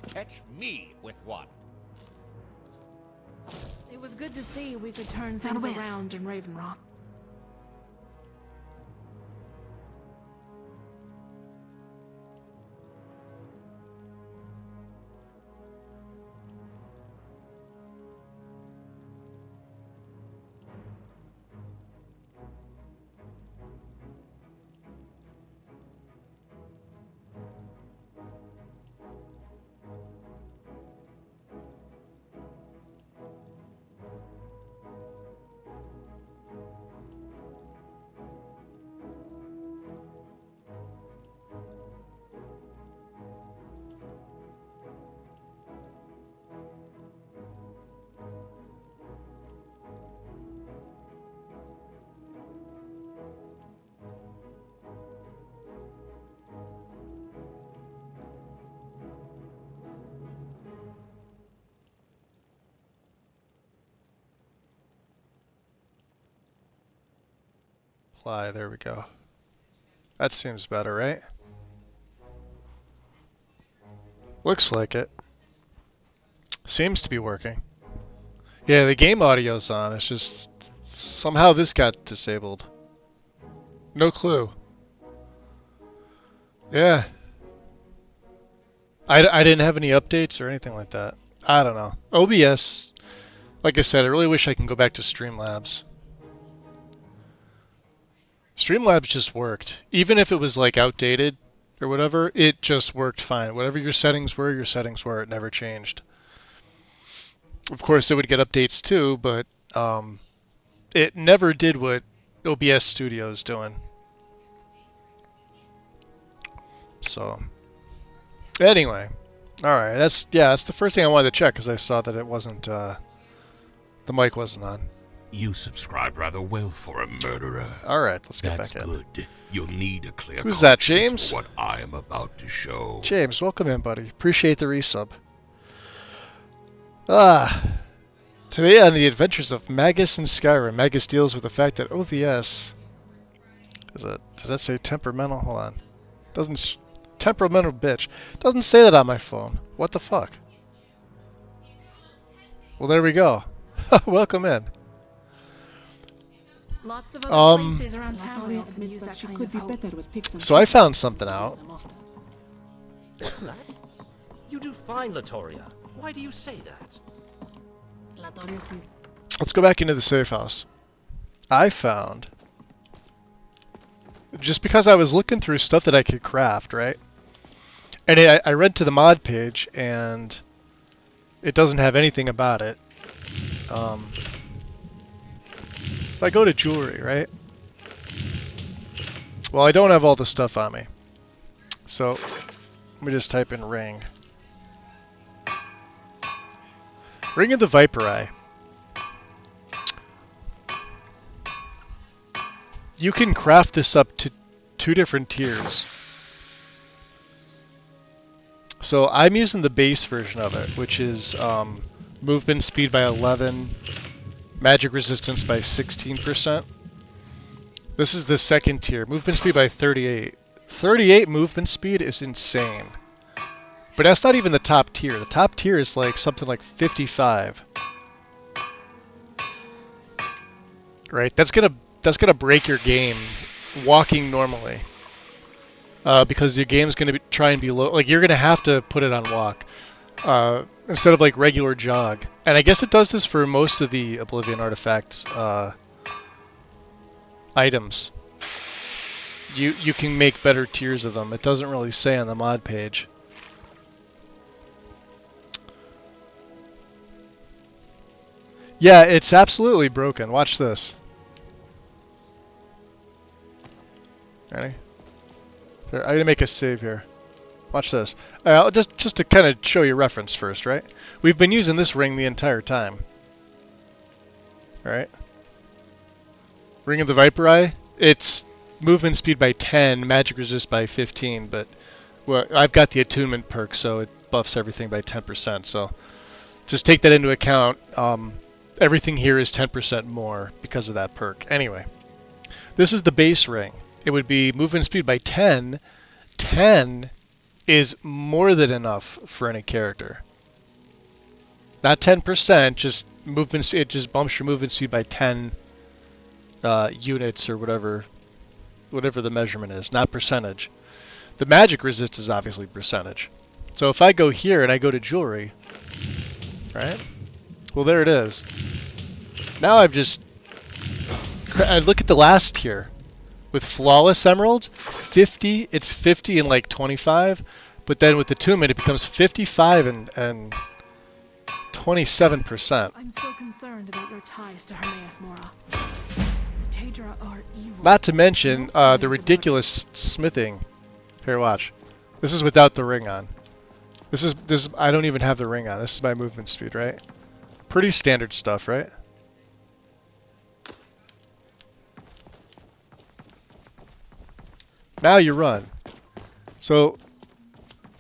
catch me with one. It was good to see we could turn things around in Raven Rock. Apply, there we go. That seems better, right? Looks like it. Seems to be working. Yeah, the game audio's on, it's just somehow this got disabled. No clue. Yeah. I didn't have any updates or anything like that. I don't know. OBS, like I said, I really wish I can go back to Streamlabs. Streamlabs just worked. Even if it was like outdated or whatever, it just worked fine. Whatever your settings were, it never changed. Of course, it would get updates too, but it never did what OBS Studio is doing. So, anyway, alright, that's the first thing I wanted to check because I saw that it wasn't, the mic wasn't on. You subscribe rather well for a murderer. Alright, let's get That's back in. good. You'll need a clear Who's that, conscience James? for what I am about to show. James, welcome in, buddy. Appreciate the resub. Today on the adventures of Magus in Skyrim, Magus deals with the fact that OVS does that say temperamental? Hold on. Doesn't temperamental bitch. Doesn't say that on my phone. What the fuck? Well, there we go. Welcome in. Lots of other places around town Latoria can admits use that that she kind could of be help. better with pigs and So I found chickens something since out. they lost them. What's that? You do fine, Latoria. Why do you say that? Latoria sees Let's go back into the safe house. I found, just because I was looking through stuff that I could craft, right? And I read to the mod page, and it doesn't have anything about it. If I go to jewelry, right? Well, I don't have all the stuff on me. So, let me just type in ring. Ring of the Viper Eye. You can craft this up to 2 different tiers. So I'm using the base version of it, which is movement speed by 11, magic resistance by 16%. This is the second tier, movement speed by 38. 38 movement speed is insane. But that's not even the top tier. The top tier is like something like 55. Right? That's gonna break your game walking normally. Because your game's gonna try and be low. Like you're gonna have to put it on walk instead of like regular jog. And I guess it does this for most of the Oblivion Artifact items. You can make better tiers of them. It doesn't really say on the mod page. Yeah, it's absolutely broken. Watch this. Ready? Here, I'm gonna make a save here. Watch this. Just to kind of show you reference first, right? We've been using this ring the entire time. Alright? Ring of the Viper Eye. It's movement speed by 10, magic resist by 15, but well, I've got the attunement perk, so it buffs everything by 10%, so just take that into account. Everything here is 10% more because of that perk. Anyway, this is the base ring. It would be movement speed by 10, 10, is more than enough for any character. Not 10%, just movement speed. It just bumps your movement speed by 10 units or whatever the measurement is, not percentage. The magic resist is obviously percentage. So if I go here and I go to jewelry, right? Well, there it is. Now I've just... I look at the last tier. With flawless emeralds, 50, it's 50 and like 25, but then with the attunement it becomes 55 and 27%. I'm still concerned about your ties to Hermaeus Mora. The Taedra are evil. Not to mention the ridiculous smithing. Here, watch. This is without the ring on. This I don't even have the ring on. This is my movement speed, right? Pretty standard stuff, right? Now you run. So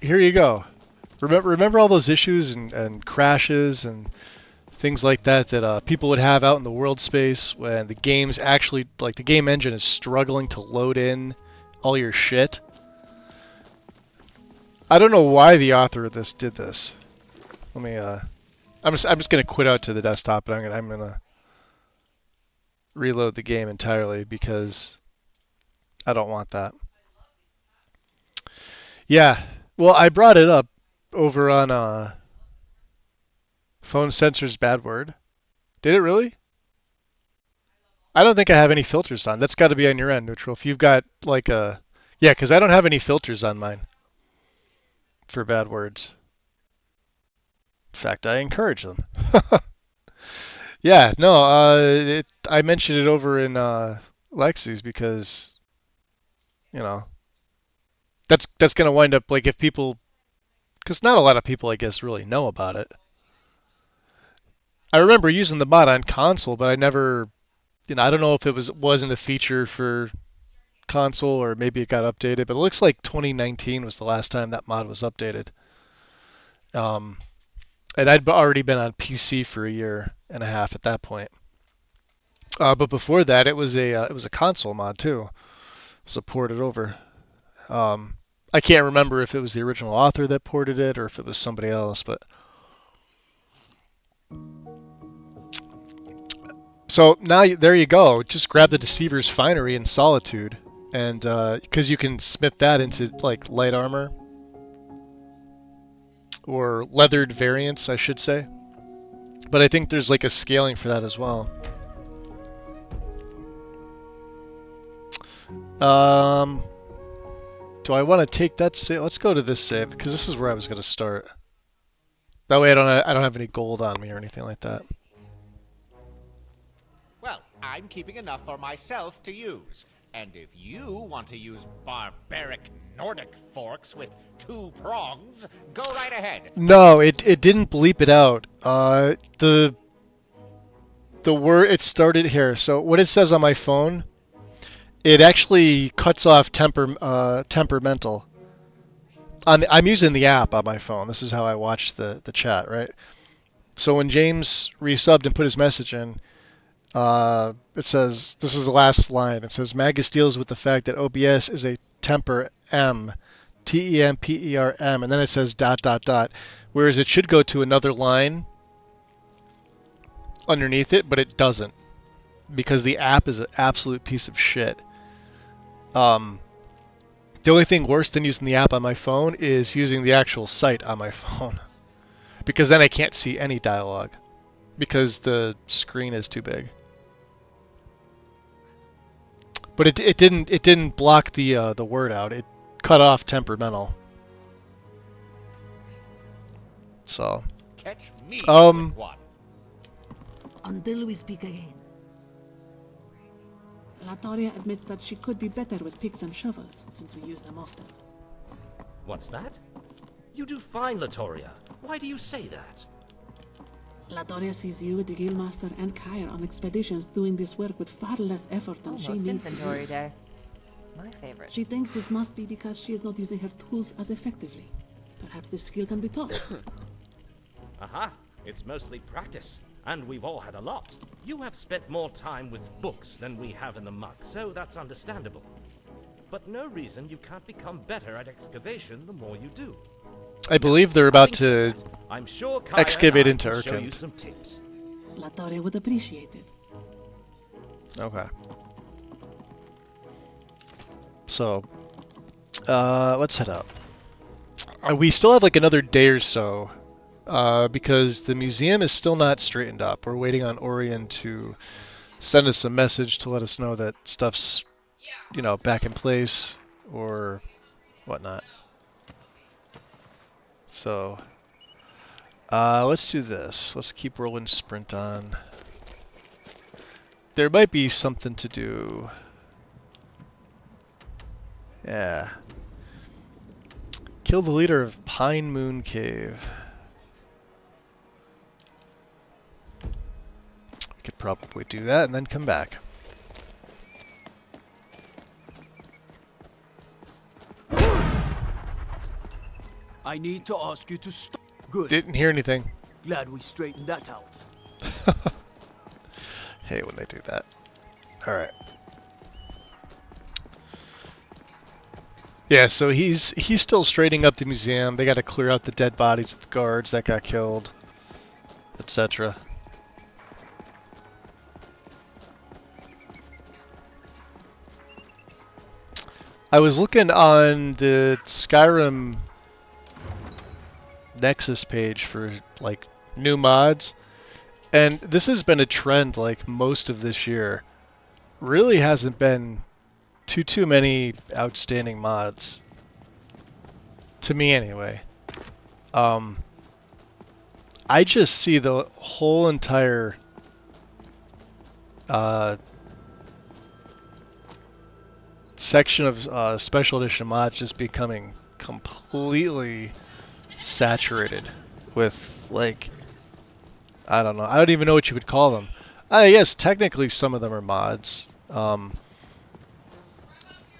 here you go. Remember all those issues and crashes and things like that that people would have out in the world space when the game's actually, like, the game engine is struggling to load in all your shit. I don't know why the author of this did this. Let me I'm just gonna quit out to the desktop and I'm gonna reload the game entirely because I don't want that. Yeah, well, I brought it up over on Phone Censor's Bad Word. Did it really? I don't think I have any filters on. That's got to be on your end, Neutral. If you've got like a... Yeah, because I don't have any filters on mine for bad words. In fact, I encourage them. Yeah, no, I mentioned it over in Lexi's because, you know, that's going to wind up, like, if people... Because not a lot of people, I guess, really know about it. I remember using the mod on console, but I never... You know, I don't know if it wasn't a feature for console or maybe it got updated, but it looks like 2019 was the last time that mod was updated. And I'd already been on PC for a year and a half at that point. But before that, it was a console mod too. So ported over. I can't remember if it was the original author that ported it or if it was somebody else, but so now there you go. Just grab the Deceiver's Finery in Solitude, and because you can smith that into like light armor or leathered variants, I should say. But I think there's like a scaling for that as well. Do I want to take that save? Let's go to this save because this is where I was going to start. That way I don't have any gold on me or anything like that. Well, I'm keeping enough for myself to use. And if you want to use barbaric Nordic forks with 2 prongs, go right ahead. No, it didn't bleep it out. The word, it started here. So what it says on my phone, it actually cuts off temperamental. I'm using the app on my phone. This is how I watch the chat, right? So when James resubbed and put his message in, it says, this is the last line, it says, Magus deals with the fact that OBS is a temper M, TEMPERM, and then it says ... whereas it should go to another line underneath it, but it doesn't, because the app is an absolute piece of shit. The only thing worse than using the app on my phone is using the actual site on my phone, because then I can't see any dialogue, because the screen is too big. But it didn't block the word out. It cut off temperamental. So Catch me with one. Until we speak again. Latoria admits that she could be better with picks and shovels, since we use them often. What's that? You do fine, Latoria. Why do you say that? Latoria sees you, the Guildmaster, and Kyr on expeditions doing this work with far less effort than she Almost needs to inventory use. day. My favorite. She thinks this must be because she is not using her tools as effectively. Perhaps this skill can be taught. Aha! It's mostly practice, and we've all had a lot. You have spent more time with books than we have in the muck, so that's understandable. but no reason you can't become better at excavation the more you do. I believe they're about to Having said that, I'm sure Kaya excavate and I into can show you Urkund. some tips. La Torre would appreciate it. Okay. So, let's head out. We still have like another day or so, because the museum is still not straightened up. We're waiting on Orion to send us a message to let us know that stuff's, you know, back in place or whatnot. So, let's do this. Let's keep rolling sprint on. There might be something to do. Yeah. Kill the leader of Pine Moon Cave. We could probably do that and then come back. I need to ask you to stop. Good. Didn't hear anything. Glad we straightened that out. Hey, when they do that. Alright. Yeah, so he's still straightening up the museum. They got to clear out the dead bodies of the guards that got killed, etc. I was looking on the Skyrim Nexus page for like new mods, and this has been a trend like most of this year. Really hasn't been too many outstanding mods, to me anyway. I just see the whole entire section of special edition mods just becoming completely saturated with, like, I don't know, I don't even know what you would call them. Yes, technically some of them are mods,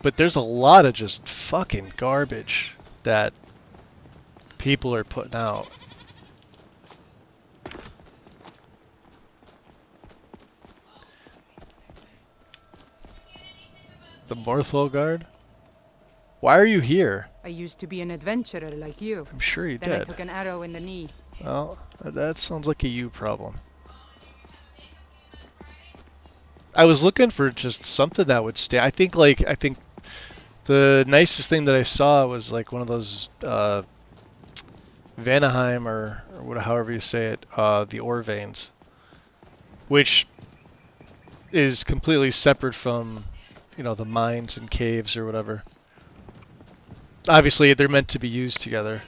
but there's a lot of just fucking garbage that people are putting out. The Morthwell Guard? Why are you here? I used to be an adventurer like you. I'm sure you Then I did. took an arrow in the knee. Well, that sounds like a you problem. I was looking for just something that would stay. I think the nicest thing that I saw was like one of those Vanaheim or however you say it, the ore veins, which is completely separate from, you know, the mines and caves or whatever. Obviously, they're meant to be used together.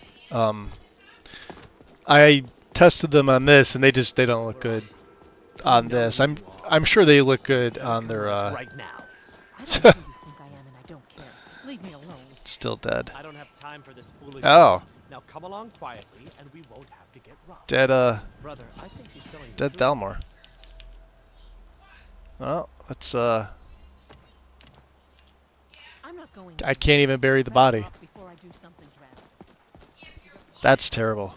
I tested them on this, and they don't look good on this. I'm sure they look good on their. Right now. I don't know who you think I am, and I don't care. Leave me alone. Still dead. I don't have time for this foolishness. Oh. Now come along quietly, and we won't have to get robbed. Dead. Brother, I think he's telling the Dead truth. Thalmor. Well, let's I'm not going. I can't even bury the body. Before I do something drastic. That's terrible.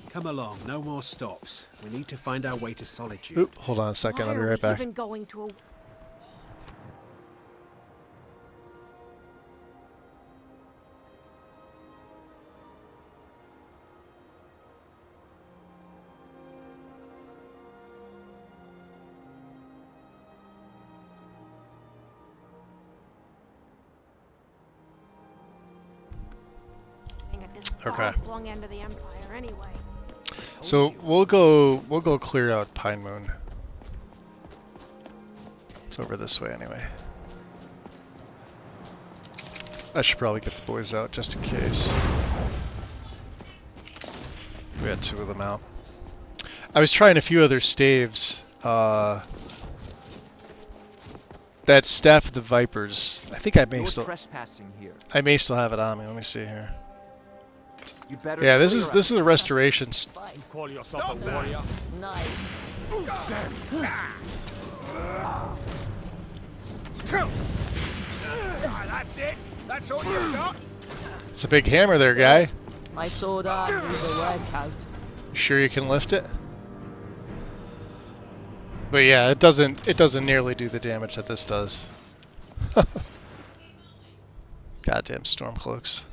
Come along, no more stops. We need to find our way to Solitude. Oop, hold on a second, I'll be right back. Even going to a... at this far-flung end of the Empire anyway. So we'll go clear out Pine Moon. It's over this way anyway. I should probably get the boys out just in case. We had two of them out. I was trying a few other staves. That Staff of the Vipers. I think I may still. Trespassing here. I may still have it on me. Let me see here. You better. Yeah, this is a restoration. You call yourself a warrior? Nice. That's it. That's all you got. It's a big hammer there, guy. My sword arm is a workout. You sure you can lift it? But yeah, it doesn't nearly do the damage that this does. Goddamn Stormcloaks.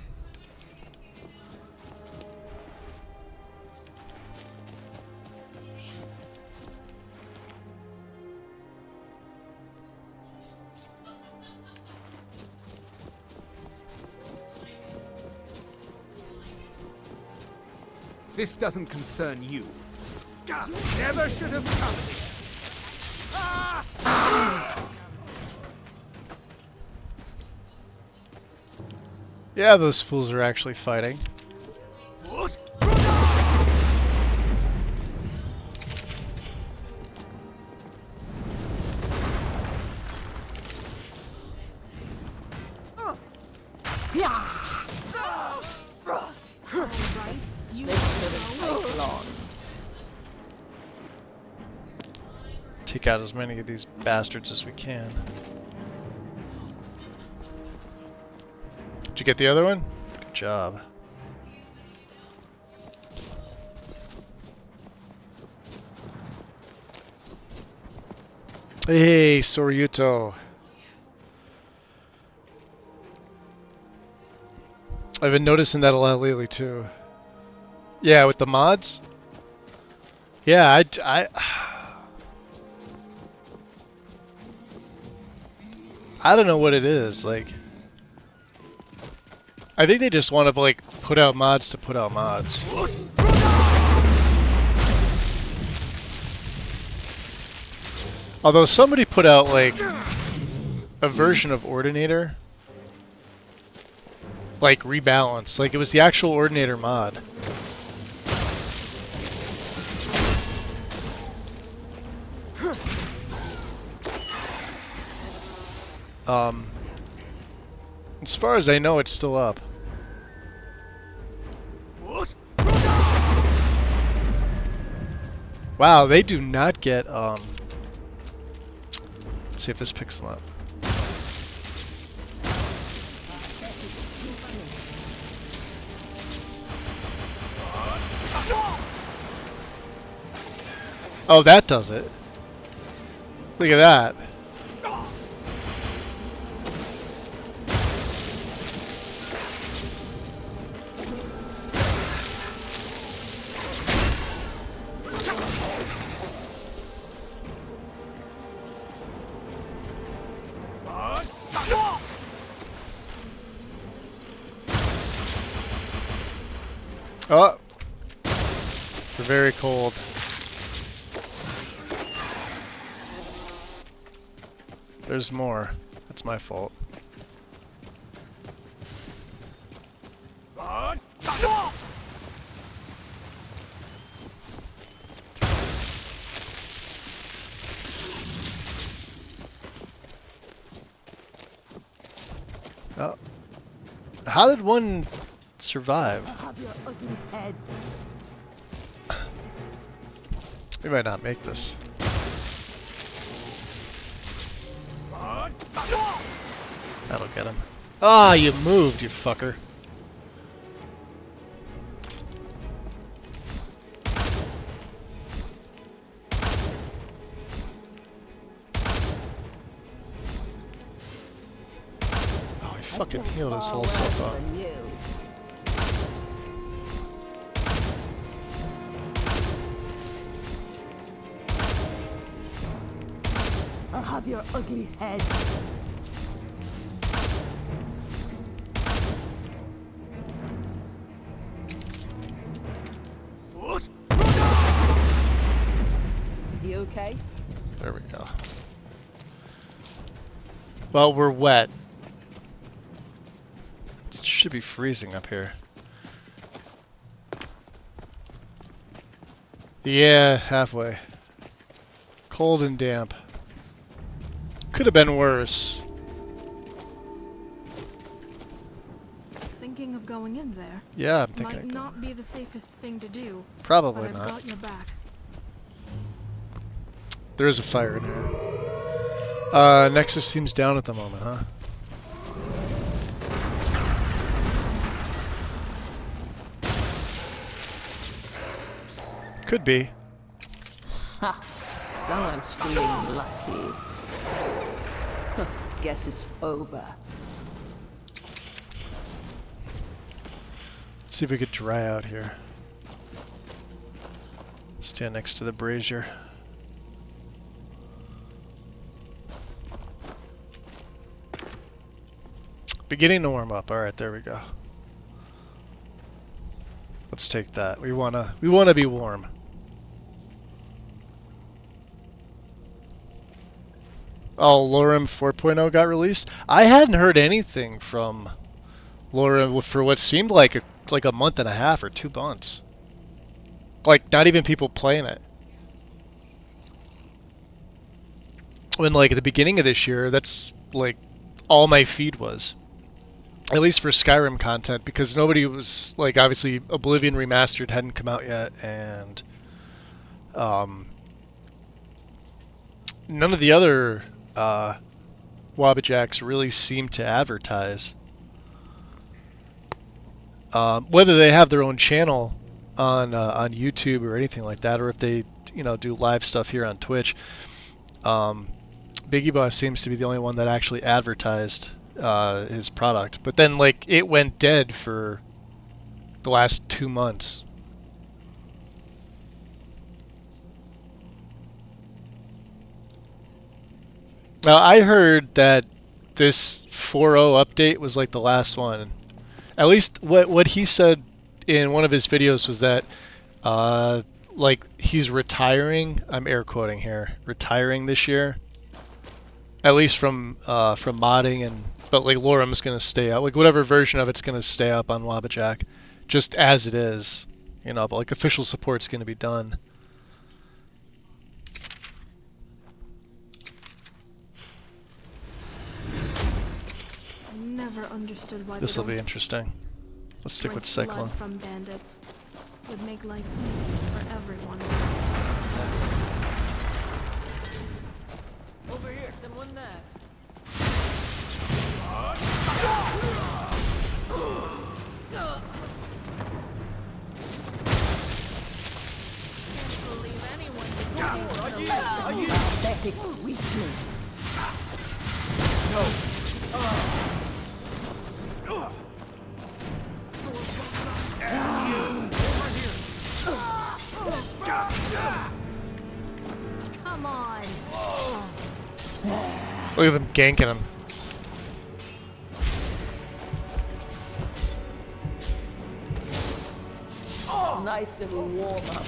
This doesn't concern you. Scum! Never should have come here. Yeah, those fools are actually fighting. Take out as many of these bastards as we can. Did you get the other one? Good job. Hey, Soryuto. I've been noticing that a lot lately too. Yeah, with the mods? Yeah, I don't know what it is, like I think they just want to like put out mods to put out mods. Although somebody put out like a version of Ordinator, like Rebalance, like it was the actual Ordinator mod. As far as I know, it's still up. Wow, they do not get, let's see if this picks them up. Oh, that does it. Look at that. Oh, they're very cold. There's more. That's my fault. Oh. How did one survive? We might not make this. That'll get him. Ah, you moved, you fucker. Oh, he fucking healed his whole self up. I'll have your ugly head. You okay? There we go. Well, we're wet. It should be freezing up here. Yeah, halfway. Cold and damp. Could have been worse. Thinking of going in there? Yeah, I'm thinking. Might not be the safest thing to do. Probably but not. I've got your back. There is a fire in here. Nexus seems down at the moment, huh? Could be. Ha! Someone's feeling lucky. Guess it's over. Let's see if we could dry out here. Stand next to the brazier. Beginning to warm up. All right, there we go. Let's take that. We wanna be warm. Oh, Lorem 4.0 got released. I hadn't heard anything from Lorem for what seemed like a month and a half or 2 months. Like not even people playing it. When like at the beginning of this year, that's like all my feed was. At least for Skyrim content, because nobody was like, obviously Oblivion Remastered hadn't come out yet, and none of the other Wabbajacks really seem to advertise. Whether they have their own channel on YouTube or anything like that, or if they do live stuff here on Twitch. Biggie Boss seems to be the only one that actually advertised his product, but then like it went dead for the last 2 months. Now I heard that this 4.0 update was like the last one. At least what he said in one of his videos was that like he's retiring. I'm air quoting here, retiring this year. At least from modding, but like Lorem's gonna stay up. Like whatever version of it's gonna stay up on Wabbajack, just as it is, But like official support's gonna be done. Never understood why This will be interesting. Let's stick with blood Cyclone. from bandits would make life easier for everyone. Over here. Someone there. Can't believe anyone Pathetic weakling. Come on. Look at them ganking him. Nice little warm up.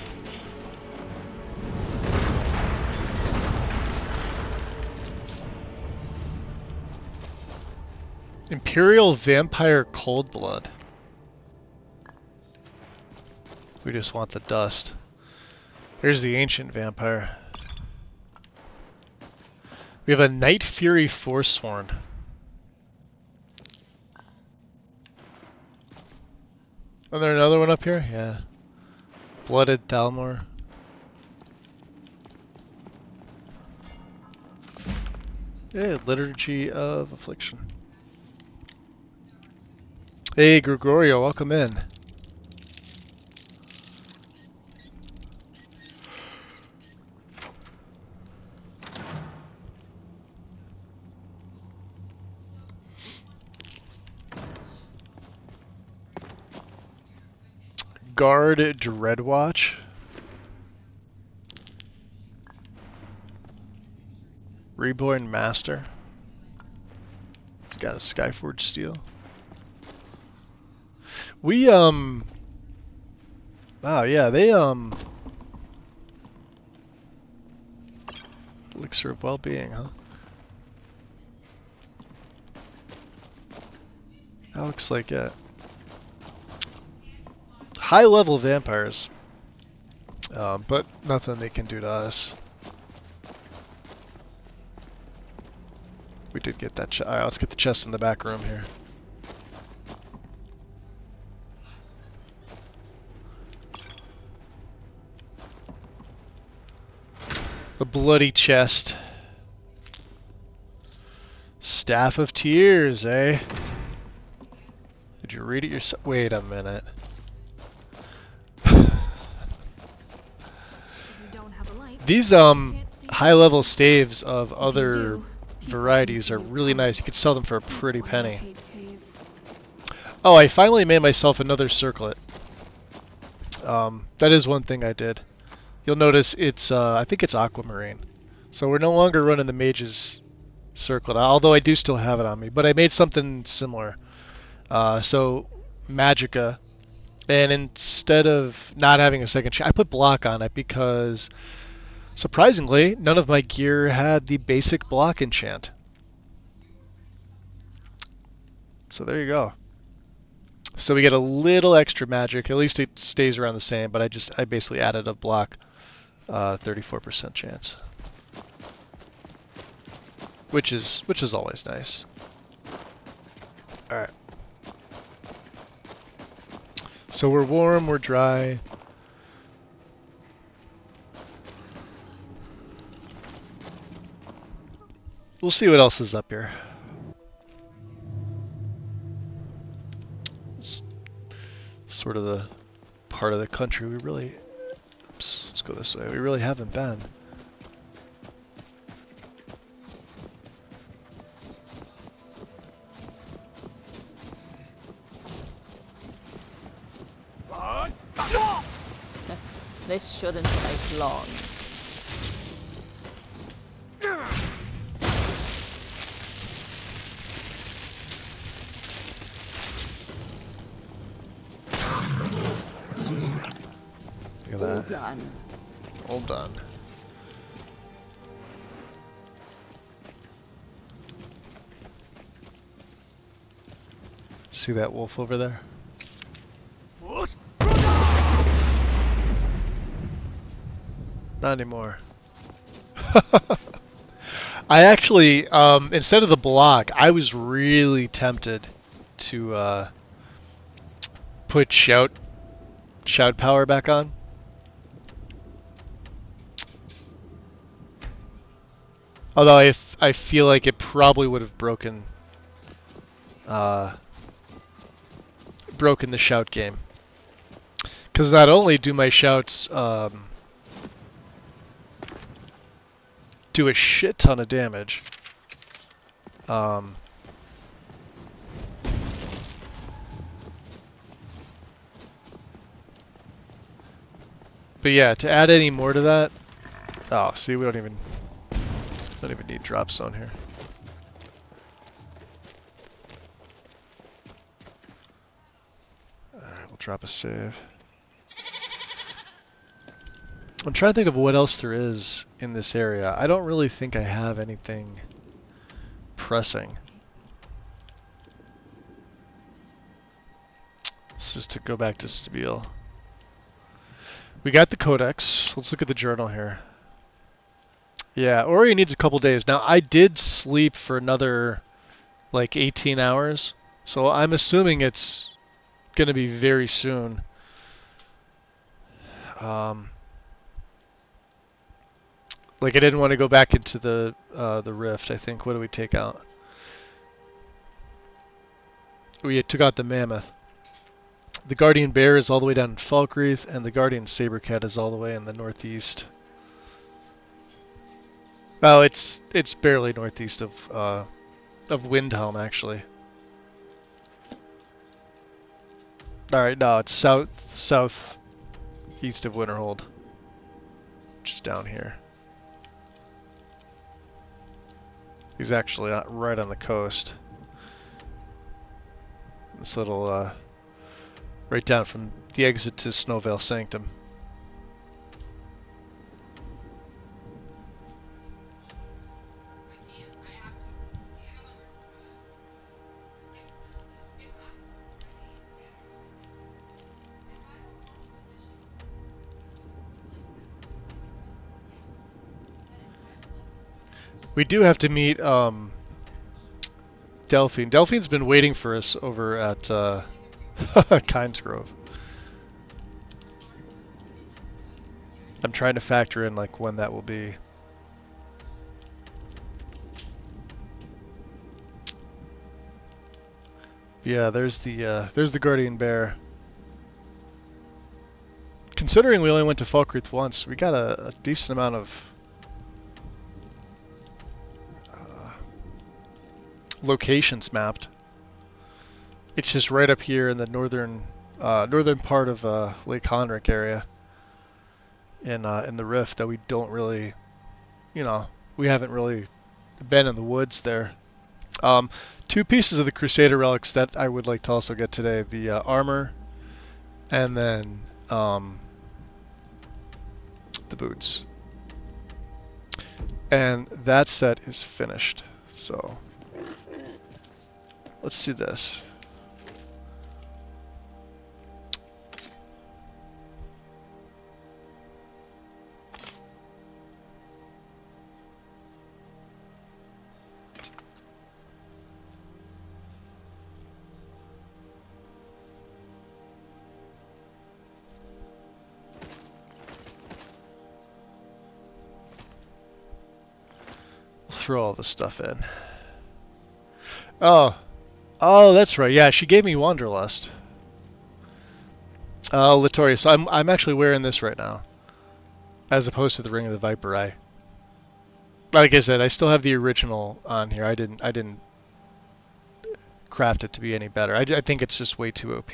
Imperial Vampire Coldblood. We just want the dust. Here's the Ancient Vampire. We have a Night Fury Forsworn. Is there another one up here? Yeah. Blooded Thalmor. Yeah, Liturgy of Affliction. Hey, Gregorio, welcome in. Guard Dreadwatch. Reborn Master. It's got a Skyforged steel. We oh yeah, they Elixir of Well-Being, huh? That looks like it. High-level vampires, but nothing they can do to us. We did get that chest. Alright, let's get the chest in the back room here. The bloody chest. Staff of Tears, eh? Did you read it yourself? Wait a minute. If you don't have a light, These you can't see. high-level staves of If you other do, people varieties can are see you really coming. nice. You could sell them for a That's pretty why I penny. hate caves. Oh, I finally made myself another circlet. That is one thing I did. You'll notice it's, I think it's aquamarine. So we're no longer running the mage's circlet, although I do still have it on me. But I made something similar. So Magicka, and instead of not having a second chance, I put block on it because, surprisingly, none of my gear had the basic block enchant. So there you go. So we get a little extra magic. At least it stays around the same, but I basically added a block, 34% chance, which is always nice. All right. So we're warm, we're dry. We'll see what else is up here. It's sort of the part of the country we really... Oops, let's go this way. We really haven't been. This shouldn't take long. Look at All that. done. All done. See that wolf over there? Not anymore. I actually, instead of the block, I was really tempted to put shout power back on. Although I feel like it probably would have broken the shout game. Because not only do my shouts do a shit ton of damage, but yeah, to add any more to that, oh, see, we don't even need drop zone here. Alright, we'll drop a save. I'm trying to think of what else there is in this area. I don't really think I have anything pressing. This is to go back to Stabile. We got the codex. Let's look at the journal here. Yeah, Ori needs a couple days. Now, I did sleep for another, like, 18 hours. So I'm assuming it's going to be very soon. Like, I didn't want to go back into the rift, I think. What do we take out? We took out the mammoth. The guardian bear is all the way down in Falkreath, and the guardian sabercat is all the way in the northeast. Well, it's barely northeast of Windhelm, actually. All right, no, it's south east of Winterhold, which is down here. He's actually right on the coast. This little, right down from the exit to Snowvale Sanctum. We do have to meet Delphine. Delphine's been waiting for us over at Kindsgrove. I'm trying to factor in like when that will be. Yeah, there's the guardian bear. Considering we only went to Falkreath once, we got a decent amount of locations mapped. It's just right up here in the northern part of Lake Honrick area in the Rift that we don't really, we haven't really been in the woods there. Two pieces of the Crusader relics that I would like to also get today: the armor, and then the boots. And that set is finished. So let's do this. Throw all this stuff in. Oh, that's right. Yeah, she gave me Wanderlust. Latoria. So I'm actually wearing this right now, as opposed to the Ring of the Viper Eye. Like I said, I still have the original on here. I didn't craft it to be any better. I think it's just way too OP.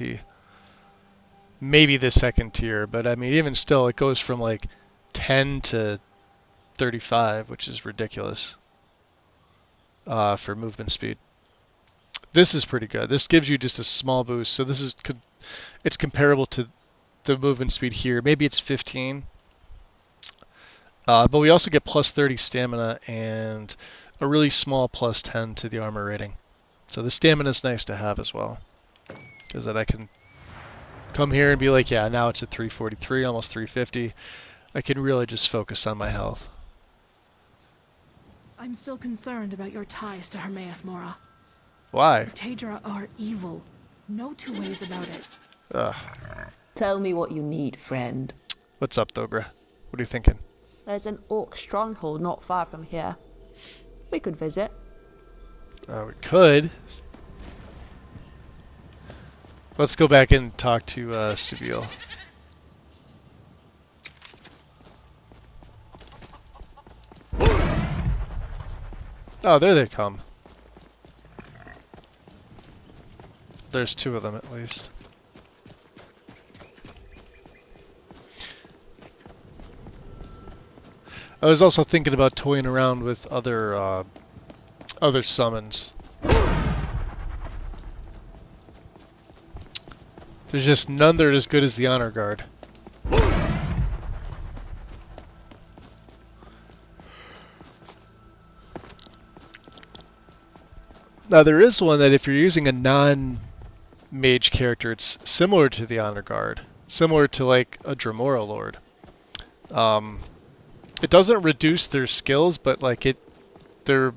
Maybe the second tier, but I mean, even still, it goes from like 10 to 35, which is ridiculous. For movement speed. This is pretty good. This gives you just a small boost, so this is it's comparable to the movement speed here. Maybe it's 15. But we also get plus 30 stamina and a really small plus 10 to the armor rating. So the stamina is nice to have as well, because then I can come here and be like, yeah, now it's at 343, almost 350. I can really just focus on my health. I'm still concerned about your ties to Hermaeus Mora. Why? The Taedra are evil. No two ways about it. Ugh. Tell me what you need, friend. What's up, Dobra? What are you thinking? There's an orc stronghold not far from here. We could visit. We could. Let's go back and talk to Stabile. Oh, there they come. There's two of them at least. I was also thinking about toying around with other summons. There's just none that are as good as the Honor Guard. Now there is one that if you're using a non-mage character, it's similar to the Honor Guard. Similar to like a Dremora Lord. It doesn't reduce their skills, but like their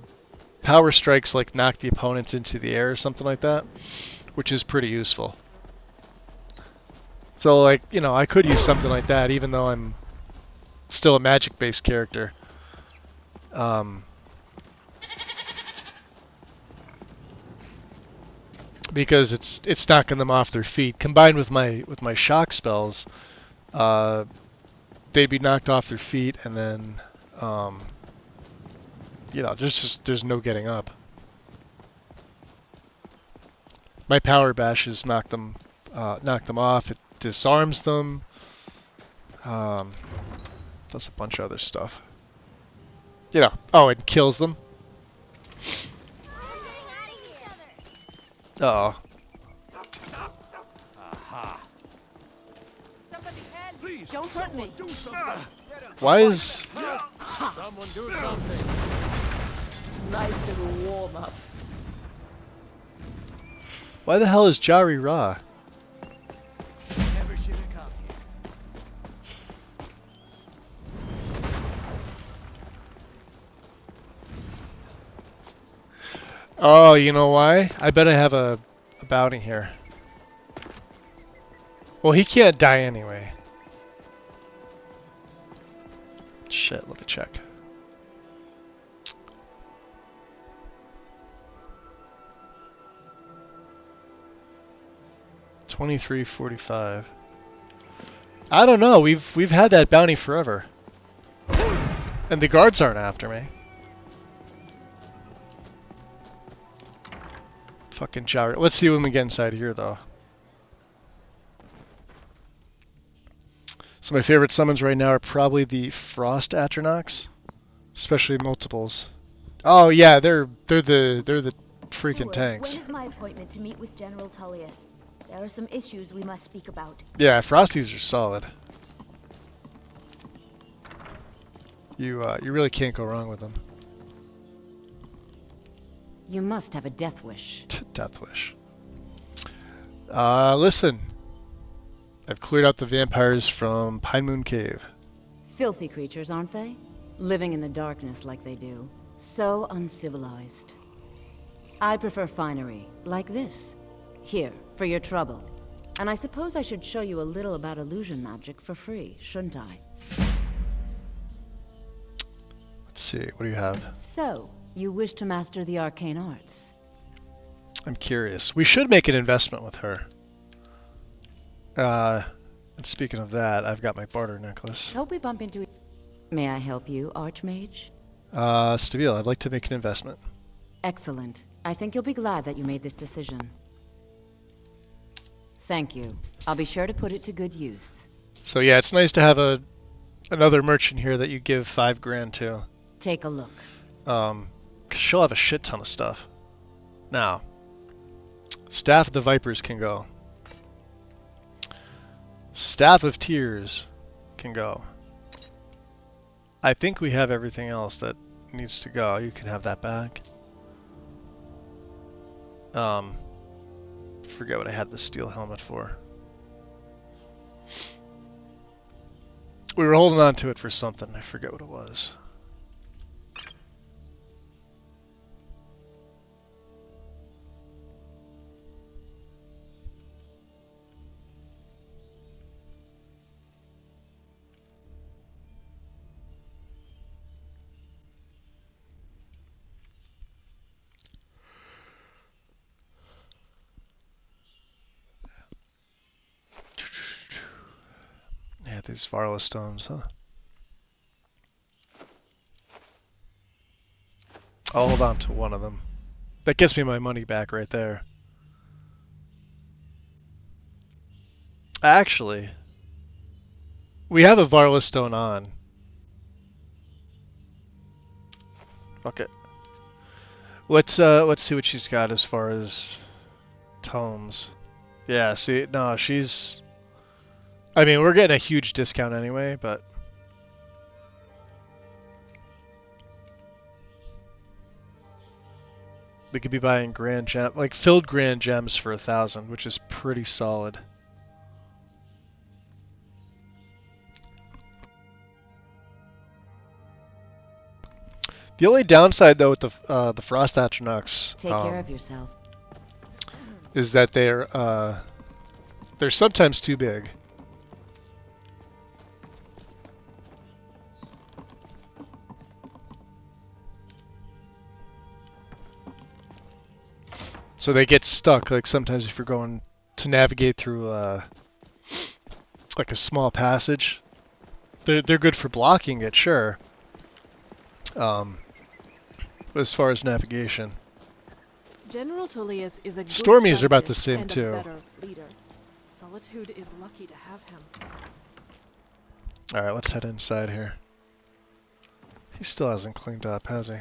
power strikes like knock the opponents into the air or something like that, which is pretty useful. So like, I could use something like that even though I'm still a magic-based character. Because it's knocking them off their feet. Combined with my shock spells, they'd be knocked off their feet, and then there's no getting up. My power bashes knock them off. It disarms them. Does a bunch of other stuff. It kills them. Uh-oh. Aha. Somebody help! Please, Don't hurt me. do something. Why is... Someone do something. Nice little warm-up. Why the hell is Jari Ra? Never should have come here. Oh, you know why? I bet I have a bounty here. Well, he can't die anyway. Shit, let me check. 23.45. I don't know. We've had that bounty forever, and the guards aren't after me. Fucking Jowry. Let's see when we get inside here, though. So my favorite summons right now are probably the Frost Atronachs, especially multiples. Oh yeah, they're the freaking Steward, tanks. When is my appointment to meet with General Tullius? There are some issues we must speak about. Yeah, Frosties are solid. You really can't go wrong with them. You must have a death wish. Death wish. Listen. I've cleared out the vampires from Pine Moon Cave. Filthy creatures, aren't they? Living in the darkness like they do. So uncivilized. I prefer finery, like this. Here, for your trouble. And I suppose I should show you a little about illusion magic for free, shouldn't I? Let's see, what do you have? So, you wish to master the arcane arts? I'm curious. We should make an investment with her. And speaking of that, I've got my barter necklace. Hope we bump into... May I help you, Archmage? Stabile, I'd like to make an investment. Excellent. I think you'll be glad that you made this decision. Thank you. I'll be sure to put it to good use. So yeah, it's nice to have another merchant here that you give 5 grand to. Take a look. 'Cause she'll have a shit ton of stuff. Now, Staff of the Vipers can go. Staff of Tears can go. I think we have everything else that needs to go. You can have that back. Forget what I had the steel helmet for. We were holding on to it for something. I forget what it was. Yeah, these Varla stones, huh? I'll hold on to one of them. That gets me my money back right there. Actually, we have a Varla stone on. Fuck it. Let's see what she's got as far as tomes. Yeah, see, no, she's... I mean, we're getting a huge discount anyway, but... We could be buying grand gem, like filled grand gems for 1,000, which is pretty solid. The only downside, though, with the Frost Atronachs, Take care of yourself. is that they're sometimes too big. So they get stuck, like sometimes if you're going to navigate through like a small passage. They're good for blocking it, sure. But as far as navigation. General Tullius is a good Stormies are about the strategist same and too. a better leader. Solitude is lucky to have him. Alright, let's head inside here. He still hasn't cleaned up, has he?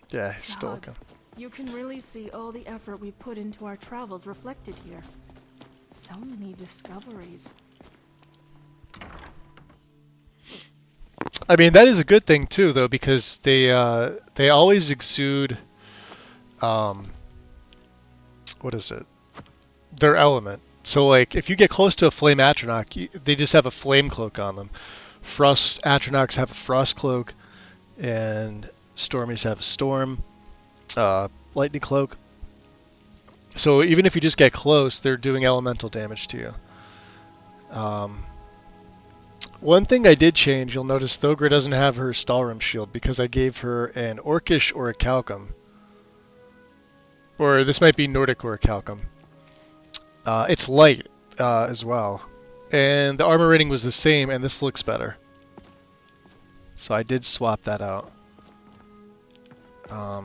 Yeah, he's still Gods, looking. you can really see all the effort we've put into our travels reflected here. So many discoveries. I mean, that is a good thing too, though, because they always exude, what is it? Their element. So, like, if you get close to a flame Atronach, they just have a flame cloak on them. Frost Atronachs have a frost cloak, and Stormies have a storm, lightning cloak. So even if you just get close, they're doing elemental damage to you. One thing I did change, you'll notice Thogra doesn't have her Stalrim shield because I gave her an Orcish Orichalcum. Or this might be Nordic Orichalcum. It's light as well. And the armor rating was the same, and this looks better. So I did swap that out. I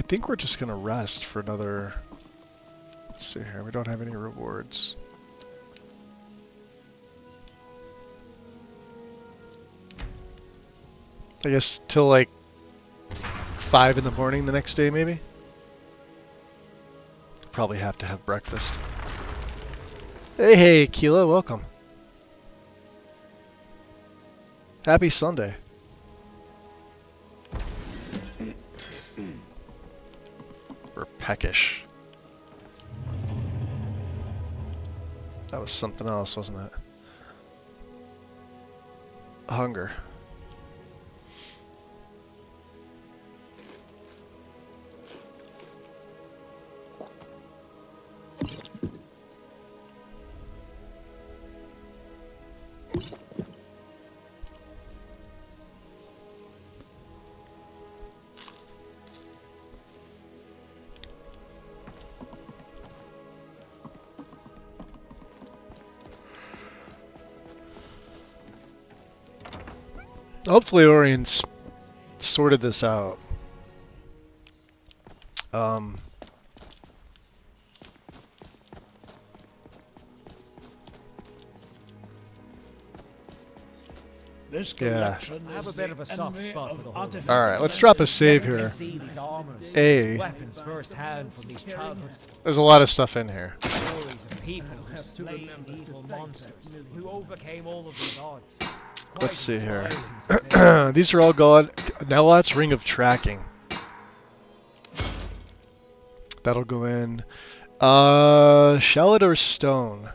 think we're just going to rest for another... Let's see here, we don't have any rewards. I guess till like 5 in the morning the next day, maybe? Probably have to have breakfast. Hey, Keela, welcome. Happy Sunday. We're peckish. That was something else, wasn't it? Hunger. Hopefully Orion's sorted this out. This Yeah. collection I have a bit of a soft spot for the whole. Alright, let's drop a save here. A. Weapons first hand from these childhood There's a lot of stuff in here. stories of people who slayed evil monsters, who overcame all of these odds. Let's see here. These are all Nelot's Ring of Tracking. That'll go in. Shallot or Stone?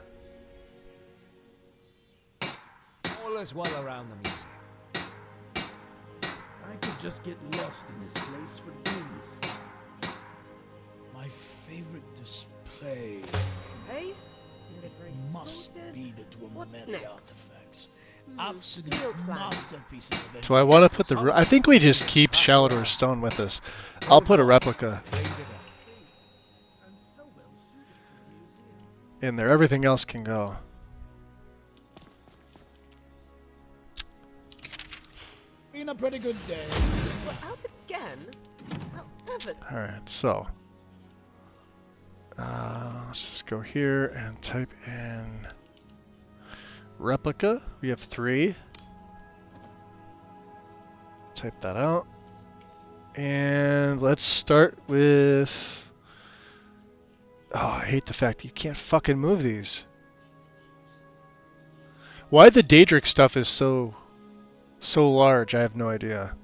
All is well around the museum. I could just get lost in this place for days. My favorite display must be the Dwemer artifacts. Absolute masterpieces of Do I want to put the... I think we just keep Shallot or Stone with us. I'll put a replica in there. Everything else can go. Been a pretty good day. We're out again? Alright, so... let's just go here and type in... Replica. We have 3. Type that out. And let's start with... Oh, I hate the fact that you can't fucking move these. Why the Daedric stuff is so large, I have no idea.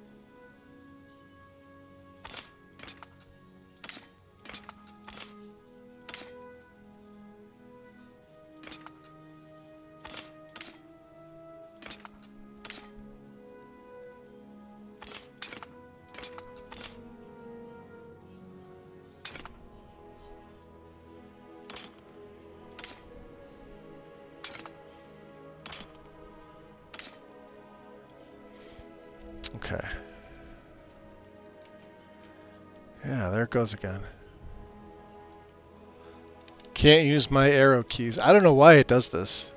Okay. Yeah, there it goes again. Can't use my arrow keys. I don't know why it does this.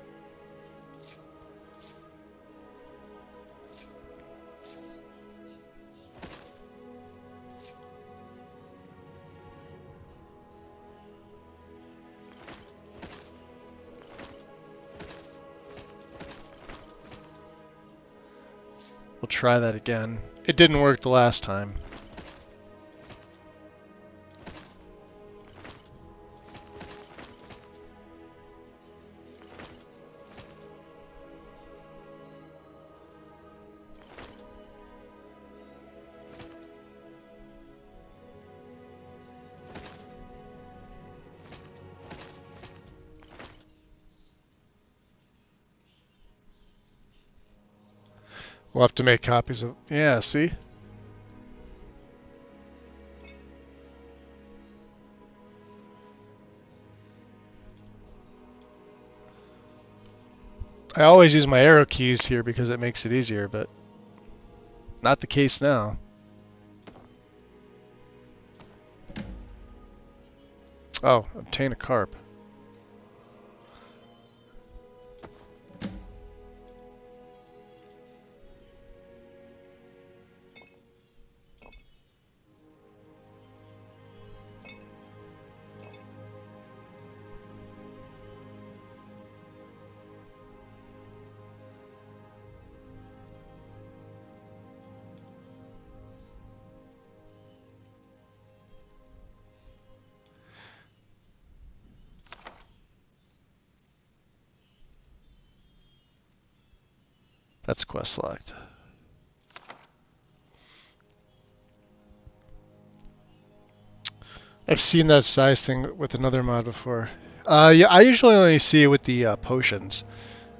We'll try that again. It didn't work the last time. We'll have to make copies of... Yeah, see? I always use my arrow keys here because it makes it easier, but not the case now. Oh, obtain a carp. That's quest locked. I've seen that size thing with another mod before. Yeah, I usually only see it with the potions,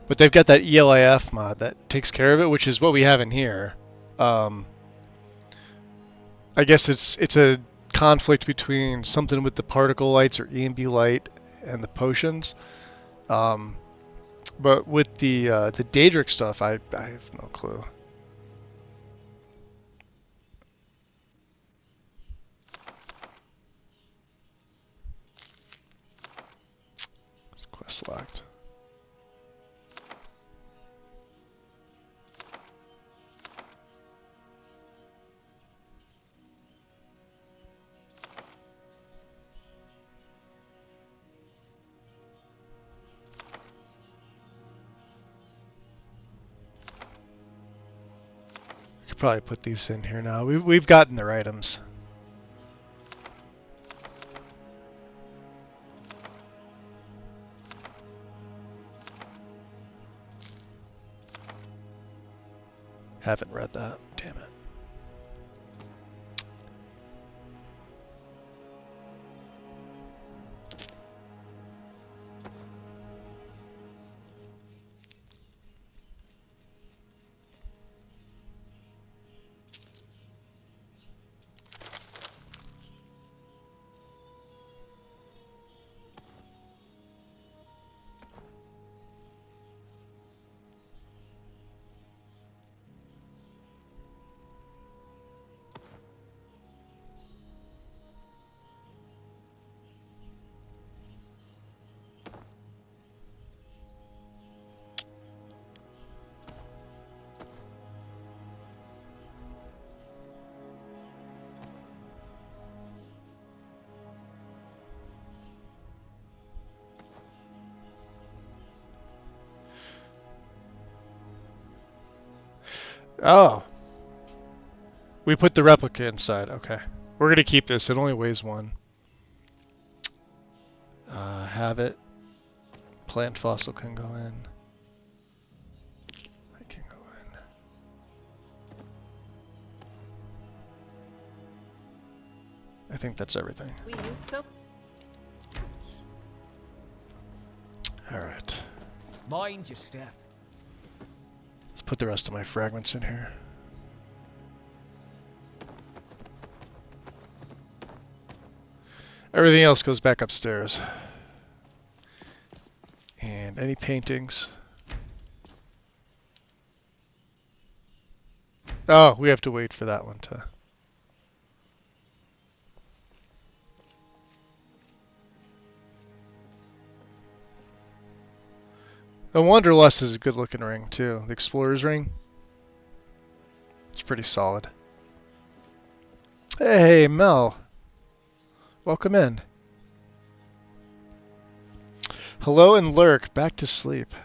but they've got that ELIF mod that takes care of it, which is what we have in here. I guess it's a conflict between something with the particle lights or EMB light and the potions. But with the Daedric stuff, I have no clue. It's quest locked. Probably put these in here now. We've gotten their items. Haven't read that. Damn it. Oh. We put the replica inside. Okay. We're going to keep this. It only weighs 1. Have it. Plant fossil can go in. It can go in. I think that's everything. We use so. Alright. Mind your step. Let's put the rest of my fragments in here. Everything else goes back upstairs. And any paintings. Oh, we have to wait for that one to... The Wanderlust is a good looking ring too. The Explorer's ring. It's pretty solid. Hey, Mel. Welcome in. Hello and Lurk, back to sleep.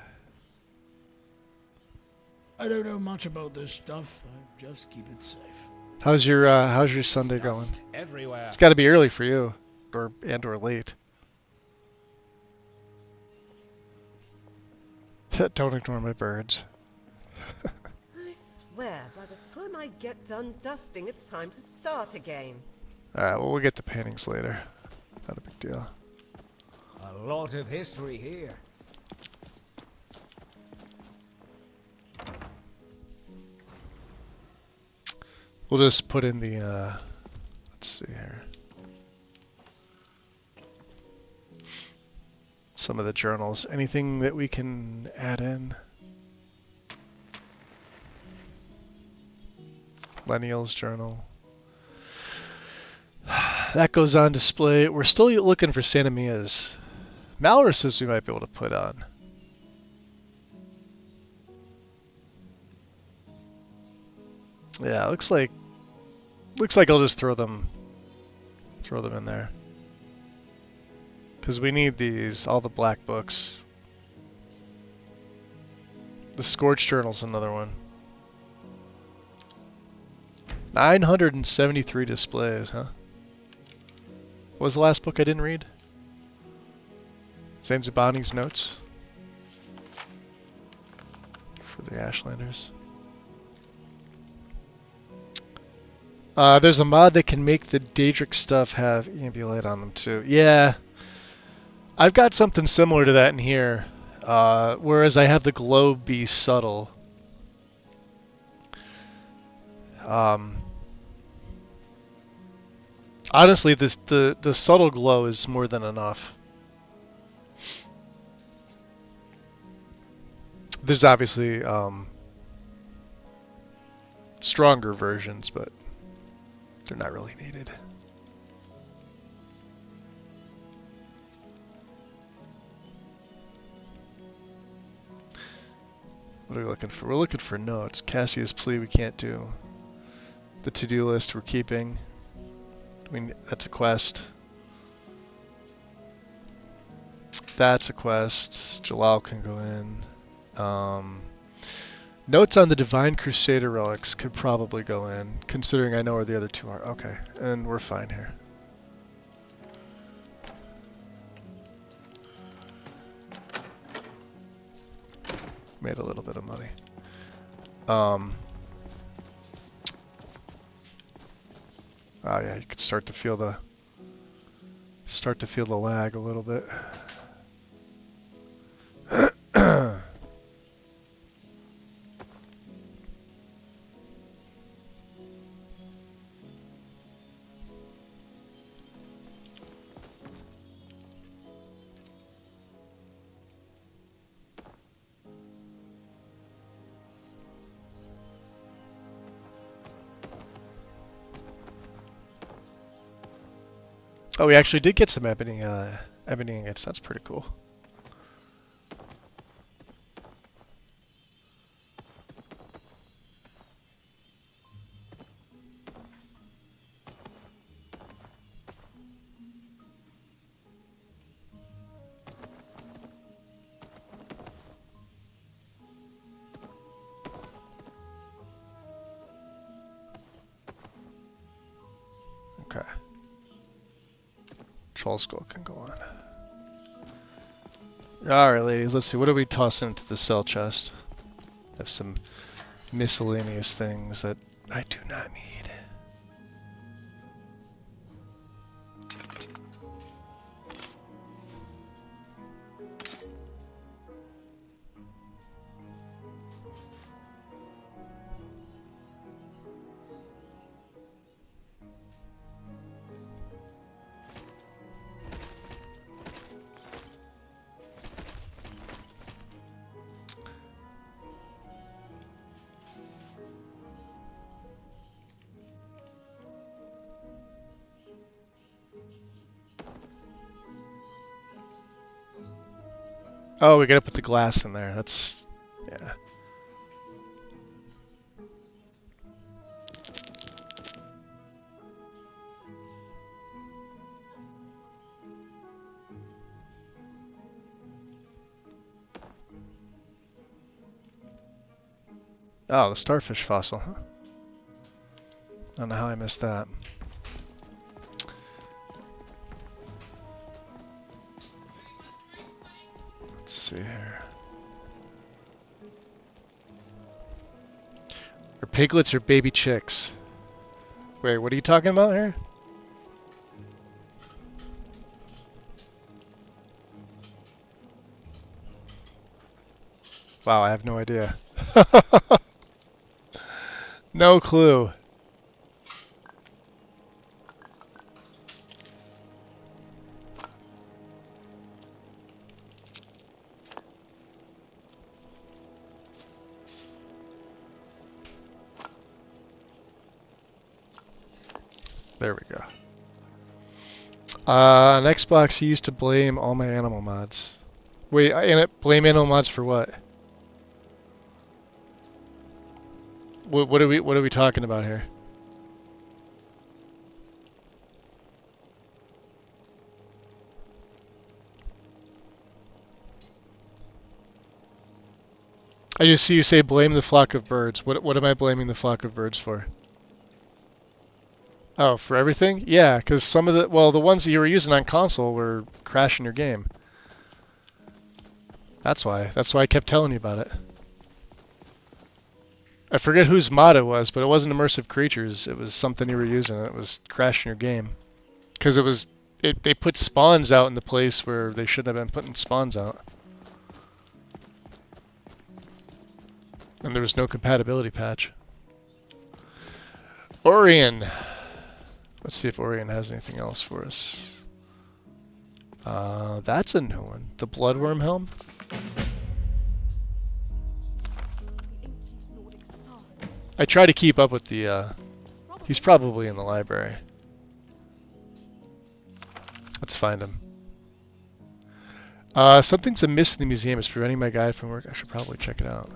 I don't know much about this stuff. I just keep it safe. How's your Sunday going? Everywhere. It's got to be early for you, or late. Don't ignore my birds. I swear, by the time I get done dusting, it's time to start again. Alright, well, we'll get the paintings later. Not a big deal. A lot of history here. We'll just put in the, let's see here. Some of the journals. Anything that we can add in? Lennial's journal. That goes on display. We're still looking for Santa Mia's. Malorus's we might be able to put on. Yeah, looks like I'll just throw them in there. Because we need these, all the black books. The Scorched Journal's another one. 973 displays, huh? What was the last book I didn't read? Zanzibani's Notes. For the Ashlanders. There's a mod that can make the Daedric stuff have EMB light on them too. Yeah. I've got something similar to that in here. Whereas I have the glow be subtle. Honestly, the subtle glow is more than enough. There's obviously stronger versions, but they're not really needed. What are we looking for? We're looking for notes. Cassia's plea we can't do. The to-do list we're keeping. I mean, that's a quest. That's a quest. Jalal can go in. Notes on the Divine Crusader relics could probably go in, considering I know where the other two are. Okay, and we're fine here. Made a little bit of money. Oh yeah, you could start to feel the lag a little bit. Oh, we actually did get some ebony ingots. That's pretty cool. Okay. Troll skull can go on. Alright, ladies, let's see. What are we tossing into the cell chest? Have some miscellaneous things that I do not need. Oh, we gotta put the glass in there. That's... yeah. Oh, the starfish fossil, huh? I don't know how I missed that. Let's see here. Are piglets or baby chicks? Wait, what are you talking about here? Wow, I have no idea. No clue. There we go. On Xbox, I used to blame all my animal mods. Wait, blame animal mods for what? What are we talking about here? I just see you say blame the flock of birds. What am I blaming the flock of birds for? Oh, for everything? Yeah, because some of the ones that you were using on console were crashing your game. That's why. That's why I kept telling you about it. I forget whose mod it was, but it wasn't immersive creatures. It was something you were using. It was crashing your game because they put spawns out in the place where they shouldn't have been putting spawns out. And there was no compatibility patch. Orion. Let's see if Orion has anything else for us. That's a new one. The Bloodworm Helm? I try to keep up with the, he's probably in the library. Let's find him. Something's amiss in the museum. It's preventing my guide from work. I should probably check it out.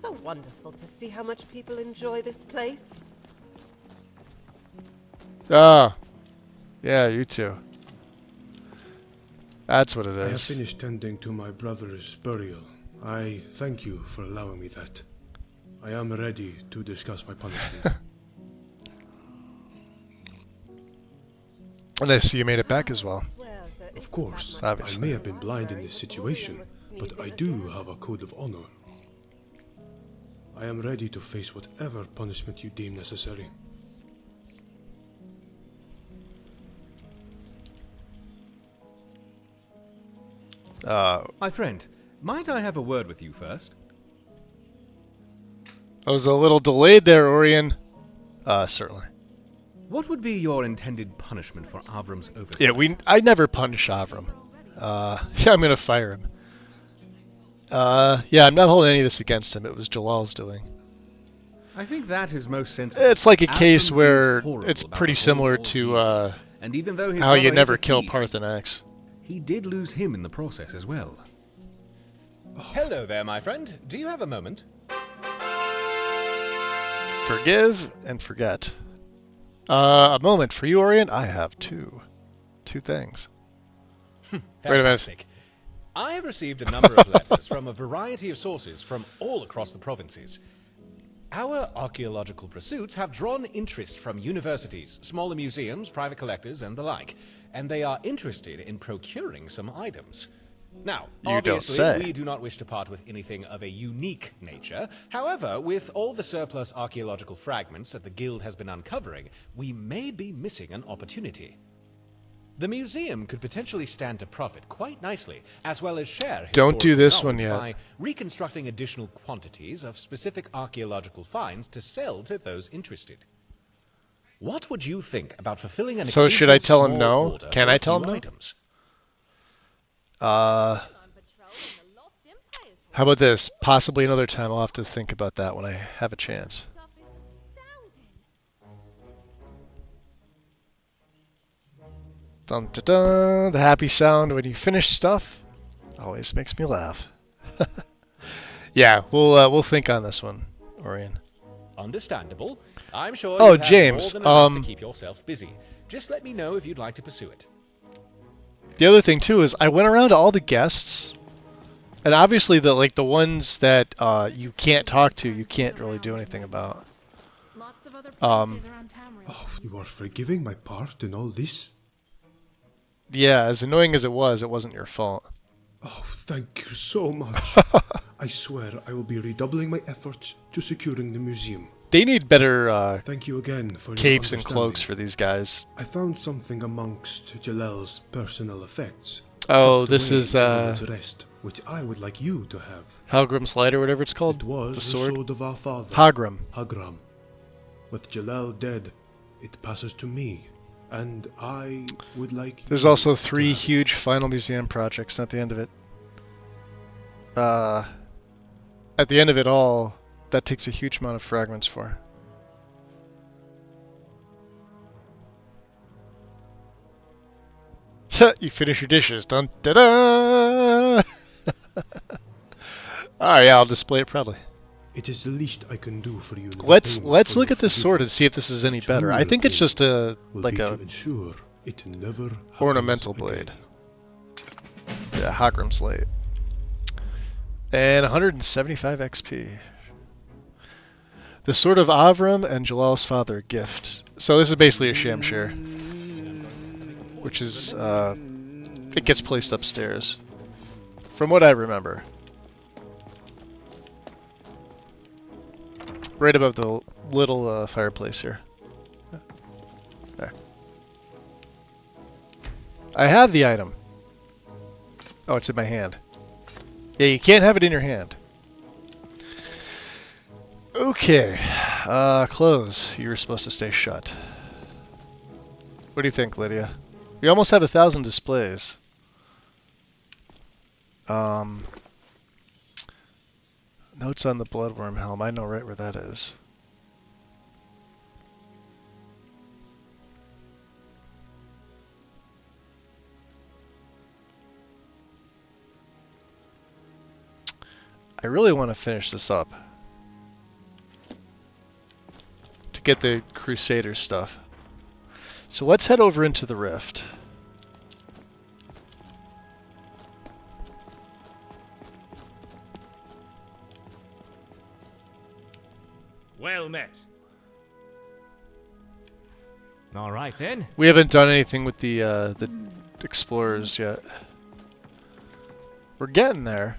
So wonderful to see how much people enjoy this place. Ah, yeah, you too. That's what it is. I have finished tending to my brother's burial. I thank you for allowing me that. I am ready to discuss my punishment. And I see you made it back as well. Of course, obviously. I may have been blind in this situation, but I do have a code of honor. I am ready to face whatever punishment you deem necessary. My friend, might I have a word with you first? I was a little delayed there, Orion. Certainly. What would be your intended punishment for Avram's oversight? Yeah, I never punish Avram. Yeah, I'm gonna fire him. Yeah, I'm not holding any of this against him. It was Jalal's doing. I think that is most sensible. It's like a Avram case feels where horrible it's about pretty the whole similar ordeal, to and even though his how you brother never is a kill thief, Parthenax. he did lose him in the process as well. Hello there, my friend. Do you have a moment? Forgive and forget. A moment for you, Orion. I have two things. Wait a minute. Fantastic. I have received a number of letters from a variety of sources from all across the provinces. Our archaeological pursuits have drawn interest from universities, smaller museums, private collectors, and the like, and they are interested in procuring some items. Now, You don't obviously, say. we do not wish to part with anything of a unique nature. However, with all the surplus archaeological fragments that the Guild has been uncovering, we may be missing an opportunity. The museum could potentially stand to profit quite nicely, as well as share Don't do historical this one knowledge yet. by reconstructing additional quantities of specific archaeological finds to sell to those interested. What would you think about fulfilling an So should I occasional tell him small no? order Can for I a tell him few no? items? How about this? Possibly another time. I'll have to think about that when I have a chance. Dun, dun, dun, the happy sound when you finish stuff always makes me laugh. Yeah, we'll think on this one, Orion. Understandable. I'm sure Oh, you have James, more than enough to keep yourself busy. Just let me know if you'd like to pursue it. The other thing too is I went around to all the guests, and obviously the ones that you can't talk to, you can't really do anything about. Oh, you are forgiving my part in all this? Yeah, as annoying as it wasn't your fault. Oh, thank you so much. I swear I will be redoubling my efforts to securing the museum. They need better thank you again for your capes and understanding. cloaks for these guys. I found something amongst Jalal's personal effects. Oh, tucked this away is in Edward's rest, which I would like you to have. Halgrim's Light or whatever it's called. It was the sword. of our father. Hagrim. Hagram. With Jalal dead, it passes to me, and I would like. There's also 3 huge final museum projects at the end of it. At the end of it all, that takes a huge amount of fragments for. You finish your dishes. Dun da da! Alright, yeah, I'll display it proudly. It is the least I can do for you. Let's look at this sword and see if this is any better. I think it's just a like a ornamental blade. Yeah, Hakram Slate. And 175 XP. The Sword of Avram and Jalal's father gift. So this is basically a Shamshir, which is it gets placed upstairs, from what I remember. Right above the little fireplace here. There. I have the item. Oh, it's in my hand. Yeah, you can't have it in your hand. Okay. Close. You were supposed to stay shut. What do you think, Lydia? We almost have 1,000 displays. Notes on the Bloodworm Helm. I know right where that is. I really want to finish this up to get the Crusader stuff. So let's head over into the Rift. Well met. All right then. We haven't done anything with the explorers yet. We're getting there.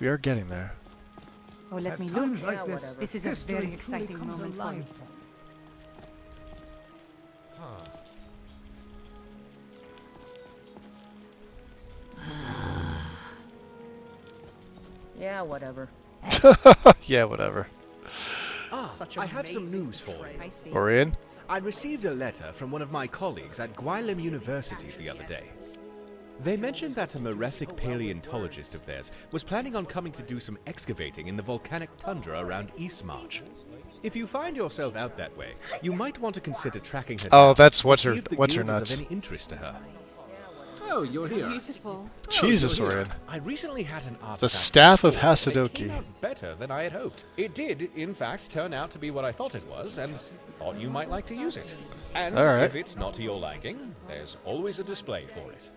We are getting there. Oh, let me look. This is a very exciting moment for me. Yeah, whatever. Yeah, whatever. I have some news for you. Orion? I received a letter from one of my colleagues at Gwylem University the other day. They mentioned that a malefic paleontologist of theirs was planning on coming to do some excavating in the volcanic tundra around Eastmarch. If you find yourself out that way, you might want to consider tracking her down. Oh, that's and what's see her if the what's her guild is nuts. of any interest to her. Oh, you're here. Beautiful. Jesus, Orion. I recently had an artifact. The Staff of restored, and it Hasadoki. came out better than I had hoped. It did, in fact, turn out to be what I thought it was, and thought you might like to use it. And All right. if it's not to your liking, there's always a display for it.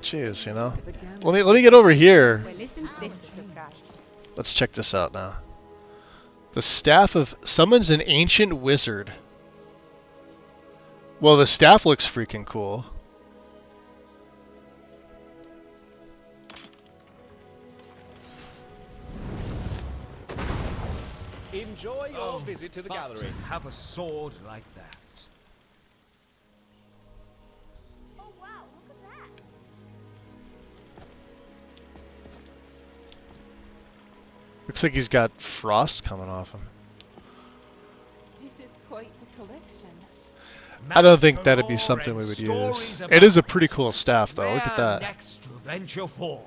Jeez, you know. Let me get over here. Well, isn't this a surprise? Let's check this out now. The Staff of summons an ancient wizard. Well, the staff looks freaking cool. Enjoy your visit to the gallery. To have a sword like that. Oh wow, look at that. Looks like he's got frost coming off him. This is quite the collection. I don't think that'd be something we would use. It is a pretty cool staff, though. Look at that. Next to venture forth.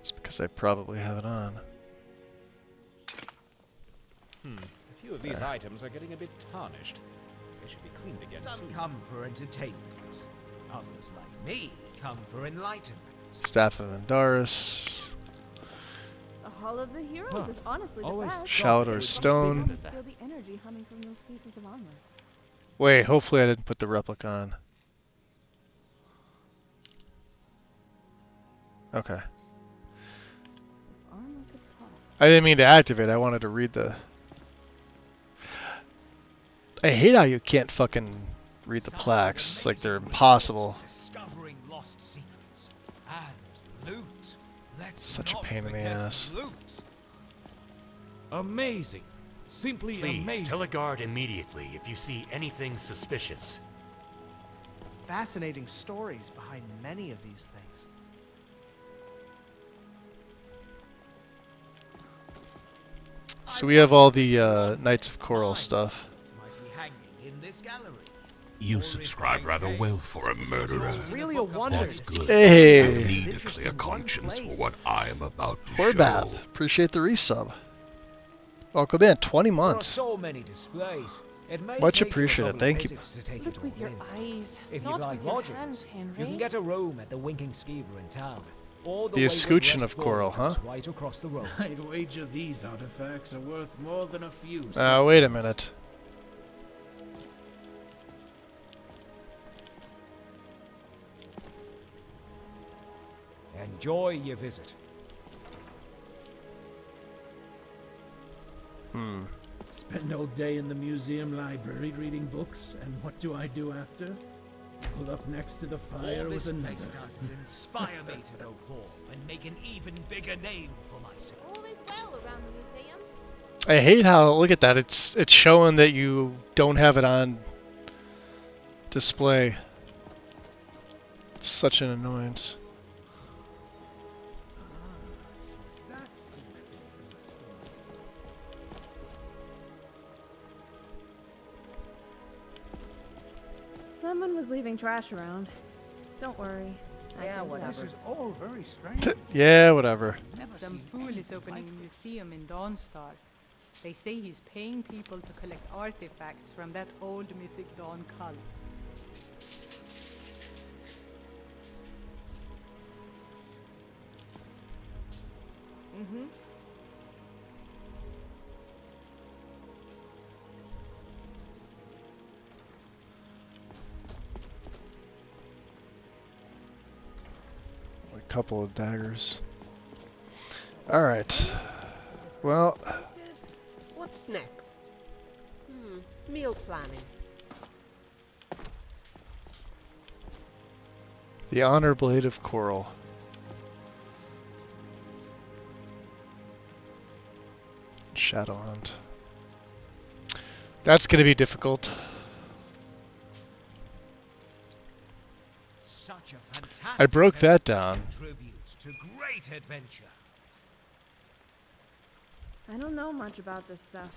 It's because I probably have it on. A few of these items are getting a bit tarnished. They should be cleaned again Some soon. come for entertainment. Others, like me, come for enlightenment. Staff of Andaris. The Hall of the Heroes is honestly the best. Shalador Stone. You feel the energy humming from those pieces of armor. Wait, hopefully I didn't put the replica on. Okay. If armor could talk. I didn't mean to activate, I wanted to read the... I hate how you can't fucking read the plaques, like they're impossible. Discovering lost secrets and loot. Let's Such a not pain in the forget ass. Loot. Amazing. Simply Please amazing. tell a guard immediately if you see anything suspicious. Fascinating stories behind many of these things. So we have all the Knights of Coral stuff. this gallery. You subscribe rather well for a murderer. Really a wonder. That's good. Hey. I need a clear conscience for what I am about to Horbath, show. appreciate the resub. Welcome in, 20 There are months. so many displays. It may Much take you a appreciated, couple of thank you. visits to take Look it with all your in. eyes, If not you'd like with your lodgings, hands, Henry. you can get a room at the Winking Skeever in town. Or The Wayward escutcheon West of coral, Ballroom huh? is right across the road. I'd wager these artifacts are worth more than a few. Wait a minute. Enjoy your visit. Spend all day in the museum library reading books, and what do I do after? Pull up next to the fire All with this another. place does is inspire me to go forth and make an even bigger name for myself. All is well around the museum. I hate how, look at that, it's showing that you don't have it on display. It's such an annoyance. So that's the memory from the stories. Someone was leaving trash around. Don't worry. Yeah, whatever. This is all very strange. Yeah, whatever. Some fool is opening a museum in Dawnstar. They say he's paying people to collect artifacts from that old mythic Dawn cult. Mm-hmm. A couple of daggers. Alright. Well, What's next? Meal planning. the honor blade of coral. Shadow hunt. That's gonna be difficult. Such a fantastic I broke that down. tribute to great adventure. I don't know much about this stuff.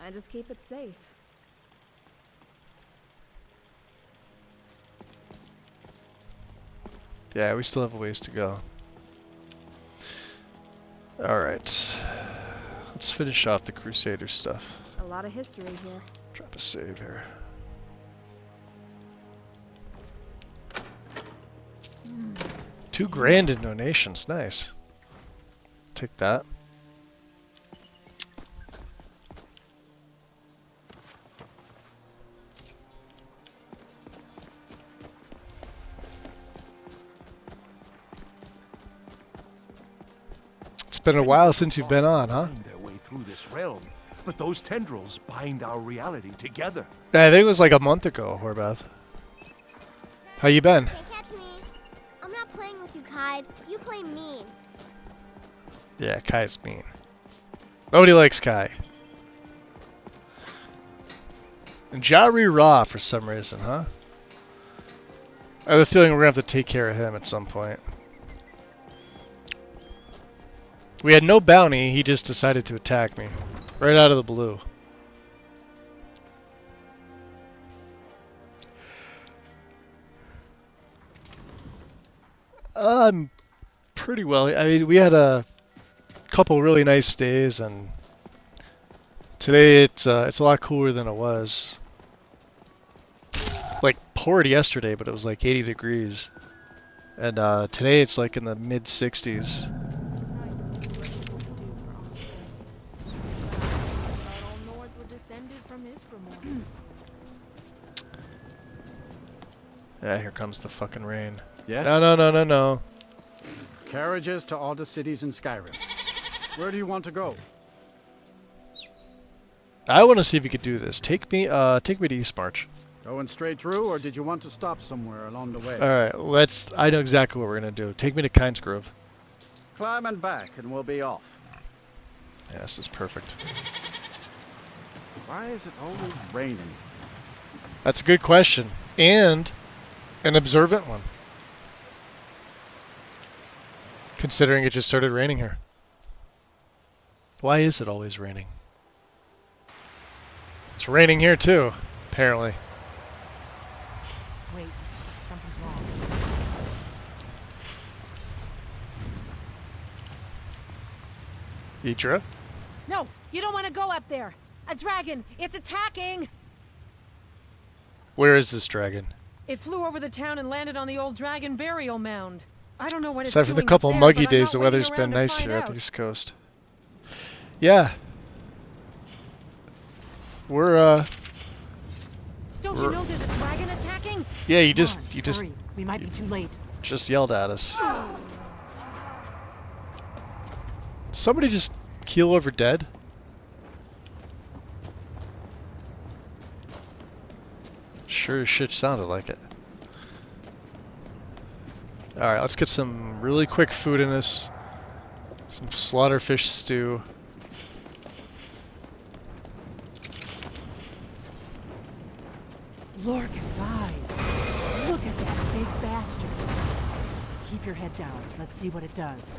I just keep it safe. Yeah, we still have a ways to go. Alright. Let's finish off the Crusader stuff. A lot of history here. Drop a save here. $2,000 in donations, nice. Take that. It's been a while since you've been on, huh? Find their way through this realm, but those tendrils bind our reality together. I think it was like a month ago, Horbath. How you been? Can't catch me. I'm not playing with you, Kide. You play mean. Yeah, Kai's mean. Nobody likes Kai. And Jari Ra for some reason, huh? I have a feeling we're gonna have to take care of him at some point. We had no bounty, he just decided to attack me. Right out of the blue. I'm pretty well. I mean, we had a couple really nice days, and today it's a lot cooler than it was. Like poured yesterday, but it was like 80 degrees, and today it's like in the mid 60s. Yeah, here comes the fucking rain. Yes? No. Carriages to all the cities in Skyrim. Where do you want to go? I want to see if you could do this. Take me to East March. Going straight through, or did you want to stop somewhere along the way? Alright, I know exactly what we're gonna do. Take me to Kynes Grove. Climb and back, and we'll be off. Yeah, this is perfect. Why is it always raining? That's a good question. And an observant one. Considering it just started raining here. Why is it always raining? It's raining here too, apparently. Wait, something's wrong. Idra? No, you don't want to go up there. A dragon, it's attacking. Where is this dragon? It flew over the town and landed on the old dragon burial mound. I don't know what it's Aside from doing the couple up there, muggy but I'm days, not the waiting weather's around been to nice find here at out. the East Coast. Yeah. We're Don't you know there's a dragon attacking? yeah, you Come just on, hurry. We might be too late. just yelled at us. Somebody just keel over dead? Sure as shit sounded like it. Alright, let's get some really quick food in us. Some slaughterfish stew. Lorcan's eyes. Look at that big bastard. Keep your head down. Let's see what it does.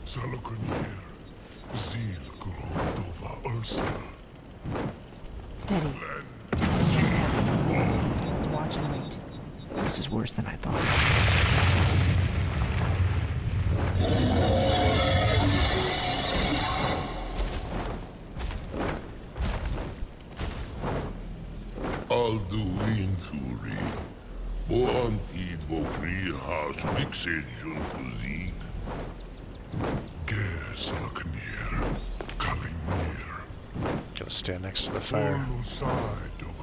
Salokunir, Zil Grodova Ursa. Steady. What's happening? Let's watch and wait. This is worse than I thought. Alduin Turi, Boantid Vokri Has Mixed Juntuzik. Ger Salaknir, Kalimir. Gotta stand next to the fire. Side of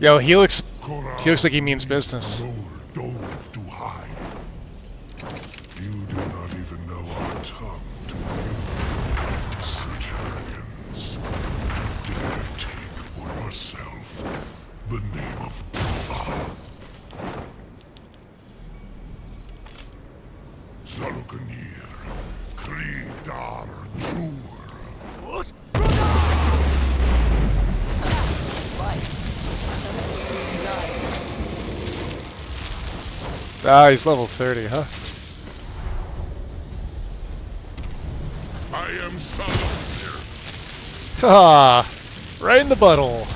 Yo, he looks like he means business. Dove to hide. You do not even know our tongue, do you? Such arrogance. To dare take for yourself the name of Buddha. Salokanir, Kridar Jur. Ah, he's level 30, huh? I am Salokanir. Ah, right in the butthole.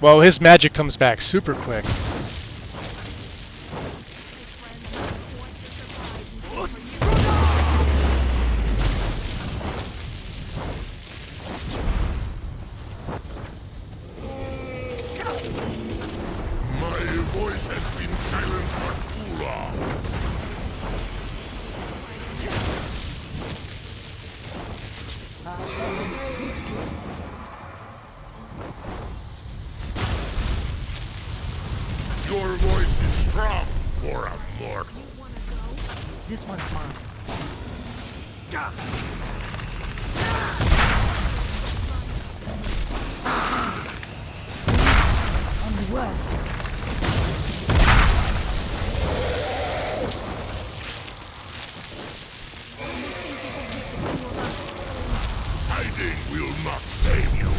Well, his magic comes back super quick. My voice has been silent for too long. Your voice is strong for a mortal. This one's mine. On the way. Hiding will not save you.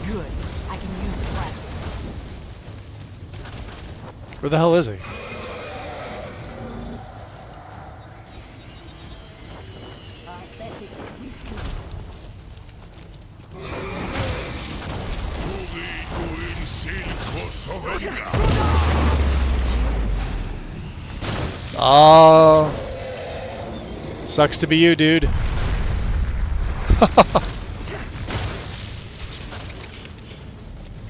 Good. I can use the breath. Where the hell is he? Oh, sucks to be you, dude.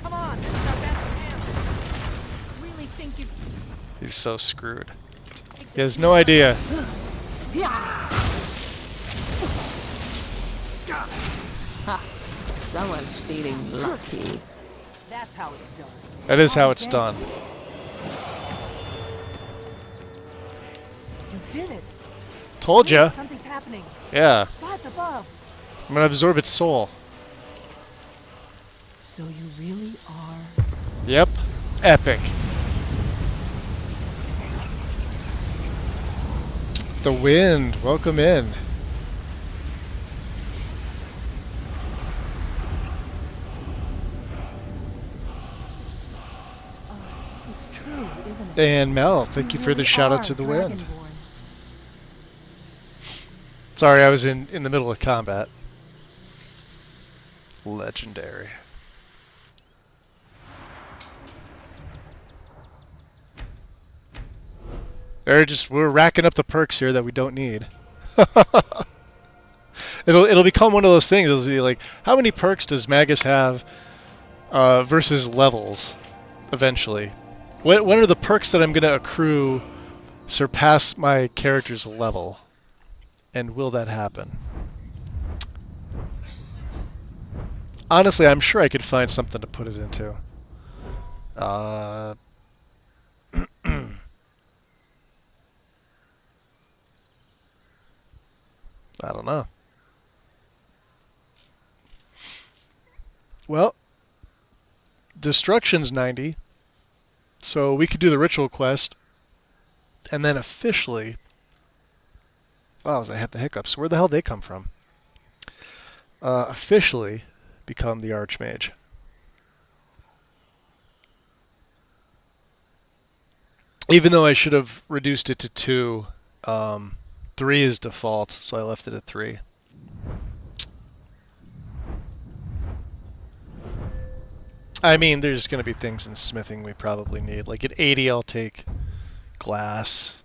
Come on, this is our best chance. Really think you... He's so screwed. He has no idea. Ha! Someone's feeling lucky. That's how it's done. That is how it's done. did it. Told ya. Something's happening. Yeah. God's above. I'm gonna absorb its soul. So you really are... Yep. Epic. The wind. Welcome in. It's true, isn't it? And Mel, thank you for the shout out to the wind. Sorry, I was in the middle of combat. Legendary. We're racking up the perks here that we don't need. It'll become one of those things. It'll be like, how many perks does Magus have versus levels eventually? When are the perks that I'm going to accrue surpass my character's level? And will that happen? Honestly, I'm sure I could find something to put it into. I don't know. Well, Destruction's 90, so we could do the ritual quest, and then officially... Wow, I had the hiccups. Where the hell did they come from? Officially become the Archmage. Even though I should have reduced it to 2, 3 is default, so I left it at 3. I mean, there's going to be things in smithing we probably need. Like at 80, I'll take glass.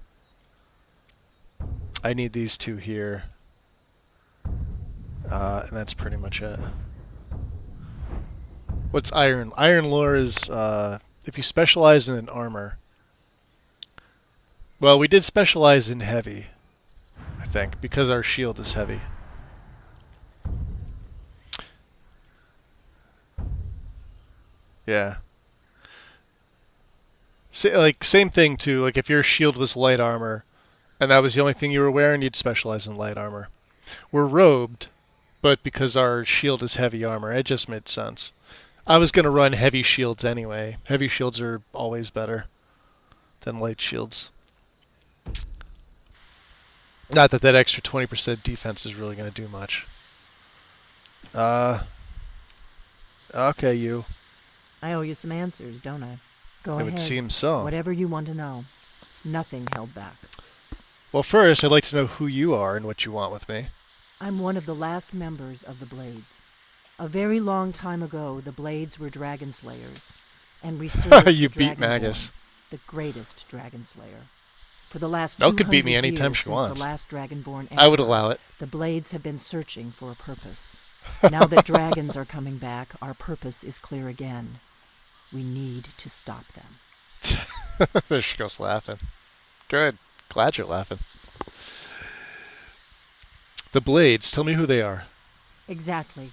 I need these 2 here. And that's pretty much it. What's iron? Iron lore is if you specialize in an armor. Well, we did specialize in heavy, I think, because our shield is heavy. Yeah. Same thing too. Like if your shield was light armor, and that was the only thing you were wearing, you'd specialize in light armor. We're robed, but because our shield is heavy armor, it just made sense. I was gonna run heavy shields anyway. Heavy shields are always better than light shields. Not that that extra 20% defense is really gonna do much. Okay, you. I owe you some answers, don't I? Go It ahead. would seem so. Whatever you want to know. Nothing held back. Well, first, I'd like to know who you are and what you want with me. I'm one of the last members of the Blades. A very long time ago, the Blades were dragon slayers, and we served You the beat Dragonborn, Magus. the greatest dragon slayer. For the last Mel 200 could beat me years anytime she since wants. the last Dragonborn I would emperor, allow it. The Blades have been searching for a purpose. Now that dragons are coming back, our purpose is clear again. We need to stop them. There she goes laughing. Good. Glad you're laughing. The Blades, tell me who they are. Exactly.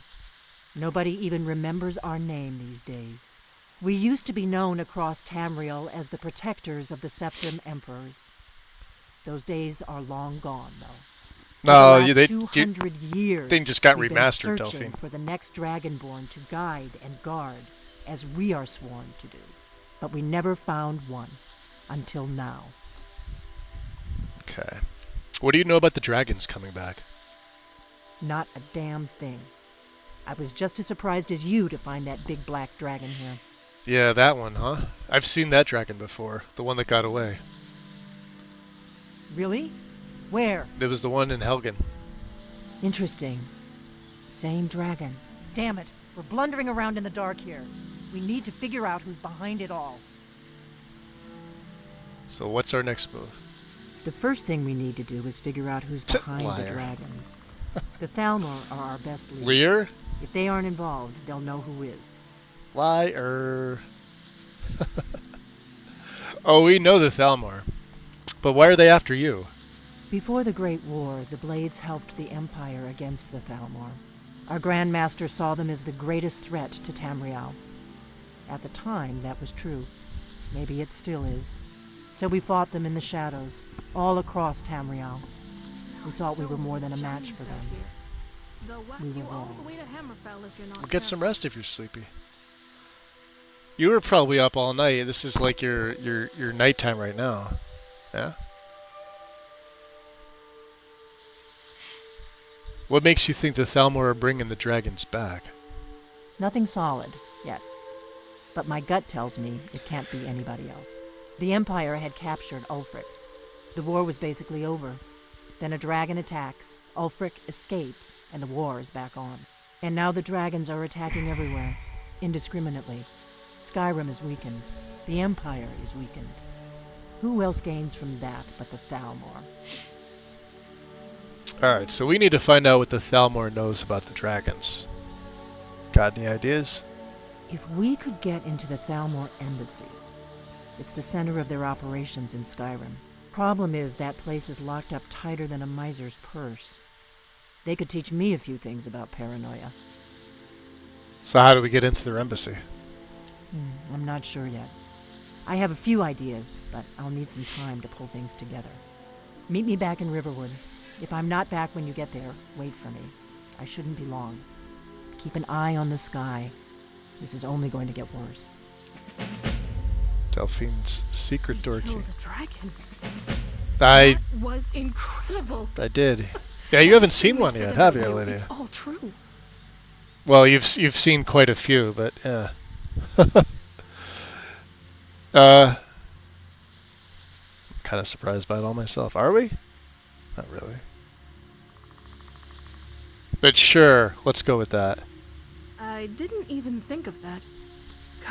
Nobody even remembers our name these days. We used to be known across Tamriel as the protectors of the Septim Emperors. Those days are long gone, though. No, For the last 200 years, thing just got we've remastered, been searching Delphine. for the next Dragonborn to guide and guard, as we are sworn to do. But we never found one, until now. Okay. What do you know about the dragons coming back? Not a damn thing. I was just as surprised as you to find that big black dragon here. Yeah, that one, huh? I've seen that dragon before. The one that got away. Really? Where? It was the one in Helgen. Interesting. Same dragon. Damn it. We're blundering around in the dark here. We need to figure out who's behind it all. So what's our next move? The first thing we need to do is figure out who's behind Liar. the dragons. The Thalmor are our best lead. Lear? If they aren't involved, they'll know who is. Liar. Oh, we know the Thalmor. But why are they after you? Before the Great War, the Blades helped the Empire against the Thalmor. Our Grand Master saw them as the greatest threat to Tamriel. At the time, that was true. Maybe it still is. So we fought them in the shadows, all across Tamriel. We thought we were more than a match for them. They'll whack We were you all wrong. the way to Hammerfell if you're not Well, get some careful. rest if you're sleepy. You were probably up all night. This is like your nighttime right now. Yeah? What makes you think the Thalmor are bringing the dragons back? Nothing solid, yet. But my gut tells me it can't be anybody else. The Empire had captured Ulfric. The war was basically over. Then a dragon attacks, Ulfric escapes, and the war is back on. And now the dragons are attacking everywhere, indiscriminately. Skyrim is weakened. The Empire is weakened. Who else gains from that but the Thalmor? Alright, so we need to find out what the Thalmor knows about the dragons. Got any ideas? If we could get into the Thalmor embassy, it's the center of their operations in Skyrim. Problem is, that place is locked up tighter than a miser's purse. They could teach me a few things about paranoia. So how do we get into their embassy? I'm not sure yet. I have a few ideas, but I'll need some time to pull things together. Meet me back in Riverwood. If I'm not back when you get there, wait for me. I shouldn't be long. Keep an eye on the sky. This is only going to get worse. Delphine's secret door key. Killed a dragon. I That was incredible. did. Yeah, you haven't seen one Everything yet, said have you, about Lydia? It's all true. Well, you've seen quite a few, but yeah. Kind of surprised by it all myself. Are we? Not really. But sure, let's go with that. I didn't even think of that.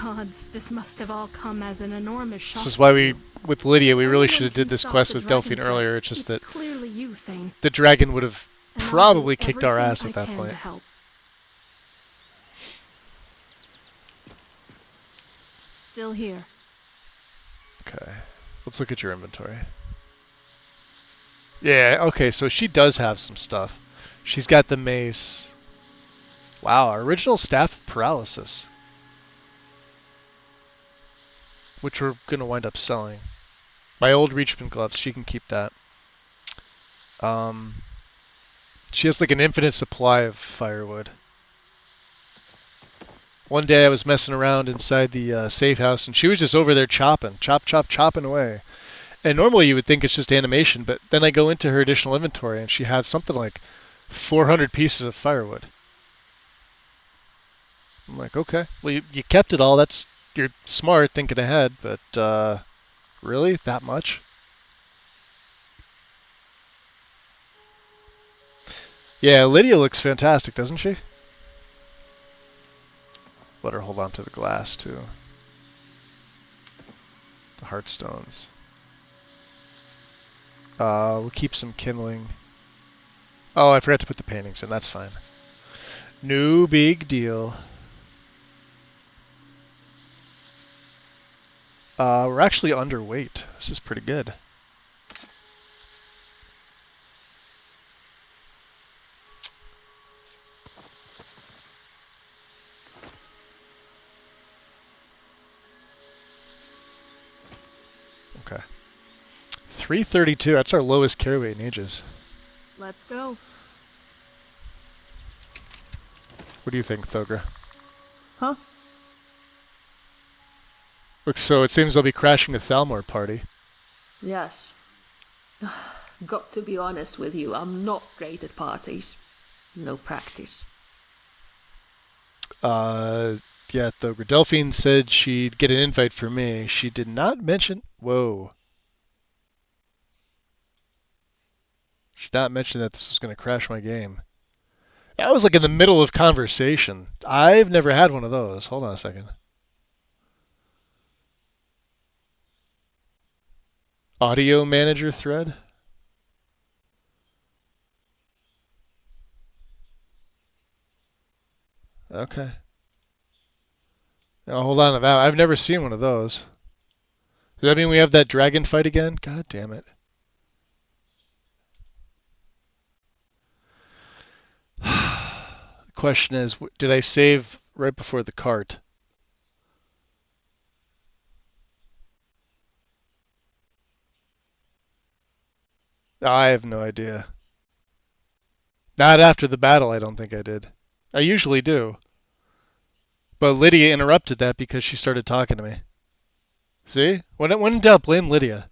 Gods, this must have all come as an enormous shock. This is why we, with Lydia, we really Anyone should have can did this stop quest the with dragon Delphine threat. earlier. It's just that Clearly you, Thane. the dragon would have And I'll probably do kicked our ass everything at that I can point. to help. Still here. Okay, let's look at your inventory. Yeah, okay, so she does have some stuff. She's got the mace. Wow, original staff of paralysis. Which we're going to wind up selling. My old Reachman gloves, she can keep that. She has like an infinite supply of firewood. One day I was messing around inside the safe house and she was just over there chopping. Chopping away. And normally you would think it's just animation, but then I go into her additional inventory and she had something like 400 pieces of firewood. I'm like, okay, well you kept it all. You're smart thinking ahead, but really, that much? Yeah, Lydia looks fantastic, doesn't she? Let her hold on to the glass too. The heartstones. We'll keep some kindling. Oh, I forgot to put the paintings in. That's fine. No big deal. We're actually underweight. This is pretty good. Okay. 332. That's our lowest carry weight in ages. Let's go. What do you think, Thogra? Huh? Look, so it seems they'll be crashing the Thalmor party. Yes. Got to be honest with you, I'm not great at parties. No practice. Yeah, Thogra. Delphine said she'd get an invite for me. She did not mention... Whoa. She did not mention that this was going to crash my game. That was like in the middle of conversation. I've never had one of those. Hold on a second. Audio manager thread? Okay. Now hold on to that. I've never seen one of those. Does that mean we have that dragon fight again? God damn it. The question is, did I save right before the cart? I have no idea. Not after the battle, I don't think I did. I usually do. But Lydia interrupted that because she started talking to me. See? When in doubt, blame Lydia.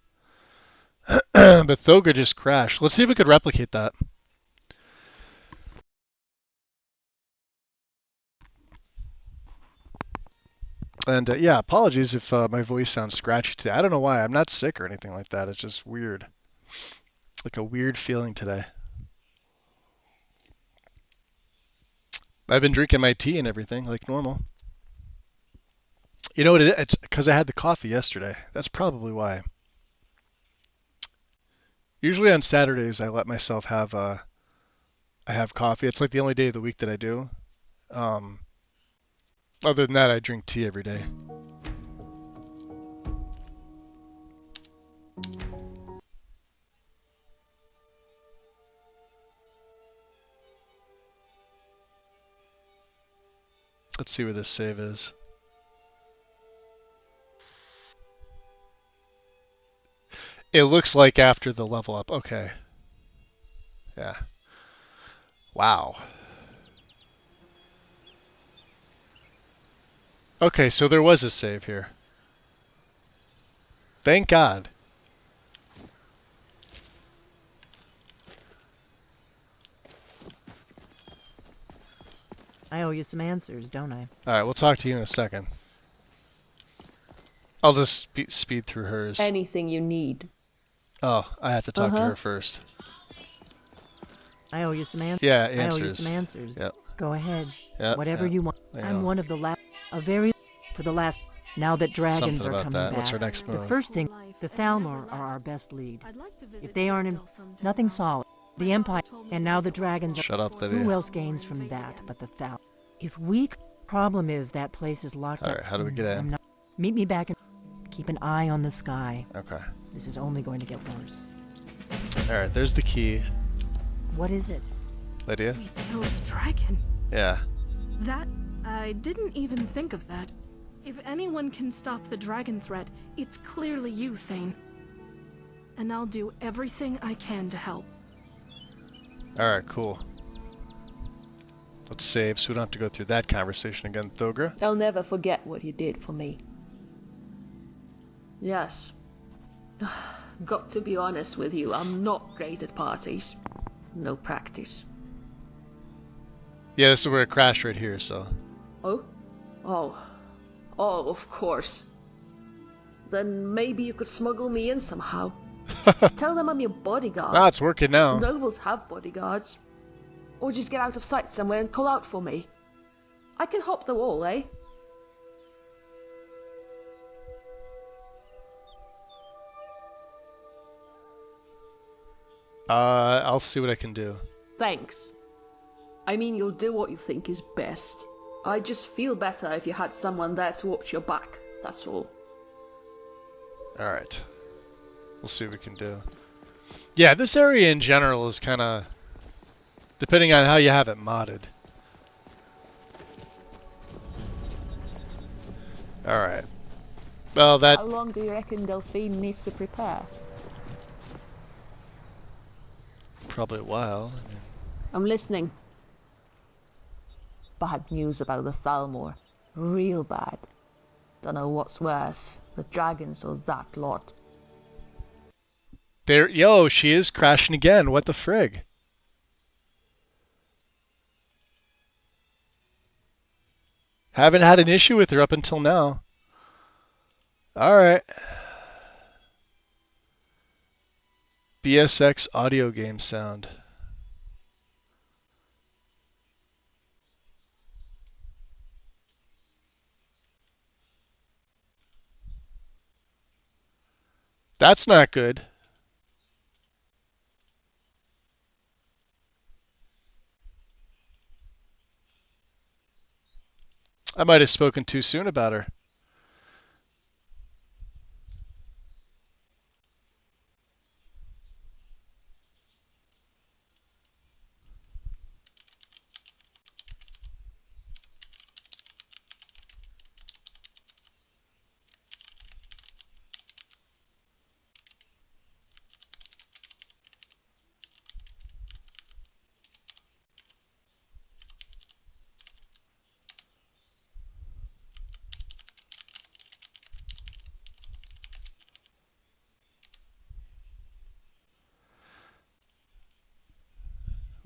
But Thoga just crashed. Let's see if we could replicate that. And yeah, apologies if my voice sounds scratchy today. I don't know why. I'm not sick or anything like that. It's just weird. Like a weird feeling today. I've been drinking my tea and everything like normal. You know what it is? It's because I had the coffee yesterday. That's probably why. Usually on Saturdays I let myself have I have coffee. It's like the only day of the week that I do. Other than that, I drink tea every day. Let's see where this save is. It looks like after the level up. Okay. Yeah. Wow. Okay, so there was a save here. Thank God. I owe you some answers, don't I? Alright, we'll talk to you in a second. I'll just speed through hers. Anything you need. Oh, I have to talk to her first. I owe you some answers. Yeah, I owe you answers. some answers. Yep. Go ahead. Yep, Whatever yep. you want. I'm one of the last. For the last. Now that dragons Something are about coming that. back. What's our next move? The first thing, the Thalmor are our best lead. If they aren't in, nothing solid. The Empire, and now the dragons are. Shut up, Lydia. Who else gains from that but the Thalmor? If we. Problem is that place is locked up. Alright, how do we get in? Meet me back and keep an eye on the sky. Okay. This is only going to get worse. Alright, there's the key. What is it? Lydia? We killed the dragon. Yeah. That... I didn't even think of that. If anyone can stop the dragon threat, it's clearly you, Thane. And I'll do everything I can to help. Alright, cool. Let's save so we don't have to go through that conversation again, Thogra. I'll never forget what you did for me. Yes. Got to be honest with you, I'm not great at parties. No practice. Yeah, this is where it crashed right here, so. Oh? Oh. Oh, of course. Then maybe you could smuggle me in somehow. Tell them I'm your bodyguard. Ah, it's working now. Nobles have bodyguards. Or just get out of sight somewhere and call out for me. I can hop the wall, eh? I'll see what I can do. Thanks. I mean, you'll do what you think is best. I'd just feel better if you had someone there to watch your back, that's all. Alright. We'll see what we can do. Yeah, this area in general is kind of... depending on how you have it modded. Alright. Well, that... How long do you reckon Delphine needs to prepare? Probably a while. I'm listening. Bad news about the Thalmor. Real bad. Dunno what's worse, the dragons or that lot. There, yo, she is crashing again. What the frig? Haven't had an issue with her up until now. Alright. BSX audio game sound. That's not good. I might have spoken too soon about her.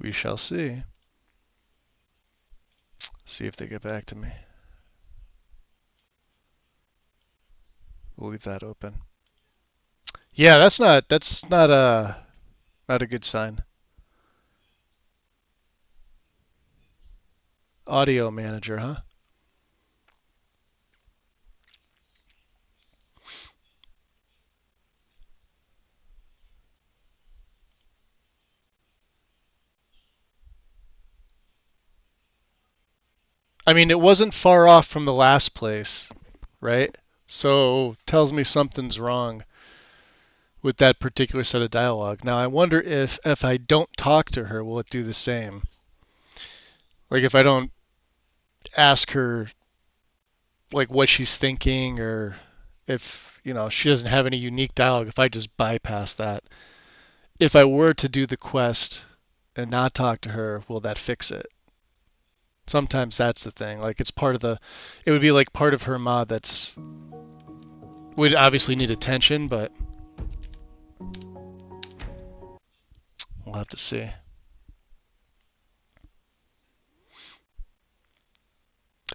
We shall see. See if they get back to me. We'll leave that open. Yeah, that's not a good sign. Audio manager, huh? I mean, it wasn't far off from the last place, right? So tells me something's wrong with that particular set of dialogue. Now I wonder if I don't talk to her, will it do the same? Like if I don't ask her like what she's thinking, or if, you know, she doesn't have any unique dialogue, if I just bypass that. If I were to do the quest and not talk to her, will that fix it? Sometimes that's the thing. Like it's part of the, it would be like part of her mod that's would obviously need attention, but we'll have to see.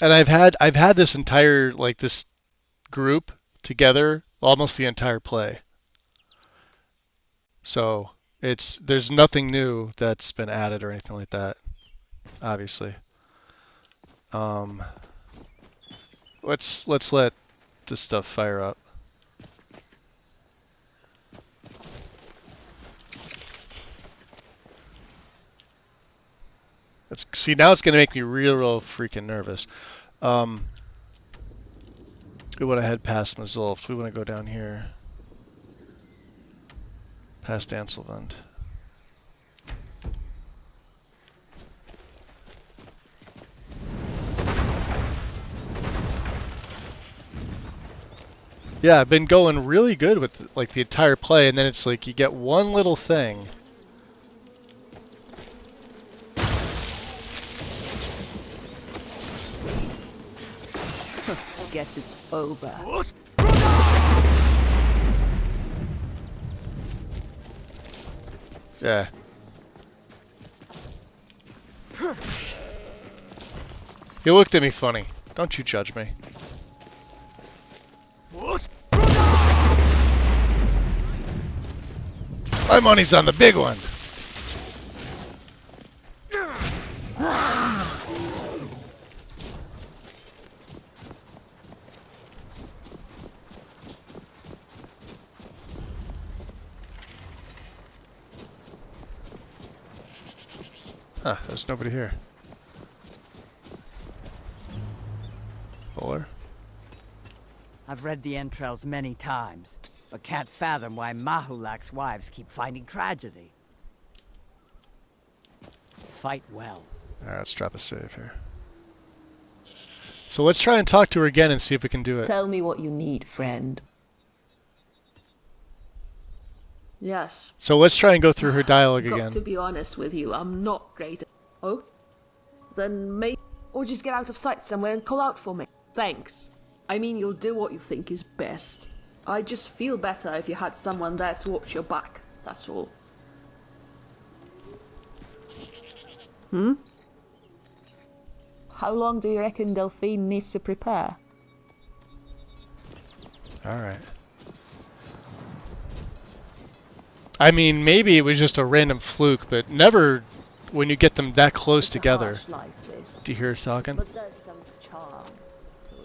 And I've had this entire, like, this group together almost the entire play. So there's nothing new that's been added or anything like that, obviously. Let's let this stuff fire up. See, now it's gonna make me real freaking nervous. We want to head past Mazulf. We want to go down here. Past Anselvund. Yeah, I've been going really good with like the entire play, and then it's like you get one little thing. Guess it's over. Yeah. He looked at me funny. Don't you judge me. My money's on the big one. Huh, there's nobody here. Bowler? I've read the entrails many times, but can't fathom why Mahulak's wives keep finding tragedy. Fight well. Alright, let's drop a save here. So let's try and talk to her again and see if we can do it. Tell me what you need, friend. Yes. So let's try and go through her dialogue again. To be honest with you, I'm not great at... Oh? Then maybe... Or just get out of sight somewhere and call out for me. Thanks. I mean, you'll do what you think is best. I just feel better if you had someone there to watch your back. That's all. How long do you reckon Delphine needs to prepare? Alright. I mean, maybe it was just a random fluke, but never when you get them that close together. Do you hear her talking? But there's some charm to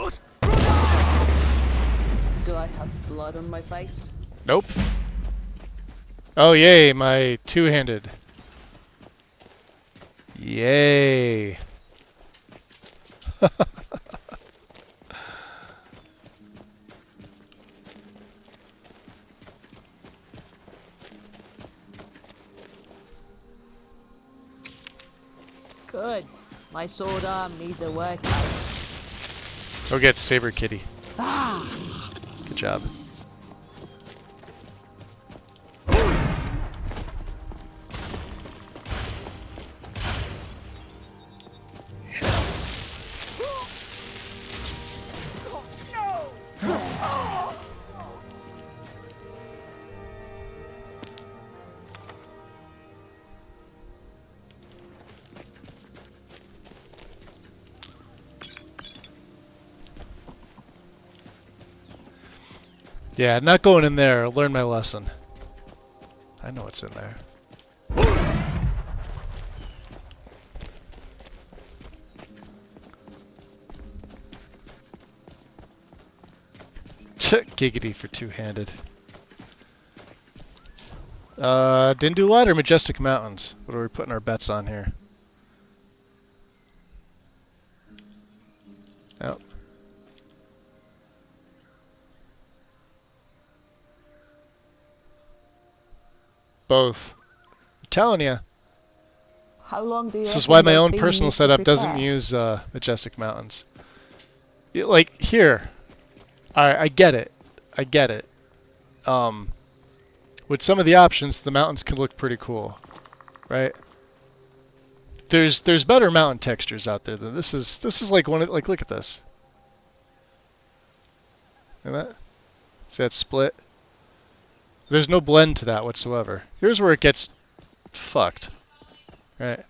it. Do I have blood on my face? Nope. Oh yay, my two-handed. Yay. Good. My sword arm needs a workout. Go get Saber Kitty. Good job. Yeah, not going in there. Learn my lesson. I know what's in there. Giggity for two-handed. Didn't do light or Majestic Mountains? What are we putting our bets on here? Oh. Both. I'm telling you. How long do you This is reckon why my the own thing personal needs to setup doesn't prepare? use Majestic Mountains. Like, here. I get it. I get it. With some of the options, the mountains can look pretty cool. Right? There's better mountain textures out there than this is. This is like one of, like, look at this. See that? See that split? There's no blend to that whatsoever. Here's where it gets fucked. Right?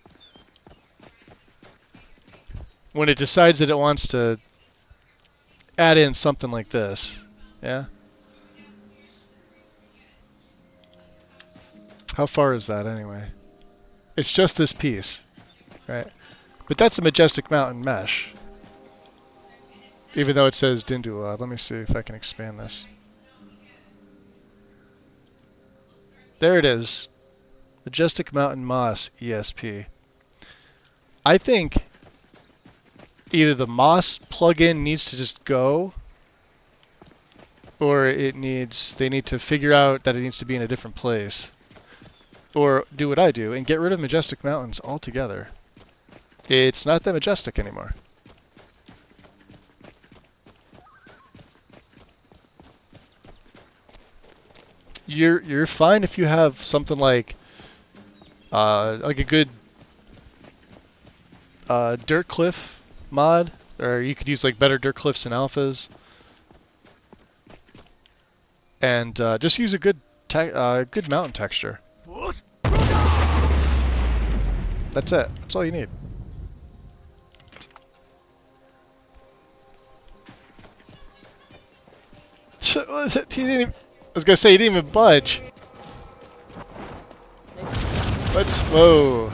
When it decides that it wants to add in something like this. Yeah? How far is that anyway? It's just this piece. Right? But that's a Majestic Mountain mesh. Even though it says Dindula. Let me see if I can expand this. There it is. Majestic Mountain Moss ESP. I think either the Moss plugin needs to just go, or they need to figure out that it needs to be in a different place. Or do what I do and get rid of Majestic Mountains altogether. It's not that majestic anymore. You're fine if you have something like a good dirt cliff mod, or you could use like better dirt cliffs and alphas, and just use a good mountain texture. That's it. That's all you need. He didn't even, I was gonna say he didn't even budge. Whoa.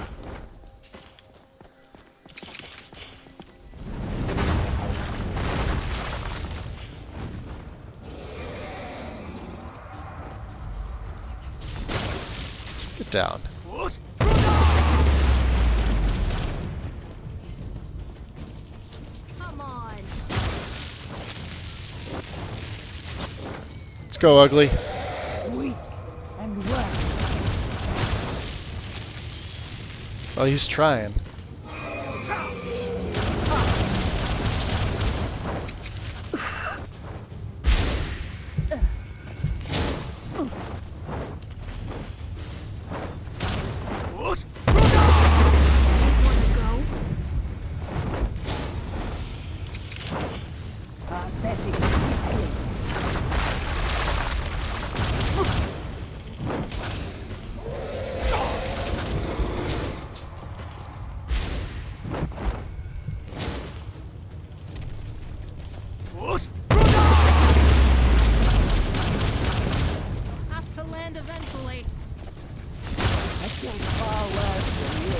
Get down. Come on. Let's go, ugly. Weak and worthless. Oh, he's trying. Have to land eventually. I feel far worse than you.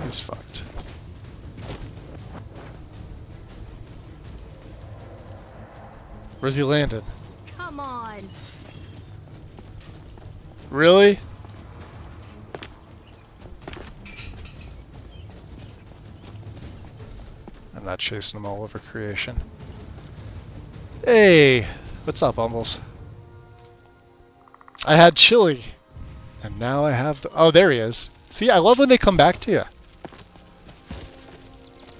He's fucked. Where's he landed? Come on. Really? I'm not chasing them all over creation. Hey! What's up, Umbles? I had chili. And now I have the... Oh, there he is. See, I love when they come back to you.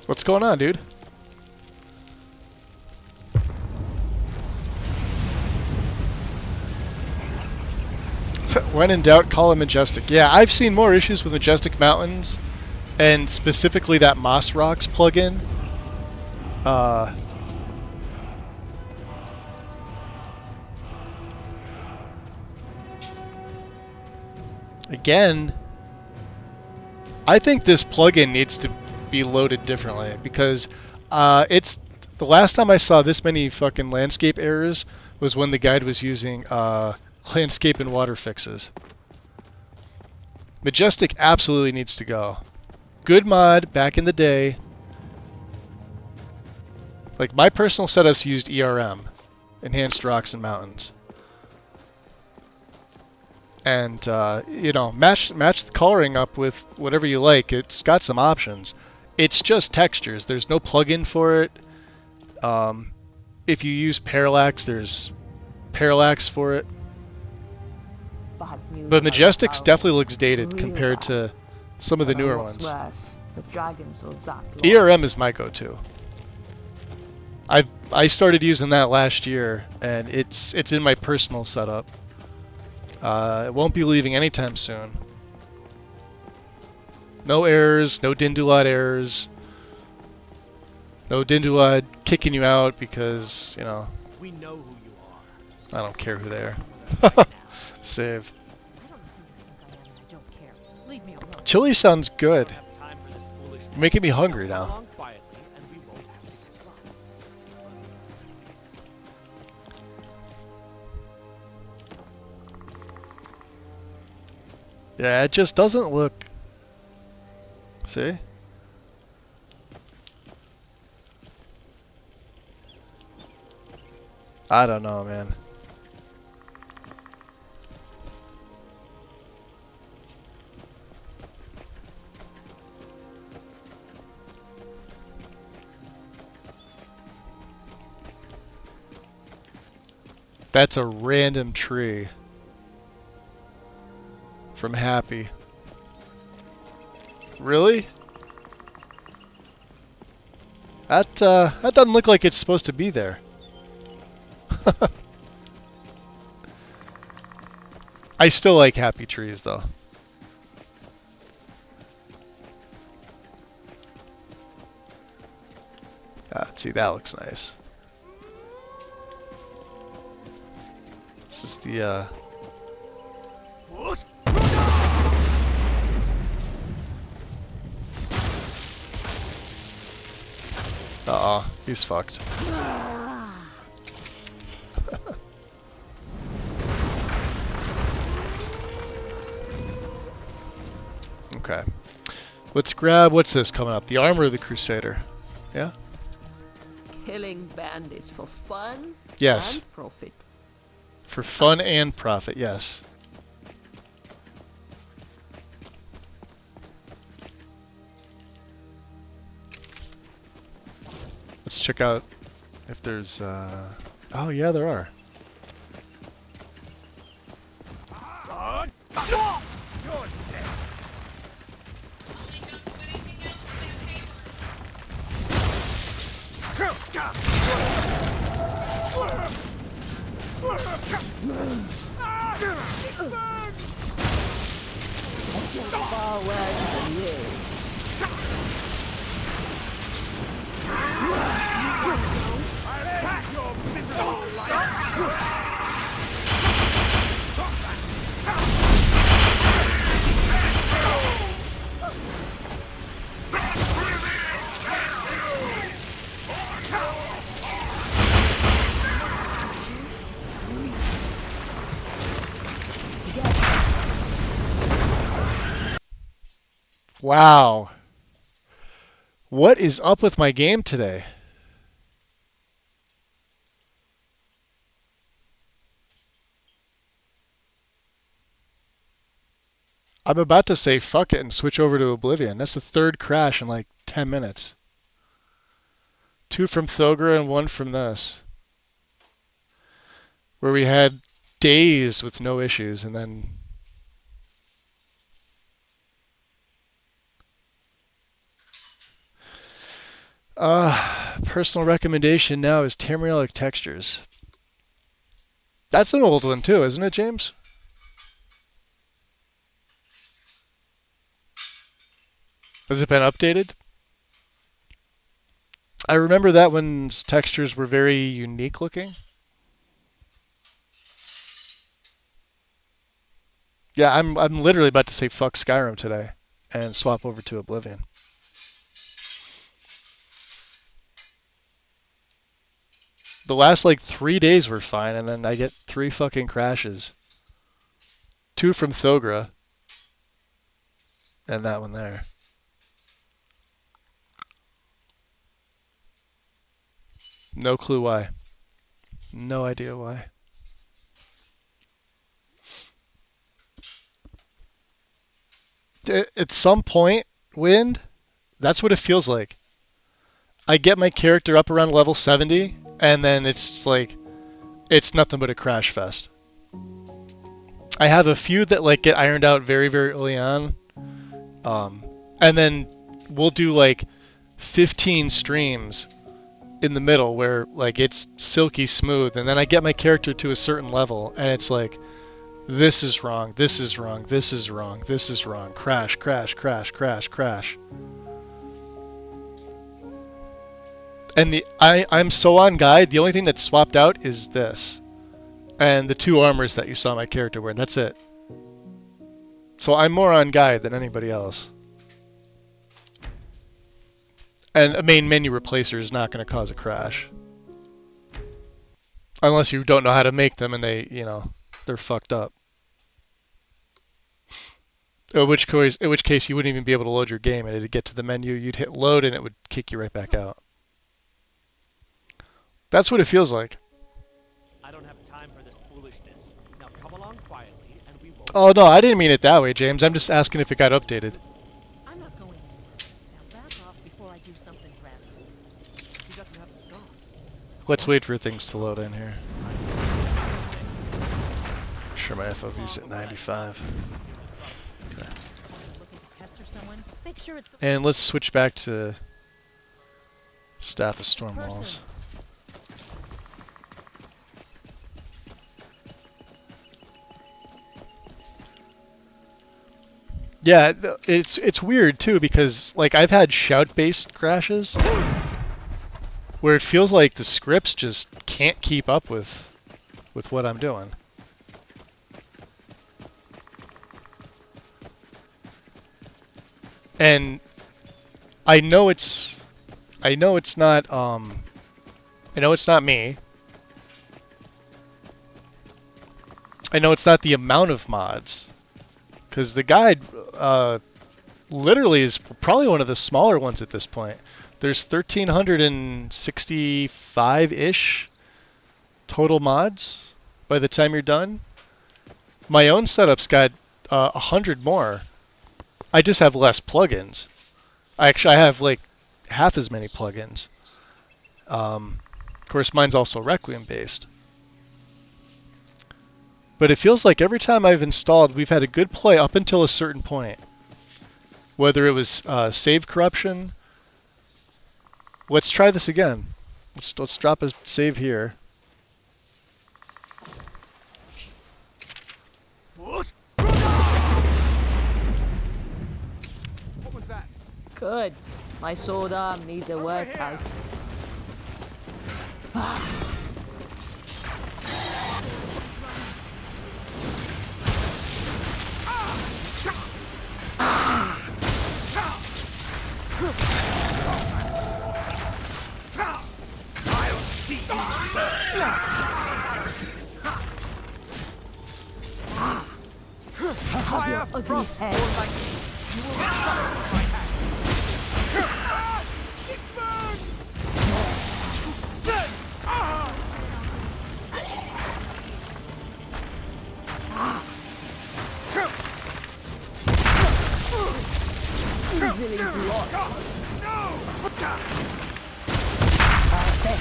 What's going on, dude? When in doubt, call him Majestic. Yeah, I've seen more issues with Majestic Mountains and specifically that Moss Rocks plugin. Again, I think this plugin needs to be loaded differently because it's the last time I saw this many fucking landscape errors was when the guide was using landscape and water fixes. Majestic absolutely needs to go. Good mod back in the day. Like my personal setups used ERM, Enhanced Rocks and Mountains. And you know, match the coloring up with whatever you like. It's got some options. It's just textures. There's no plugin for it. If you use parallax, there's parallax for it. But Majestic's definitely looks dated compared to some of the newer ones. ERM is my go-to. I started using that last year, and it's in my personal setup. It won't be leaving anytime soon. No errors, no Dindulad errors. No Dindulad kicking you out because, you know, We know who you are. I don't care who they are. Save. Chili sounds good. You're making me hungry now. Yeah, it just doesn't look... See? I don't know, man. That's a random tree. From Happy. Really? That doesn't look like it's supposed to be there. I still like happy trees though. See, that looks nice. This is the uh-oh, he's fucked. Okay. Let's grab, what's this coming up? The Armor of the Crusader. Yeah? Killing bandits for fun Yes. and profit. For fun and profit, yes. Let's check out if there's, oh yeah, there are. You're dead. Far worse than you. Wow. What is up with my game today? I'm about to say fuck it and switch over to Oblivion. That's the third crash in like 10 minutes. 2 from Thogra and 1 from this. Where we had days with no issues and then... personal recommendation now is Tamrielic Textures. That's an old one too, isn't it, James? Has it been updated? I remember that when textures were very unique looking. Yeah, I'm literally about to say fuck Skyrim today and swap over to Oblivion. The last like 3 days were fine, and then I get 3 fucking crashes. 2 from Thogra, and that one there. No clue why. No idea why. At some point, Wind, that's what it feels like. I get my character up around level 70, and then it's like, it's nothing but a crash fest. I have a few that like get ironed out very, very early on, and then we'll do like 15 streams in the middle where like it's silky smooth, and then I get my character to a certain level, and it's like, this is wrong, this is wrong, this is wrong, this is wrong, crash, crash, crash, crash, crash. And I'm so on guide, the only thing that's swapped out is this. And the 2 armors that you saw my character wear, that's it. So I'm more on guide than anybody else. And a main menu replacer is not going to cause a crash. Unless you don't know how to make them and they, you know, they're fucked up. In which case you wouldn't even be able to load your game, and it'd get to the menu, you'd hit load, and it would kick you right back out. That's what it feels like. I don't have time for this foolishness. Now come along quietly, and we will. Oh no, I didn't mean it that way, James. I'm just asking if it got updated. I'm not going anywhere. Now back off before I do something drastic. She doesn't have a scar. Let's wait for things to load in here. Sure, my FOV's at 95. Okay. And let's switch back to Staff of Storm Walls. Yeah, it's weird too, because like I've had shout-based crashes where it feels like the scripts just can't keep up with what I'm doing. And I know it's not me. I know it's not the amount of mods. Because the guide literally is probably one of the smaller ones at this point. There's 1,365-ish total mods by the time you're done. My own setup's got 100 more. I just have less plugins. I have like half as many plugins. Of course, mine's also Requiem based. But it feels like every time I've installed, we've had a good play up until a certain point. Whether it was save corruption. Let's try this again. Let's drop a save here. What was that? Good. My sword arm needs a workout. I'll see you burn. Fire frost like you will suffer my hand. It burns. Easily blocked.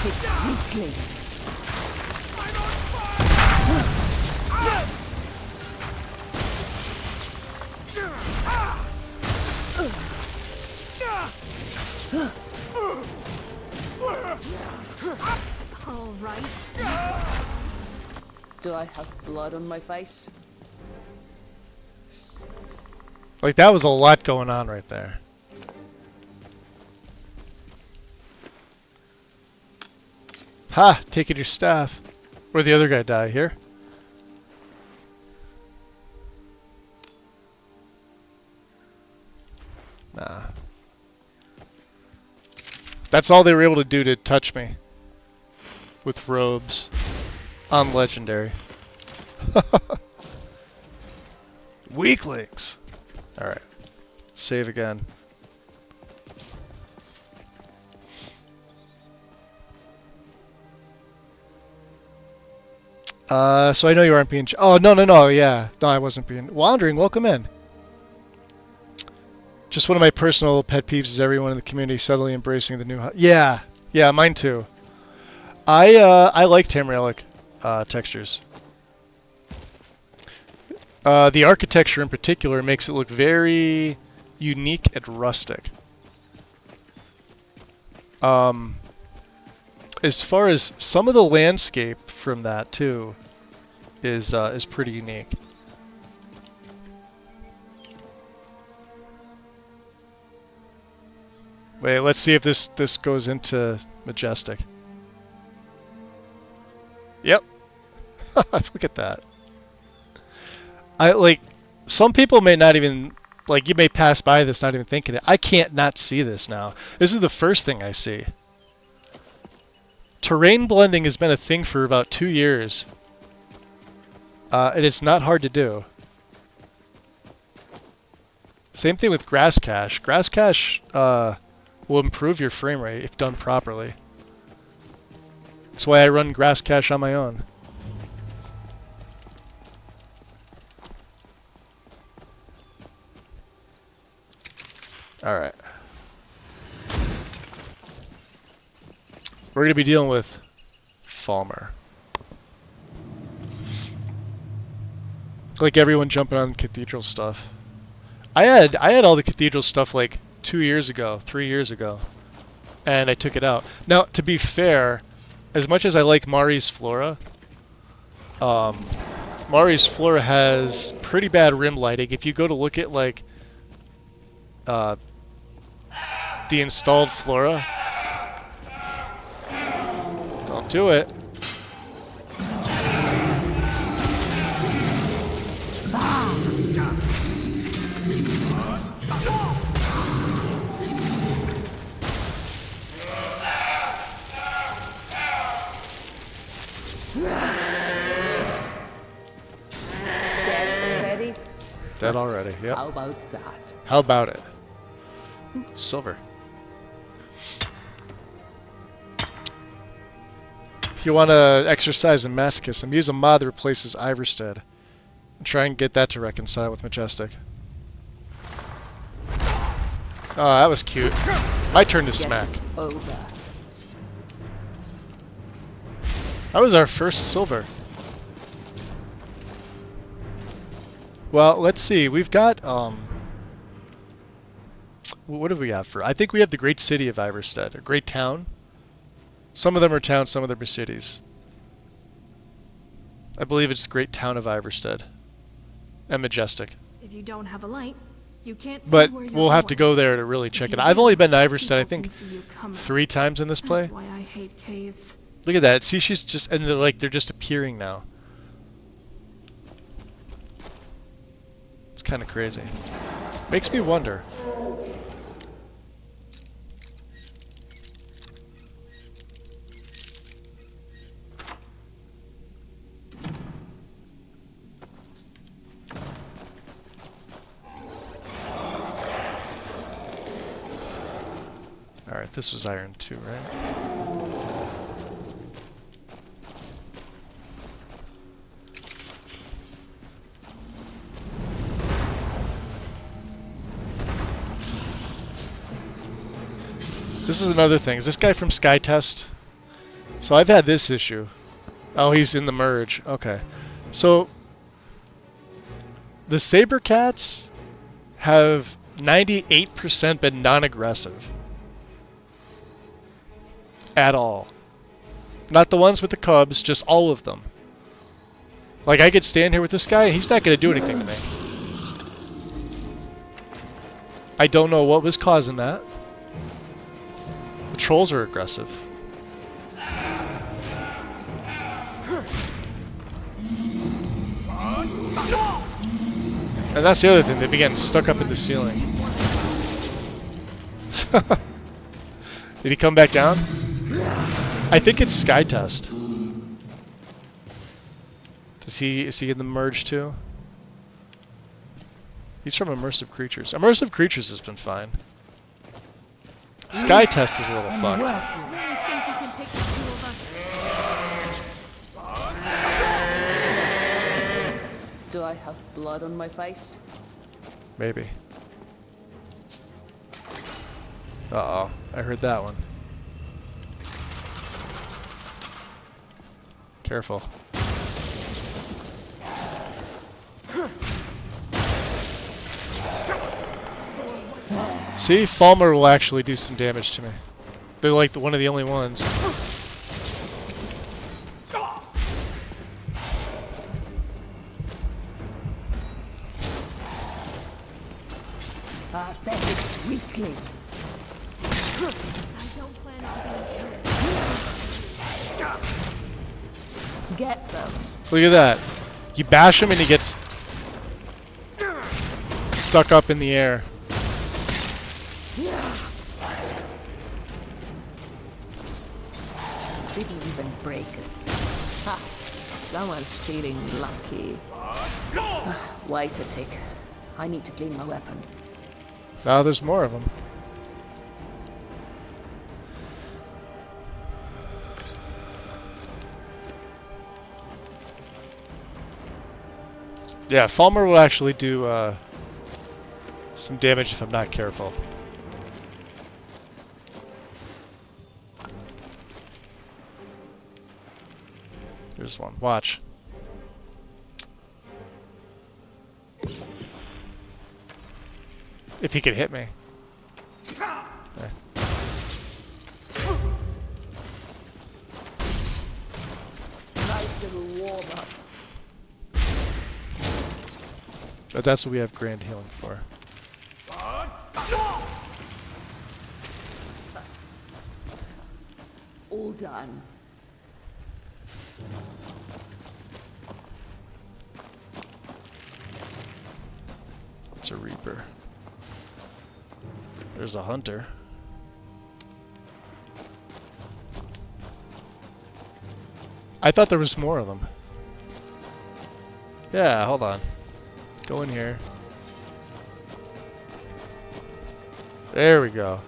Pathetic weakling. I'm on fire. All right. Do I have blood on my face? Like, that was a lot going on right there. Ha! Taking your staff. Where'd the other guy die? Here? Nah. That's all they were able to do to touch me. With robes. On Legendary. Weaklings! Alright. Save again. So I know you aren't being... Oh, no, yeah. No, I wasn't being... Wandering, welcome in. Just one of my personal pet peeves is everyone in the community subtly embracing the new... Yeah, mine too. I like Tamrielic textures. The architecture in particular makes it look very unique and rustic. As far as some of the landscape from that too is pretty unique. Wait, let's see if this goes into Majestic. Yep. Look at that. Some people may not even, you may pass by this not even thinking it. I can't not see this now. This is the first thing I see. Terrain blending has been a thing for about 2 years. And it's not hard to do. Same thing with Grass Cache. Grass Cache will improve your frame rate if done properly. That's why I run Grass Cache on my own. Alright. We're going to be dealing with Falmer. Like everyone jumping on Cathedral stuff. I had all the Cathedral stuff 2 years ago, 3 years ago. And I took it out. Now, to be fair, as much as I like Mari's Flora, Mari's Flora has pretty bad rim lighting. If you go to look at the installed Flora, don't do it. Ready? Dead already, yep. How about that? How about it? Ooh, silver. If you want to exercise in masochism, use a mod that replaces Iverstead. And try and get that to reconcile with Majestic. Oh, that was cute. My turn to smack. It's over. That was our first silver. Well, let's see. We've got, what have we got for... I think we have the great city of Iverstead. A great town. Some of them are towns, some of them are cities. I believe it's the great town of Iverstead. And Majestic. If you don't have a light, you can't see But where you're we'll have to going. go there to really check it. you I've do, only been to Iverstead, I people think, can see you coming. 3 times in this play. That's why I hate caves. Look at that. See, she's just... And they're just appearing now. It's kind of crazy. Makes me wonder. Alright, this was iron 2, right? This is another thing. Is this guy from Sky Test? So I've had this issue. Oh, he's in the merge. Okay. So the Saber Cats have 98% been non-aggressive. At all. Not the ones with the cubs, just all of them. I could stand here with this guy, and he's not going to do anything to me. I don't know what was causing that. The trolls are aggressive. And that's the other thing, they be getting stuck up in the ceiling. Did he come back down? I think it's Sky Test. Is he in the merge too? He's from Immersive Creatures. Immersive Creatures has been fine. Sky Test is a little fucked. Do I have blood on my face? Maybe. Uh-oh. I heard that one. Careful. See? Falmer will actually do some damage to me. They're like one of the only ones. Pathetic weakling. I don't plan on being Get them. Look at that. You bash him and he gets stuck up in the air. Didn't even break us. Ha! Someone's feeling lucky. Wait a tick. I need to clean my weapon. Now there's more of them. Yeah, Falmer will actually do some damage if I'm not careful. There's one. Watch. If he can hit me. There. Nice little warm up. But that's what we have grand healing for. All done. It's a Reaper. There's a Hunter. I thought there was more of them. Yeah, hold on. Go in here. There we go.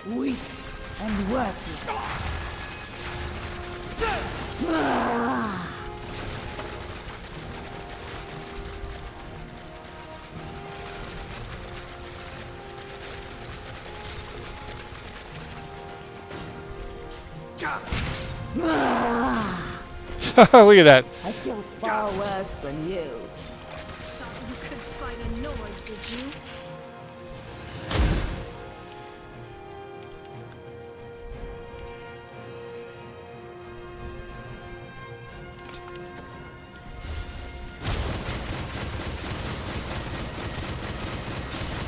Weak and worthless. Look at that. I feel far worse than you. Thought you could fight a Nord, did you?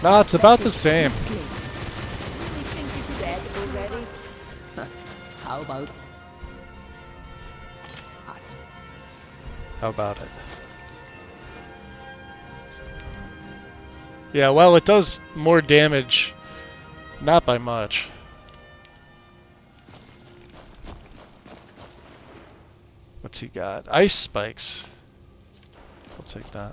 No, it's about the same. Dead already? How about How about it? Yeah, well, it does more damage. Not by much. What's he got? Ice spikes. I'll take that.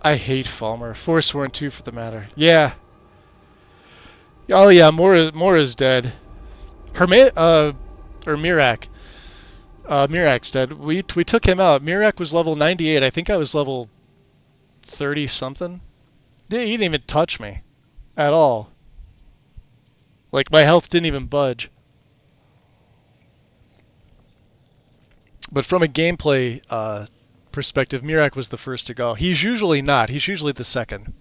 I hate Falmer. Forsworn too, for the matter. Yeah. Oh yeah, Mora is dead. Hermit, or Mirak. Mirak's dead. We took him out. Mirak was level 98. I think I was level 30 something. He didn't even touch me at all. Like, my health didn't even budge. But from a gameplay perspective, Mirak was the first to go. He's usually not. He's usually the second.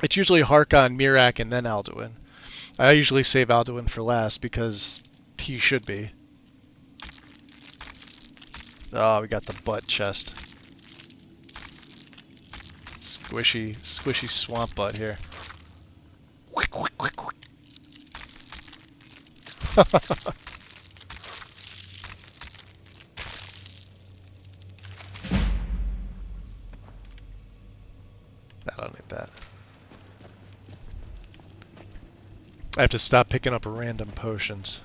It's usually Harkon, Mirak, and then Alduin. I usually save Alduin for last because he should be. Oh, we got the butt chest. Squishy swamp butt here. I don't need that. I have to stop picking up random potions.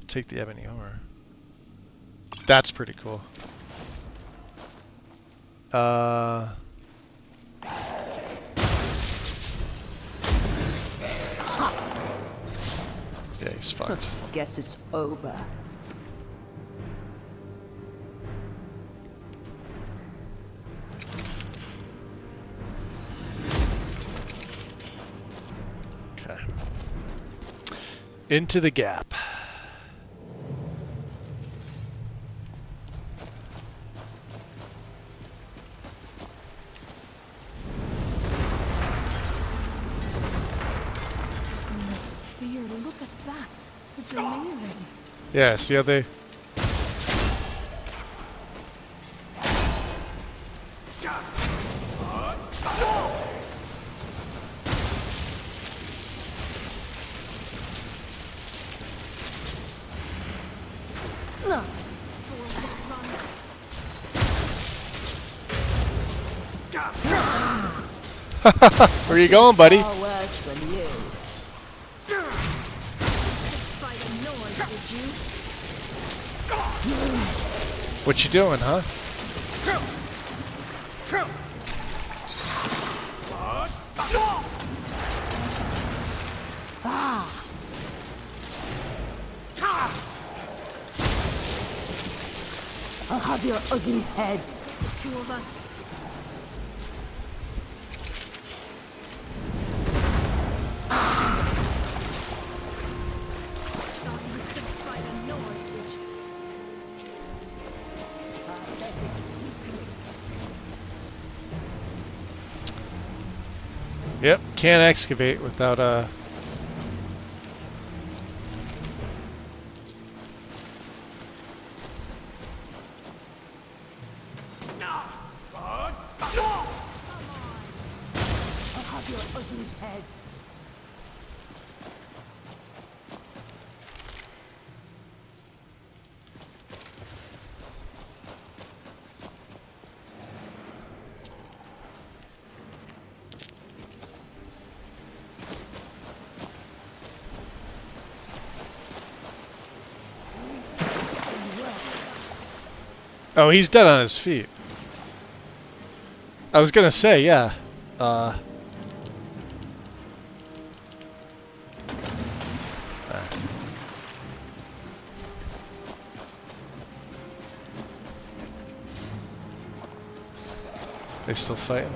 Take the ebony ore. That's pretty cool. Yeah, he's fucked. Guess it's over. Okay. Into the gap. Look at that. It's amazing. Yeah, see how they... No. Where you going, buddy? Far worse than you. What you doing, huh? I'll have your ugly head. The two of us. Yep, can't excavate without I'll have your ugly head. Oh, he's dead on his feet. I was gonna say, yeah. They still fighting?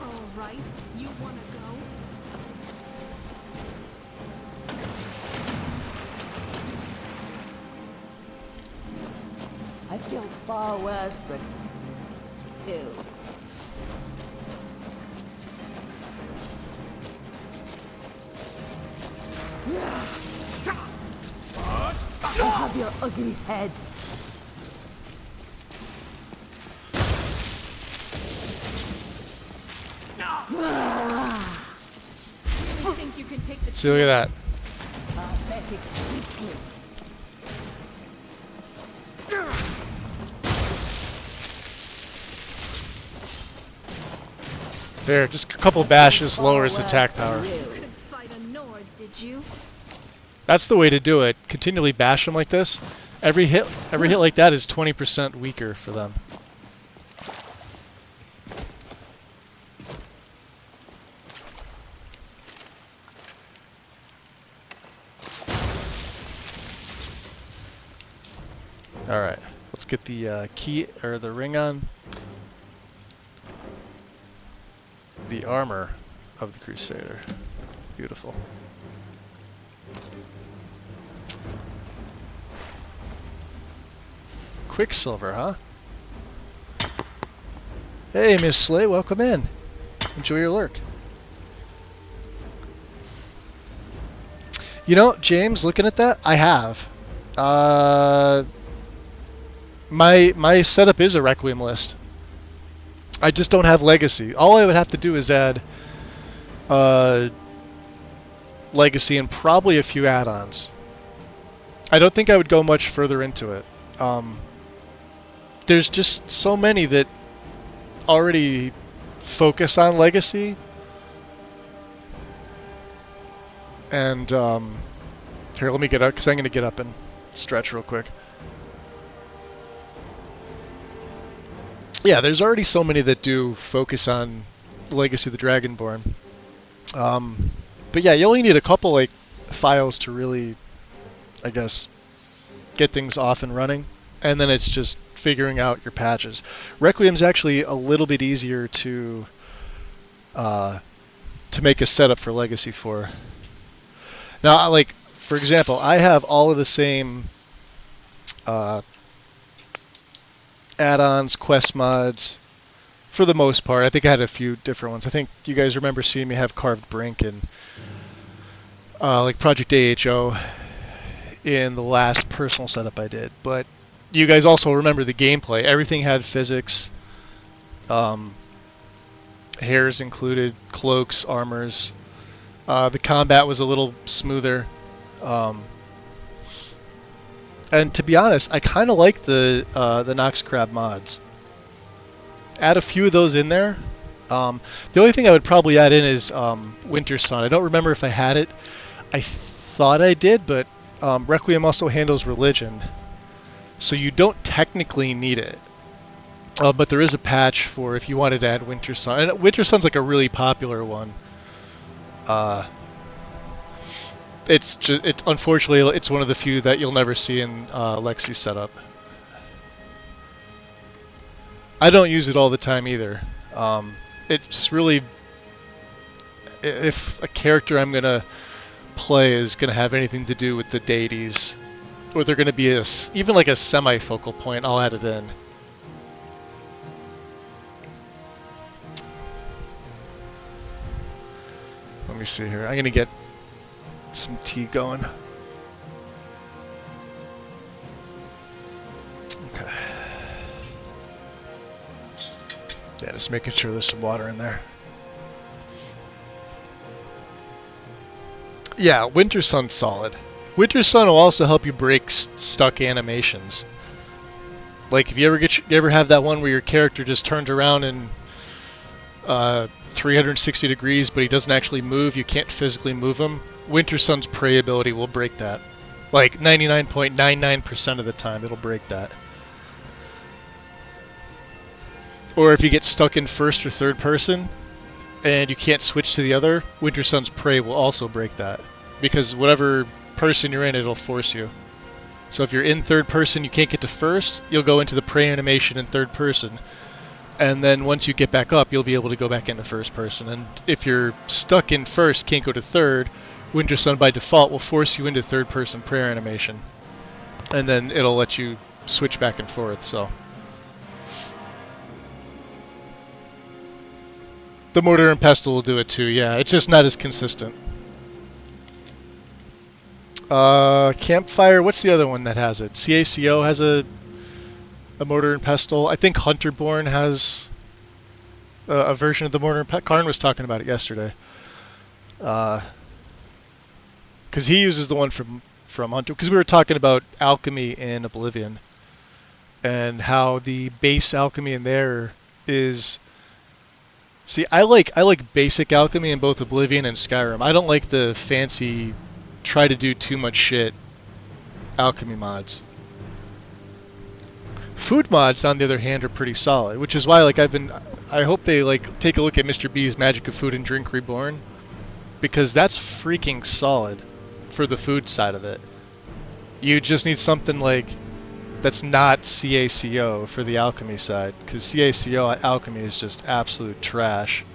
All right, you wanna go? I feel far worse than you. I'll have your ugly head. You think you can take the See, look at that. There, just a couple bashes lowers attack power. You couldn't fight a Nord, did you? That's the way to do it. Continually bash them like this. Every hit like that is 20% weaker for them. Alright, let's get the key, or the ring on. The armor of the Crusader. Beautiful. Quicksilver, huh? Hey, Miss Slay, welcome in. Enjoy your lurk. You know, James, looking at that, I have. My setup is a Requiem list. I just don't have Legacy. All I would have to do is add Legacy and probably a few add-ons. I don't think I would go much further into it. There's just so many that already focus on Legacy. And here, let me get up, because I'm going to get up and stretch real quick. Yeah, there's already so many that do focus on Legacy of the Dragonborn. But yeah, you only need a couple like files to really, I guess, get things off and running. And then it's just figuring out your patches. Requiem's actually a little bit easier to make a setup for Legacy for. Now, like, for example, I have all of the same add-ons, quest mods, for the most part. I think I had a few different ones. I think you guys remember seeing me have Carved Brink and like Project AHO in the last personal setup I did. But you guys also remember the gameplay. Everything had physics. Hairs included, cloaks, armors. The combat was a little smoother. And to be honest, I kind of like the Nox Crab mods. Add a few of those in there. The only thing I would probably add in is Winter Sun. I don't remember if I had it. I thought I did, but Requiem also handles religion. So you don't technically need it. But there is a patch for if you wanted to add Winter Sun. And Winter Sun's like a really popular one. It's unfortunately it's one of the few that you'll never see in Lexi's setup. I don't use it all the time either. It's really, if a character I'm gonna play is gonna have anything to do with the deities, or they're gonna be even like a semi-focal point, I'll add it in. Let me see here. I'm gonna get some tea going. Okay. Yeah, just making sure there's some water in there. Yeah, Winter Sun's solid. Winter Sun will also help you break stuck animations. Like if you ever have that one where your character just turns around and 360 degrees, but he doesn't actually move, you can't physically move him. Winter Sun's prey ability will break that. Like 99.99% of the time, it'll break that. Or if you get stuck in first or third person, and you can't switch to the other, Winter Sun's prey will also break that. Because whatever person you're in, it'll force you. So if you're in third person, you can't get to first, you'll go into the prey animation in third person. And then once you get back up, you'll be able to go back into first person. And if you're stuck in first, can't go to third, Winter Sun by default will force you into third person prayer animation. And then it'll let you switch back and forth, so. The Mortar and Pestle will do it too, yeah. It's just not as consistent. Campfire, what's the other one that has it? CACO has a Mortar and Pestle. I think Hunterborn has a version of the Mortar and Pestle. Karn was talking about it yesterday. Because he uses the one from Hunter. Because we were talking about alchemy in Oblivion. And how the base alchemy in there is... See, I like basic alchemy in both Oblivion and Skyrim. I don't like the fancy, try to do too much shit alchemy mods. Food mods, on the other hand, are pretty solid, which is why I hope they take a look at Mr. B's Magic of Food and Drink Reborn, because that's freaking solid for the food side of it. You just need something like that's not CACO for the alchemy side, because CACO alchemy is just absolute trash.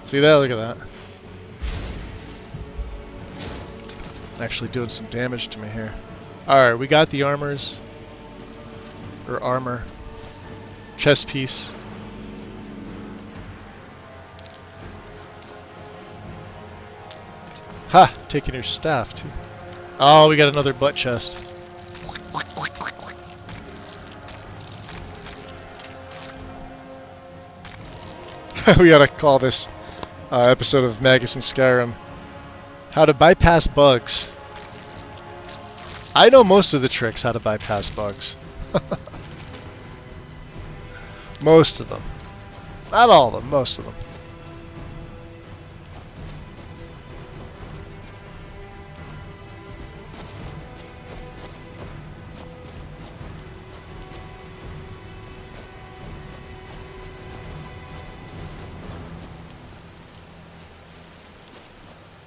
See that? Look at that. Actually doing some damage to me here. Alright, we got the armors. Or armor. Chest piece. Ha! Taking your staff too. Oh, we got another butt chest. We gotta call this episode of Magus and Skyrim how to bypass bugs. I know most of the tricks how to bypass bugs. Most of them. Not all of them, most of them.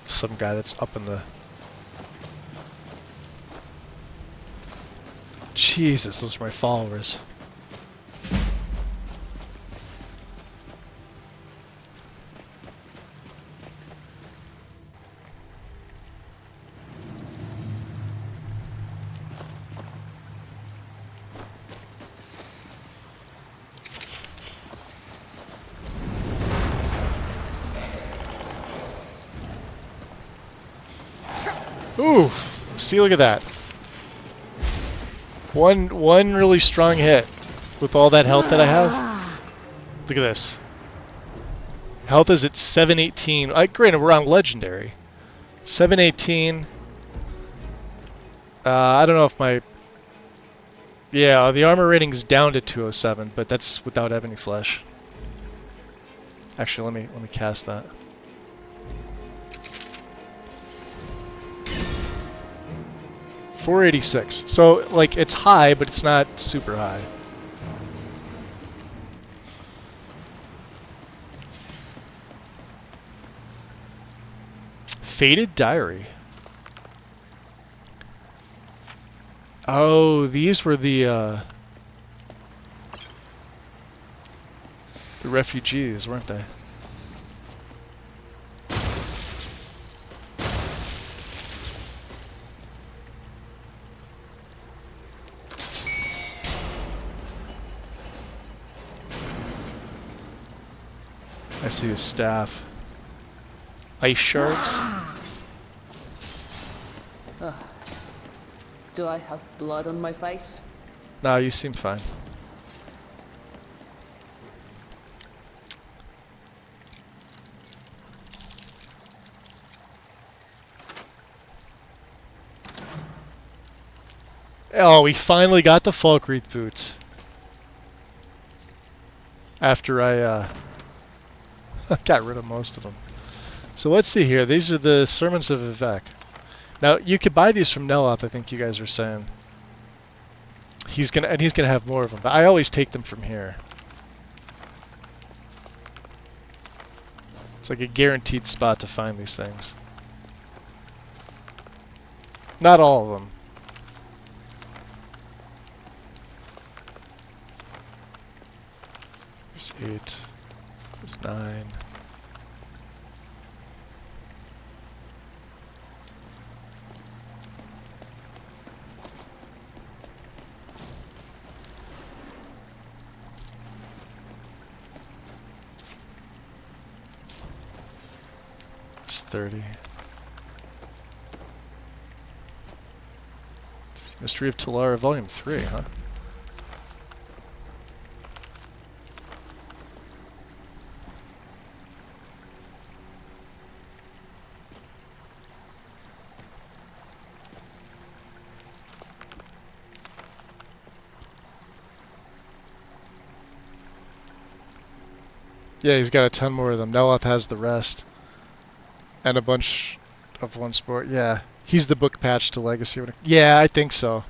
Some guy that's up in the... Jesus, those are my followers. Ooh, see, look at that. One really strong hit with all that health that I have. Look at this. Health is at 718. Granted, we're on legendary. 718. I don't know if my... Yeah, the armor rating's down to 207, but that's without Ebony Flesh. Actually, let me cast that. $486. So, like, it's high, but it's not super high. Faded Diary. Oh, these were the refugees, weren't they? I see a staff. Ice shards? Do I have blood on my face? No, you seem fine. Oh, we finally got the Falkreath boots. After I got rid of most of them. So let's see here. These are the Sermons of Vivek. Now, you could buy these from Neloth, I think you guys were saying. He's gonna have more of them, but I always take them from here. It's like a guaranteed spot to find these things. Not all of them. There's 8. There's 9. There's 30. Mystery of Talara, Volume 3, huh? Yeah, he's got a ton more of them. Neloth has the rest. And a bunch of one sport. Yeah. He's the book patch to Legacy. Yeah, I think so.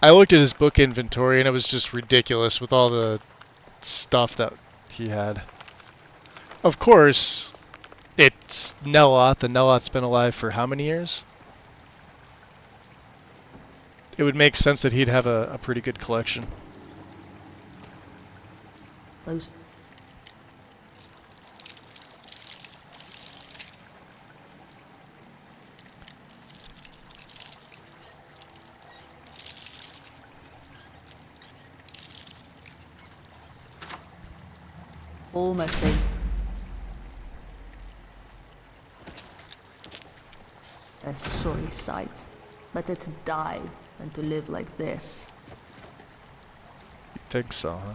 I looked at his book inventory and it was just ridiculous with all the stuff that he had. Of course, it's Neloth, and Neloth's been alive for how many years? it would make sense that he'd have a pretty good collection. Those. Almost thing. A sorry sight. Better to die than to live like this. You think so, huh?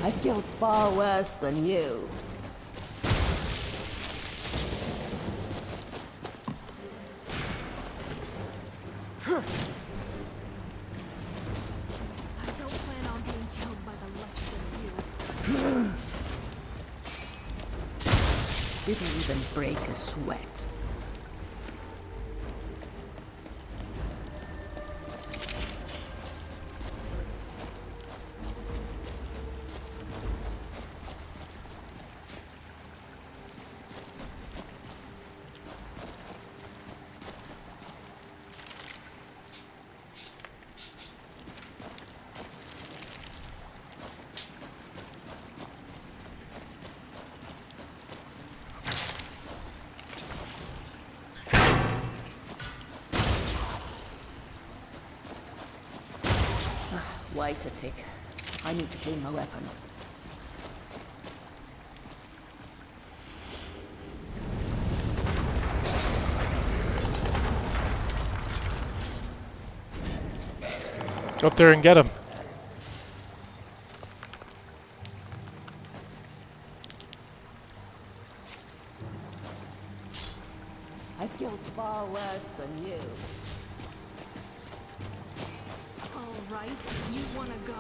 I've killed far worse than you. I don't plan on being killed by the likes of you. Didn't even break a sweat. Wait a tick. I need to clean my weapon. Go up there and get him. I've killed far worse than you. All right, you wanna go?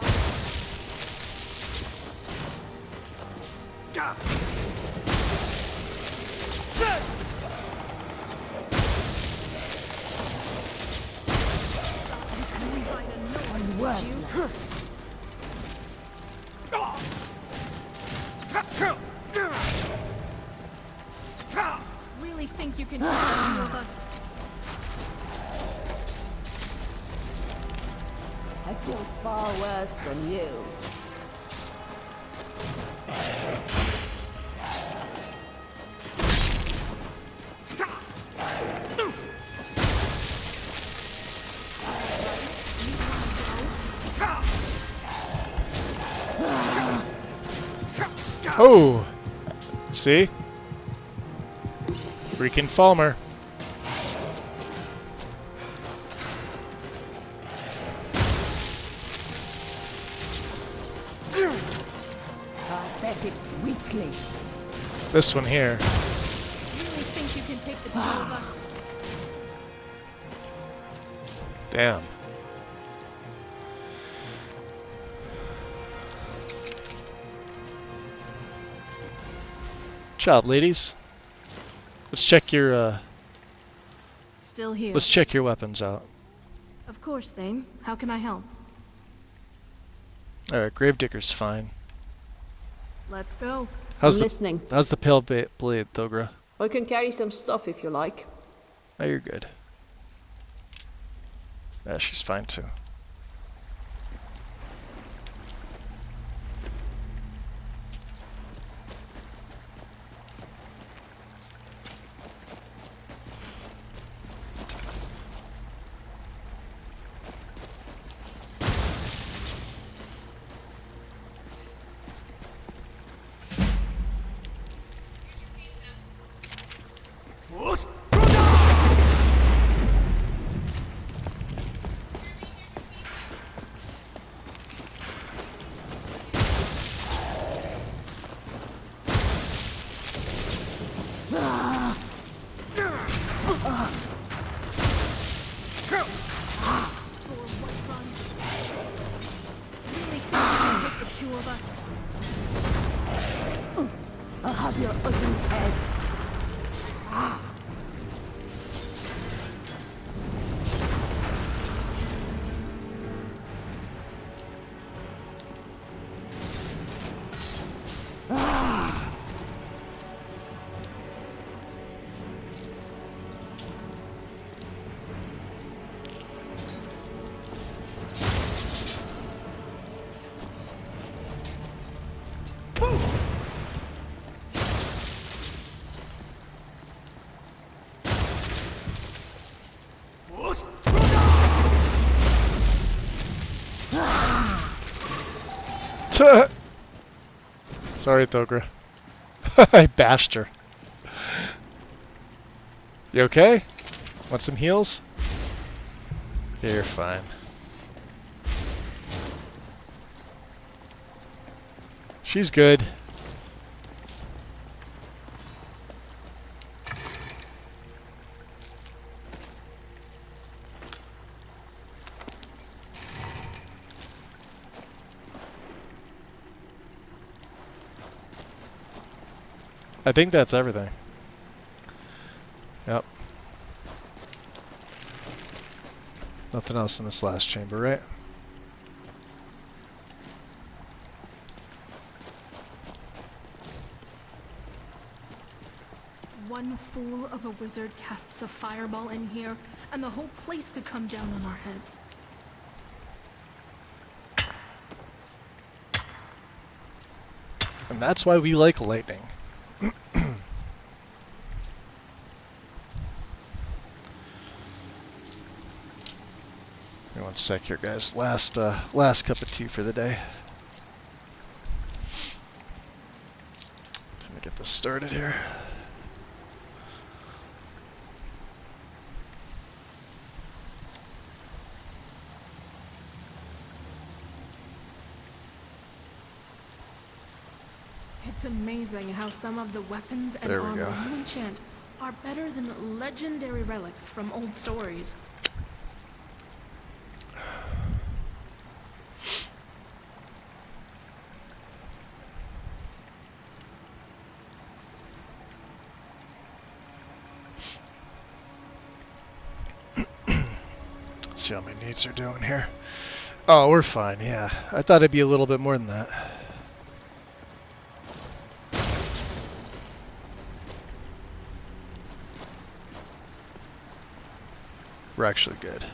I'm worthless. Really think you can kill the two of us? I've killed far worse than you. Oh! See? Freaking Falmer. Pathetic weakling. This one here. Really think you can take the two of us? Damn. Job, ladies. Let's check your Still here. let's check your weapons out. Of course, Thane. How can I help? Alright, Gravedigger's fine. Let's go. How's I'm listening. How's the pale blade, Thogra? I can carry some stuff if you like. Oh, you're good. Yeah, she's fine too. I'll have your ugly head. Ah. Sorry, Thogra. I bashed her. You okay? Want some heals? Yeah, you're fine. She's good. I think that's everything. Yep. Nothing else in this last chamber, right? One fool of a wizard casts a fireball in here, and the whole place could come down on our heads. And that's why we like lightning. One sec here, guys. Last cup of tea for the day. Time to get this started here. It's amazing how some of the weapons and There we armor go. you enchant are better than legendary relics from old stories. See how my needs are doing here. Oh, we're fine, yeah. I thought it'd be a little bit more than that. We're actually good.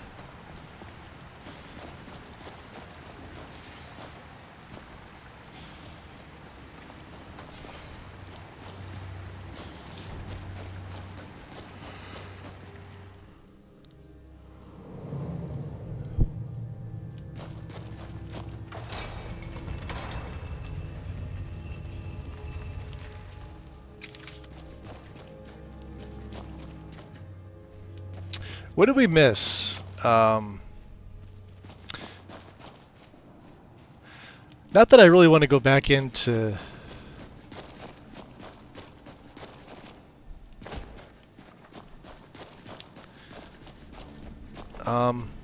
What did we miss? Not that I really want to go back into...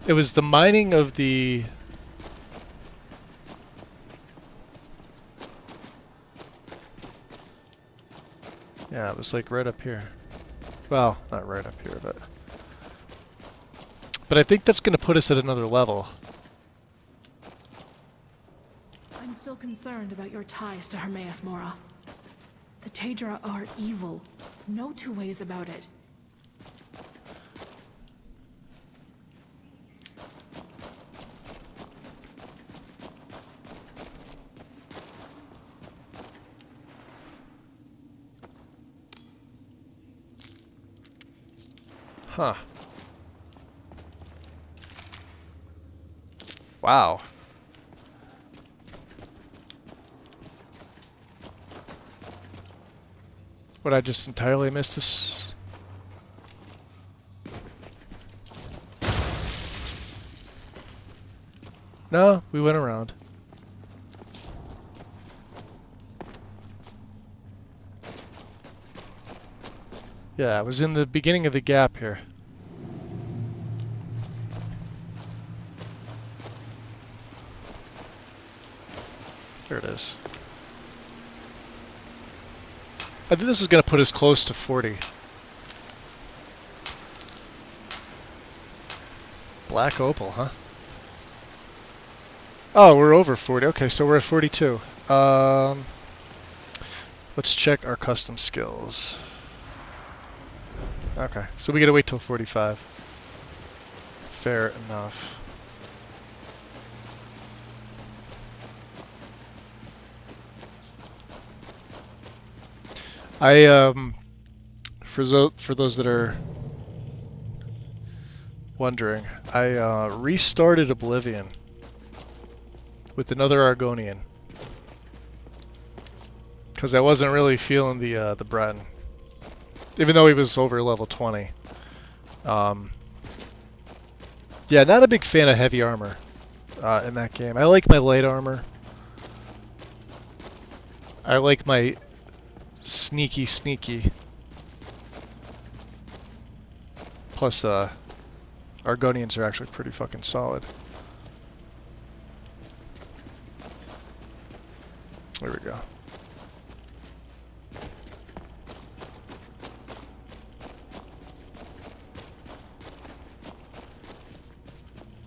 it was the mining of the... Yeah, it was like right up here. Well, not right up here, but... But I think that's going to put us at another level. I'm still concerned about your ties to Hermaeus Mora. The Taedra are evil. No two ways about it. Huh. Wow. Would I just entirely miss this? No, we went around. Yeah, I was in the beginning of the gap here. it is. I think this is going to put us close to 40. Black opal, huh? Oh, we're over 40. Okay, so we're at 42. Let's check our custom skills. Okay, so we gotta wait till 45. Fair enough. For those that are wondering, I restarted Oblivion with another Argonian because I wasn't really feeling the Breton, even though he was over level 20. Yeah, not a big fan of heavy armor in that game. I like my light armor. I like my sneaky. Plus, Argonians are actually pretty fucking solid. There we go.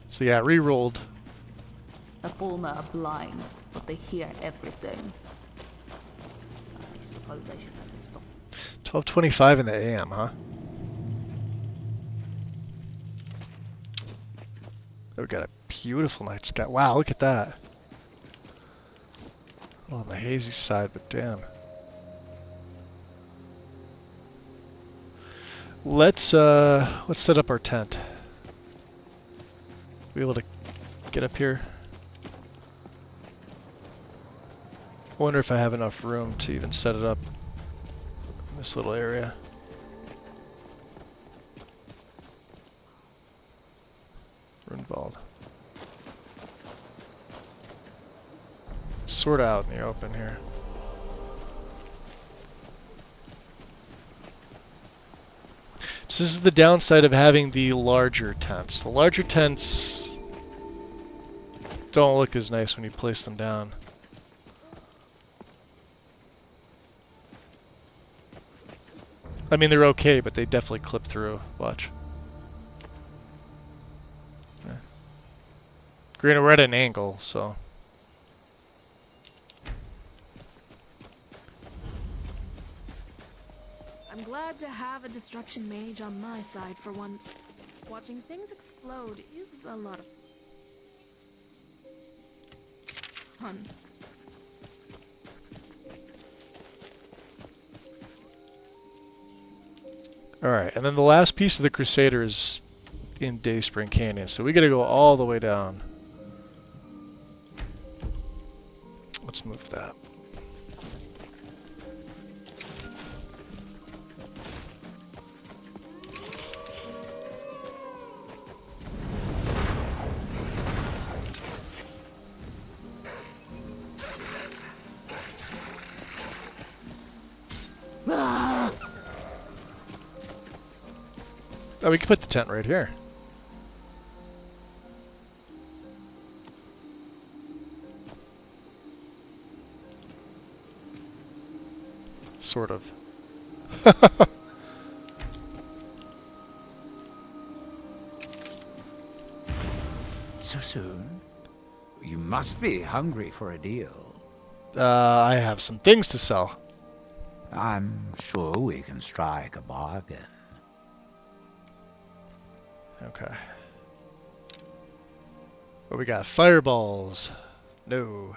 So yeah, re-rolled. The former are blind, but they hear everything. I suppose I should let it stop. 12:25 in the AM, huh? Oh, we got a beautiful night sky. Wow, look at that. Well, on the hazy side, but damn. Let's set up our tent. Be able to get up here. I wonder if I have enough room to even set it up in this little area. Runvald. Sort of out in the open here. So this is the downside of having the larger tents. The larger tents don't look as nice when you place them down. I mean, they're okay, but they definitely clip through. Watch. Yeah. Granted, we're at an angle, so... I'm glad to have a destruction mage on my side for once. Watching things explode is a lot of fun. Alright, and then the last piece of the Crusader is in Dayspring Canyon, so we gotta go all the way down. Let's move that. Oh, we can put the tent right here. Sort of. So soon? You must be hungry for a deal. I have some things to sell. I'm sure we can strike a bargain. Okay. What we got? Fireballs. No.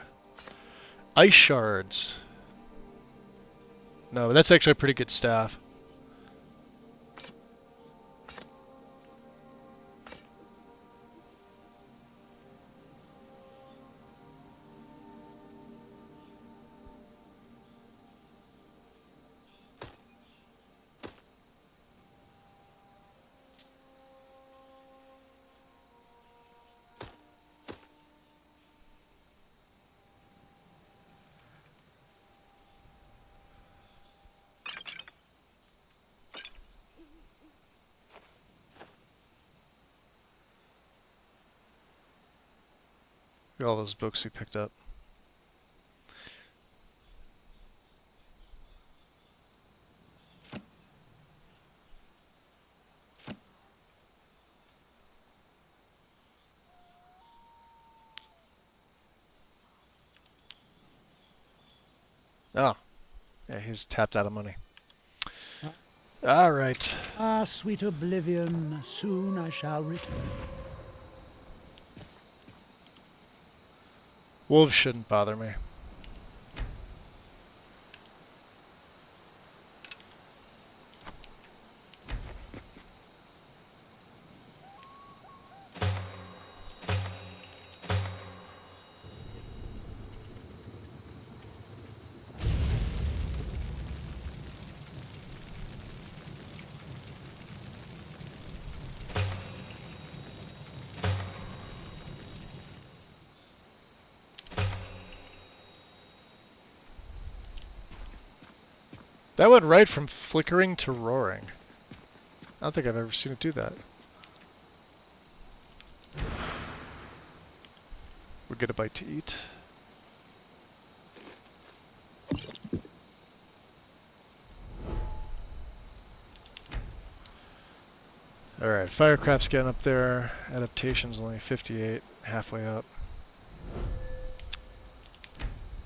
Ice shards. No, that's actually a pretty good staff. Look at all those books we picked up. Oh. Yeah, he's tapped out of money. Alright. Ah, sweet oblivion, soon I shall return. Wolves shouldn't bother me. That went right from flickering to roaring. I don't think I've ever seen it do that. We'll get a bite to eat. Alright, Firecraft's getting up there. Adaptation's only 58, halfway up.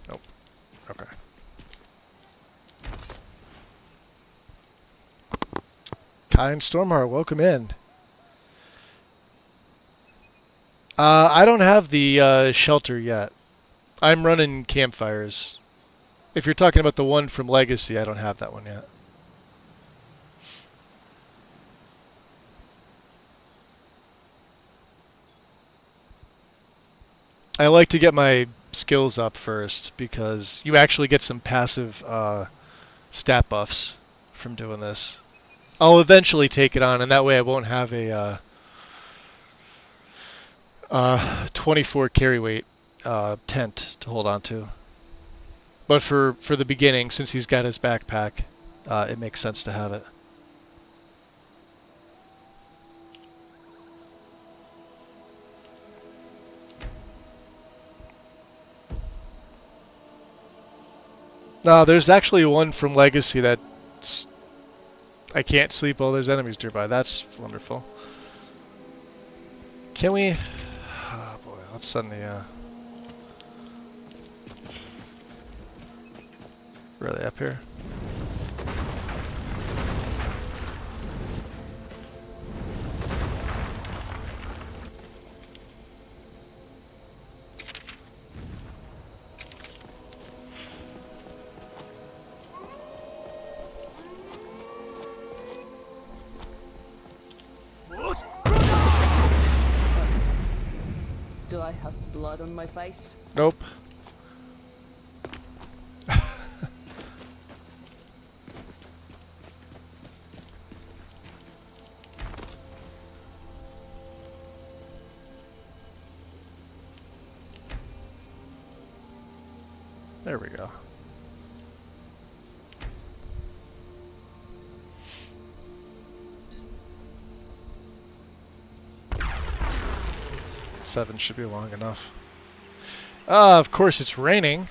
Nope. Okay. Kai and Stormheart, welcome in. I don't have the shelter yet. I'm running campfires. If you're talking about the one from Legacy, I don't have that one yet. I like to get my skills up first because you actually get some passive stat buffs from doing this. I'll eventually take it on, and that way I won't have a 24 carry weight tent to hold on to. But for the beginning, since he's got his backpack, it makes sense to have it. No, there's actually one from Legacy that's... I can't sleep while there's enemies nearby. That's wonderful. Can we... Oh boy, let's send the... Where are they, up here? Do I have blood on my face? Nope. There we go. Seven should be long enough. Of course it's raining.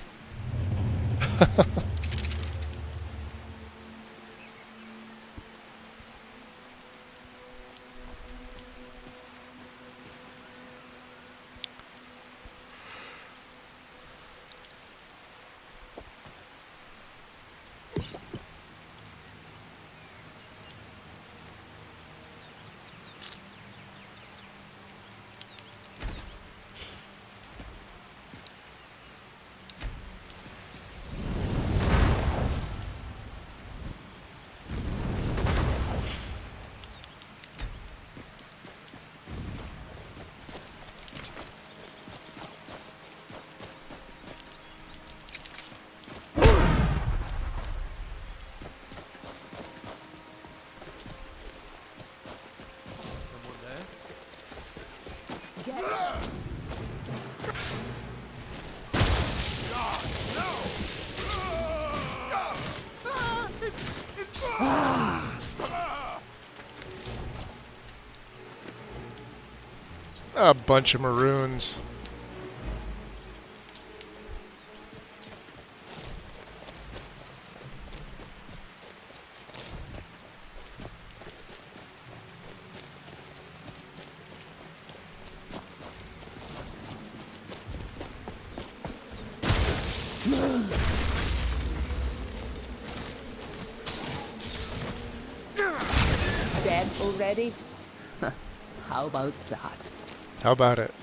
A bunch of maroons. already? How about that? How about it?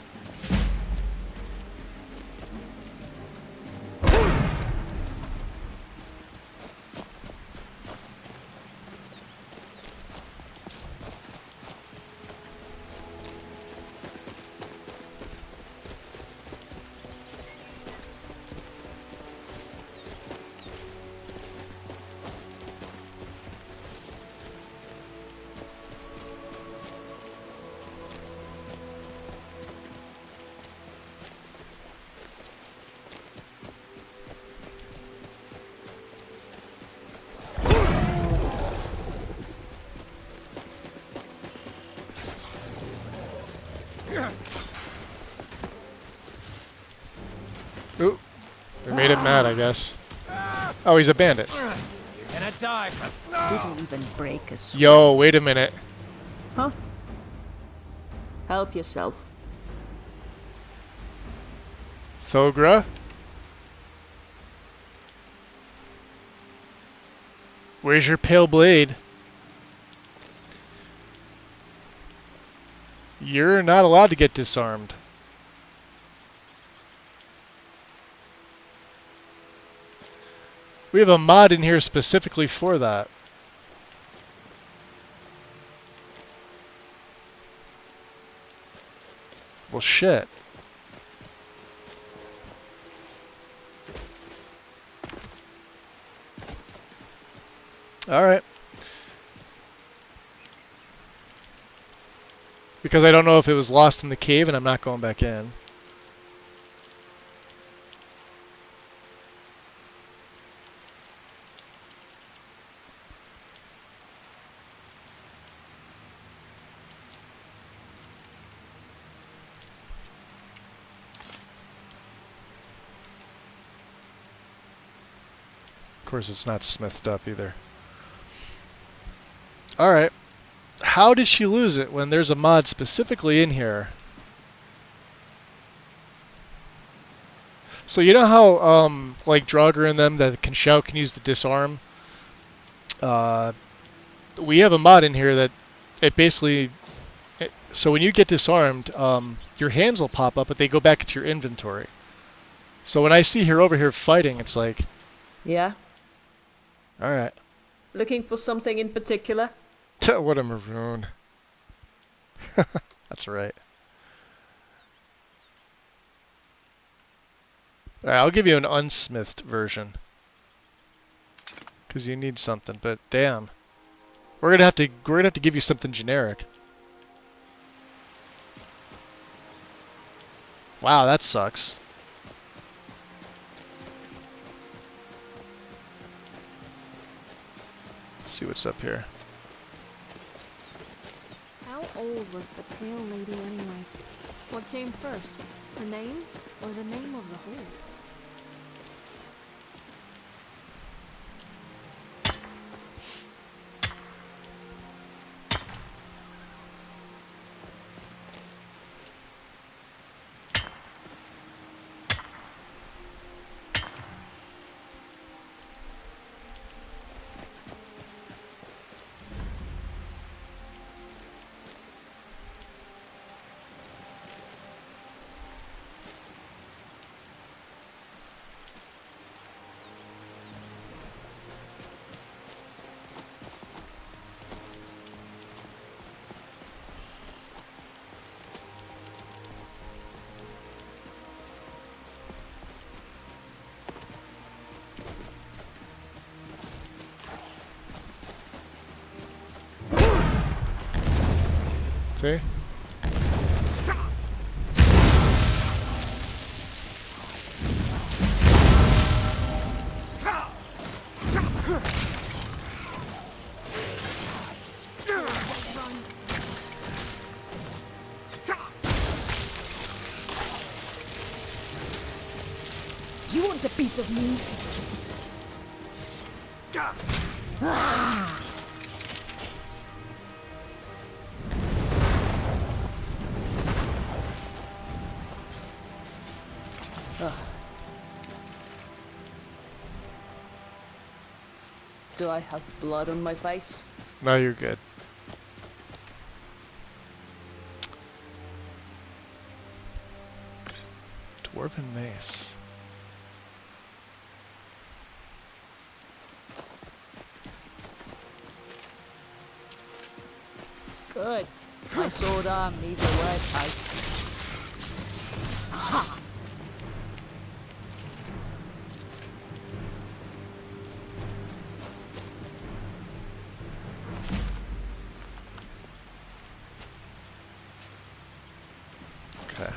Ooh. We made him mad, I guess. Oh, he's a bandit. You're gonna die. Didn't even break a sweat. Yo, wait a minute. Huh? Help yourself. Thogra? Where's your pale blade? You're not allowed to get disarmed. We have a mod in here specifically for that. Well, shit. Alright. Because I don't know if it was lost in the cave and I'm not going back in. Of course, it's not smithed up either. Alright. How did she lose it when there's a mod specifically in here? So you know how, like Draugr and them that can shout can use the disarm? We have a mod in here that it basically... So when you get disarmed, your hands will pop up, but they go back into your inventory. So when I see her over here fighting, it's like... Yeah? Alright. Looking for something in particular? What a maroon. That's right. Alright, I'll give you an unsmithed version. Because you need something, but damn. We're gonna have to give you something generic. Wow, that sucks. Let's see what's up here. How old was the pale lady anyway? What came first? Her name or the name of the hole? See? You want a piece of me? Ah. Do I have blood on my face? No, you're good. Dwarven mace. Good. My sword arm needs a word tight. Ha! Okay.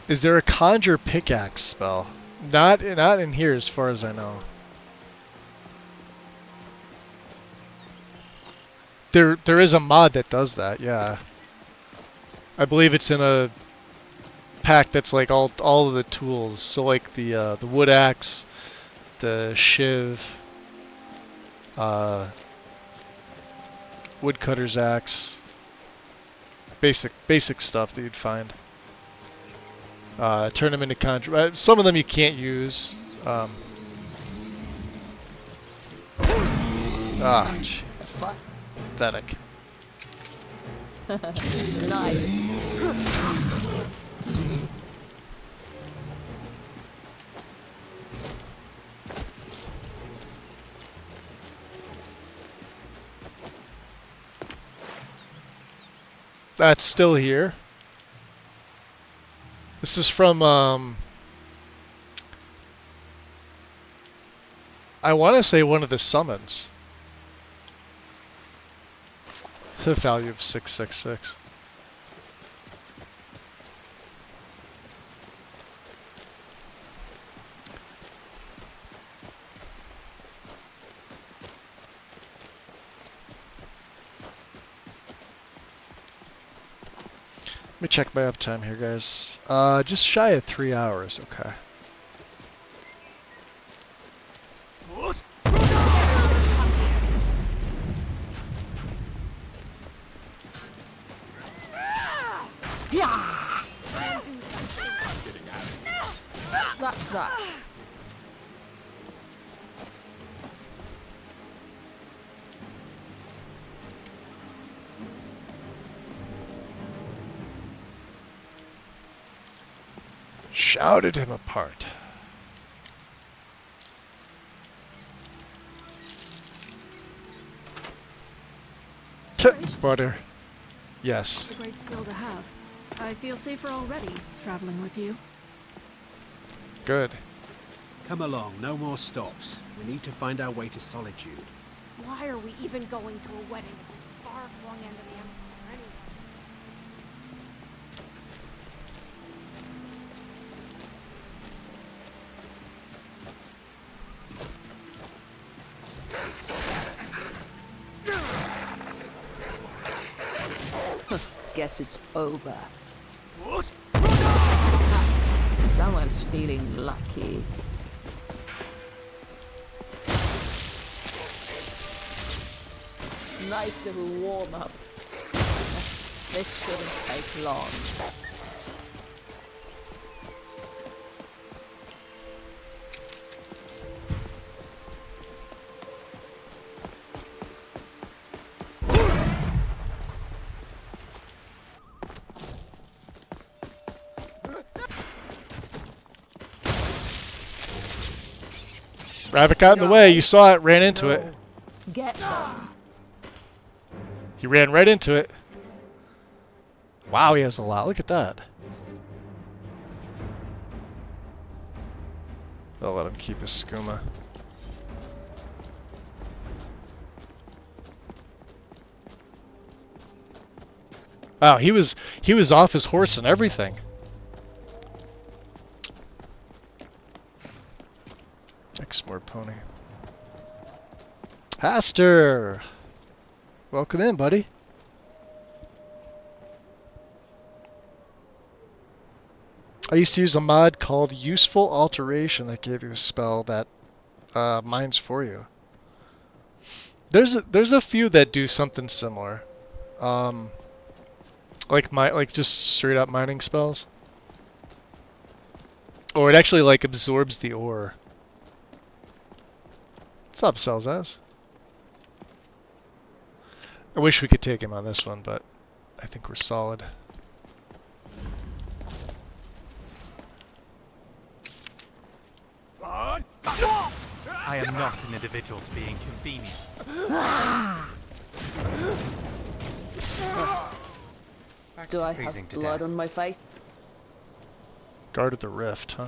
Is there a conjure pickaxe spell? Not in here as far as I know. There is a mod that does that, yeah. I believe it's in a pack that's like all of the tools. So like the wood axe, the shiv, woodcutter's axe, basic stuff that you'd find. Turn them into conjure. Some of them you can't use. Jeez. Pathetic. Nice. That's still here. This is from, I want to say one of the summons. The value of 666. Let me check my uptime here, guys. Just shy of 3 hours, okay. Yeah. That's that. Shouted him apart. Butter. Yes. It's a great skill to have. I feel safer already, traveling with you. Good. Come along, no more stops. We need to find our way to Solitude. Why are we even going to a wedding at this far-flung end of the Empire anyway? Guess it's over. Someone's feeling lucky. Nice little warm-up. This shouldn't take long. Rabbit got in the way. You saw it. Ran into it. Get them. He ran right into it. Wow, he has a lot. Look at that. I'll let him keep his skooma. Wow, he was off his horse and everything. Exmoor pony. Haster! Welcome in, buddy. I used to use a mod called Useful Alteration that gave you a spell that mines for you. There's a few that do something similar. Like just straight up mining spells. Or it actually like absorbs the ore. What's up, Celzaz? I wish we could take him on this one, but I think we're solid. I am not an individual to be inconvenienced. Do I have blood on my face? Guarded the rift, huh?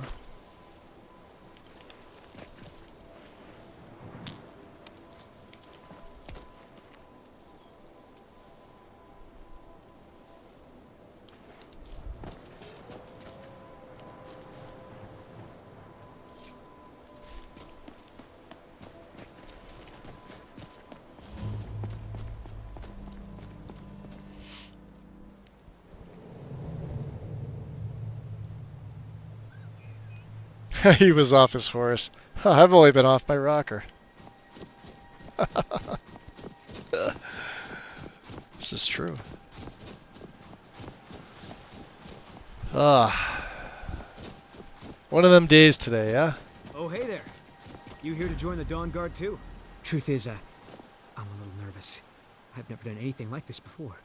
He was off his horse. I've only been off my rocker. This is true. One of them days today, yeah? Oh, hey there. You here to join the Dawn Guard too? Truth is, I'm a little nervous. I've never done anything like this before.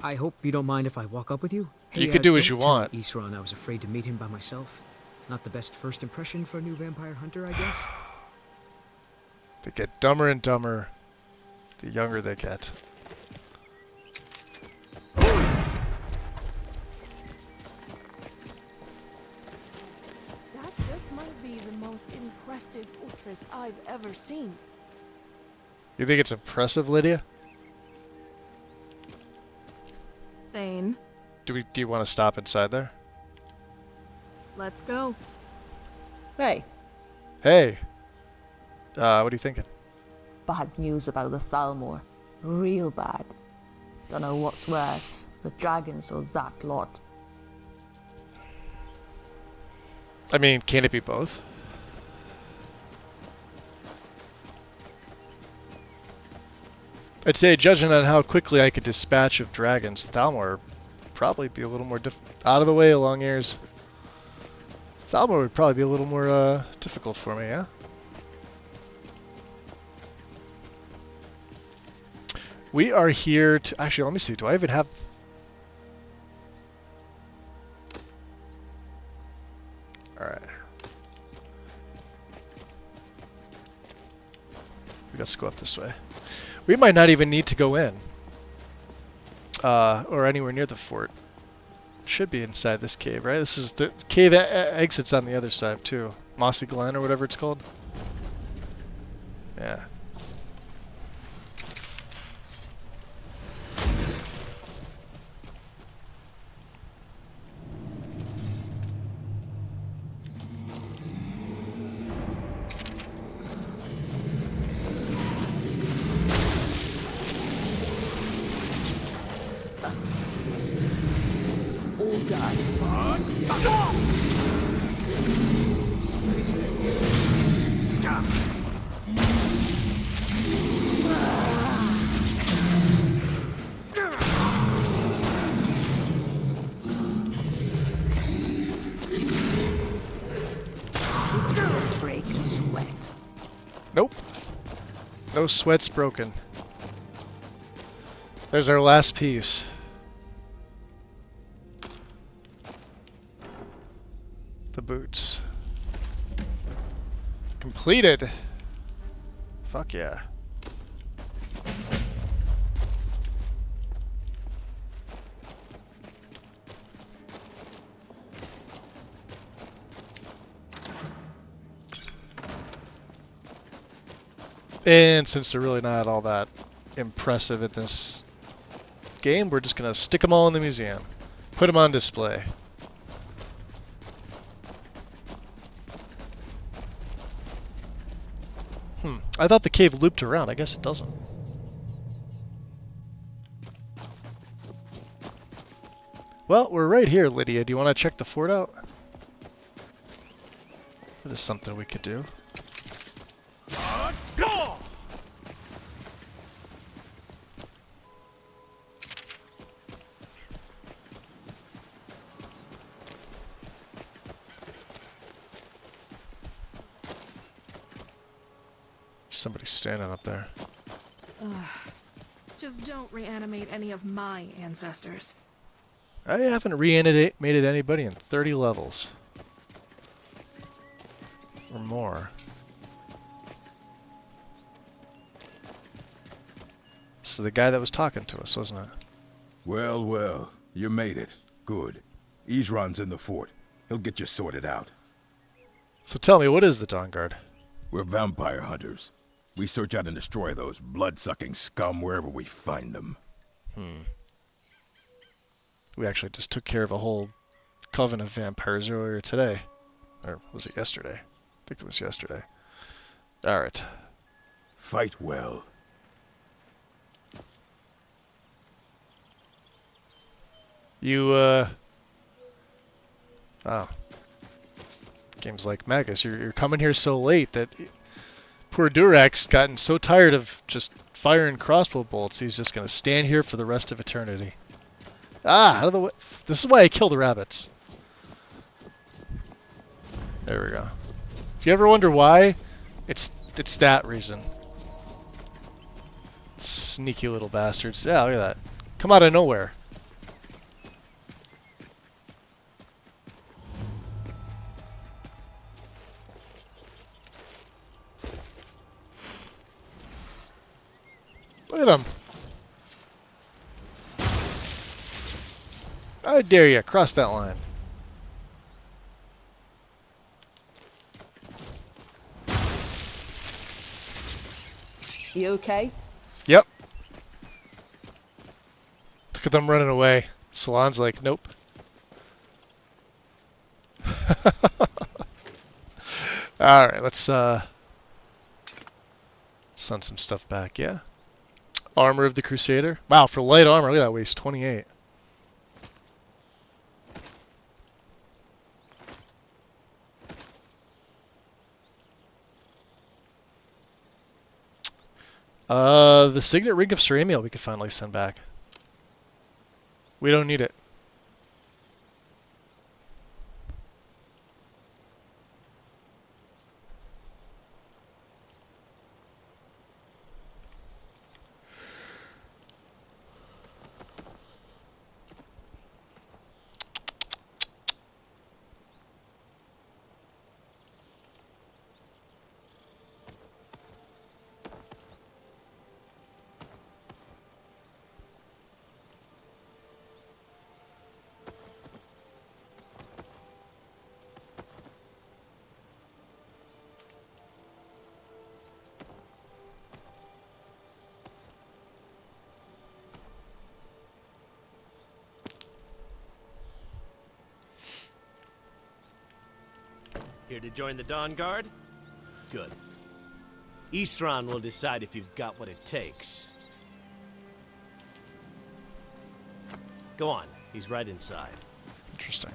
I hope you don't mind if I walk up with you. You can do what you don't tell want. Isran, I was afraid to meet him by myself. Not the best first impression for a new vampire hunter, I guess. They get dumber and dumber the younger they get. That just might be the most impressive fortress I've ever seen. You think it's impressive, Lydia? Thane, Do you want to stop inside there? let's go. Hey, Hey! What are you thinking? bad news about the Thalmor. Real bad. Don't know what's worse, the dragons or that lot. I mean, can it be both? I'd say, judging on how quickly I could dispatch of dragons, Thalmor would probably be a little more out of the way, long ears. Thalmor would probably be a little more difficult for me, yeah? We are here to... Actually, let me see. Do I even have... Alright. We got to go up this way. We might not even need to go in. Or anywhere near the fort. Should be inside this cave, right? This is the cave exits on the other side, too. Mossy Glen or whatever it's called. Yeah. All done. Break a sweat. Nope. No sweats broken. There's our last piece. The boots. Completed. Fuck yeah. And since they're really not all that impressive in this game, we're just gonna stick them all in the museum. Put them on display. I thought the cave looped around. I guess it doesn't. Well, we're right here, Lydia. Do you want to check the fort out? That is something we could do. Somebody's standing up there. Just don't reanimate any of my ancestors. I haven't reanimated anybody in 30 levels. Or more. So the guy that was talking to us, wasn't it? Well, well, you made it. Good. Isran's in the fort. He'll get you sorted out. So tell me, what is the Dawn Guard? We're vampire hunters. We search out and destroy those blood-sucking scum wherever we find them. We actually just took care of a whole coven of vampires earlier today. Or was it yesterday? I think it was yesterday. Alright. Fight well. You, Oh. Games like Magus, you're coming here so late that poor Durak's gotten so tired of just firing crossbow bolts, he's just gonna stand here for the rest of eternity. Ah, out of the way. This is why I kill the rabbits. There we go. If you ever wonder why, it's that reason. Sneaky little bastards. Yeah, look at that. Come out of nowhere. Look at him. I dare you, cross that line. You okay? Yep. Look at them running away. Salon's like, nope. Alright, let's send some stuff back, yeah? Armor of the Crusader. Wow, for light armor, look at that waist, 28. The Signet Ring of Ceramiel we could finally send back. We don't need it. Here to join the Dawn Guard? Good. Isran will decide if you've got what it takes. Go on, he's right inside. Interesting.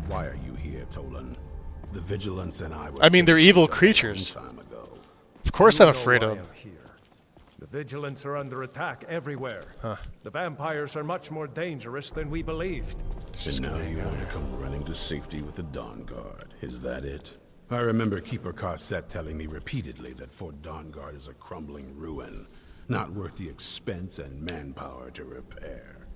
Why are you here, Tolan? The Vigilance and I were I mean, they're faced evil each other a creatures. long time ago. Of course I'm afraid of them. The Vigilants are under attack everywhere. Huh. The vampires are much more dangerous than we believed. And now you want to come running to safety with the Dawn Guard. Is that it? I remember Keeper Carset telling me repeatedly that Fort Dawn Guard is a crumbling ruin, not worth the expense and manpower to repair.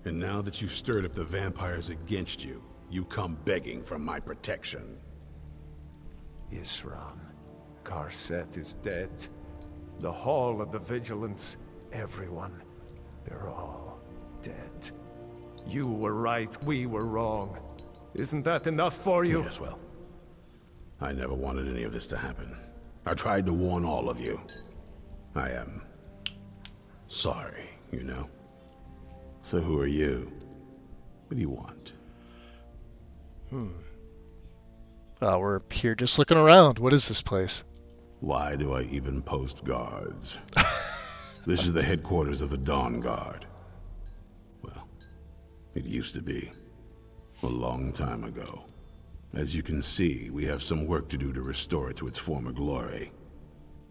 And now that you've stirred up the vampires against you, you come begging for my protection. Isran, Carset is dead. The Hall of the Vigilance, everyone, they're all dead. You were right, we were wrong. Isn't that enough for you? Yes, well, I never wanted any of this to happen. I tried to warn all of you. I am sorry, you know? So who are you? What do you want? We're here just looking around. What is this place? Why do I even post guards? This is the headquarters of the Dawn Guard. Well, it used to be. A long time ago. As you can see, we have some work to do to restore it to its former glory.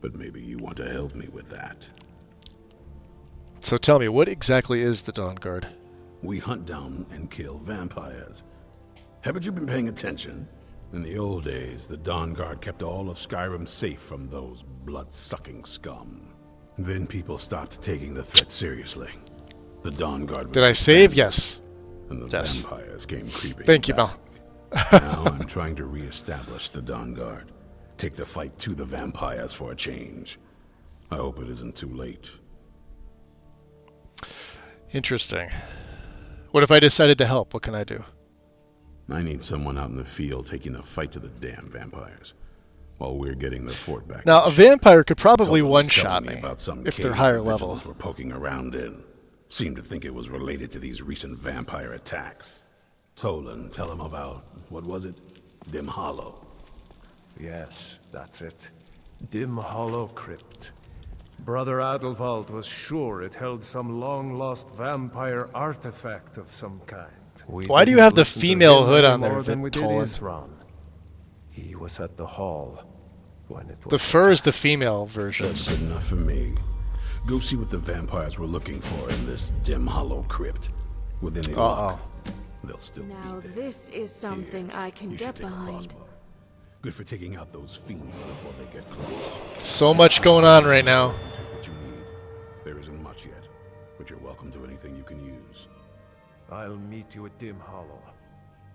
But maybe you want to help me with that. So tell me, what exactly is the Dawn Guard? We hunt down and kill vampires. Haven't you been paying attention? In the old days, the Dawn Guard kept all of Skyrim safe from those blood-sucking scum. Then people stopped taking the threat seriously. The Dawn Guard was Did I save? disbanded, Yes. and the Yes. vampires came creeping Thank you, back. Mel. Now I'm trying to re-establish the Dawn Guard. Take the fight to the vampires for a change. I hope it isn't too late. Interesting. What if I decided to help? What can I do? I need someone out in the field taking the fight to the damn vampires, while we're getting the fort back. Now, a vampire could probably Tolan was one-shot telling me about some if they're cave higher the level. Vigilants were poking around in. Seemed to think it was related to these recent vampire attacks. Tolan, tell him about, what was it? Dim Hollow. Yes, that's it. Dim Hollow Crypt. Brother Adelwald was sure it held some long-lost vampire artifact of some kind. Why do you have the female hood on there, Than we did Tolan? Isran. He was at the hall when it was The fur is the female version. That's good enough for me. Go see what the vampires were looking for in this Dim Hollow Crypt. With any luck, they'll still Now be there. this is something I can You get should take a behind. crossbow. Good for taking out those fiends before they get close. So much going on right now. Take what you need. There isn't much yet, but you're welcome to anything you can use. I'll meet you at Dim Hollow.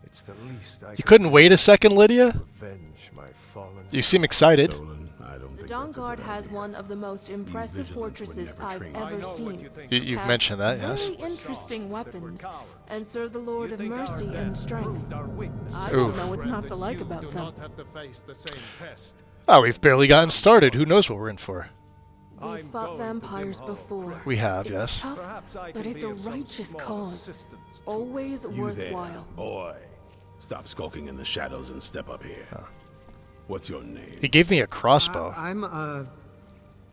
It's the least I You couldn't wait a second, Lydia? Revenge my fallen. You seem excited. The Dawn Guard has one of the most impressive fortresses I've ever seen. You've Have mentioned that, yes? Very interesting weapons, and serve the Lord of Mercy and Strength. I Ooh. don't know what's not to like about them. Oh, we've barely gotten started. Who knows what we're in for? We've fought vampires before. We have, It's yes. tough, but it's a righteous cause. Always You there, worthwhile. boy. Stop skulking in the shadows and step up here. What's your name? He gave me a crossbow.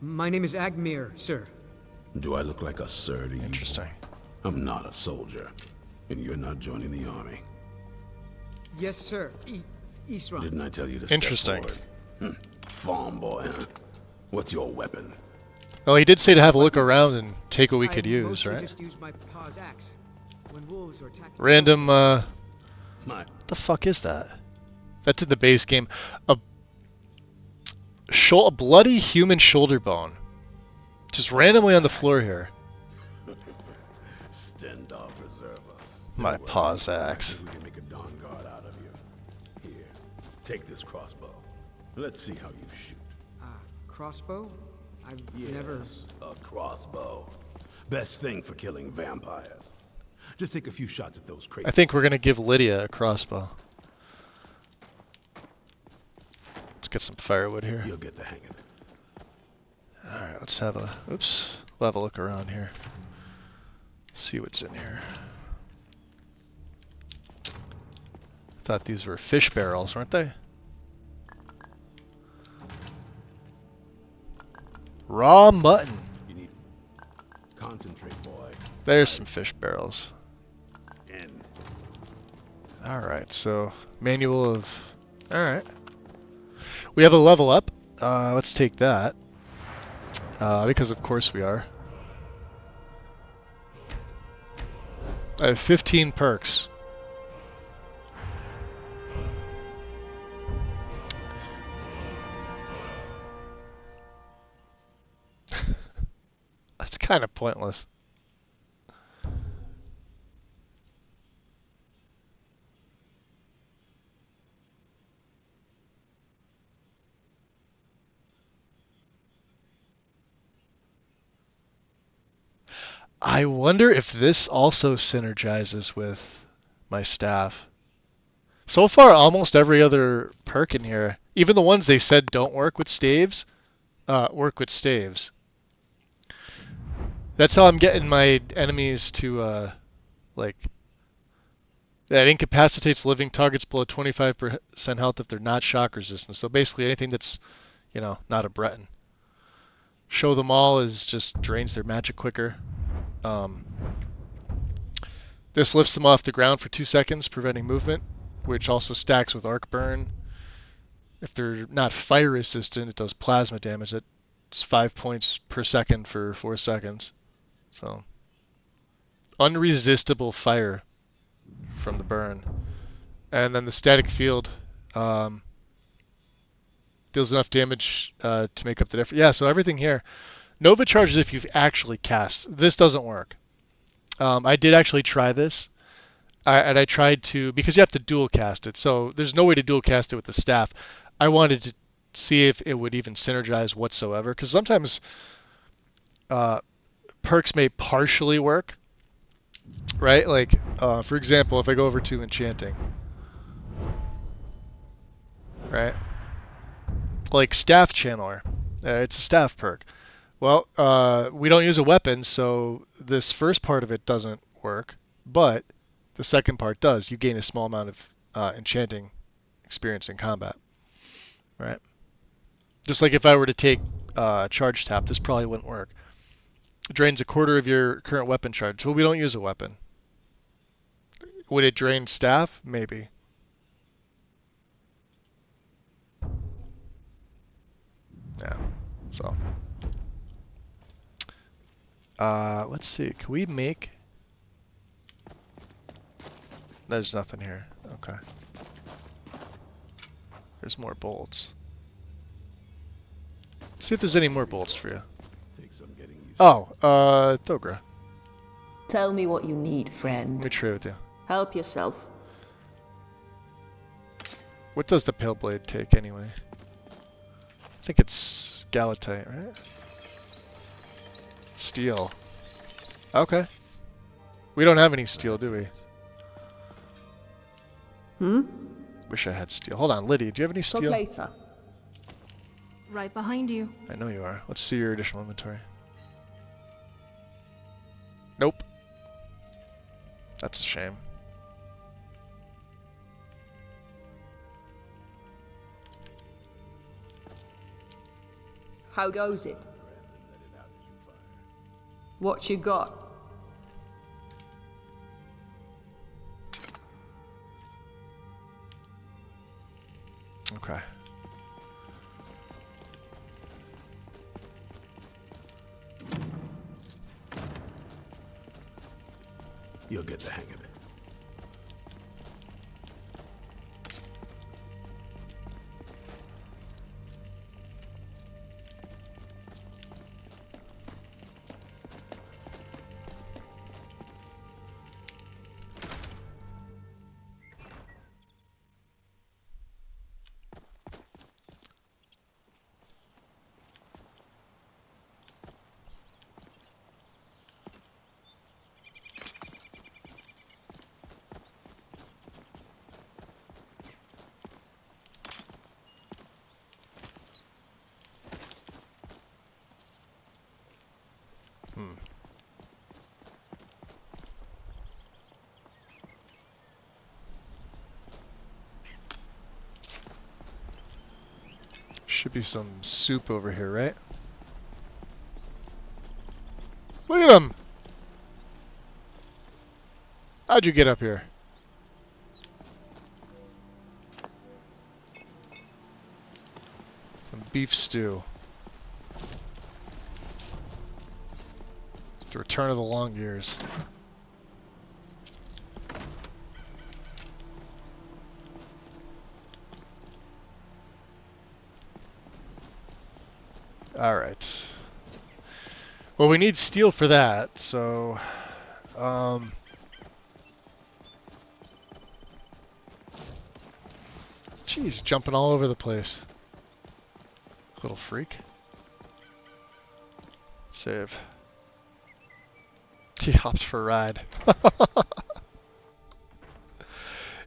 My name is Agmir, sir. Do I look like a sir to you? Interesting. I'm not a soldier, and you're not joining the army. Yes, sir. Isran. Didn't I tell you to Interesting. step forward? Farm boy, huh? What's your weapon? Well, he did say to have a look around and take what we could I use, mostly right? just use my paw's axe. When wolves are attacking Random, My what the fuck is that? That's in the base game. A bloody human shoulder bone. Just randomly on the floor here. Stendar preserve us. My paw's axe. We can make a Dawn Guard out of you. Here, take this crossbow. Let's see how you shoot. crossbow? I've Yes, never... a crossbow. Best thing for killing vampires. Just take a few shots at those crates. I think we're gonna give Lydia a crossbow. Let's get some firewood here. You'll get the hang of it. Alright, let's have a... Oops. We'll have a look around here. See what's in here. Thought these were fish barrels, weren't they? Raw mutton. You need concentrate, boy. There's some fish barrels. In. Alright, so manual of... Alright. We have a level up. Let's take that. Because of course we are. I have 15 perks. That's kind of pointless. I wonder if this also synergizes with my staff. So far, almost every other perk in here, even the ones they said don't work with staves, work with staves. That's how I'm getting my enemies to, like... That incapacitates living targets below 25% health if they're not shock resistant. So basically anything that's, you know, not a Breton. Show them all is just drains their magic quicker. This lifts them off the ground for 2 seconds, preventing movement, which also stacks with arc burn. If they're not fire resistant, it does plasma damage. That's 5 points per second for 4 seconds. So, unresistible fire from the burn. And then the static field deals enough damage to make up the difference. Yeah, so everything here. Nova charges if you've actually cast. This doesn't work. I did actually try this. And I tried to, because you have to dual cast it, so there's no way to dual cast it with the staff. I wanted to see if it would even synergize whatsoever, because sometimes perks may partially work, right? Like, for example, if I go over to enchanting, right? Like staff channeler, it's a staff perk. Well, we don't use a weapon, so this first part of it doesn't work, but the second part does. You gain a small amount of enchanting experience in combat, right? Just like if I were to take charge tap, this probably wouldn't work. It drains a quarter of your current weapon charge. Well, we don't use a weapon. Would it drain staff? Maybe. Yeah. So. Let's see. Can we make... There's nothing here. Okay. There's more bolts. See if there's any more bolts for you. Oh, Thogra. Tell me what you need, friend. Let me trade with you. Help yourself. What does the Pale Blade take anyway? I think it's Galatite, right? Steel. Okay. We don't have any steel, do we? Wish I had steel. Hold on, Liddy, do you have any steel? Talk later. Right behind you. I know you are. Let's see your additional inventory. Nope. That's a shame. How goes it? What you got? Okay. You'll get the hang of it. Should be some soup over here, right? Look at him! How'd you get up here? Some beef stew. It's the return of the long years. Alright. Well, we need steel for that, so... Jeez, jumping all over the place. Little freak. Save. He hopped for a ride.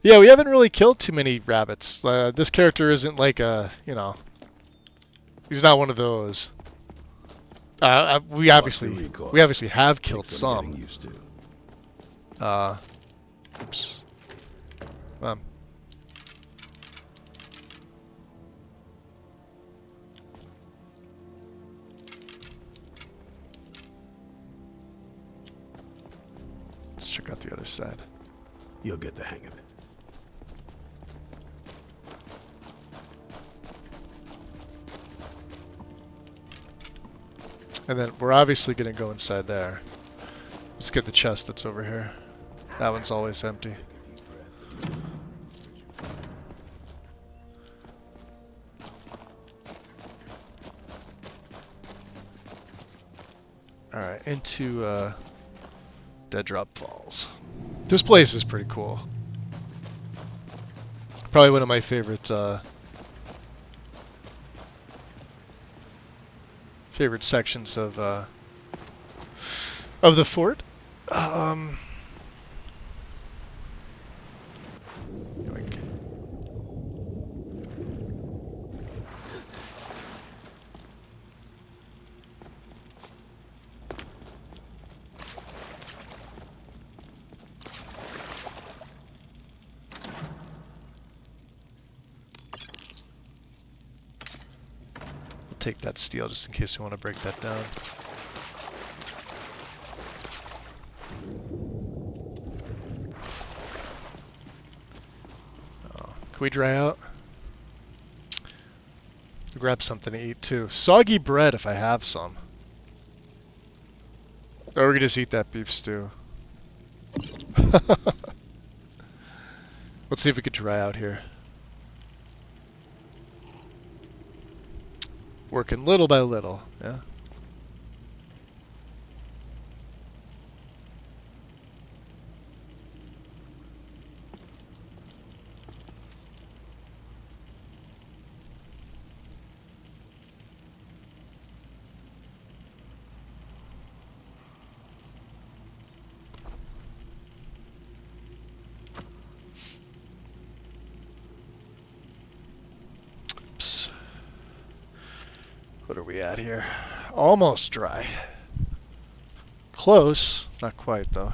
Yeah, we haven't really killed too many rabbits. This character isn't like a, you know... He's not one of those. We obviously have killed some. Oops. Let's check out the other side. You'll get the hang of it. And then we're obviously going to go inside there. Let's get the chest that's over here. That one's always empty. Alright, into Dead Drop Falls. This place is pretty cool. Probably one of my favorite favorite sections of the fort. Yoink. Take that steel just in case you want to break that down. Oh, can we dry out? Grab something to eat too. Soggy bread if I have some. Or we can just eat that beef stew. Let's see if we could dry out here. Working little by little, yeah. Oops. What are we at here? Almost dry. Close. Not quite, though.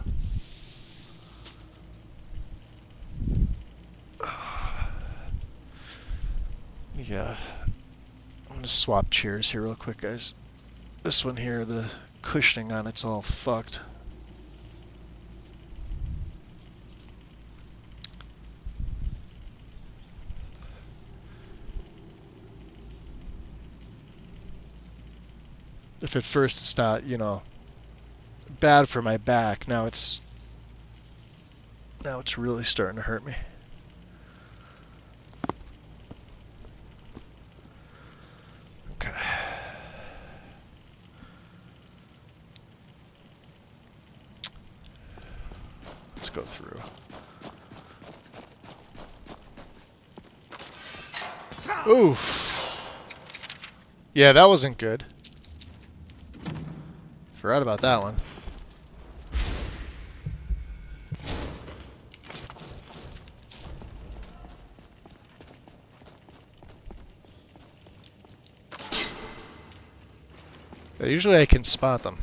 Yeah. I'm gonna swap chairs here real quick, guys. This one here, the cushioning on it's all fucked. If at first it's not, you know, bad for my back, now it's really starting to hurt me. Okay. Let's go through. Oof. Yeah, that wasn't good. Forgot about that one. Yeah, usually I can spot them.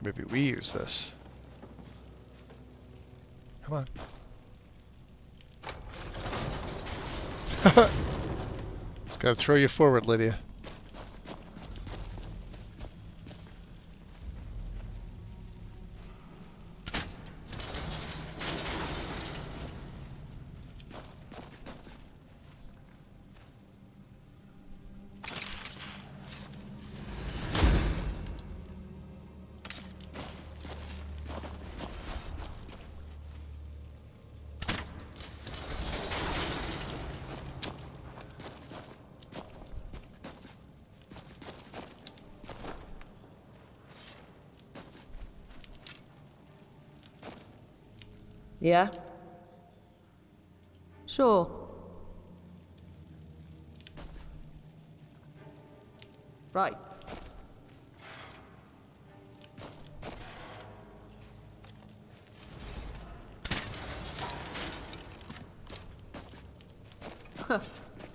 Maybe we use this. Come on. Just gotta throw you forward, Lydia. Yeah? Sure. Right.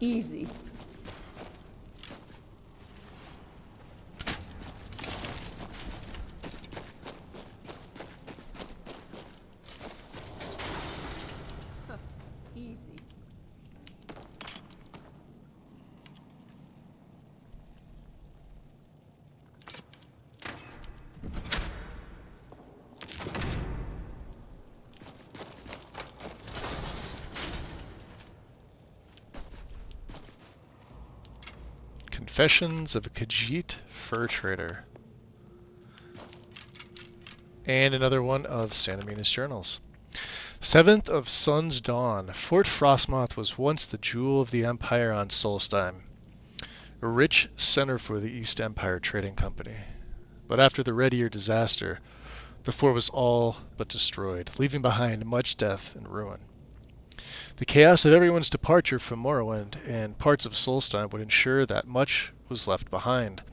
Easy. Easy. Confessions of a Khajiit Fur Trader. And another one of Sanamina's journals. 7th of Sun's Dawn. Fort Frostmoth was once the jewel of the Empire on Solstheim, a rich center for the East Empire Trading Company. But after the Red Ear disaster, the fort was all but destroyed, leaving behind much death and ruin. The chaos of everyone's departure from Morrowind and parts of Solstheim would ensure that much was left behind.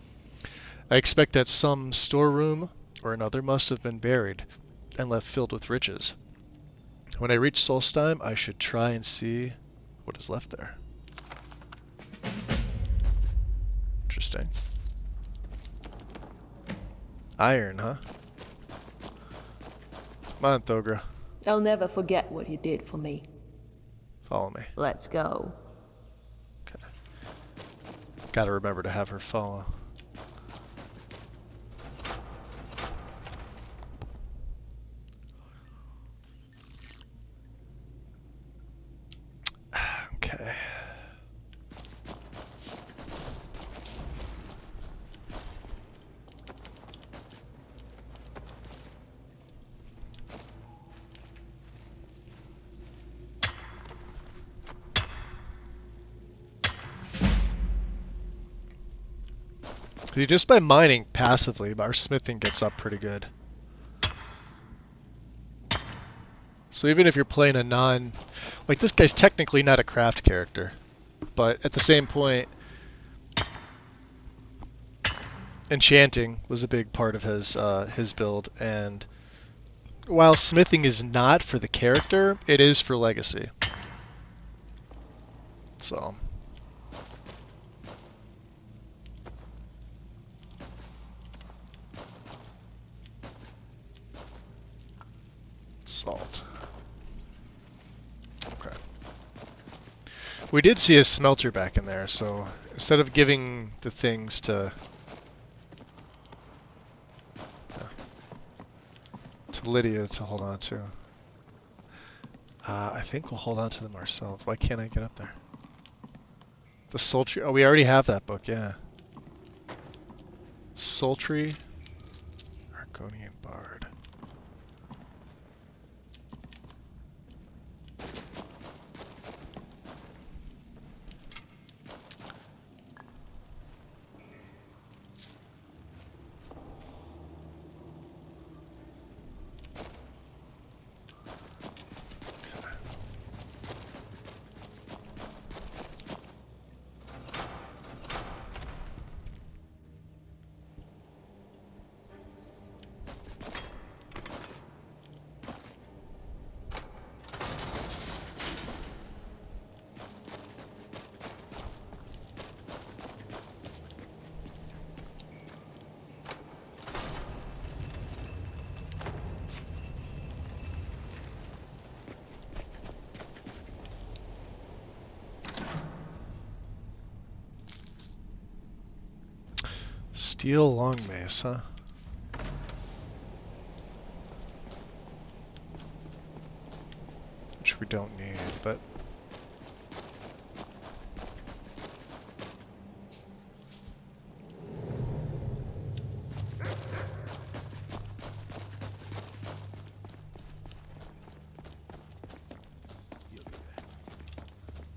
I expect that some storeroom or another must have been buried and left filled with riches. When I reach Solstheim, I should try and see what is left there. Interesting. Iron, huh? Come on, Thogra. I'll never forget what you did for me. Follow me. Let's go. Okay. Gotta remember to have her follow. Okay. See, just by mining passively, our smithing gets up pretty good. So even if you're playing a non... Like, this guy's technically not a craft character, but at the same point, enchanting was a big part of his build, and while smithing is not for the character, it is for legacy. So... Salt. Okay. We did see a smelter back in there, so instead of giving the things to Lydia to hold on to, I think we'll hold on to them ourselves. Why can't I get up there? The Sultry... Oh, we already have that book, yeah. Sultry Argonian Bard. Steel long mace, huh? Which we don't need, but...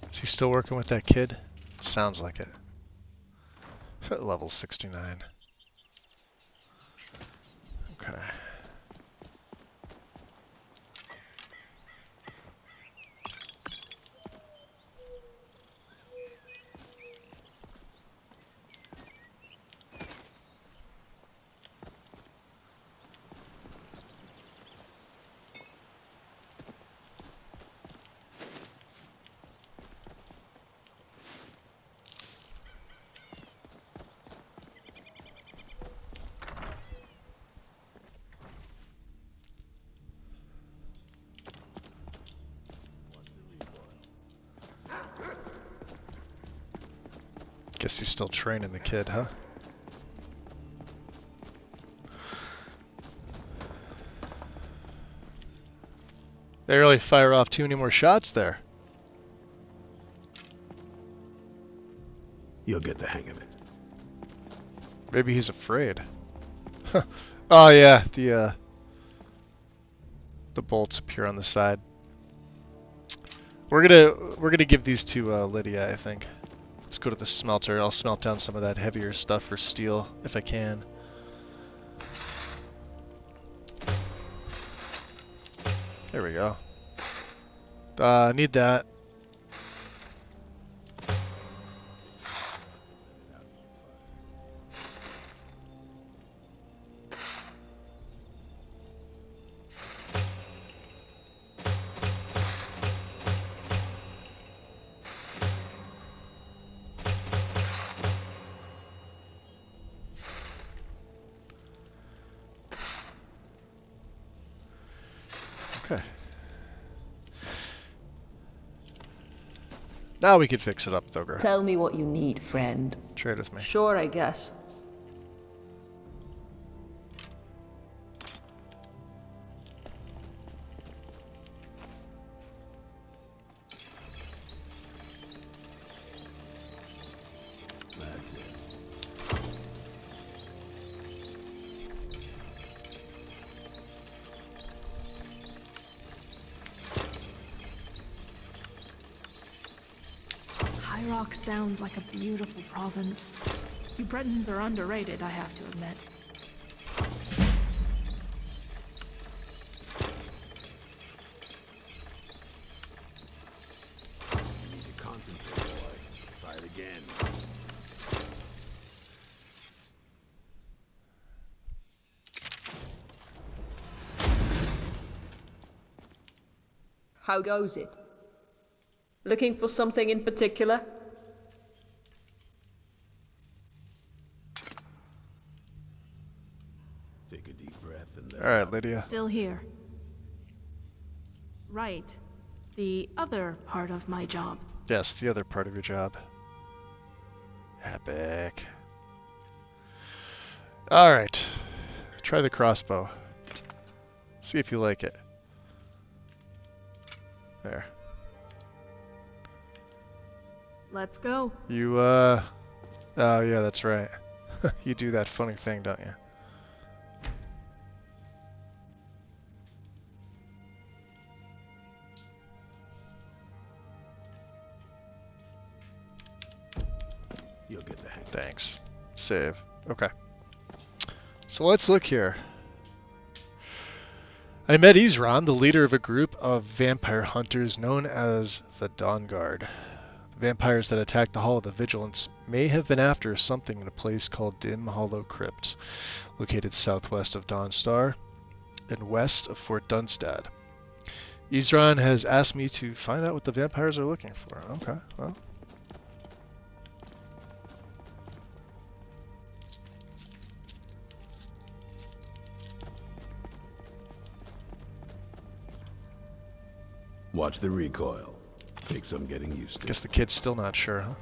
Is he still working with that kid? Sounds like it. Level 69. Okay. Guess he's still training the kid, huh? They really fire off too many more shots there. You'll get the hang of it. Maybe he's afraid. Oh yeah, the bolts appear on the side. We're gonna give these to Lydia, I think. Let's go to the smelter. I'll smelt down some of that heavier stuff for steel if I can. There we go. Need that. Okay. Now we could fix it up, Thogr. Tell me what you need, friend. Trade with me. Sure, I guess. That's it. High Rock sounds like a beautiful province. You Bretons are underrated, I have to admit. You need to concentrate, boy. Try it again. How goes it? Looking for something in particular? Take a deep breath and let Alright, Lydia. Still here. Right. The other part of my job. Yes, the other part of your job. Epic. Alright. Try the crossbow. See if you like it. There. Let's go. You, oh yeah, that's right. You do that funny thing, don't you? You'll get the hang. Thanks. Save. Okay. So let's look here. I met Isran, the leader of a group of vampire hunters known as the Dawn Guard. The vampires that attacked the Hall of the Vigilance may have been after something in a place called Dim Hollow Crypt, located southwest of Dawnstar and west of Fort Dunstad. Isran has asked me to find out what the vampires are looking for. Okay, well. Watch the recoil. Take some getting used to. Guess the kid's still not sure, huh?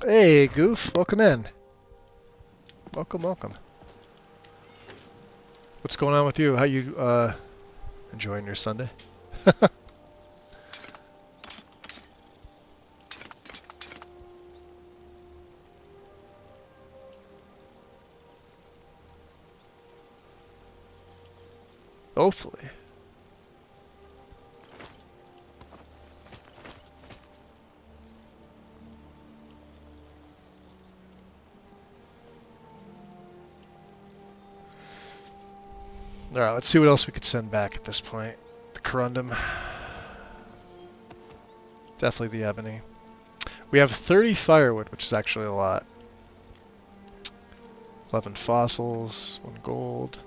Hey, Goof. Welcome in. Welcome, welcome. What's going on with you? How you, enjoying your Sunday? Hopefully. Alright, let's see what else we could send back at this point. The corundum. Definitely the ebony. We have 30 firewood, which is actually a lot. 11 fossils, 1 gold.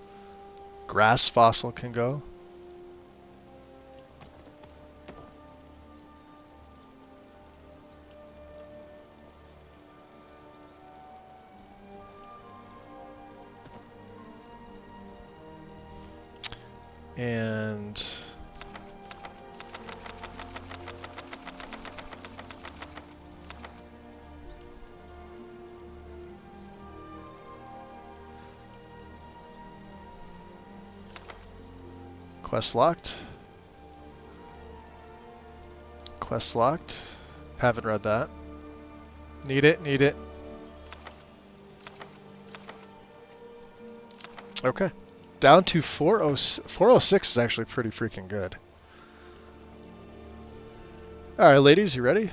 Grass fossil can go. And quest locked. Quest locked. Haven't read that. Need it, need it. Okay. Down to 406 is actually pretty freaking good. Alright, ladies, you ready?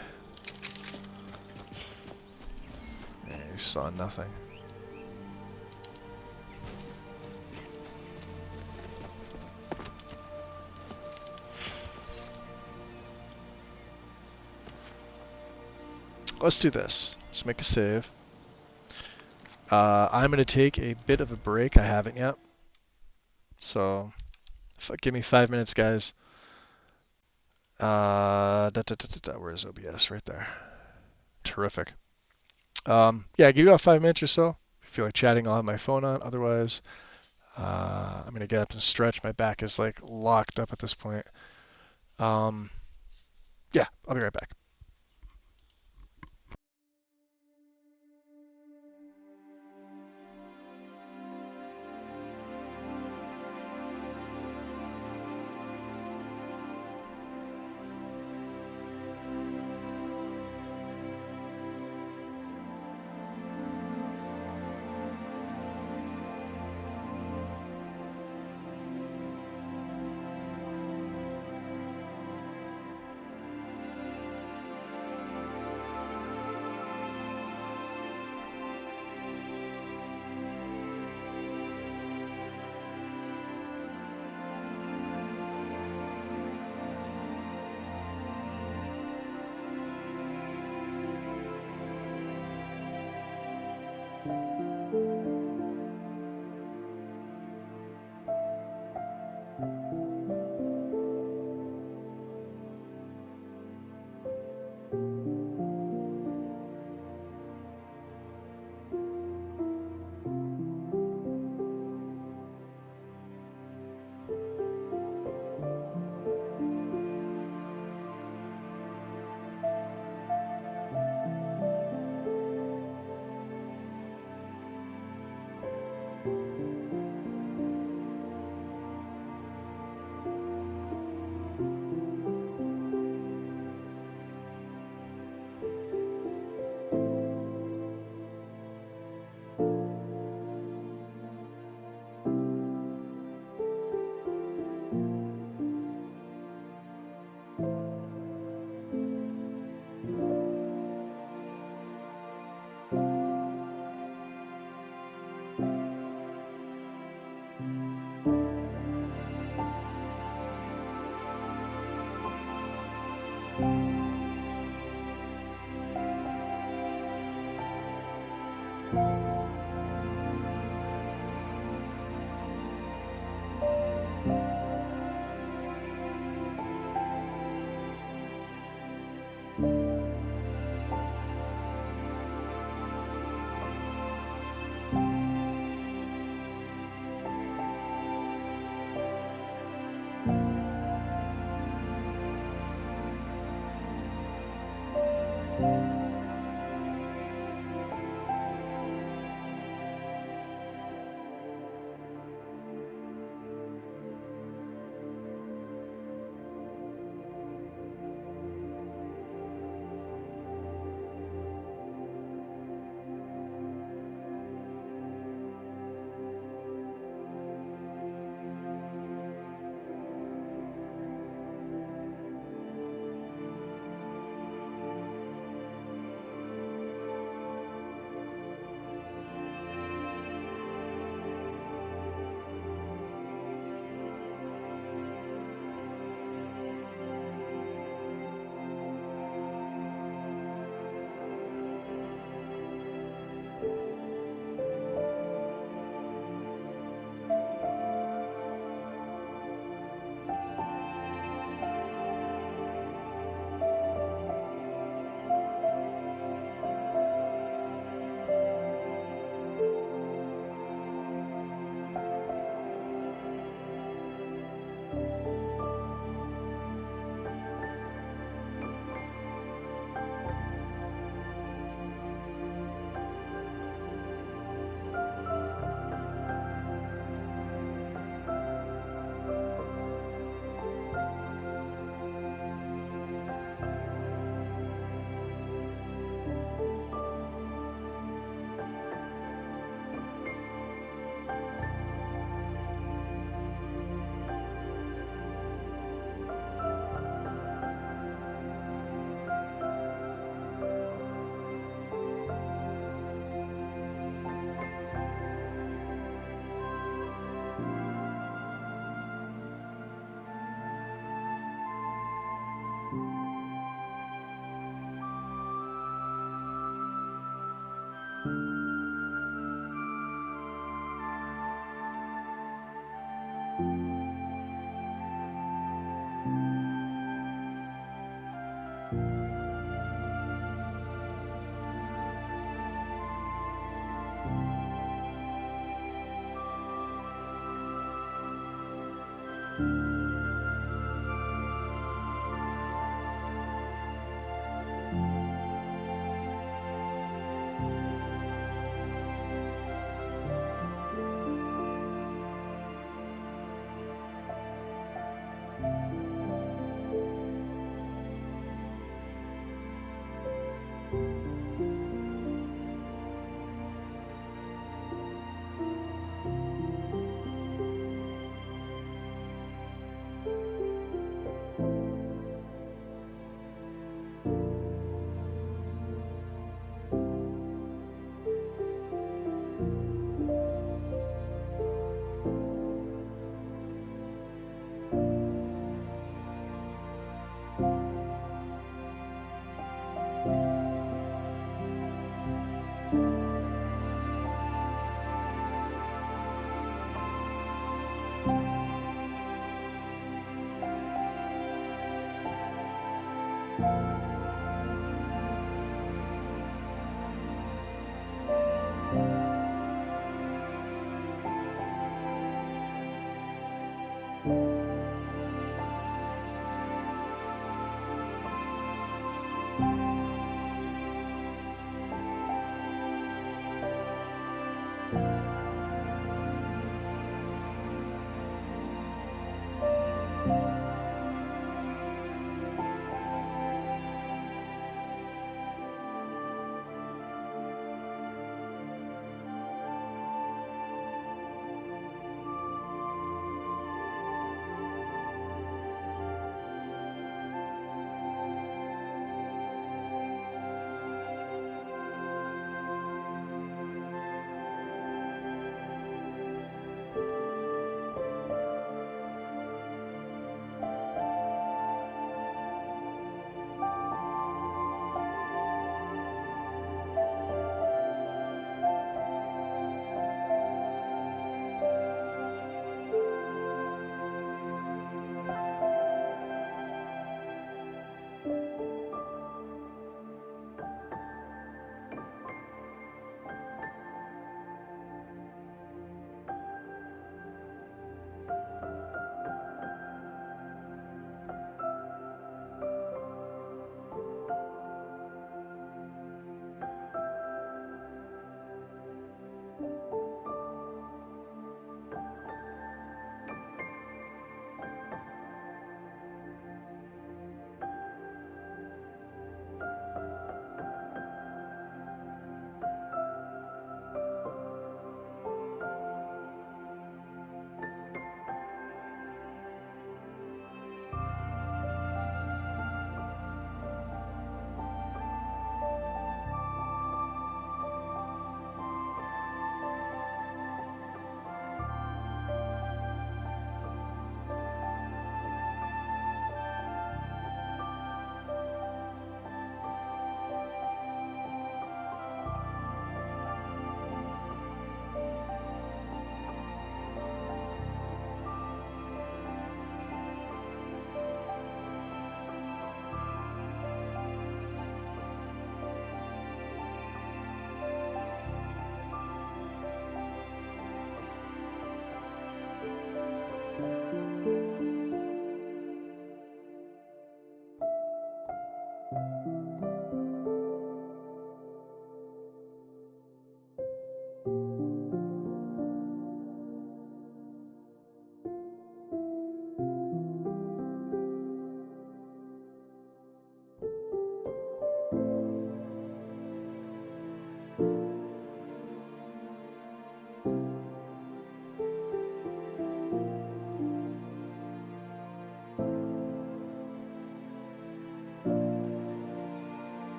Yeah, you saw nothing. Let's do this. Let's make a save. I'm going to take a bit of a break. I haven't yet. So, give me 5 minutes, guys. Where's OBS? Right there. Terrific. Yeah, give you about 5 minutes or so. If you feel like chatting, I'll have my phone on. Otherwise, I'm going to get up and stretch. My back is like locked up at this point. Yeah, I'll be right back.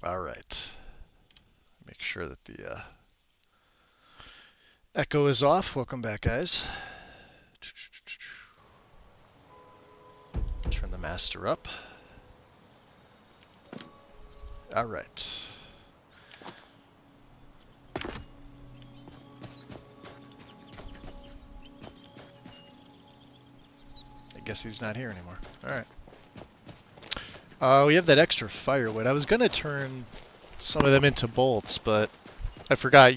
All right. Make sure that the echo is off. Welcome back, guys. Turn the master up. All right. I guess he's not here anymore. All right. We have that extra firewood. I was gonna turn some of them into bolts, but I forgot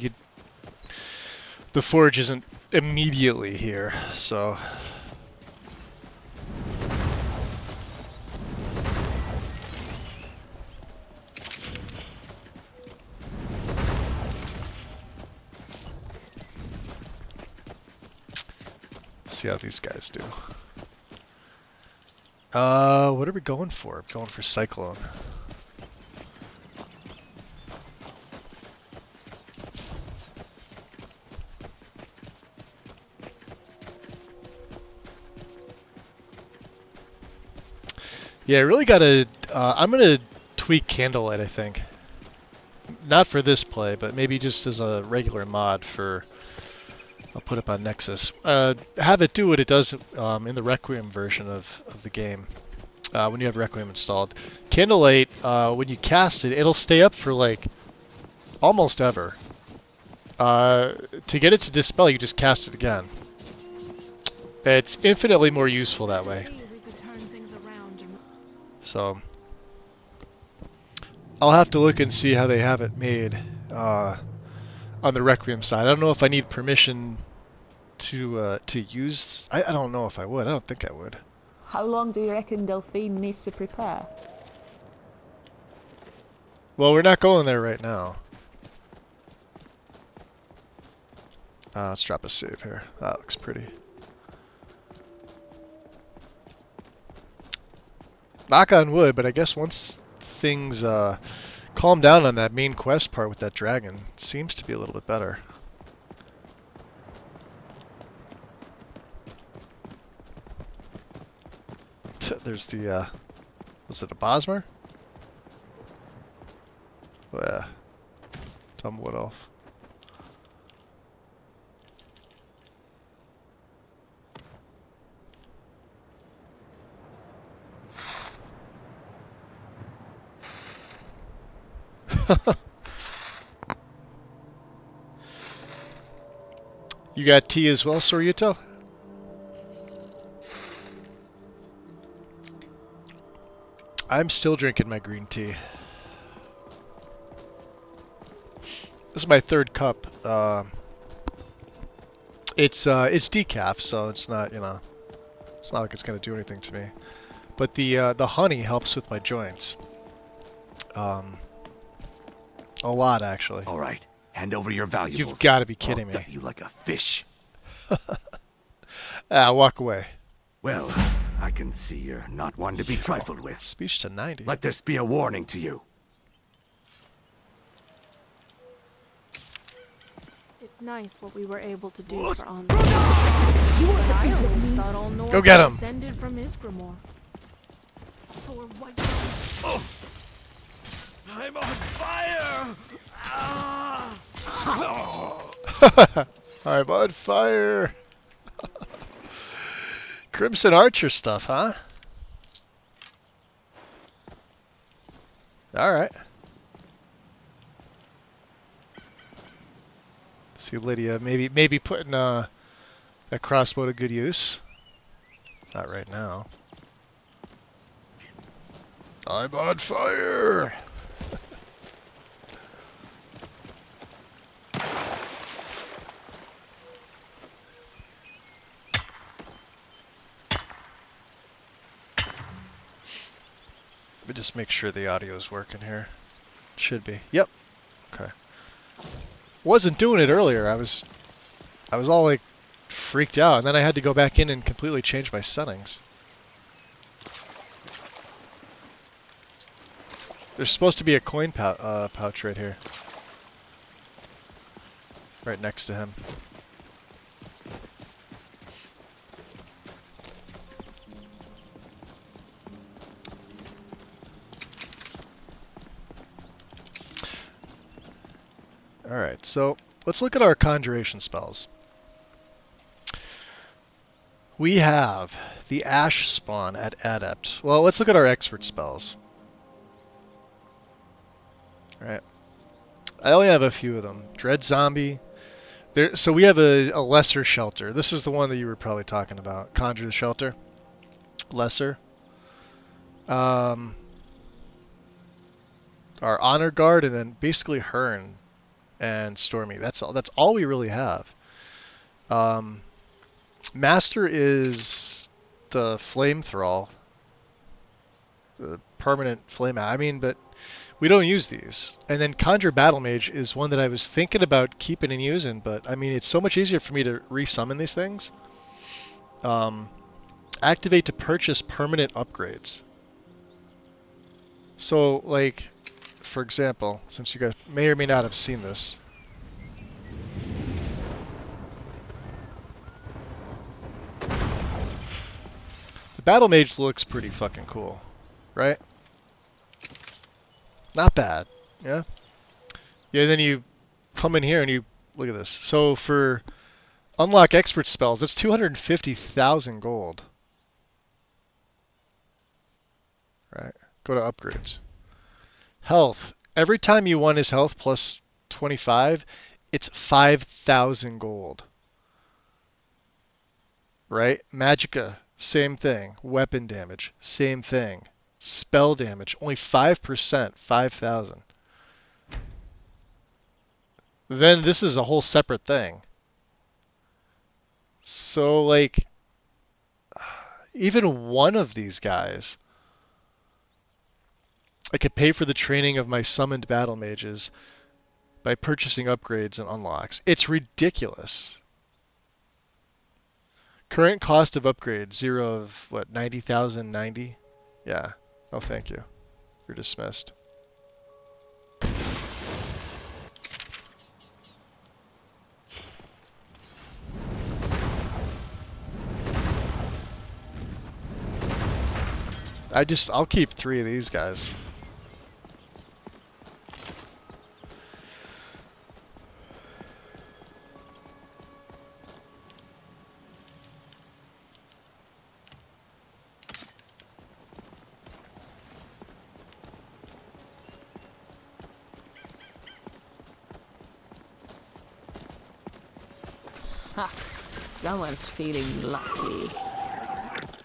the forge isn't immediately here, so. See how these guys do. What are we going for? I'm going for Cyclone. Yeah, I really gotta, I'm gonna tweak Candlelight, I think. Not for this play, but maybe just as a regular mod for, I'll put up on Nexus. Have it do what it does in the Requiem version of the game. When you have Requiem installed. Candlelight, when you cast it, it'll stay up for like almost ever. To get it to dispel, you just cast it again. It's infinitely more useful that way. So, I'll have to look and see how they have it made on the Requiem side. I don't know if I need permission to use. I don't know if I would. I don't think I would. How long do you reckon Delphine needs to prepare? Well, we're not going there right now. Let's drop a save here. That looks pretty. Knock on wood, but I guess once things calm down on that main quest part with that dragon, it seems to be a little bit better. There's the, was it a Bosmer? Oh, yeah. Tom Wood Elf. You got tea as well, Soryuto? I'm still drinking my green tea. This is my third cup. It's decaf, so it's not, you know, it's not like it's gonna do anything to me. But the honey helps with my joints. A lot, actually. All right, hand over your valuables. You've got to be kidding me. I'll gut you like a fish. Walk away. Well, I can see you're not one to be trifled with. Speech to 90. Let this be a warning to you. It's nice what we were able to do for on. You want to I piece always of me? thought all North Go get him. descended from his grimoire. For what? I'm on fire! Ah! I'm on fire. Crimson Archer stuff, huh? Alright. See Lydia maybe putting that crossbow to good use. Not right now. I'm on fire! Let me just make sure the audio is working here. Should be. Yep. Okay. Wasn't doing it earlier. I was all like freaked out, and then I had to go back in and completely change my settings. There's supposed to be a coin pouch right here. Right next to him. Alright, so let's look at our conjuration spells. We have the Ash Spawn at Adept. Well, let's look at our expert spells. Alright. I only have a few of them. Dread Zombie. So we have a lesser shelter. This is the one that you were probably talking about. Conjure the Shelter. Lesser. Our Honor Guard, and then basically Hearn and Stormy. That's all we really have. Master is the Flame Thrall. The permanent flame. I mean, but we don't use these. And then Conjure Battle Mage is one that I was thinking about keeping and using, but I mean, it's so much easier for me to resummon these things. Activate to purchase permanent upgrades. So, like, for example, since you guys may or may not have seen this. The Battle Mage looks pretty fucking cool, right? Not bad, yeah? Yeah, then you come in here and you look at this. So for unlock expert spells, that's 250,000 gold. Right, go to upgrades. Health. Every time you won his health plus 25, it's 5,000 gold. Right? Magicka, same thing. Weapon damage, same thing. Spell damage, only 5%, 5,000. Then this is a whole separate thing. So, like, even one of these guys I could pay for the training of my summoned battle mages by purchasing upgrades and unlocks. It's ridiculous. Current cost of upgrade, 0 of, what, 90,090? Yeah. Oh, thank you. You're dismissed. I'll keep 3 of these guys. Ha! Someone's feeling lucky.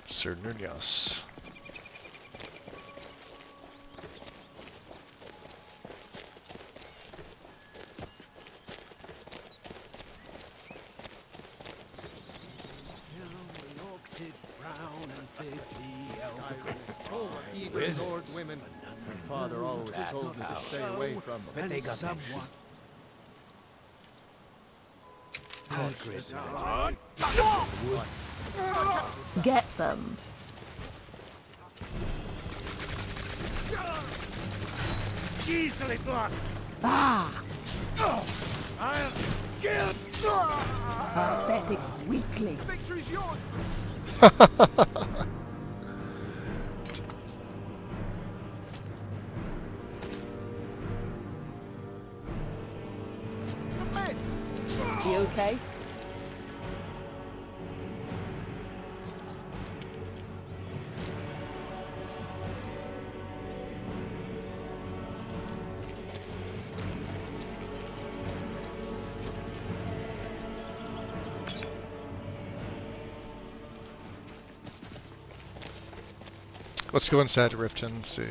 Sir Nunios. Lord women. My father always told me to stay away from them. But they got this. Get them. Easily blocked. Ah! I'll kill. Pathetic weakling. Victory's yours. You okay? Let's go inside Riften and see.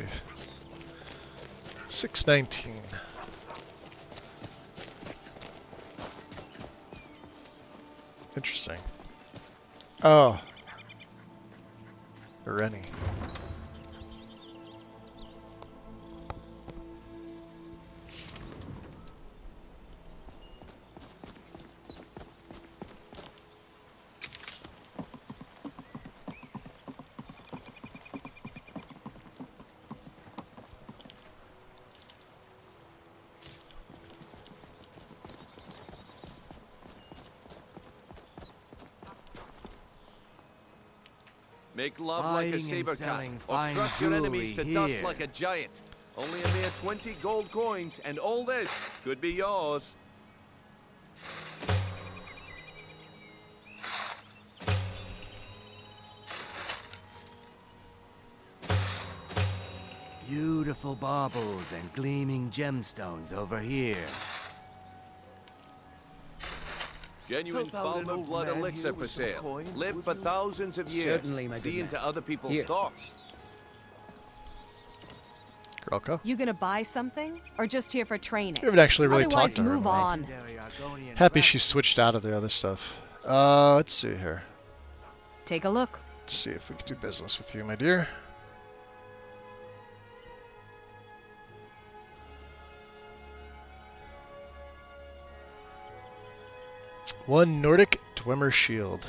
619. Interesting. Oh. Rennie. Make love like a saber cat, or crush your enemies to dust like a giant. Only a mere 20 gold coins, and all this could be yours. Beautiful baubles and gleaming gemstones over here. Genuine Falmer blood elixir for sale. Live for thousands of years. Certainly, my See good into man. other people's Here. stocks. Grelka? You gonna buy something, or just here for training? We haven't actually really Otherwise, talked to her. move on. Happy she switched out of the other stuff. Let's see here. Take a look. Let's see if we can do business with you, my dear. One Nordic Dwemer shield.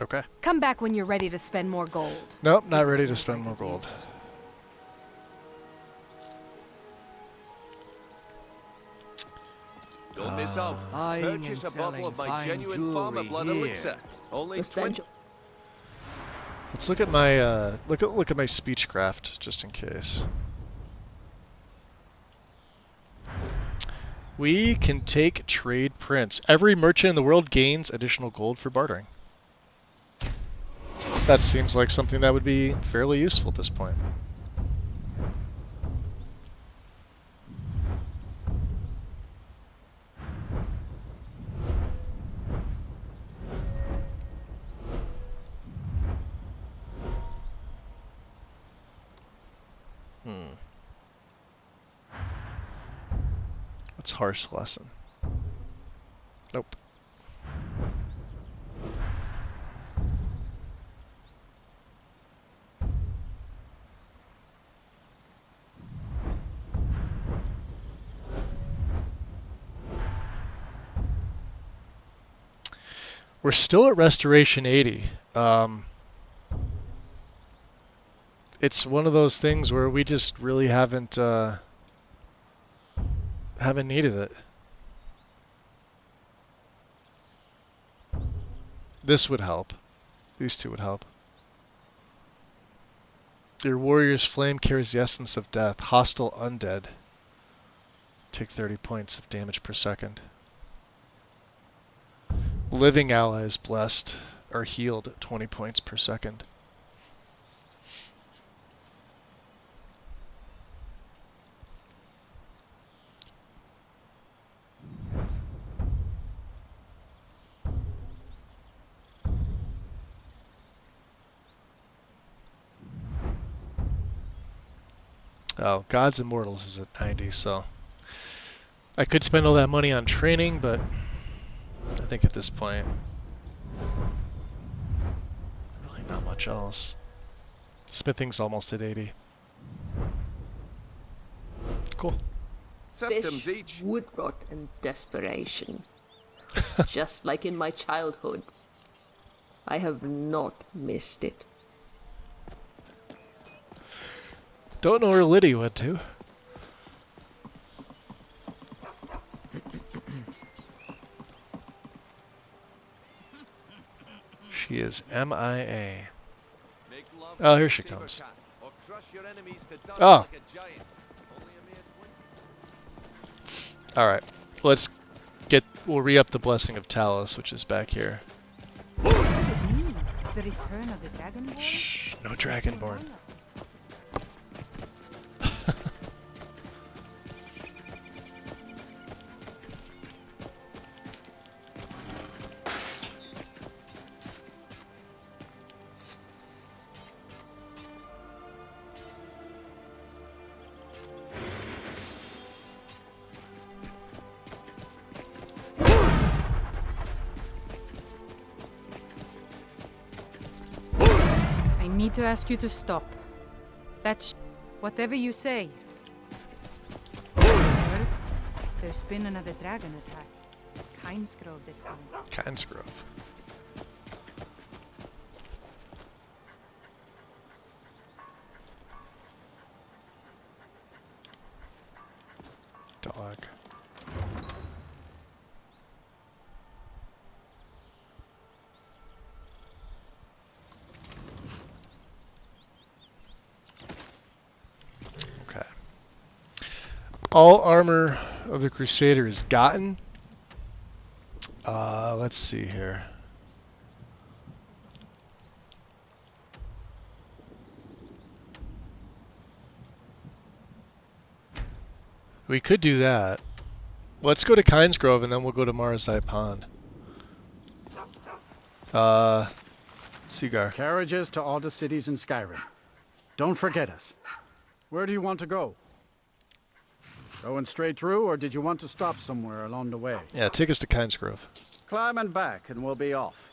Okay. Come back when you're ready to spend more gold. Nope, not ready to spend more gold. Don't miss out. Purchase a bottle of my genuine farmer blood elixir. Only 20. Let's look at my look at my speechcraft just in case. We can take trade prints. Every merchant in the world gains additional gold for bartering. That seems like something that would be fairly useful at this point. What's harsh lesson? Nope. We're still at Restoration 80. It's one of those things where we just really haven't needed it. This would help. These two would help. Your warrior's flame carries the essence of death. Hostile undead. Take 30 points of damage per second. Living allies blessed are healed 20 points per second. Oh, Gods Immortals is at 90, so I could spend all that money on training, but I think at this point, really not much else. Smithing's almost at 80. Cool. Fish, wood rot, and desperation. Just like in my childhood. I have not missed it. Don't know where Liddy went to. She is MIA. Oh, here she comes. Oh. Alright. We'll re-up the Blessing of Talos, which is back here. What could it mean? The return of the Dragonborn? Shh, no Dragonborn. I need to ask you to stop. That's whatever you say. Heard? There's been another dragon attack. Kynesgrove this time. Kynesgrove. Dog. Okay. All armor of the Crusader is gotten. Let's see here. We could do that. Let's go to Kynesgrove and then we'll go to Marazai Pond. Seagar. Carriages to all the cities in Skyrim. Don't forget us. Where do you want to go? Going straight through, or did you want to stop somewhere along the way? Yeah, take us to Kynesgrove. Climb and back, and we'll be off.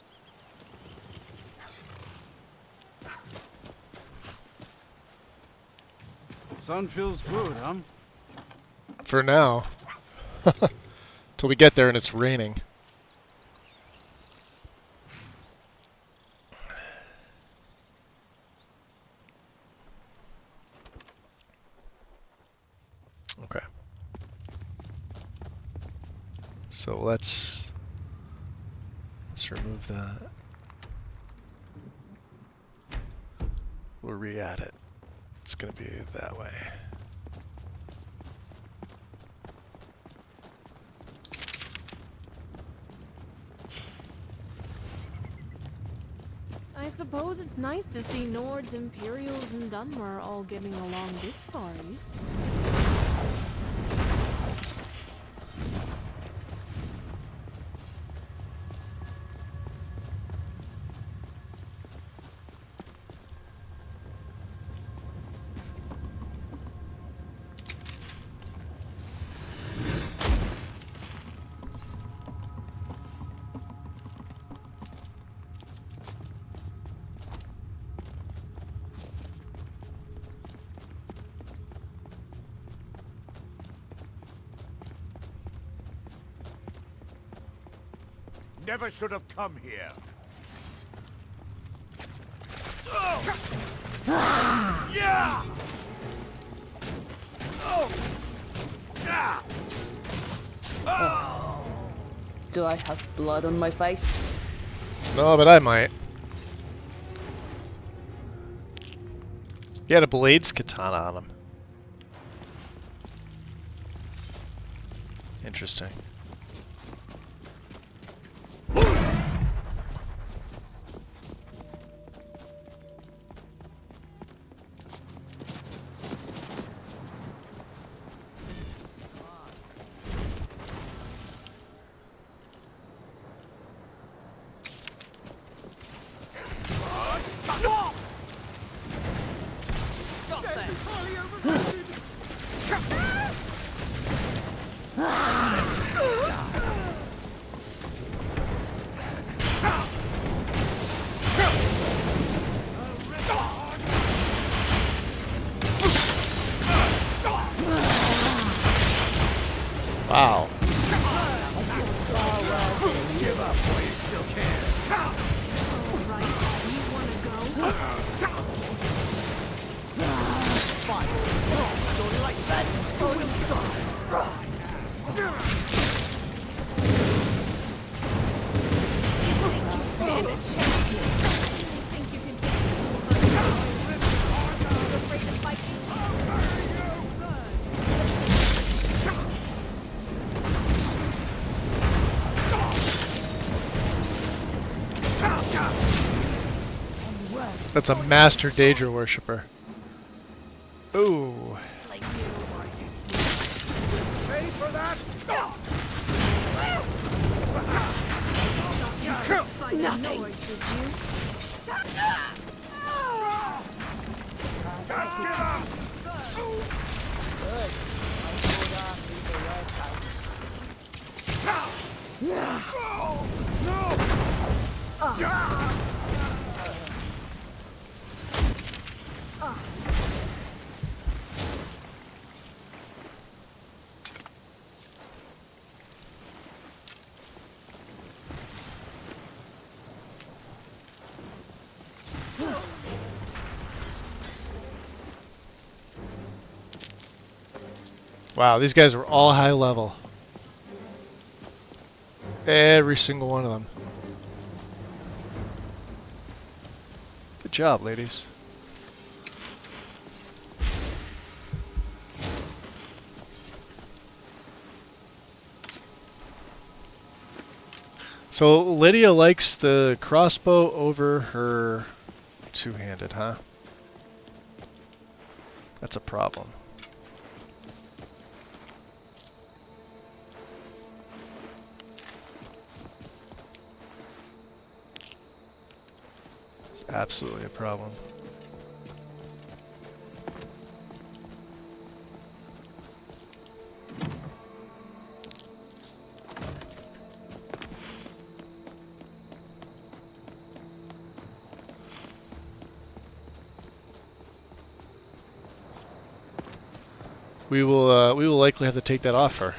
Sun feels good, huh? For now. Till we get there and it's raining. So let's remove that. We'll re-add it. It's gonna be that way. I suppose it's nice to see Nords, Imperials, and Dunmer all getting along this far east. Never should have come here. Yeah! Do I have blood on my face? No, but I might. He had a blades katana on him. Interesting. Wow. Give up while you still can. Alright, you wanna go? Fine. Don't like that. Stand a chance here. Think you can take the two of us? You're afraid to fight me? That's a master Daedra worshipper. Ooh. Ready for that? Nothing. Did you? Just give up! Good. Wow, these guys were all high level. Every single one of them. Good job, ladies. So Lydia likes the crossbow over her two-handed, huh? That's a problem. It's absolutely a problem. We will likely have to take that off her.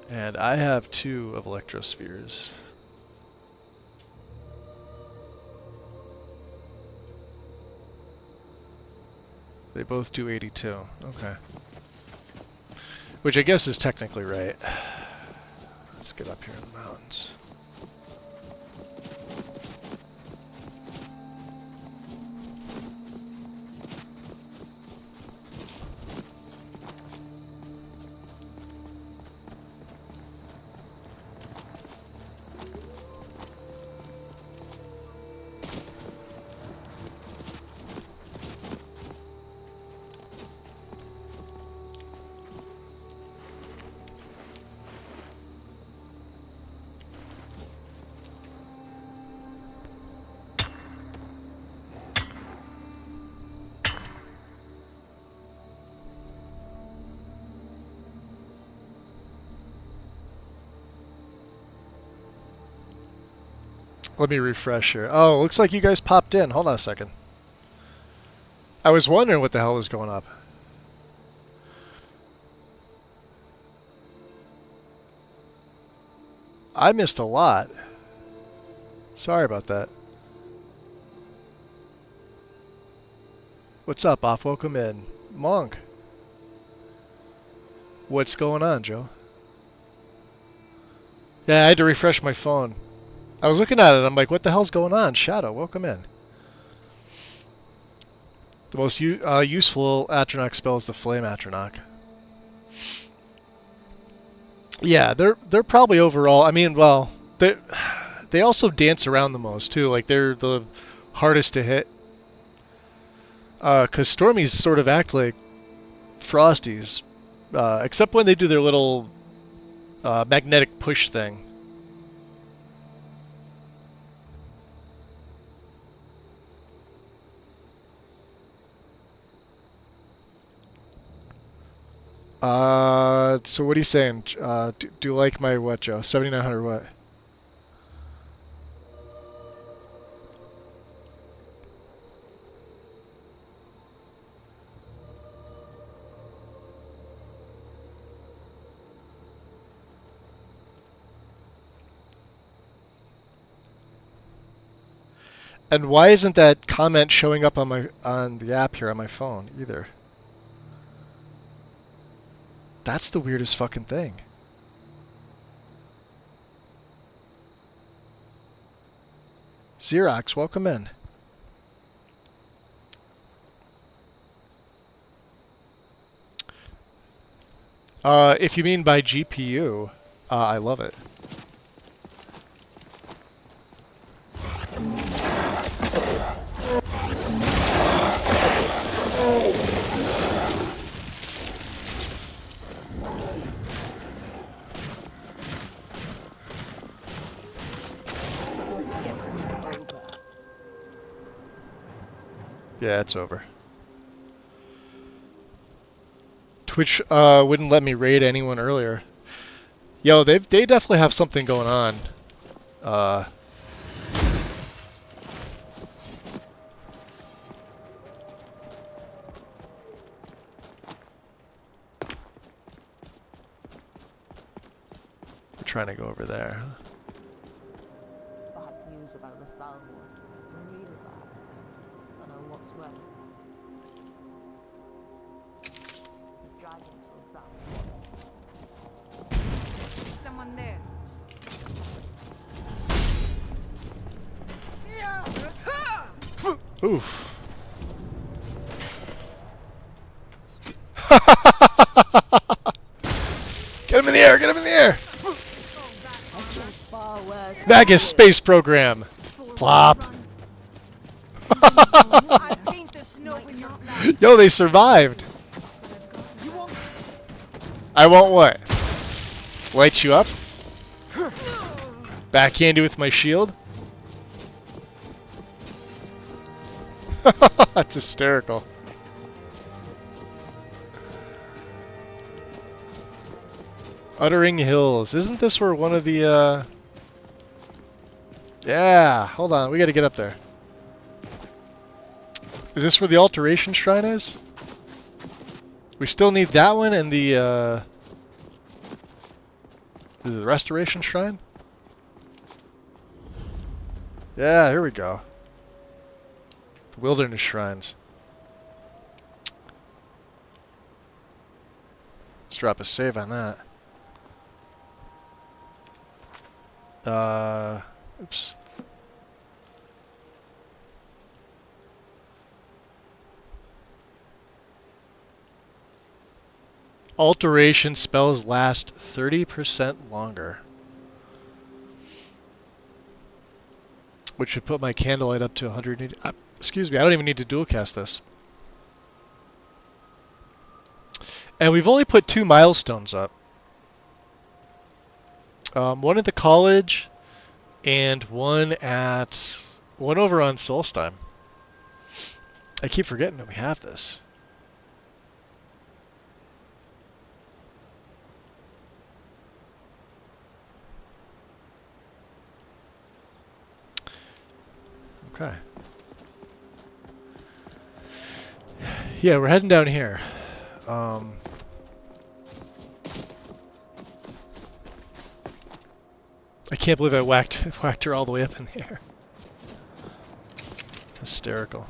And I have 2 of electrospheres. . They both do 82. Okay. Which I guess is technically right. Let's get up here in the mountains. Let me refresh here. Oh, looks like you guys popped in. Hold on a second. I was wondering what the hell was going up. I missed a lot. Sorry about that. What's up, Off? Welcome in. Monk. What's going on, Joe? Yeah, I had to refresh my phone. I was looking at it, I'm like, what the hell's going on? Shadow, welcome in. The most useful Atronach spell is the Flame Atronach. Yeah, they're probably overall, I mean, well, they also dance around the most, too. Like, they're the hardest to hit. Because Stormies sort of act like Frosties. Except when they do their little magnetic push thing. So what are you saying? Do you like my what, Joe? 7900 what? And why isn't that comment showing up on the app here on my phone either? That's the weirdest fucking thing. Xerox, welcome in. If you mean by GPU, I love it. Yeah, it's over. Twitch wouldn't let me raid anyone earlier. Yo, they definitely have something going on. We're trying to go over there. Bad news about the Thalmor. Real bad. Don't know what's what. The dragons will down. Someone there. Oof. Get him in the air! Get him in the air! Magus Space Program! Plop! Yo, they survived! I won't what? Light you up? Backhand you with my shield? That's hysterical. Uttering Hills. Isn't this where one of the, Yeah, hold on. We gotta get up there. Is this where the Alteration Shrine is? We still need that one and the, Is it the Restoration Shrine? Yeah, here we go. The Wilderness Shrines. drop a save on that. Oops. Alteration spells last 30% longer. Which would put my candlelight up to 180. Excuse me, I don't even need to dual cast this. And we've only put 2 milestones up. One at the college, and one over on Solstheim. I keep forgetting that we have this. Okay. Yeah, we're heading down here. I can't believe I whacked her all the way up in the air. Hysterical.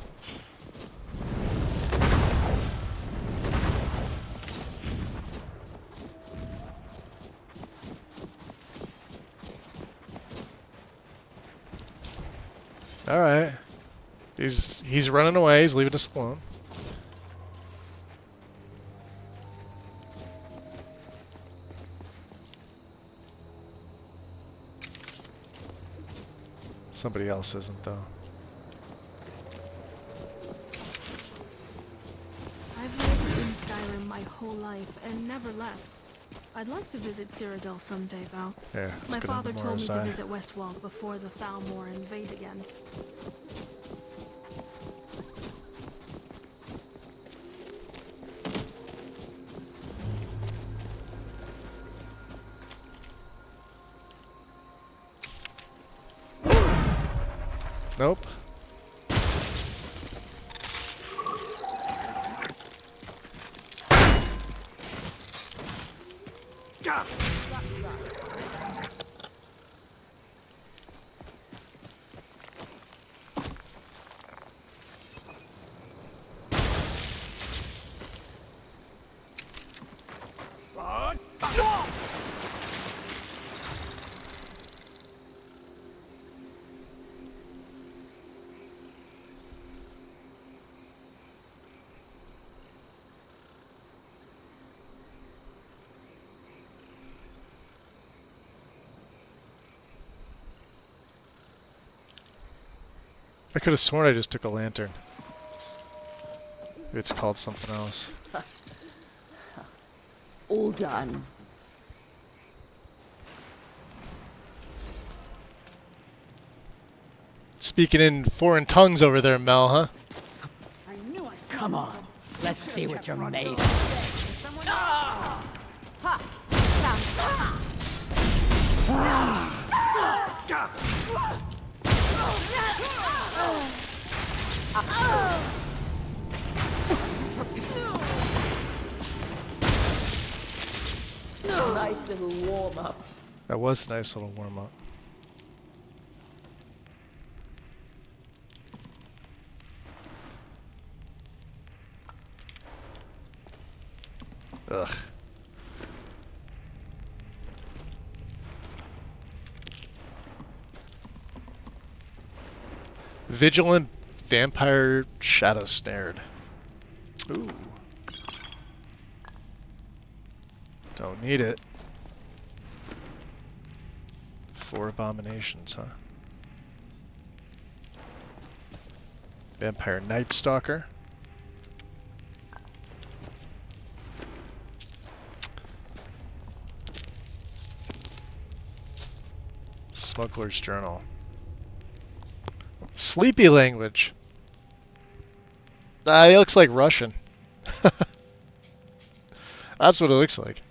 All right. He's running away. He's leaving us alone. Somebody else isn't, though. I've lived in Skyrim my whole life and never left. I'd like to visit Cyrodiil someday, though. Yeah, my father told me to visit Westwall before the Thalmor invade again. Nope. I could have sworn I just took a lantern. Maybe it's called something else. All done. Speaking in foreign tongues over there, Mel, huh? Come on, let's see what you're made of. Nice little warm-up. That was a nice little warm-up. Ugh. Vigilant Vampire Shadow Snared. Ooh. Don't need it. 4 abominations, huh? Vampire Night Stalker. Smuggler's Journal. Sleepy language. It looks like Russian. That's what it looks like.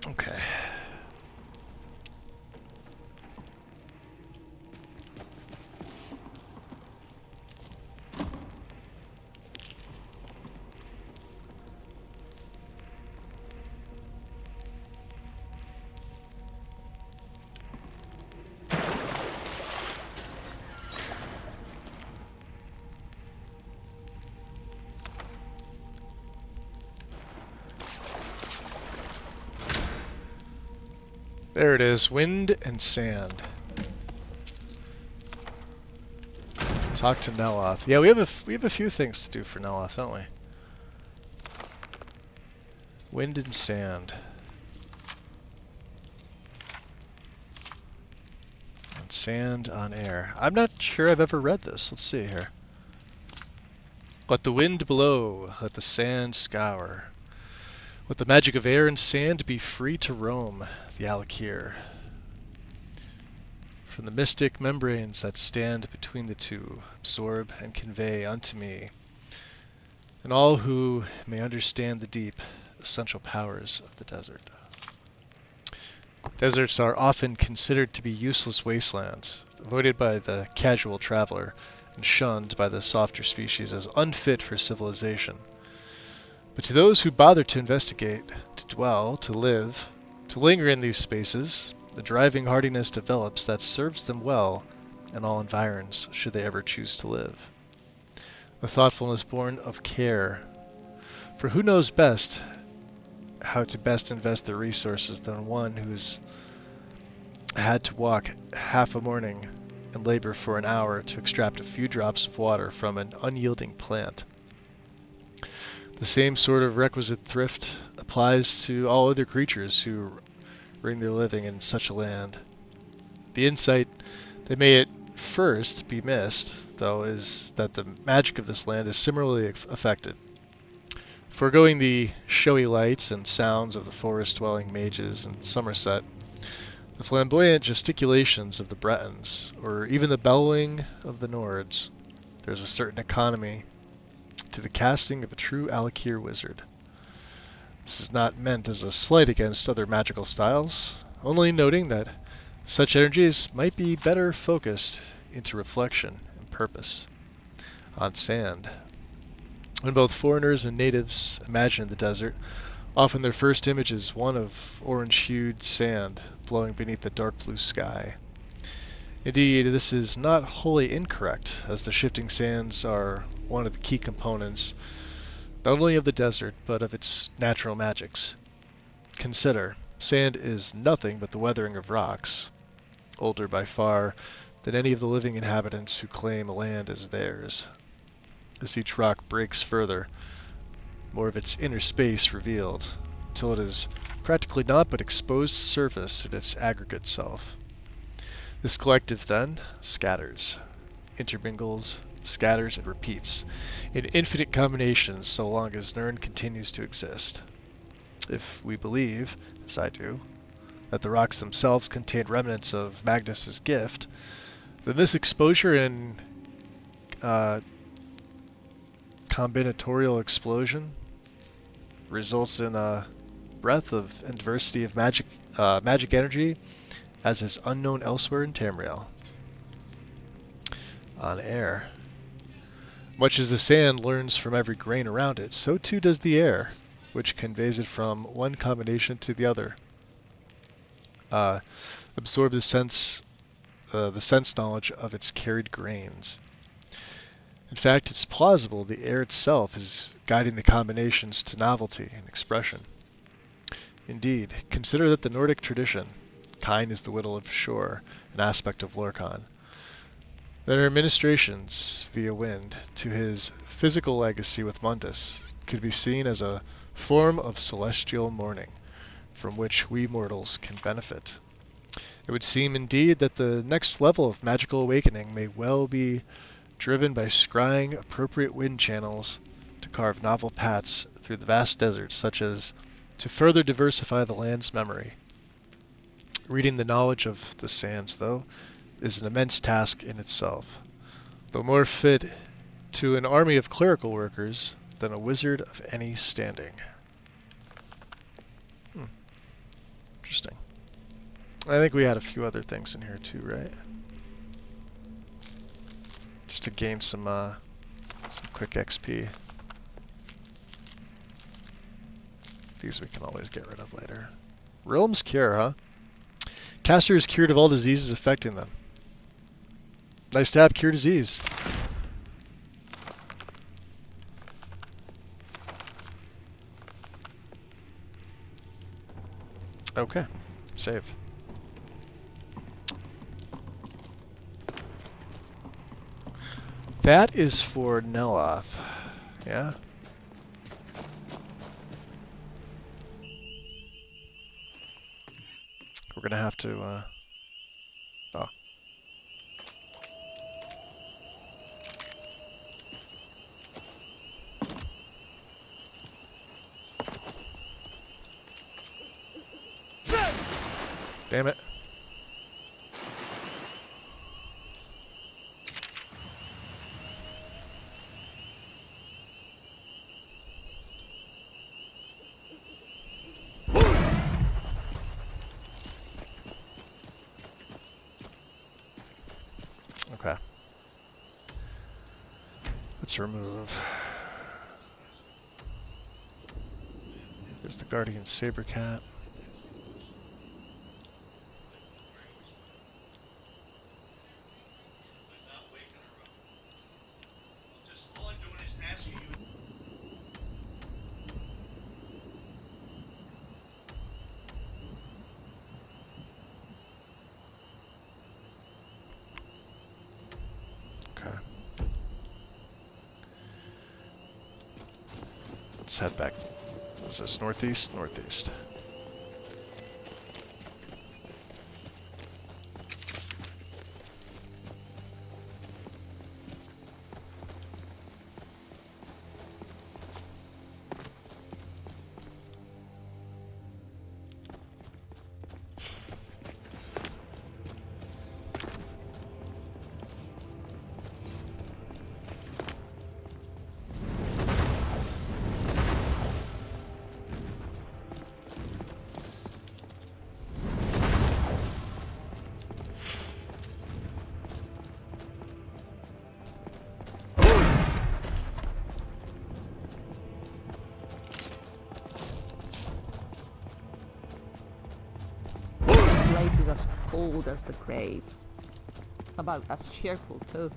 Okay. There it is, wind and sand. Talk to Neloth. Yeah, we have a few things to do for Neloth, don't we? Wind and sand. And sand on air. I'm not sure I've ever read this. Let's see here. Let the wind blow, let the sand scour. Let the magic of air and sand be free to roam, the Alakir. From the mystic membranes that stand between the two, absorb and convey unto me, and all who may understand the deep, essential powers of the desert. Deserts are often considered to be useless wastelands, avoided by the casual traveler, and shunned by the softer species as unfit for civilization. But to those who bother to investigate, to dwell, to live, to linger in these spaces, the driving hardiness develops that serves them well in all environs, should they ever choose to live. A thoughtfulness born of care, for who knows best how to best invest their resources than one who's had to walk half a morning and labor for an hour to extract a few drops of water from an unyielding plant. The same sort of requisite thrift applies to all other creatures who wring their living in such a land. The insight that may at first be missed, though, is that the magic of this land is similarly affected. Foregoing the showy lights and sounds of the forest-dwelling mages in Somerset, the flamboyant gesticulations of the Bretons, or even the bellowing of the Nords, there's a certain economy to the casting of a true Alakir wizard. This is not meant as a slight against other magical styles, only noting that such energies might be better focused into reflection and purpose on sand. When both foreigners and natives imagine the desert, often their first image is one of orange-hued sand blowing beneath the dark blue sky. Indeed, this is not wholly incorrect, as the shifting sands are one of the key components not only of the desert, but of its natural magics. Consider, sand is nothing but the weathering of rocks, older by far than any of the living inhabitants who claim a land as theirs. As each rock breaks further, more of its inner space revealed, until it is practically naught but exposed surface in its aggregate self. This collective, then, scatters, intermingles, scatters, and repeats, in infinite combinations so long as Nirn continues to exist. If we believe, as I do, that the rocks themselves contain remnants of Magnus's gift, then this exposure and combinatorial explosion results in a breadth of and diversity of magic energy as is unknown elsewhere in Tamriel. On air. Much as the sand learns from every grain around it, so too does the air, which conveys it from one combination to the other. Absorb the sense knowledge of its carried grains. In fact, it's plausible the air itself is guiding the combinations to novelty and expression. Indeed, consider that the Nordic tradition, Kine is the whittle of shore, an aspect of Lorkhan, their administrations via wind to his physical legacy with Mundus could be seen as a form of celestial mourning, from which we mortals can benefit. It would seem indeed that the next level of magical awakening may well be driven by scrying appropriate wind channels to carve novel paths through the vast deserts, such as to further diversify the land's memory. Reading the knowledge of the sands, though, is an immense task in itself, though more fit to an army of clerical workers than a wizard of any standing. Interesting. I think we had a few other things in here too, right? Just to gain some quick XP. These we can always get rid of later. Realm's Cure, huh? Caster is cured of all diseases affecting them. Nice to have cure disease. Okay. Save. That is for Neloth. Yeah? We're gonna have to, oh. Damn it. Okay. Let's remove. There's the Guardian Sabercat. Okay. Let's head back. Is this northeast? Northeast. Place is as cold as the grave. About as cheerful too.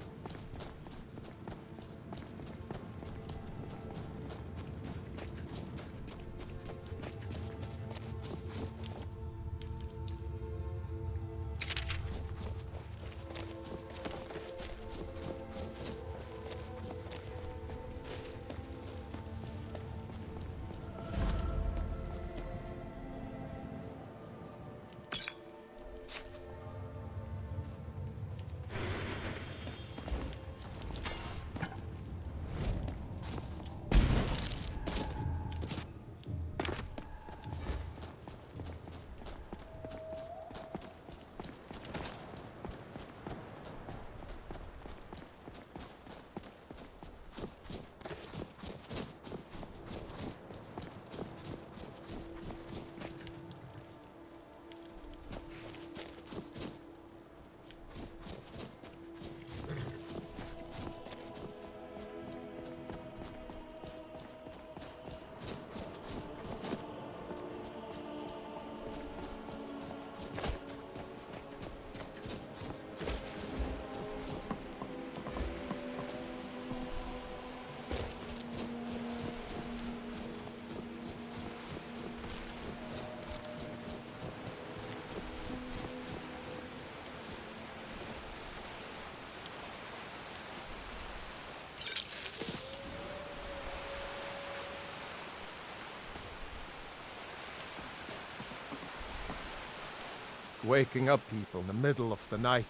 Waking up people in the middle of the night.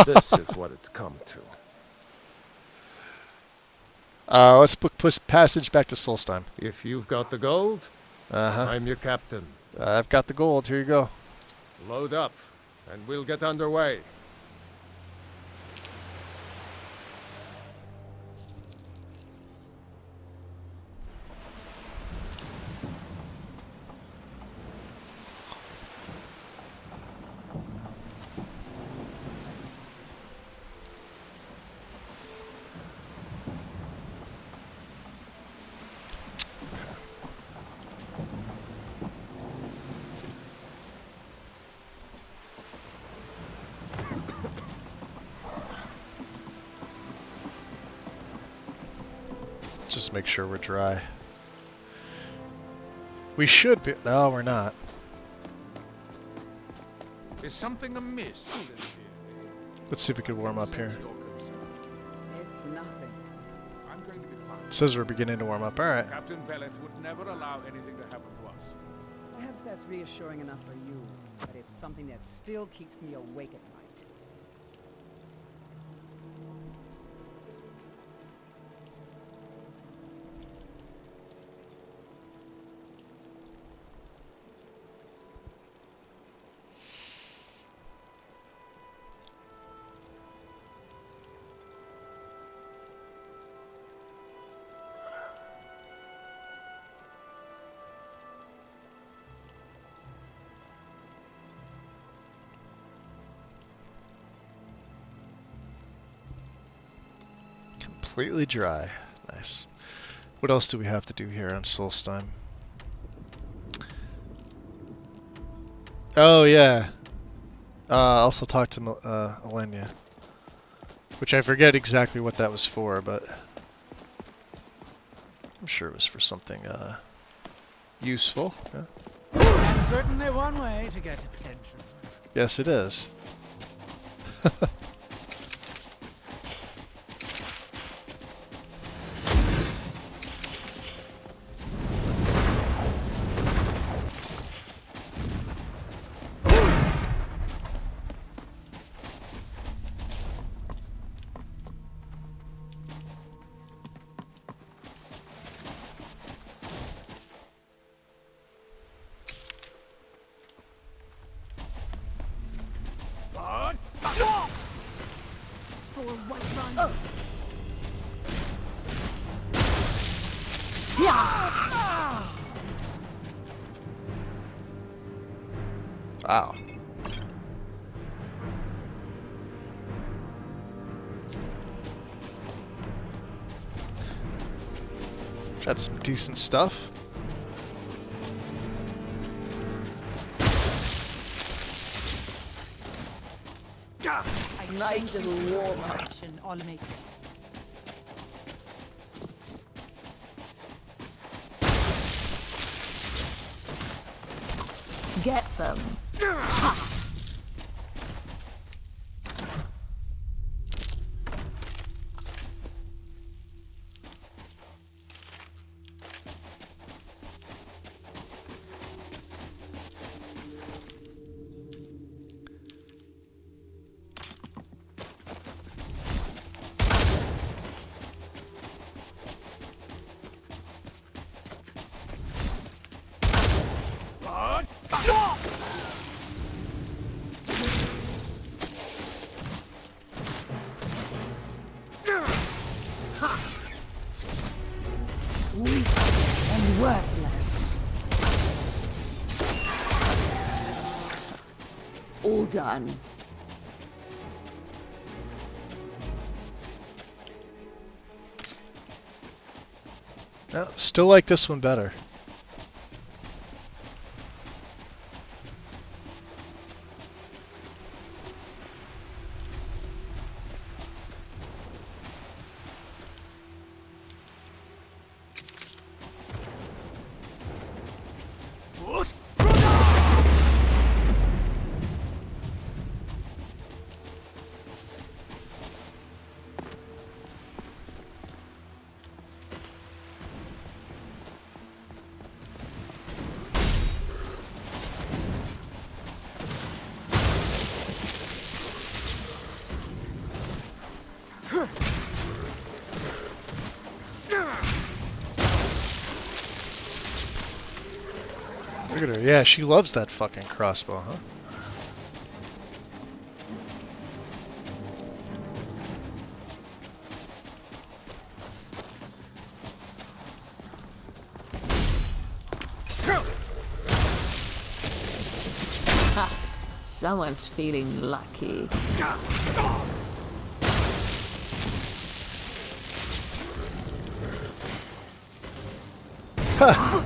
This is what it's come to. Let's book passage back to Solstheim. If you've got the gold, I'm your captain. I've got the gold. Here you go. Load up, and we'll get underway. Just make sure we're dry. We should be. No, we're not. Is something amiss? Let's see if we can warm up here. It's nothing. says we're beginning to warm up. All right. Captain Bellet would never allow anything to happen to us. Perhaps that's reassuring enough for you, but it's something that still keeps me awake at night. Completely dry. Nice. What else do we have to do here on Solstheim? Oh yeah. Also talk to Elenia. Which I forget exactly what that was for, but I'm sure it was for something useful. Yeah. That's certainly one way to get attention. Yes, it is. Wow. Got some decent stuff. Nice little warm up. Get them. Weak and worthless. All done. Oh, still like this one better. Look at her. Yeah, she loves that fucking crossbow, huh? Ha! Someone's feeling lucky. Ha!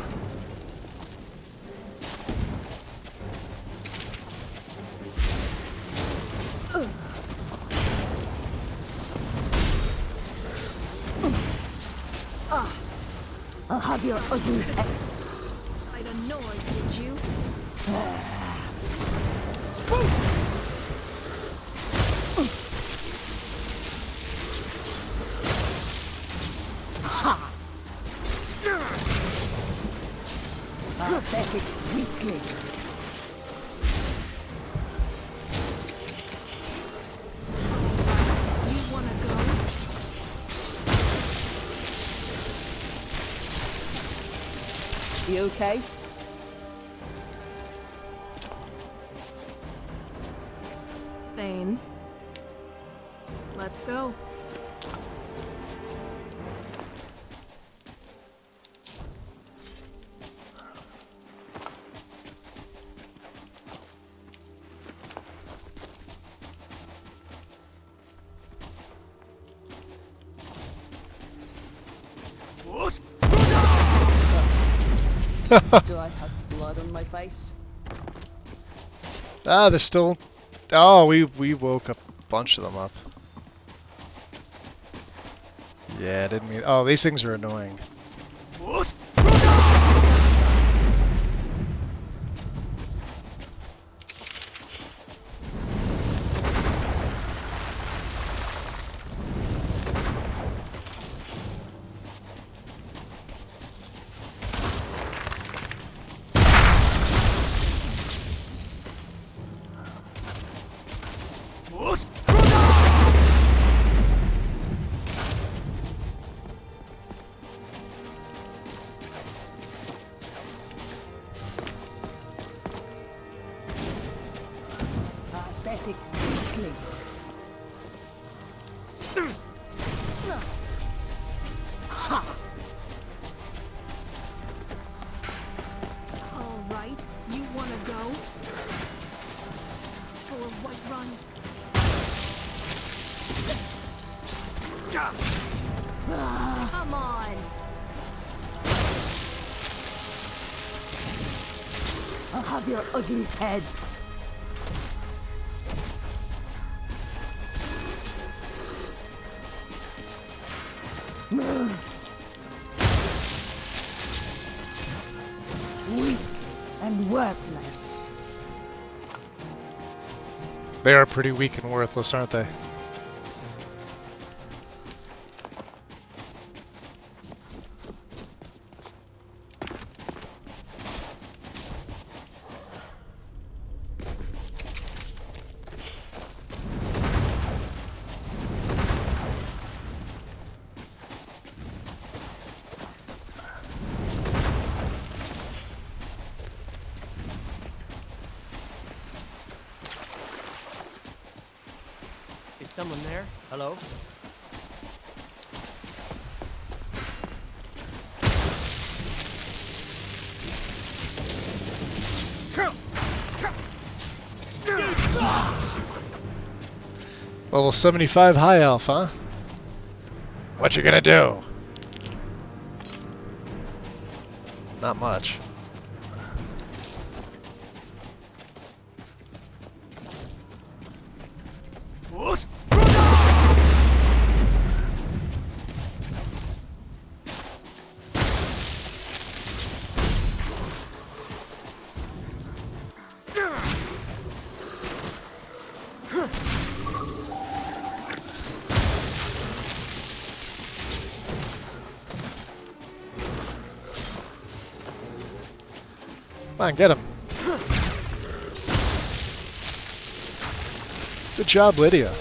I'll have your ugly head. I'd annoy, would you? Ha! be clear. You wanna go? You okay? Thane. Let's go. Do I have blood on my face? Ah, there's still... Oh, we woke a bunch of them up. Yeah, I didn't mean... Oh, these things are annoying. Pathetic weakling. Ha! All right, you wanna go? For Whiterun. Come on. I'll have your ugly head. Weak and worthless. They are pretty weak and worthless, aren't they? Is someone there? Hello? Level 75 high elf, huh? What you gonna do? Not much. Come on, get him. Good job, Lydia.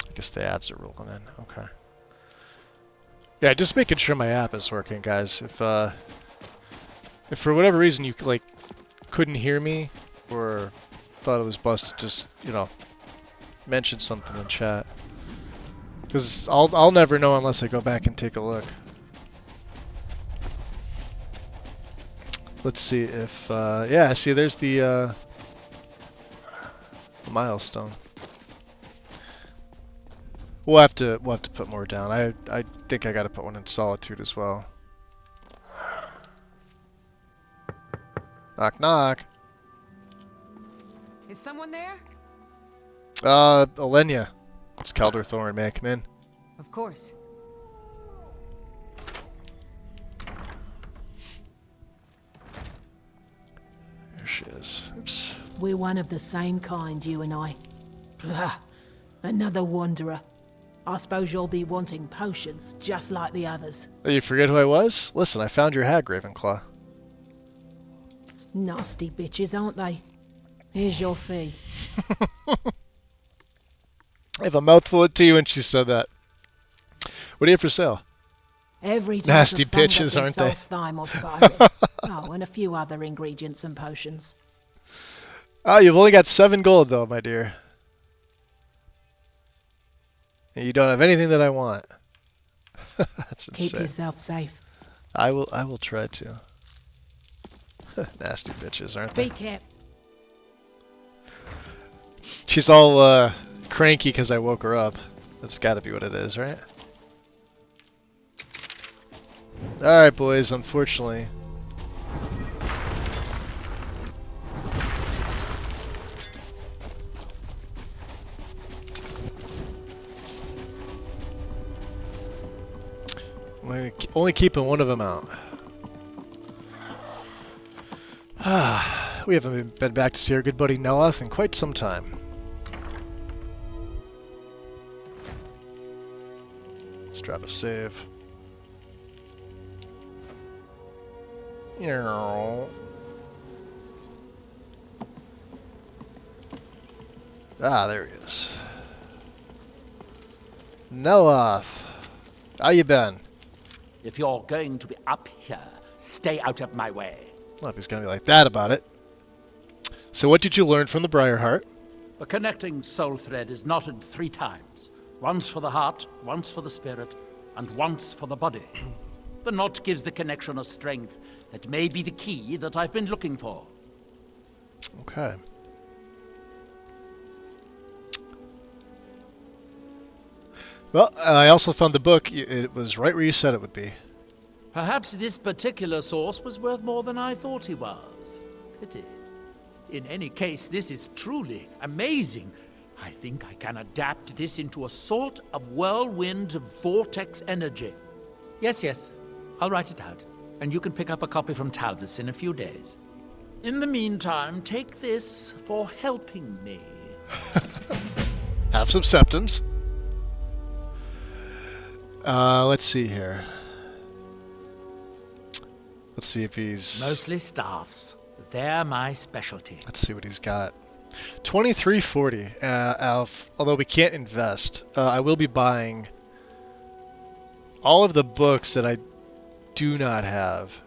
I guess the ads are rolling in. Okay. Yeah, just making sure my app is working, guys. If for whatever reason you like couldn't hear me or thought it was busted, just mention something in chat. Because I'll never know unless I go back and take a look. Let's see if yeah, see there's the A milestone. We'll have to put more down. I think I gotta put one in solitude as well. Knock knock. Is someone there? Alenia. It's Calder Thorn, man. Come in. Of course. There she is. Oops. We're one of the same kind, you and I. Blah. Another wanderer. I suppose you'll be wanting potions, just like the others. Oh, you forget who I was? Listen, I found your hag, Ravenclaw. Nasty bitches, aren't they? Here's your fee. I have a mouthful of tea when she said that. What do you have for sale? Every type Nasty of fungus bitches, in aren't they? Solstheim or Skyrim. Oh, and a few other ingredients and potions. Oh, you've only got 7 gold though, my dear. And you don't have anything that I want. That's insane. Keep yourself safe. I will try to. Nasty bitches, aren't they? Be careful. She's all cranky because I woke her up. That's got to be what it is, right? Alright, boys, unfortunately. We're only keeping one of them out. We haven't been back to see our good buddy Neloth in quite some time. Let's drop a save. Ah, there he is. Neloth, how you been? If you're going to be up here, stay out of my way. Well, if he's gonna be like that about it. So what did you learn from the Briarheart? A connecting soul thread is knotted 3 times. Once for the heart, once for the spirit, and once for the body. The knot gives the connection a strength that may be the key that I've been looking for. Okay. Well, I also found the book. It was right where you said it would be. Perhaps this particular source was worth more than I thought he was. Pity. In any case, this is truly amazing. I think I can adapt this into a sort of whirlwind vortex energy. Yes. I'll write it out, and you can pick up a copy from Talvis in a few days. In the meantime, take this for helping me. Have some septums. Let's see here. Let's see if he's... Mostly staffs. They're my specialty. Let's see what he's got. 2340. Although we can't invest, I will be buying all of the books that I do not have.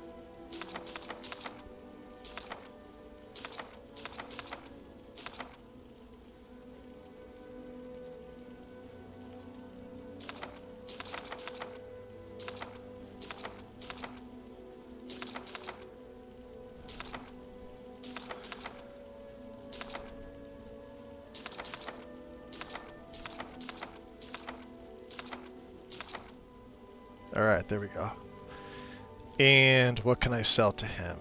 Alright, there we go. And what can I sell to him?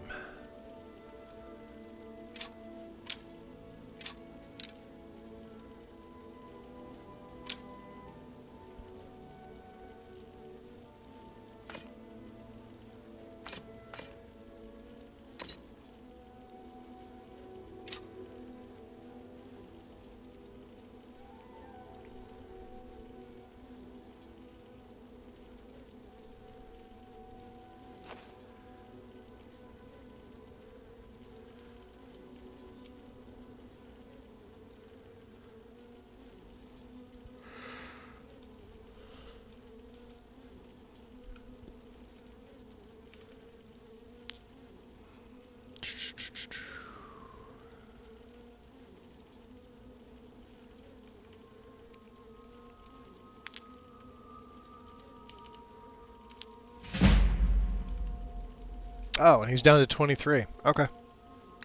Oh, and he's down to 23. Okay.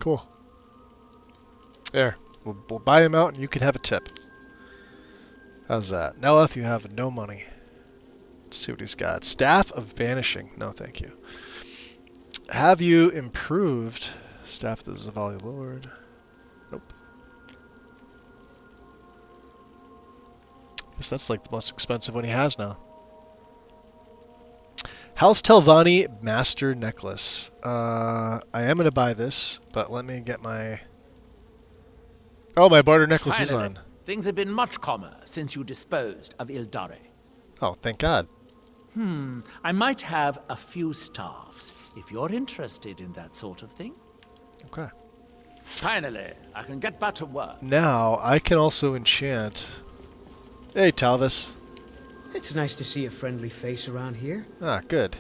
Cool. There. We'll buy him out and you can have a tip. How's that? Nelith, you have no money. Let's see what he's got. Staff of Banishing. No, thank you. Have you improved Staff of the Zavali Lord? Nope. Guess that's like the most expensive one he has now. House Telvanni Master Necklace. I am going to buy this, but let me get my... Oh, my barter necklace is on. Things have been much calmer since you disposed of Ildare. Oh, thank God. I might have a few staffs, if you're interested in that sort of thing. Okay. Finally, I can get back to work. Now, I can also enchant... Hey, Talvis. It's nice to see a friendly face around here. Ah, good.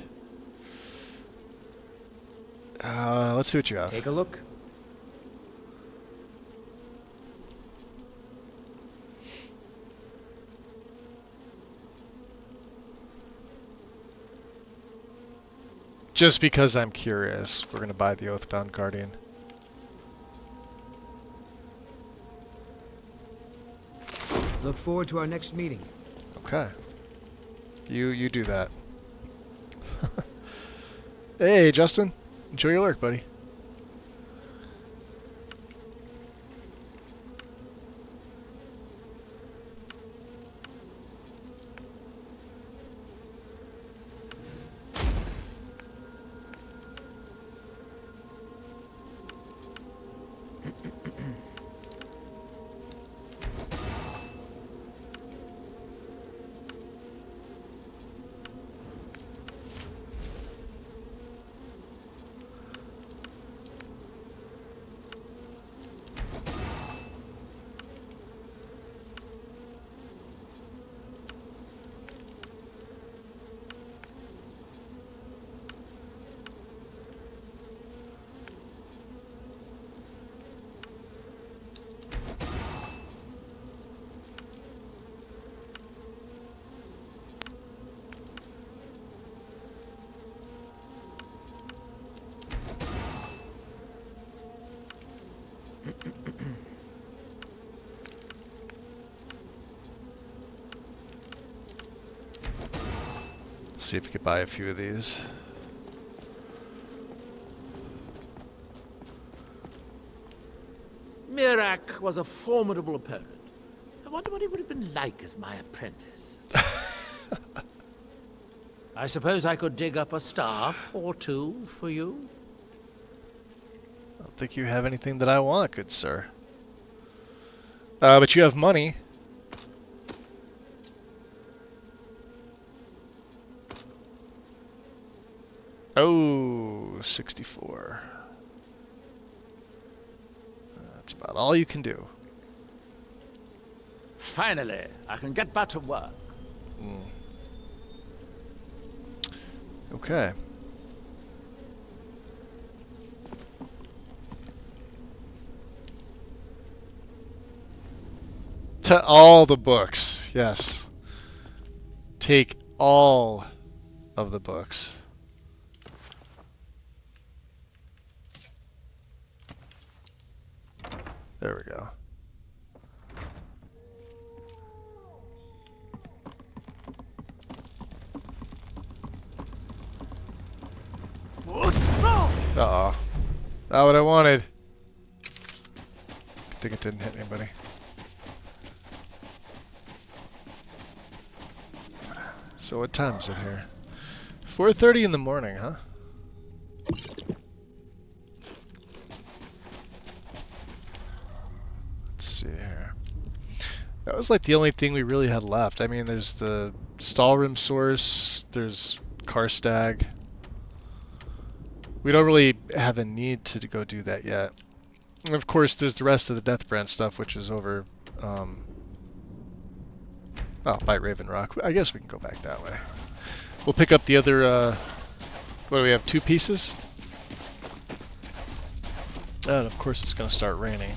Let's see what you have. Take a look. Just because I'm curious, we're going to buy the Oathbound Guardian. Look forward to our next meeting. Okay. You do that. Hey, Justin. Enjoy your lurk, buddy. See if we could buy a few of these. Mirak was a formidable opponent. I wonder what he would have been like as my apprentice. I suppose I could dig up a staff or two for you? I don't think you have anything that I want, good sir. But you have money. Oh, 64. That's about all you can do. Finally, I can get back to work. Okay. To all the books, yes. Take all of the books. There we go. Uh-oh. Not what I wanted. Good thing it didn't hit anybody. So what time is it here? 4:30 in the morning, huh? Let's see here. That was like the only thing we really had left. I mean, there's the Stalrim source, there's Karstag. We don't really have a need to go do that yet. And of course, there's the rest of the Deathbrand stuff, which is over by Raven Rock. I guess we can go back that way. We'll pick up the other, what do we have, 2 pieces? And of course it's going to start raining.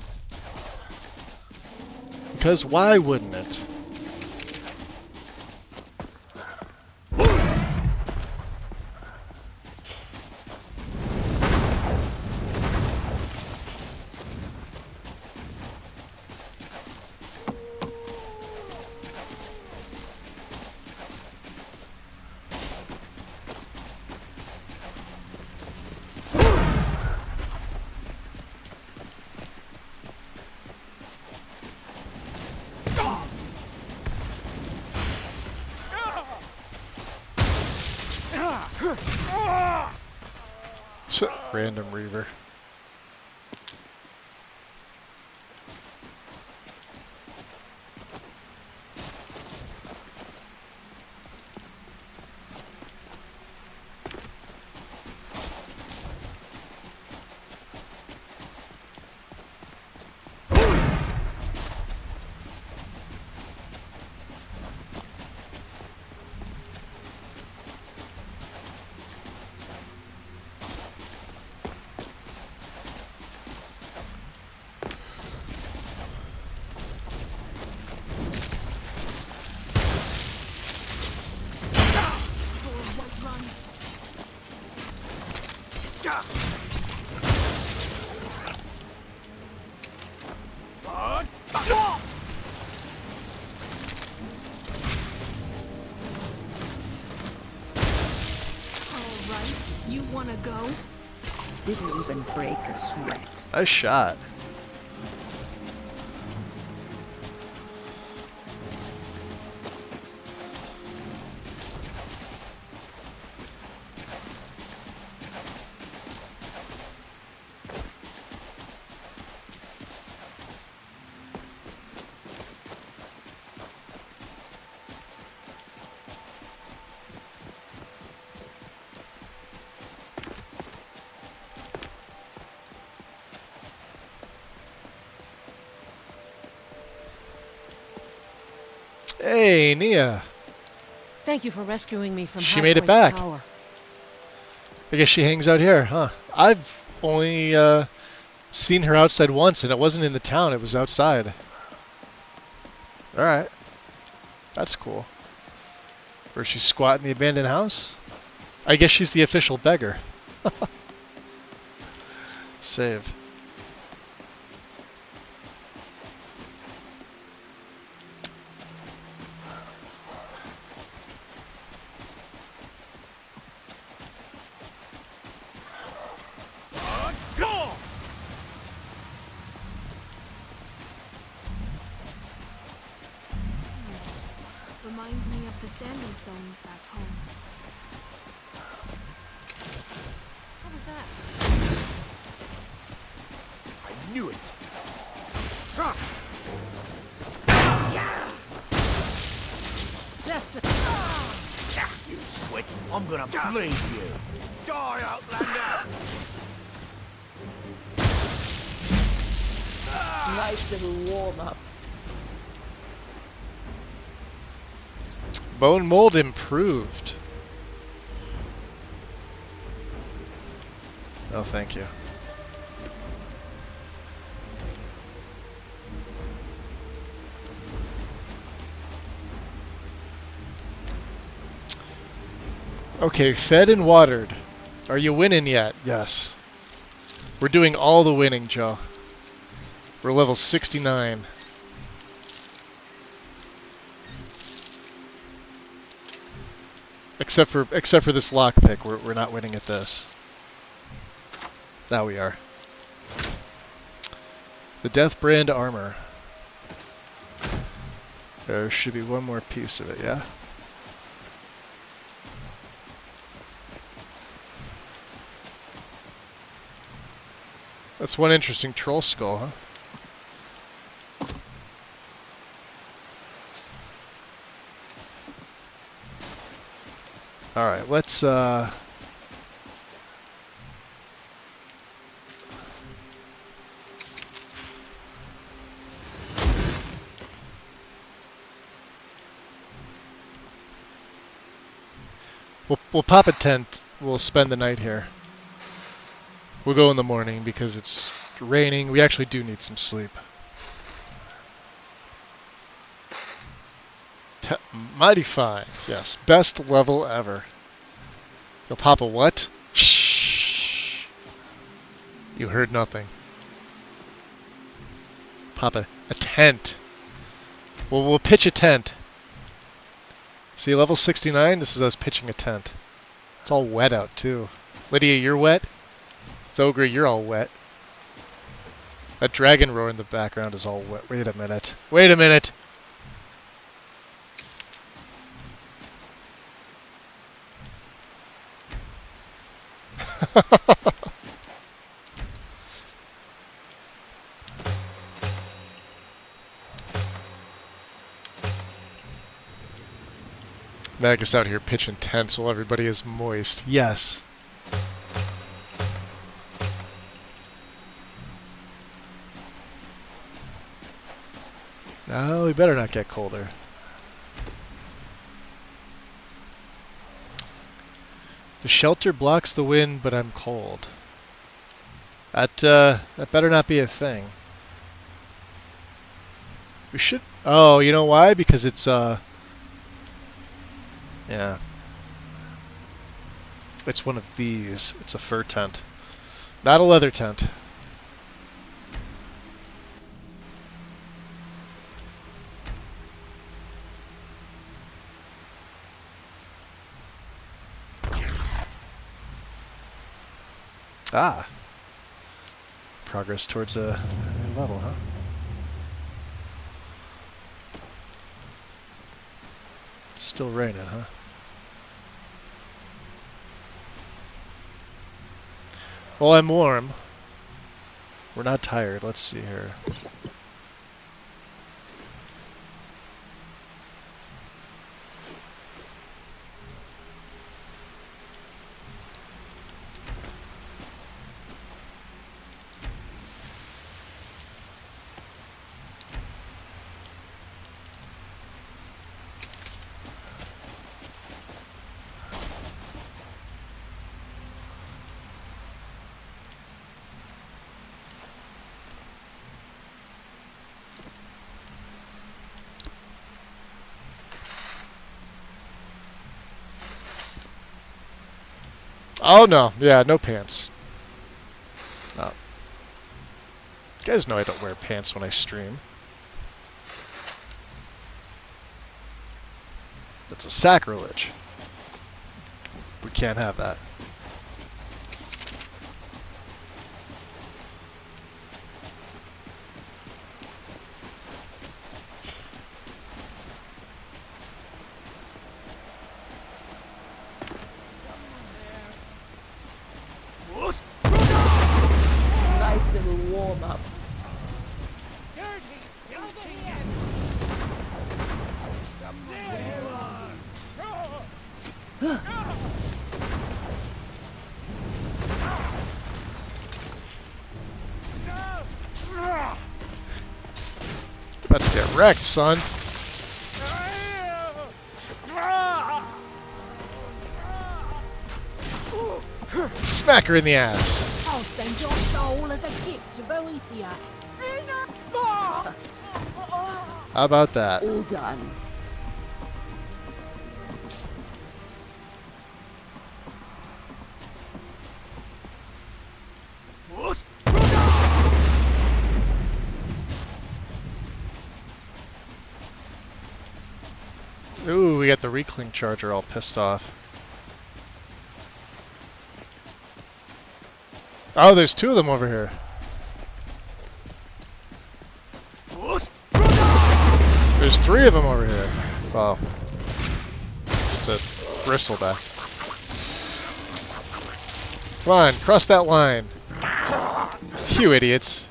Because why wouldn't it? Random Reaver. You wanna go? Didn't even break a sweat. Nice shot. Hey, Nia. Thank you for rescuing me from She High made it Point back. Tower. I guess she hangs out here, huh? I've only seen her outside once, and it wasn't in the town. It was outside. Alright. That's cool. Where she's squatting in the abandoned house? I guess she's the official beggar. Save. Reminds me of the standing stones back home. What was that? I knew it. Just You switch. I'm gonna bleed you. Die, Outlander! Nice little warm-up. Bone mold improved. Oh, thank you. Okay, fed and watered. Are you winning yet? Yes. We're doing all the winning, Joe. We're level 69. Except for this lockpick, we're not winning at this. Now we are. The Death Brand armor. There should be one more piece of it, yeah? That's one interesting troll skull, huh? Alright, let's we'll pop a tent. We'll spend the night here. We'll go in the morning because it's raining. We actually do need some sleep. Mighty fine. Yes, best level ever. You'll pop a what? Shh. You heard nothing. Pop a tent. Well, we'll pitch a tent. See, level 69, this is us pitching a tent. It's all wet out, too. Lydia, you're wet? Thogre, you're all wet. That dragon roar in the background is all wet. Wait a minute. Wait a minute! Magus out here pitching tents while everybody is moist. Yes. No, we better not get colder. The shelter blocks the wind, but I'm cold. That better not be a thing. We should... Oh, you know why? Because it's, yeah. It's one of these. It's a fur tent. Not a leather tent. Ah. Progress towards a new level, huh? Still raining, huh? Well, I'm warm. We're not tired. Let's see here. Oh no, yeah, no pants. No. You guys know I don't wear pants when I stream. That's a sacrilege. We can't have that. Nice little warm up. About to get wrecked, son. Smack her in the ass. I'll send your soul as a gift to Boethia. How about that? All done. Ooh, we got the reclink charger all pissed off. Oh, there's two of them over here. There's three of them over here. Wow. Just a bristleback. Come on, cross that line. You idiots.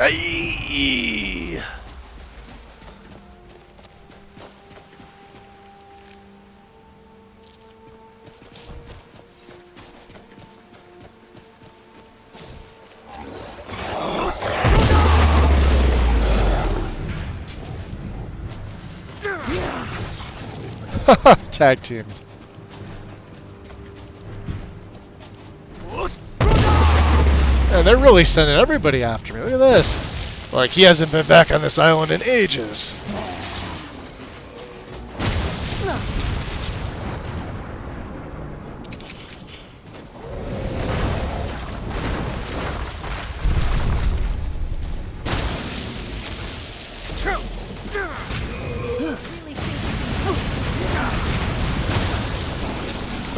Aye. Tag team. And they're really sending everybody after me. Look at this. Like, he hasn't been back on this island in ages.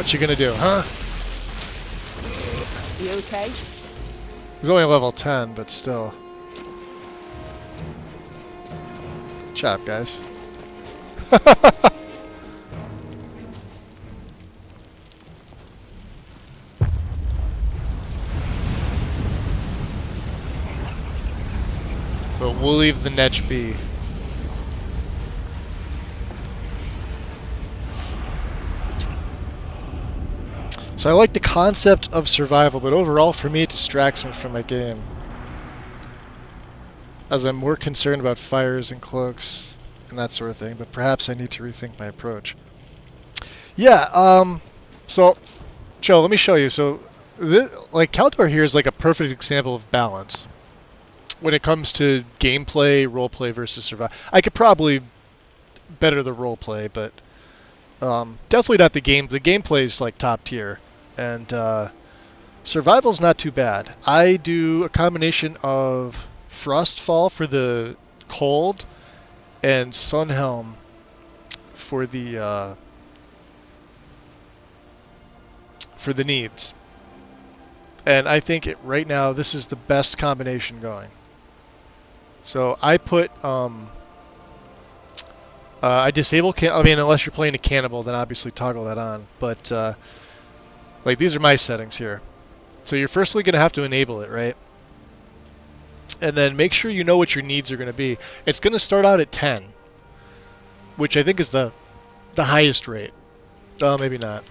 What you gonna do, huh? You okay? He's only level 10, but still. Chop, guys. But we'll leave the Netch be. So I like the concept of survival, but overall for me it distracts me from my game. As I'm more concerned about fires and cloaks and that sort of thing, but perhaps I need to rethink my approach. Yeah, so, Joe, let me show you. So, like, Caldor here is like a perfect example of balance. When it comes to gameplay, roleplay versus survival. I could probably better the roleplay, but definitely not the game. The gameplay is like top tier, and survival's not too bad. I do a combination of Frostfall for the cold and Sunhelm for the needs. And I think right now this is the best combination going. So I put I disable I mean, unless you're playing a cannibal, then obviously toggle that on. But like, these are my settings here. So you're firstly going to have to enable it, right? And then make sure you know what your needs are going to be. It's going to start out at 10, which I think is the highest rate. Oh, maybe not.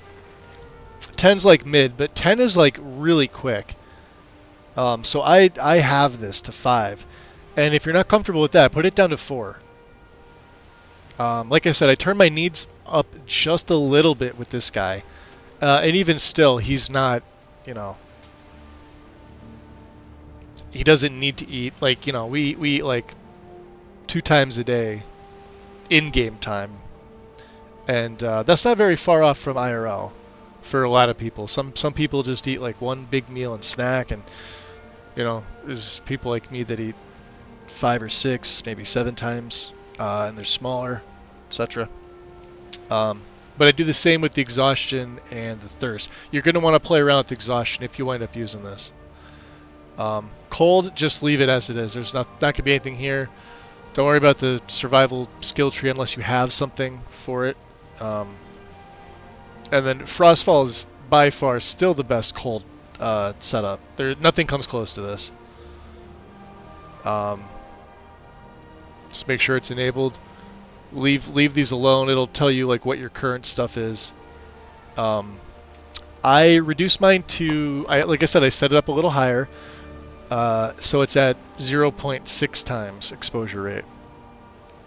10's like mid, but 10 is like really quick. So I have this to 5. And if you're not comfortable with that, put it down to 4. Like I said, I turned my needs up just a little bit with this guy. And even still, he's not, you know, he doesn't need to eat. Like, you know, we eat like 2 times a day in game time. And that's not very far off from IRL for a lot of people. Some people just eat like one big meal and snack, and, you know, there's people like me that eat 5 or 6, maybe 7 times, and they're smaller, etc. But I do the same with the exhaustion and the thirst. You're going to want to play around with exhaustion if you wind up using this. Cold, just leave it as it is. There's not going to be anything here. Don't worry about the survival skill tree unless you have something for it. And then Frostfall is by far still the best cold setup. Nothing comes close to this. Just make sure it's enabled. Leave these alone. It'll tell you like what your current stuff is. I reduced mine to, like I said, I set it up a little higher. So it's at 0.6 times exposure rate.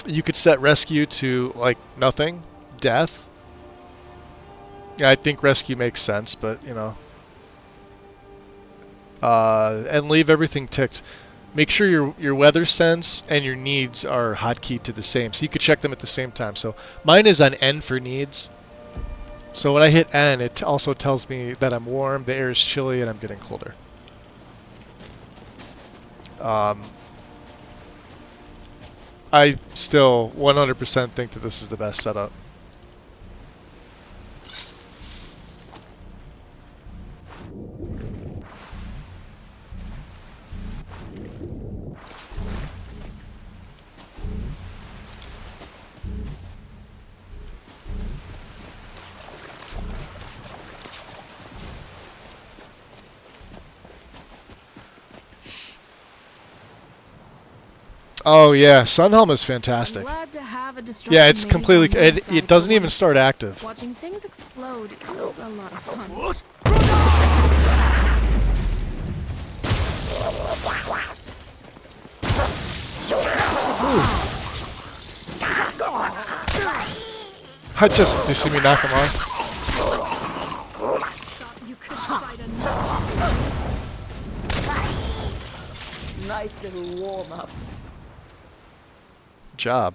You could set rescue to like nothing, death. Yeah, I think rescue makes sense, but you know. And leave everything ticked. Make sure your weather sense and your needs are hotkeyed to the same, so you could check them at the same time. So mine is on N for needs. So when I hit N, it also tells me that I'm warm, the air is chilly, and I'm getting colder. I still 100% think that this is the best setup. Oh yeah, Sunhelm is fantastic. Glad to have a Yeah, it's completely. It doesn't even start active. Watching things explode is a lot of fun. You see me knock him off? Nice little warm up. Job.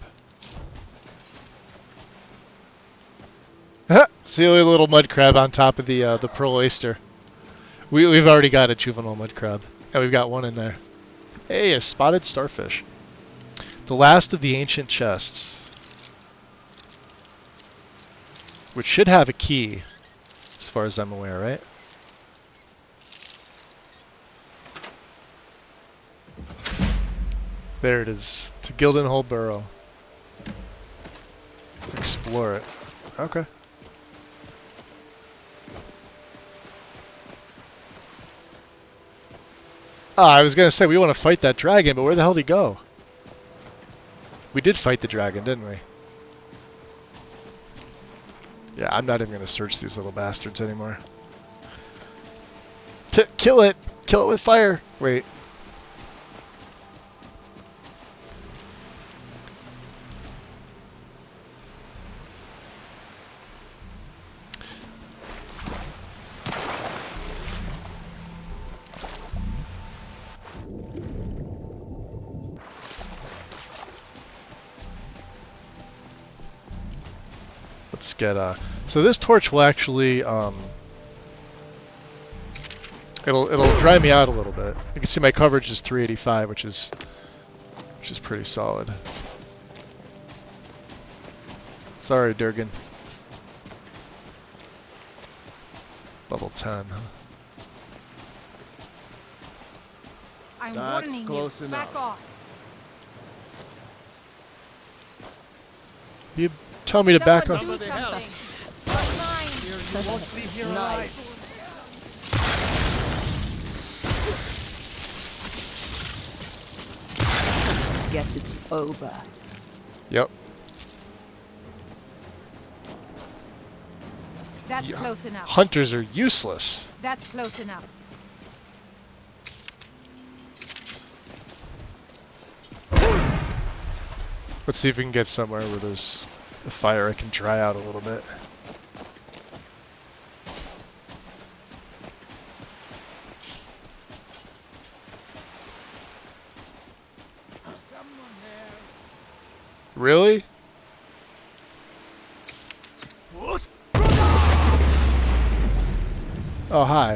Silly little mud crab on top of the pearl oyster. We've already got a juvenile mud crab, and we've got one in there. Hey, a spotted starfish. The last of the ancient chests, which should have a key. as far as I'm aware, right? There it is. To Gildenhold Burrow. Explore it. Okay. Ah, I was gonna say we want to fight that dragon, but where the hell did he go? We did fight the dragon, didn't we? Yeah, I'm not even gonna search these little bastards anymore. Kill it! Kill it with fire! Wait. Let's get so this torch will actually it'll dry me out a little bit. You can see my coverage is 385, which is pretty solid. Sorry, Durgan. Level 10. Huh? I'm That's warning close you. enough. Back off. You tell me to back up. Do something. You won't leave here Nice. Guess it's over. Yep. That's close enough. Hunters are useless. That's close enough. Let's see if we can get somewhere where there's a fire I can dry out a little bit. Really? Oh, hi.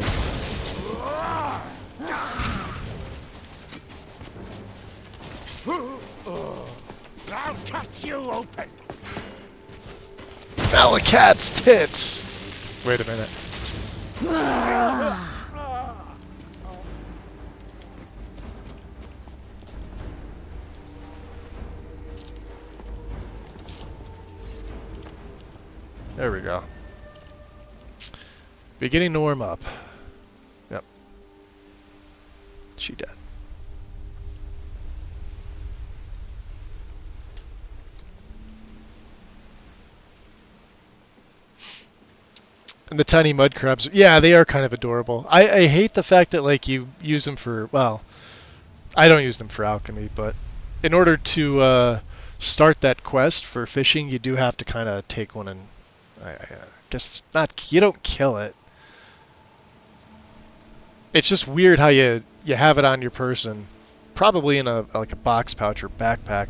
I'll cut you open. Malakat's tits! Wait a minute. There we go. Beginning to warm up. Yep. She dead. And the tiny mud crabs, yeah, they are kind of adorable. I hate the fact that like you use them for, well, I don't use them for alchemy, but in order to start that quest for fishing, you do have to kind of take one and I guess it's not, you don't kill it. It's just weird how you have it on your person, probably in a like a box pouch or backpack,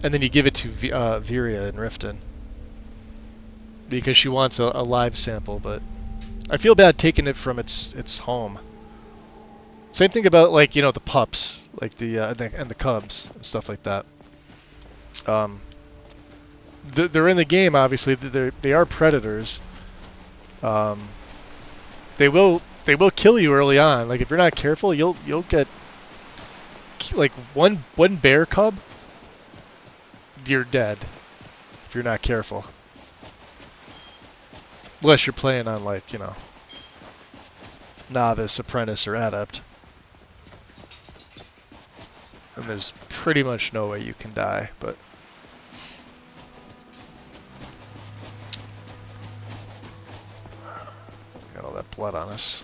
and then you give it to Viria in Riften because she wants a live sample. But I feel bad taking it from its home. Same thing about like the pups, like and the cubs and stuff like that. They're in the game, obviously. They are predators. They will kill you early on. Like if you're not careful, you'll get like one bear cub. You're dead if you're not careful. Unless you're playing on like novice, apprentice, or adept. And there's pretty much no way you can die, but got all that blood on us.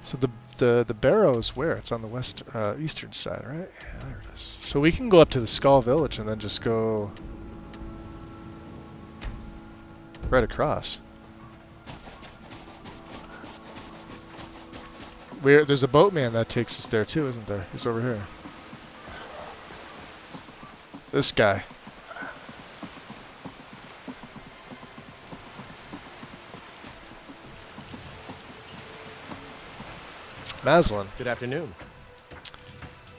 So the barrow's where? It's on the west eastern side, right? Yeah, there it is. So we can go up to the Skull Village and then just go right across. There's a boatman that takes us there too, isn't there? He's over here. This guy. Maslin. Good afternoon.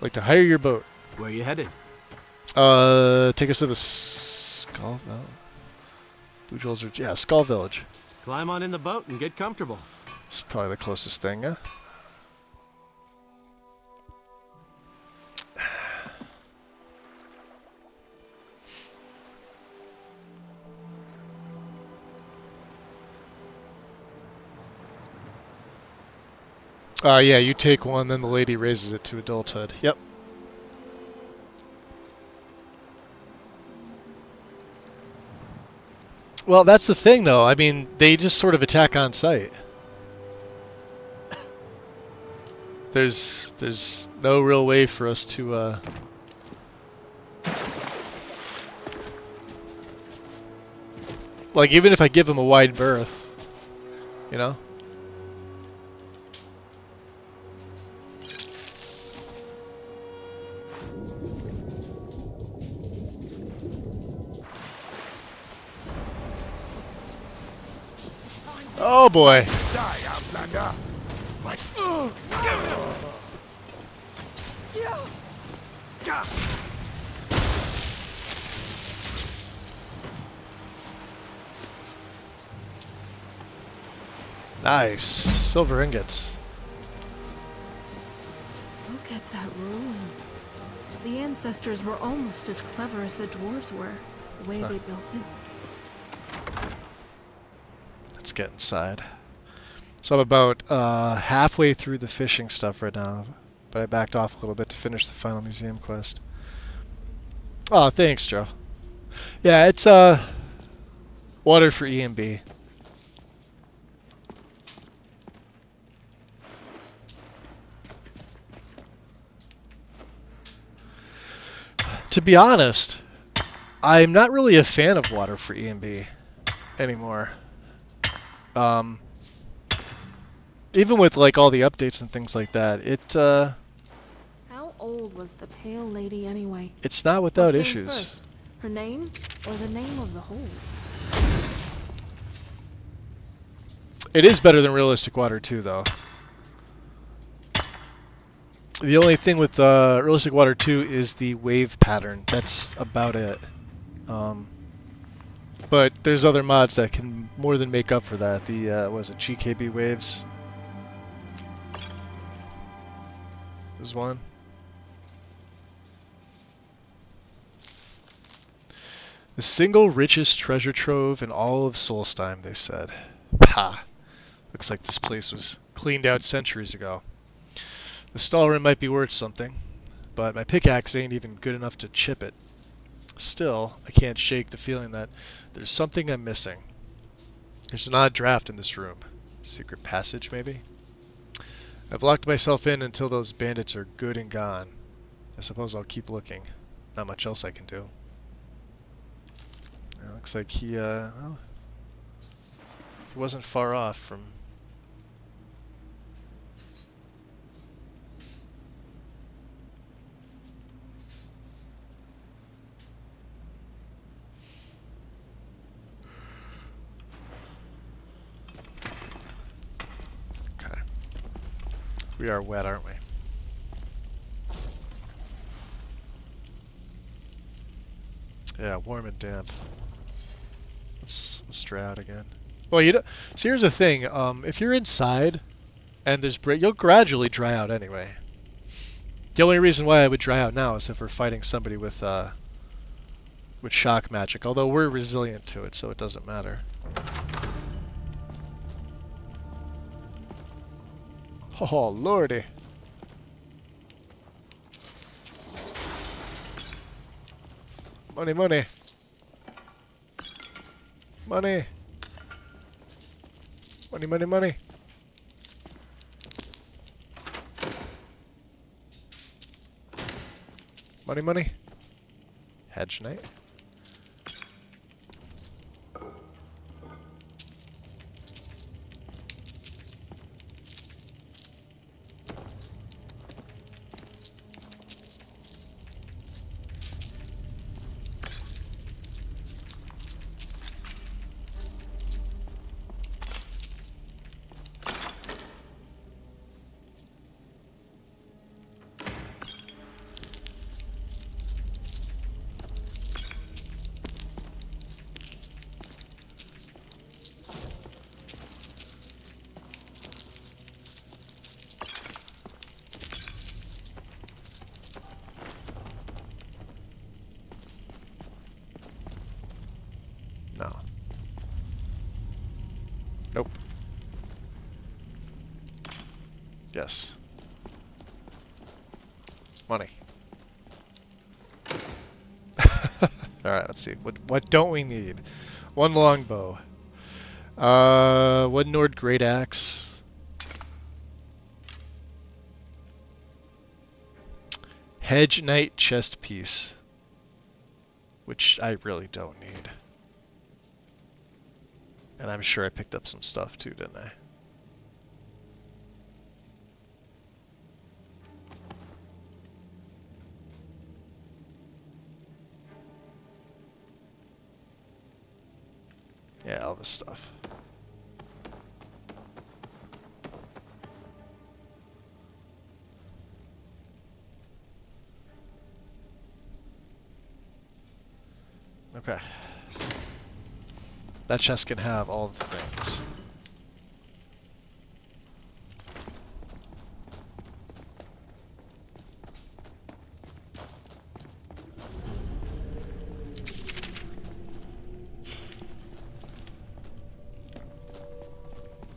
Like to hire your boat. Where are you headed? Take us to the Skull Village. Bujol's, yeah, Skull Village. Climb on in the boat and get comfortable. It's probably the closest thing, yeah? Yeah, you take one, then the lady raises it to adulthood. Yep. Well, that's the thing, though. I mean, they just sort of attack on sight. There's no real way for us to, like, even if I give them a wide berth, you know? Oh boy. Die, Outlander. Nice. Silver ingots. Look at that ruin. The ancestors were almost as clever as the dwarves were, the way they built it. Let's get inside. So I'm about halfway through the fishing stuff right now, but I backed off a little bit to finish the final museum quest. Oh, thanks, Joe. Yeah, it's water for E and B. To be honest, I'm not really a fan of water for E and B anymore. Even with like all the updates and things like that, How old was the Pale Lady anyway? it's not without What came issues. first, her name or the name of the hole? It is better than Realistic Water 2, though. The only thing with Realistic Water 2 is the wave pattern. That's about it. But there's other mods that can more than make up for that. The, was it GKB waves? Is one. The single richest treasure trove in all of Solstheim, they said. Ha! Looks like this place was cleaned out centuries ago. The stall room might be worth something, but my pickaxe ain't even good enough to chip it. Still, I can't shake the feeling that there's something I'm missing. There's an odd draft in this room. Secret passage, maybe? I've locked myself in until those bandits are good and gone. I suppose I'll keep looking. Not much else I can do. Looks like he, well, he wasn't far off from... Okay. We are wet, aren't we? Yeah, warm and damp. Let's try out again. Well, you don't. So here's the thing: if you're inside and there's you'll gradually dry out anyway. The only reason why I would dry out now is if we're fighting somebody with shock magic. Although we're resilient to it, so it doesn't matter. Oh lordy! Money, money. Money. Money, money, money. Money, money. Hedge knight. Yes. Money. Alright, let's see. What don't we need? One longbow. One Nord Great Axe. Hedge Knight chest piece. Which I really don't need. And I'm sure I picked up some stuff too, didn't I? Yeah, all this stuff. Okay. That chest can have all the things.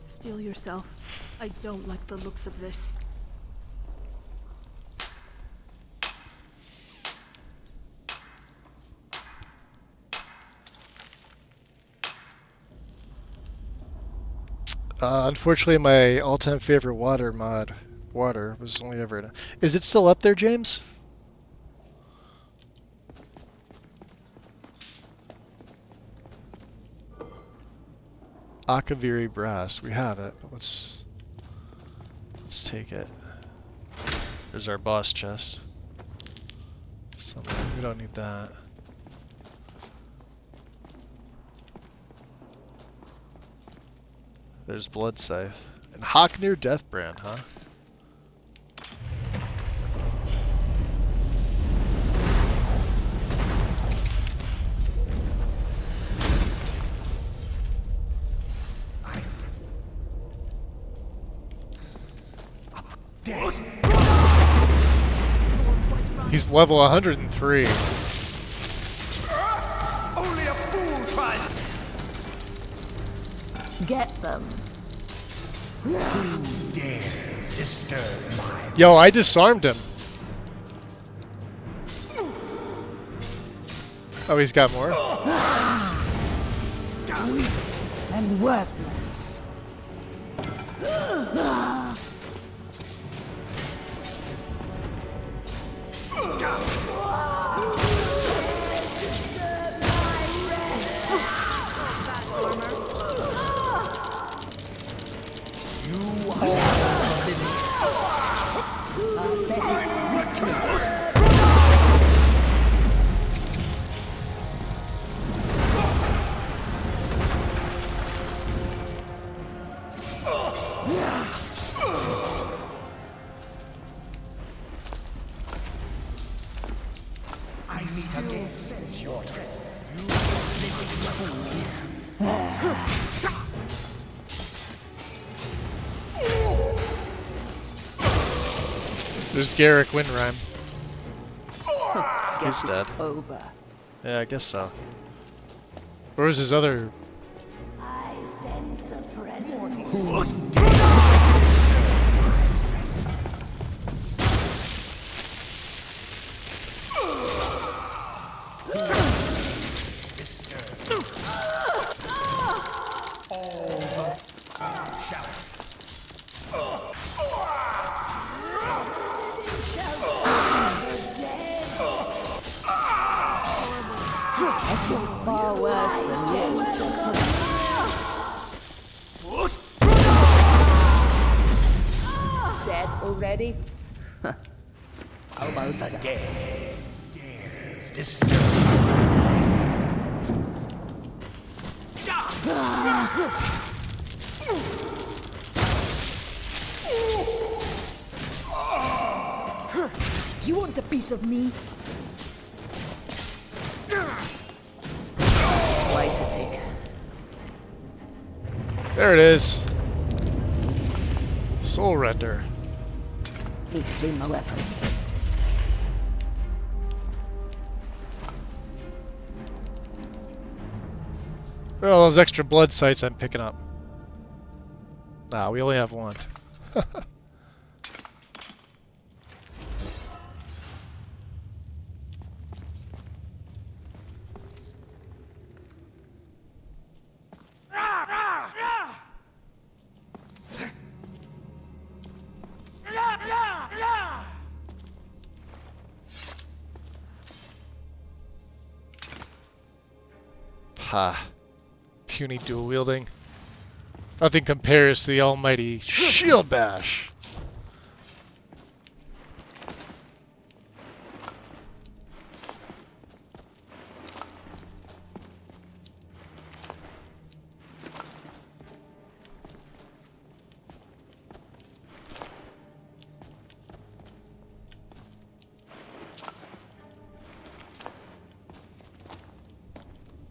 Steel yourself. I don't like the looks of this. Unfortunately, my all-time favorite water mod, water, was only ever in. Is it still up there, James? Akaviri brass. We have it. But let's take it. There's our boss chest. We don't need that. There's Blood Scythe. And Hocknir Deathbrand, huh? He's level 103. Only a fool tries. Get them. Who dares disturb my... Yo, I disarmed him. Oh, he's got more? Weak and worthless. I still sense your presence. There's Garrick Windrhyme. He's Guess dead. it's over. Yeah, I guess so. Where was his other... I sense a presence. I feel far worse than you. Dead already? How about the dead dares disturb my rest? You want a piece of me? Wait a tick. There it is. Soul Render. Need to clean my weapon. Well, those extra blood sites I'm picking up. Nah, we only have one. Ha. Puny dual wielding. Nothing compares to the almighty shield bash.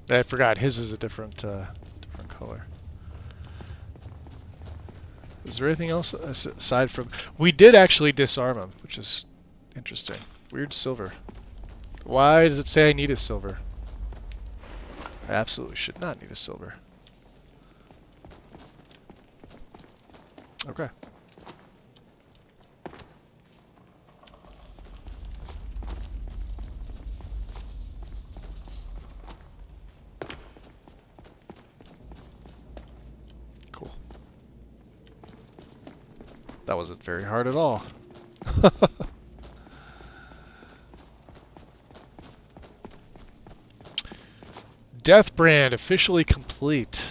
I forgot his is a different color. Is there anything else aside from... We did actually disarm him, which is interesting. Weird silver. Why does it say I need a silver? I absolutely should not need a silver. Okay. That wasn't very hard at all. Death brand officially complete.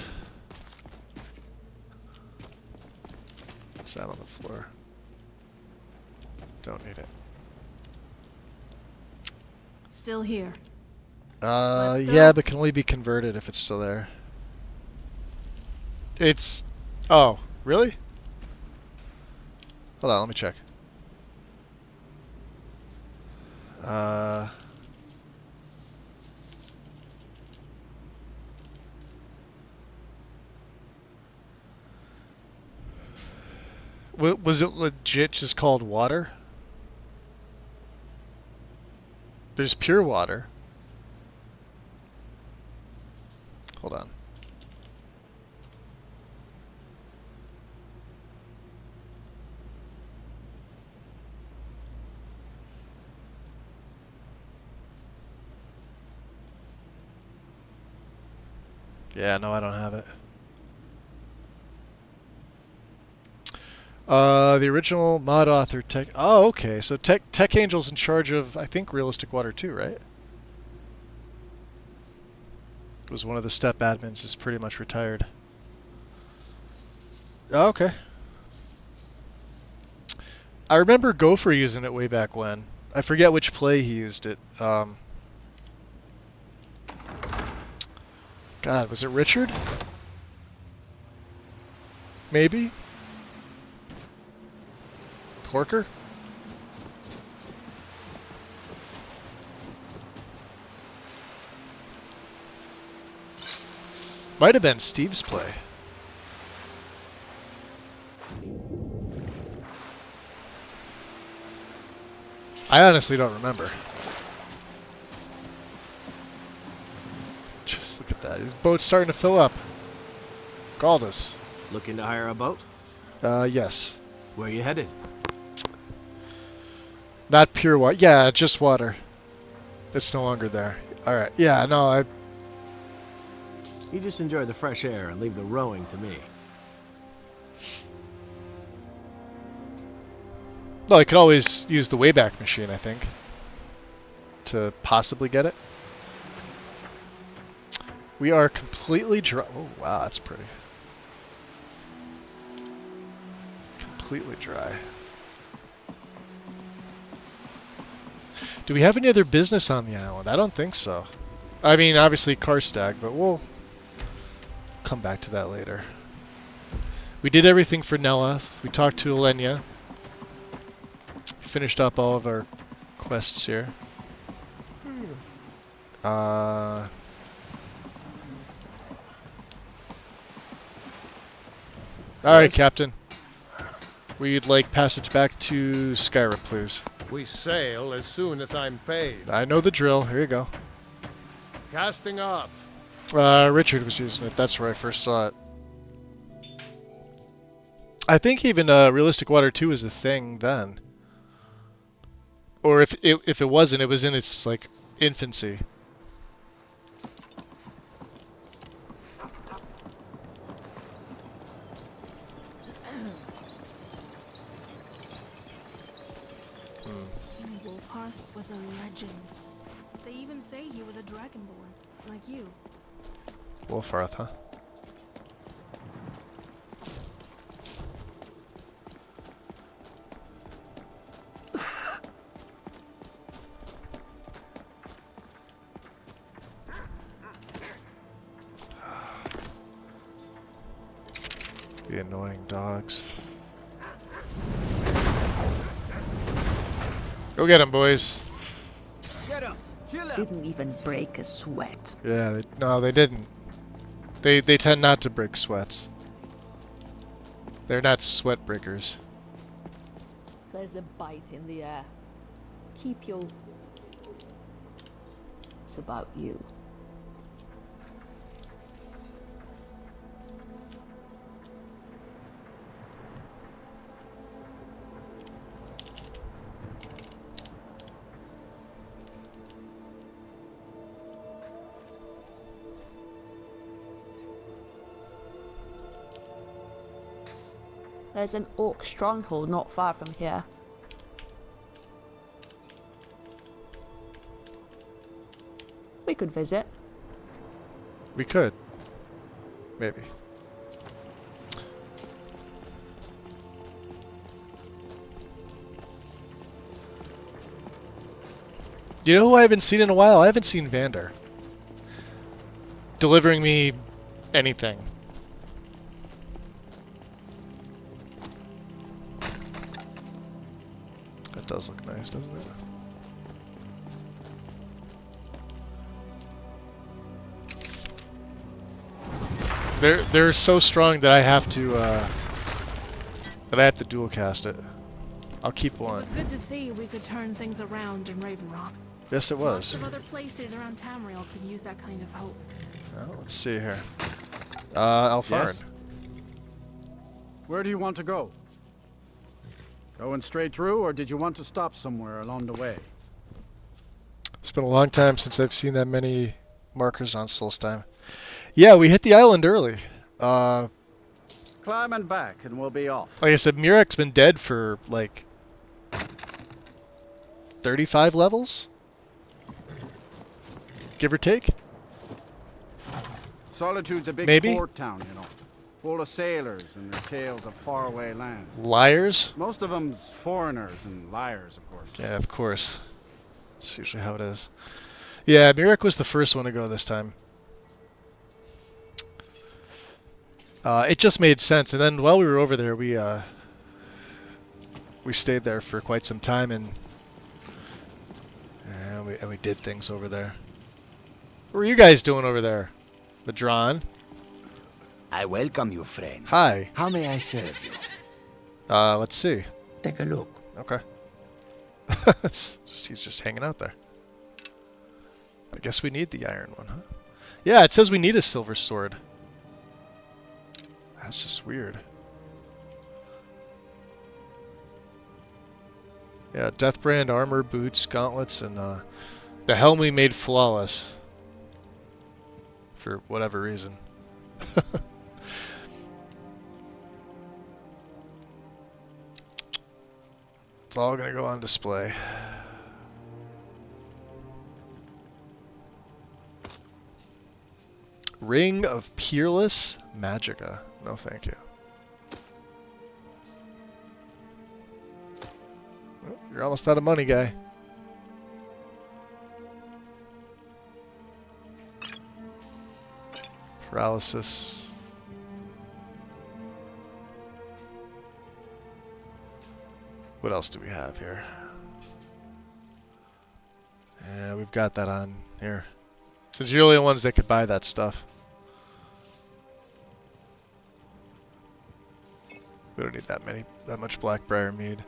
What's that on the floor? Don't need it. Still here. Yeah, but can only be converted if it's still there. It's... Oh, really? Hold on, let me check. Was it legit just called water? There's pure water. Hold on. Yeah, no, I don't have it. The original mod author Tech... Oh, okay. So Tech Angel's in charge of, I think, Realistic Water 2, right? Was one of the step admins, is pretty much retired. Oh, okay. I remember Gopher using it way back when. I forget which play he used it. God, was it Richard? Maybe? Corker? Might have been Steve's play. I honestly don't remember. Just look at that. His boat's starting to fill up. Galdus. Looking to hire a boat? Yes. Where you headed? Not pure water. Yeah, just water. It's no longer there. Alright. Yeah, no, You just enjoy the fresh air and leave the rowing to me. Well, I could always use the Wayback Machine, I think, to possibly get it. We are completely dry. Oh, wow, that's pretty. Completely dry. Do we have any other business on the island? I don't think so. I mean, obviously Karstag, but we'll come back to that later. We did everything for Neleth. We talked to Elenia. Finished up all of our quests here. Alright, Captain. We'd like passage back to Skyrim, please. We sail as soon as I'm paid. I know the drill. Here you go. Casting off. Richard was using it. That's where I first saw it. I think even Realistic Water 2 was the thing then. Or if it wasn't, it was in its like infancy. King Wolfhearth was a legend. They even say he was a dragonborn, like you. Wolfarth, huh? The annoying dogs. Go get him, boys. Get him! Kill him! Didn't even break a sweat. Yeah, no, they didn't. They tend not to break sweats. They're not sweat breakers. There's a bite in the air. Keep your... It's about you. There's an orc stronghold not far from here. We could visit. We could. Maybe. You know who I haven't seen in a while? I haven't seen Vander. Delivering me anything. That does look nice, doesn't it? They're so strong that I have to dual cast it. I'll keep one. It was good to see we could turn things around in Raven Rock. Yes, it was. Lots of other places around Tamriel could use that kind of hope. Well, let's see here. Alfarn. Yes? Where do you want to go? Going straight through, or did you want to stop somewhere along the way? It's been a long time since I've seen that many markers on Solstheim. Yeah, we hit the island early. Climb and back, and we'll be off. Like I said, Murek's been dead for, like, 35 levels? Give or take? Solitude's a big Maybe? port town, you know. Full of sailors and their tales of faraway lands. Liars? Most of them's foreigners and liars, of course. Yeah, of course. That's usually how it is. Yeah, Murek was the first one to go this time. It just made sense, and then while we were over there, we stayed there for quite some time, and we did things over there. What were you guys doing over there, Madron? I welcome you, friend. Hi. How may I serve you? Let's see. Take a look. Okay. He's just hanging out there. I guess we need the iron one, huh? Yeah, it says we need a silver sword. That's just weird. Yeah, Deathbrand, armor, boots, gauntlets, and the helm we made flawless. For whatever reason. It's all gonna go on display. Ring of Peerless Magica. No, thank you. Well, you're almost out of money, guy. Paralysis. What else do we have here? Yeah, we've got that on here. Since you're the only ones that could buy that stuff. We don't need that much Blackbriar mead.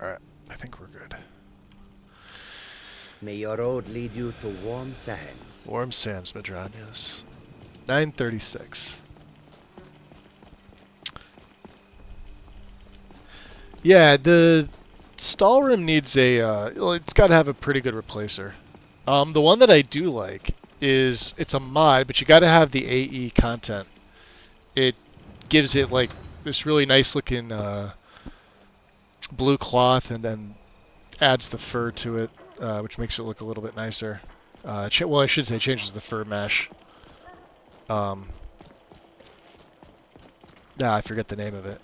Alright, I think we're good. May your road lead you to warm sands. Warm Sands, Madron, yes. 936. Yeah, the Stalrim needs a, well, it's got to have a pretty good replacer. The one that I do like is, it's a mod, but you got to have the AE content. It gives it like this really nice looking blue cloth, and then adds the fur to it, which makes it look a little bit nicer. Well, I should say changes the fur mesh. I forget the name of it.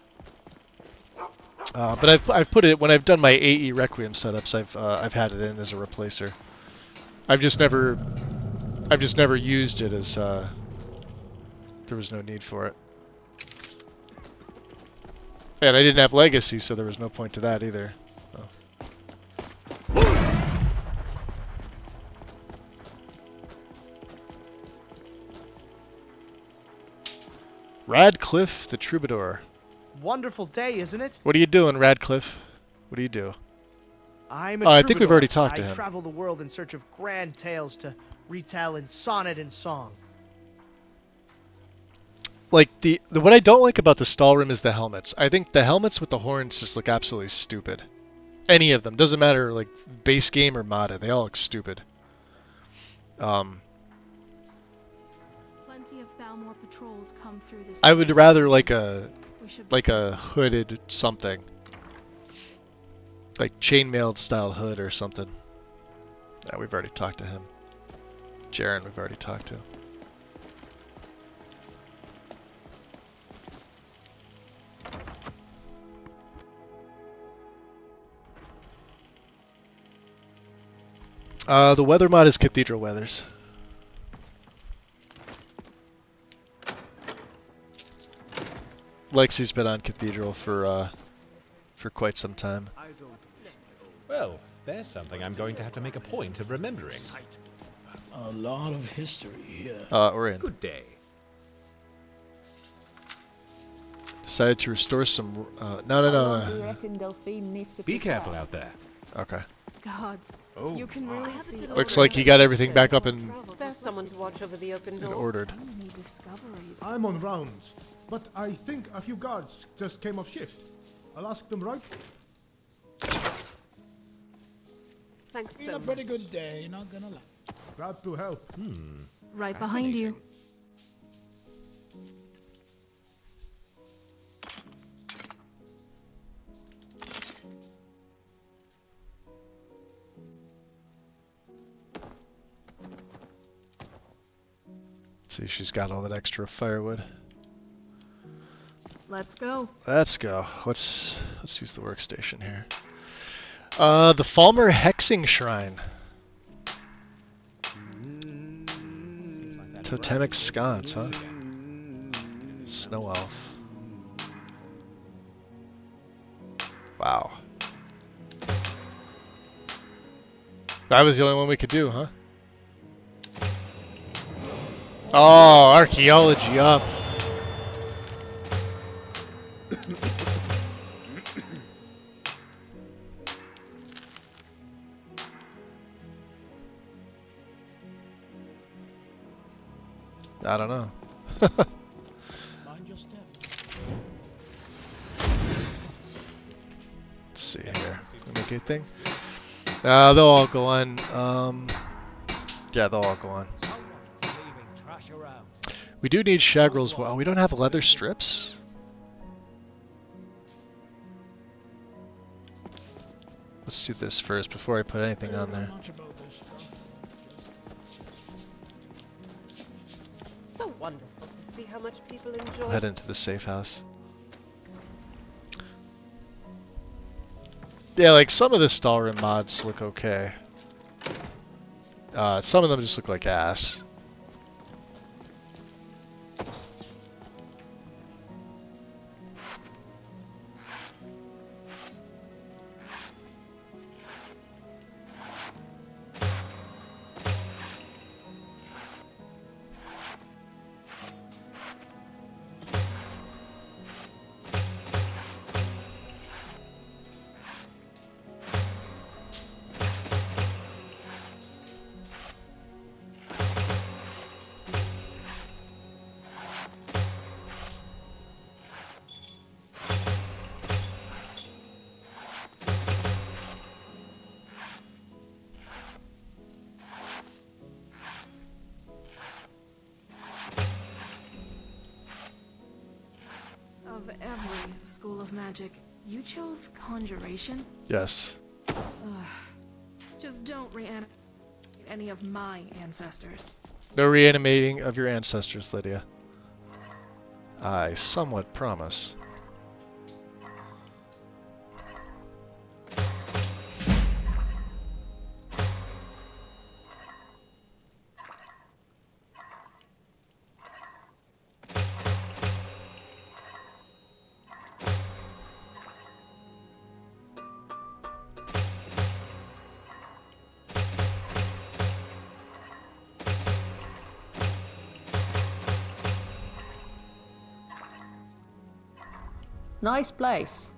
But I've put it when I've done my AE Requiem setups. I've had it in as a replacer. I've just never used it as there was no need for it. And I didn't have Legacy, so there was no point to that either. Radcliffe the Troubadour. Wonderful day, isn't it? What are you doing, Radcliffe? What do you do? I'm a I think we've troubadour. already talked to him. I travel the world in search of grand tales to retell in sonnet and song. Like the what I don't like about the Stalrim is the helmets. I think the helmets with the horns just look absolutely stupid. Any of them, doesn't matter, like base game or modded, they all look stupid. Plenty of Thalmor patrols come through this. I would rather like a hooded something, like chainmailed style hood or something. Yeah, we've already talked to him. Jaren, we've already talked to. The weather mod is Cathedral Weathers. Lexi's been on Cathedral for quite some time. Well, there's something I'm going to have to make a point of remembering. A lot of history here. We're in. Good day. Decided to restore some. No. Be careful out there. Okay. Gods, you can really see. Looks like he got everything back up and There's someone to watch over the open doors. ordered. I'm on rounds, but I think a few guards just came off shift. I'll ask them right. Thanks Been so a much. pretty good day, not gonna lie. Glad to help. Right behind you. See, she's got all that extra firewood. Let's go. Let's go. Let's use the workstation here. The Falmer Hexing Shrine. Totemic sconce, huh? Snow Elf. Wow. That was the only one we could do, huh? Oh, archaeology up. I don't know. Mind your step. Let's see here. Can we make anything? They'll all go on. Yeah, they'll all go on. We do need shagrels. Well, we don't have leather strips. Let's do this first before I put anything on there. So wonderful to see how much people enjoy. Head into the safe house. Yeah, like some of the Stalrim mods look okay. Some of them just look like ass. every school of magic, you chose conjuration? Yes. Ugh. Just don't reanimate any of my ancestors. No reanimating of your ancestors, Lydia. I somewhat promise. Nice place.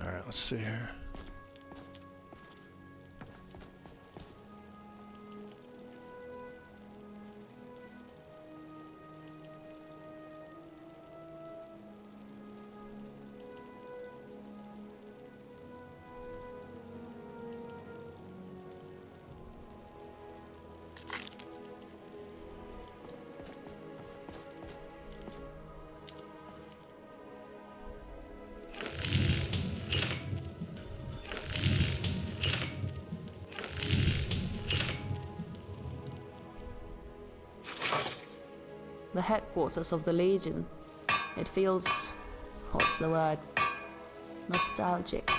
All right, let's see here. The headquarters of the Legion. It feels... what's the word? Nostalgic.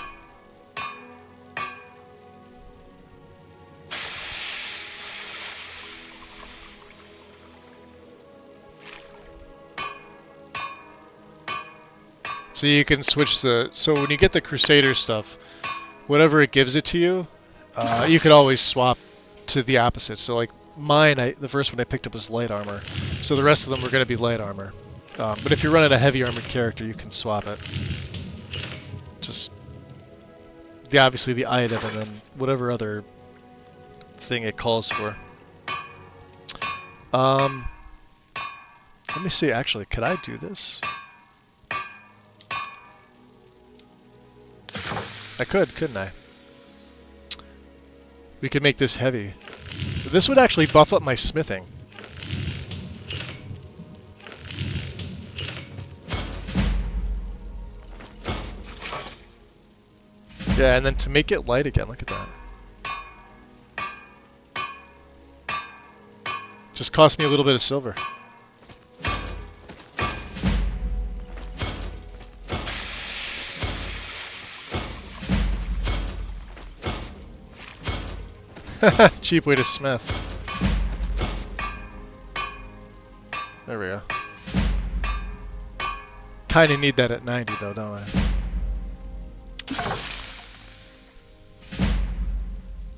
So you can switch the... So when you get the Crusader stuff, whatever it gives it to you, you could always swap to the opposite. So like mine, the first one I picked up was light armor. So the rest of them were going to be light armor. But if you're running a heavy armored character, you can swap it. Just... obviously the item and then whatever other thing it calls for. Let me see, actually, could I do this? I could, couldn't I? We could make this heavy. This would actually buff up my smithing. Yeah, and then to make it light again, look at that. Just cost me a little bit of silver. Cheap way to smith. There we go. Kinda need that at 90 though, don't I?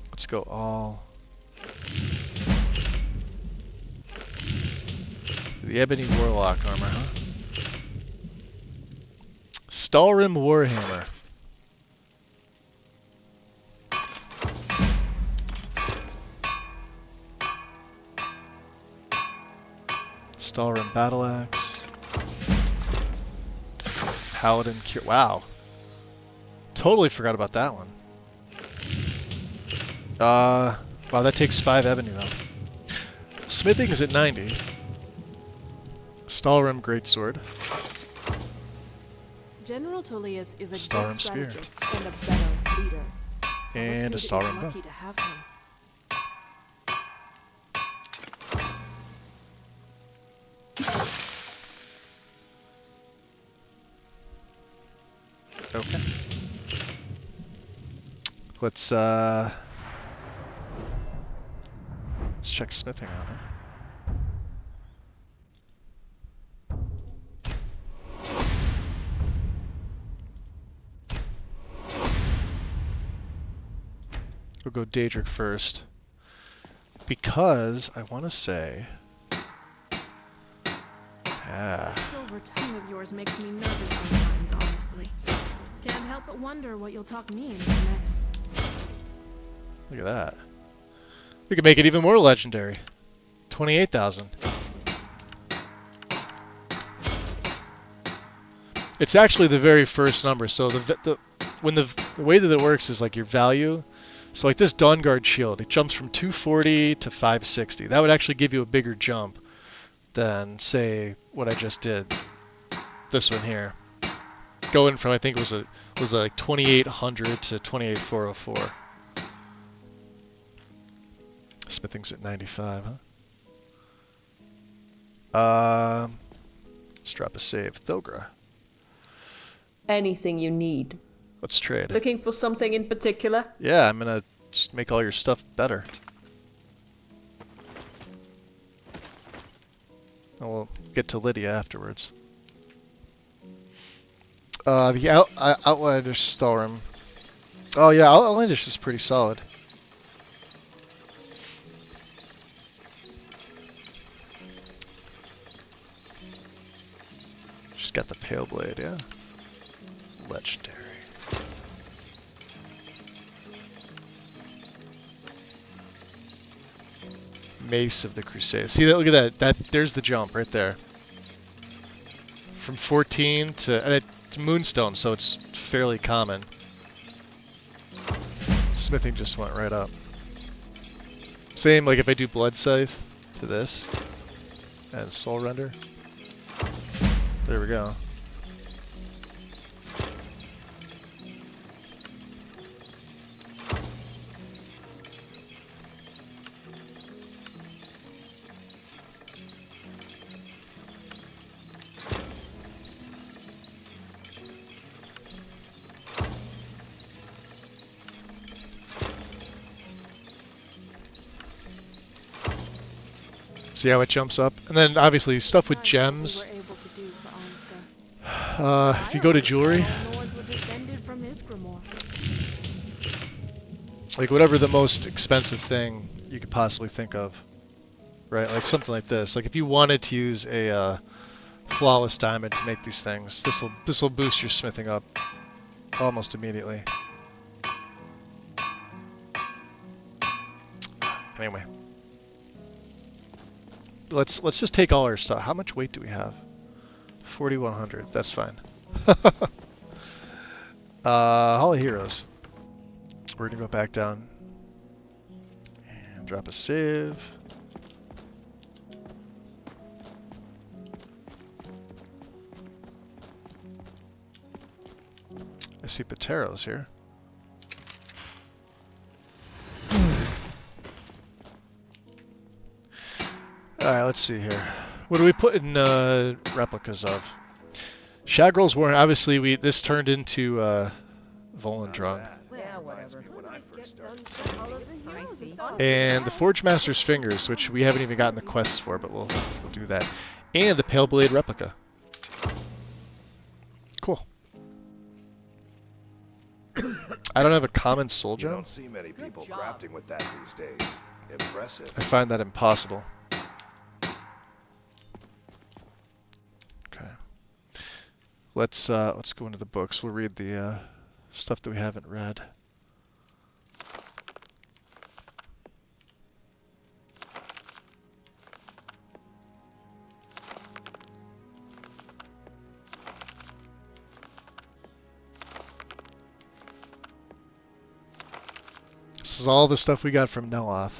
Let's go all... The Ebony Warlock armor, huh? Stalrim Warhammer. Stalrim Battle Axe. Paladin Cure. Wow. Totally forgot about that one. Wow, that takes 5 ebony though. Smithing is at 90. Stalrim Greatsword. General Tullius is a Stalrim good Spear. strategist and a better leader. And a Solitude is Stalrim Bow. lucky to have him. Okay. Let's check smithing on her. We'll go Daedric first. Because I want to say... That silver tongue of yours makes me nervous sometimes, honestly. Can't help but wonder what you'll talk me into next. Look at that. We could make it even more legendary. 28,000. It's actually the very first number. So the way that it works is like your value. So like this Dawnguard shield, it jumps from 240 to 560. That would actually give you a bigger jump than say what I just did. This one here, going from I think it was like 2800 to 28404. Smithing's at 95, huh? Let's drop a save. Thogra. Anything you need. Let's trade. Looking for something in particular? Yeah, I'm gonna just make all your stuff better. And we'll get to Lydia afterwards. The Outlandish Storeroom. Oh yeah, Outlandish is pretty solid. She's got the Pale Blade, yeah. Legendary. Mace of the Crusade. See that? Look at that. There's the jump right there. From 14 to, and it's Moonstone, so it's fairly common. Smithing just went right up. Same like if I do Blood Scythe to this and Soul Render. There we go. See how it jumps up? And then obviously stuff with gems. If you go to jewelry, like whatever the most expensive thing you could possibly think of, right? Like something like this. Like if you wanted to use a flawless diamond to make these things, this will boost your smithing up almost immediately. Anyway, let's just take all our stuff. How much weight do we have? 4,100. That's fine. Hall of Heroes. We're gonna go back down and drop a save. I see Pateros here. Alright, let's see here. What do we put in replicas of? Shagrol's Warren, obviously this turned into Volendrung. And the Forge Master's Fingers, which we haven't even gotten the quests for, but we'll do that. And the Pale Blade replica. Cool. I don't have a common soul gem. You don't see many people crafting with that these days. Impressive. I find that impossible. Okay. Let's go into the books. We'll read the stuff that we haven't read. This is all the stuff we got from Neloth.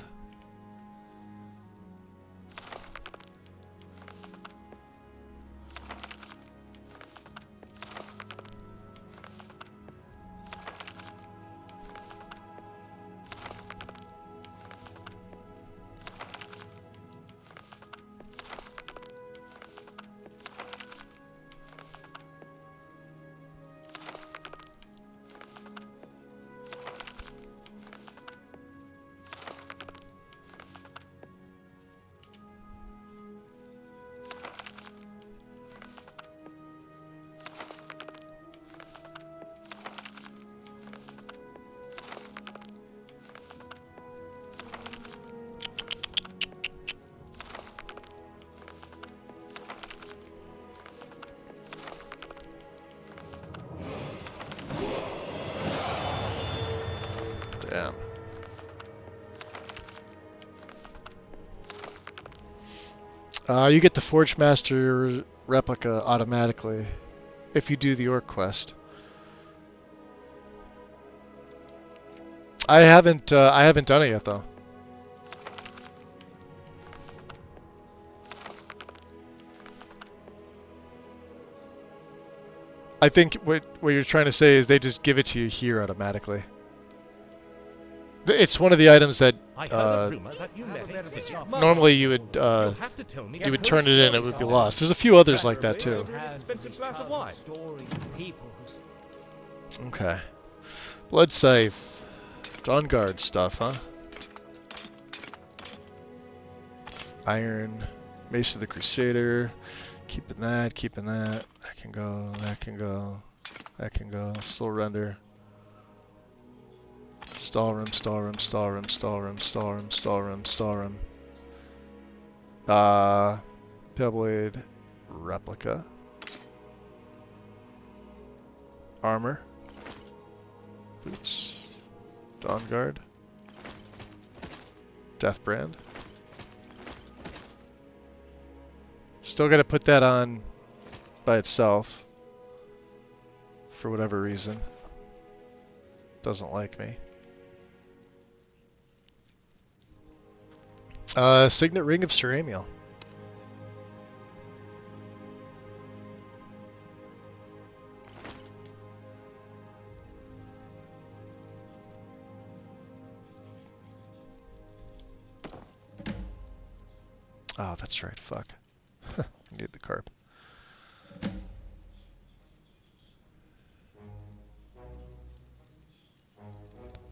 You get the Forge Master replica automatically if you do the Orc quest. I haven't done it yet though. I think what you're trying to say is they just give it to you here automatically. It's one of the items that normally you would turn it in, it would be lost. There's a few others like that too. Okay. Blood Scythe. Dawn Guard stuff, huh? Iron. Mace of the Crusader. Keeping that, keeping that. That can go, that can go. That can go. Soul Render. Stallroom, stallroom, stallroom, stallroom, stallroom, stallroom, stallroom. Paleblade replica. Armor. Boots. Dawn Guard. Deathbrand. Still gotta put that on by itself. For whatever reason. Doesn't like me. Signet Ring of Sir Amiel. Oh, that's right, fuck. I need the carp.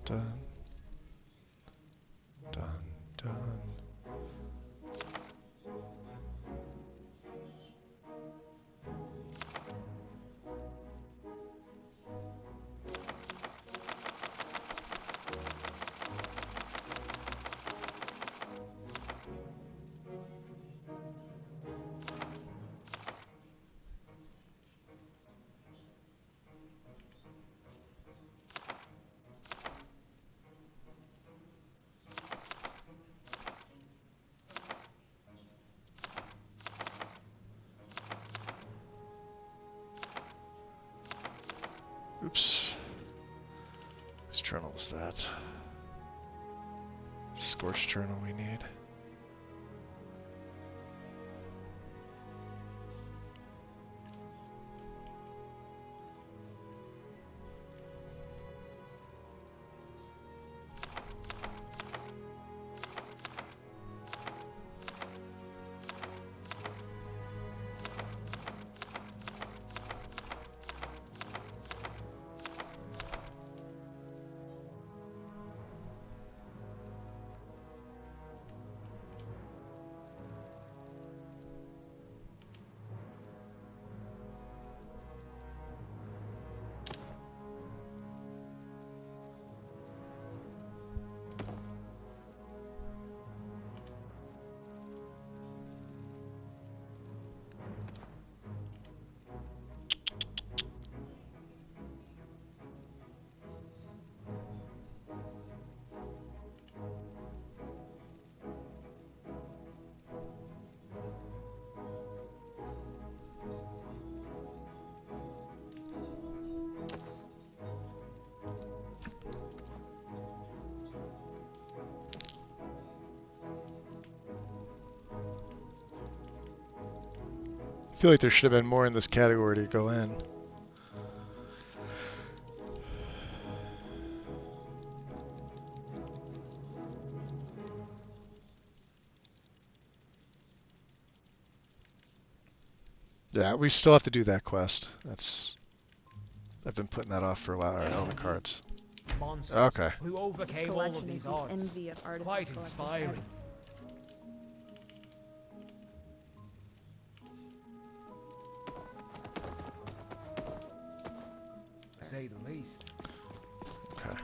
Done. Done. Done. Oops. Whose journal was that? Scorch journal we need. I feel like there should have been more in this category to go in. Yeah, we still have to do that quest. I've been putting that off for a while. Alright, all the cards. Monsters Okay. who overcame all of these odds. It's quite inspiring. To say the least. Okay.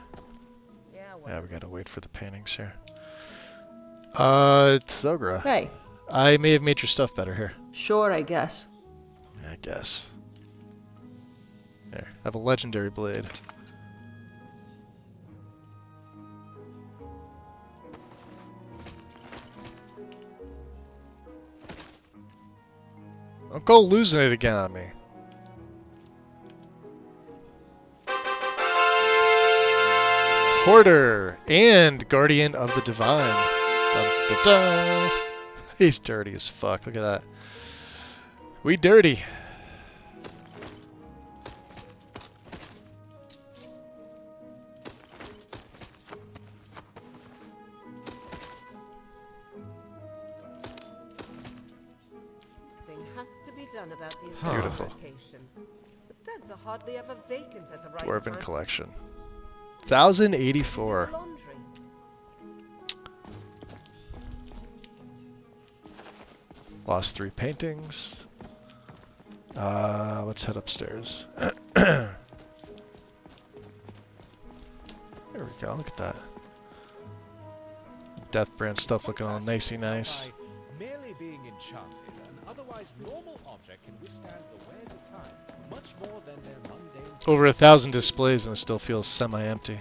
Yeah, Yeah, we gotta wait for the paintings here. Thogra. Hey. I may have made your stuff better here. Sure, I guess. I guess. There, I have a legendary blade. Don't go losing it again on me. Hoarder and Guardian of the Divine. Dun, dun, dun. He's dirty as fuck. Look at that. We dirty. Something has to be done about these Beautiful. locations. The beds are hardly ever vacant at the right Dwarven time. collection. 1084. Laundry. Lost 3 paintings. Let's head upstairs. There we go, look at that. Deathbrand stuff looking all nicey nice. Merely being enchanted, an otherwise normal object can withstand the wares of time much more than their mundane. Over 1,000 displays and it still feels semi-empty.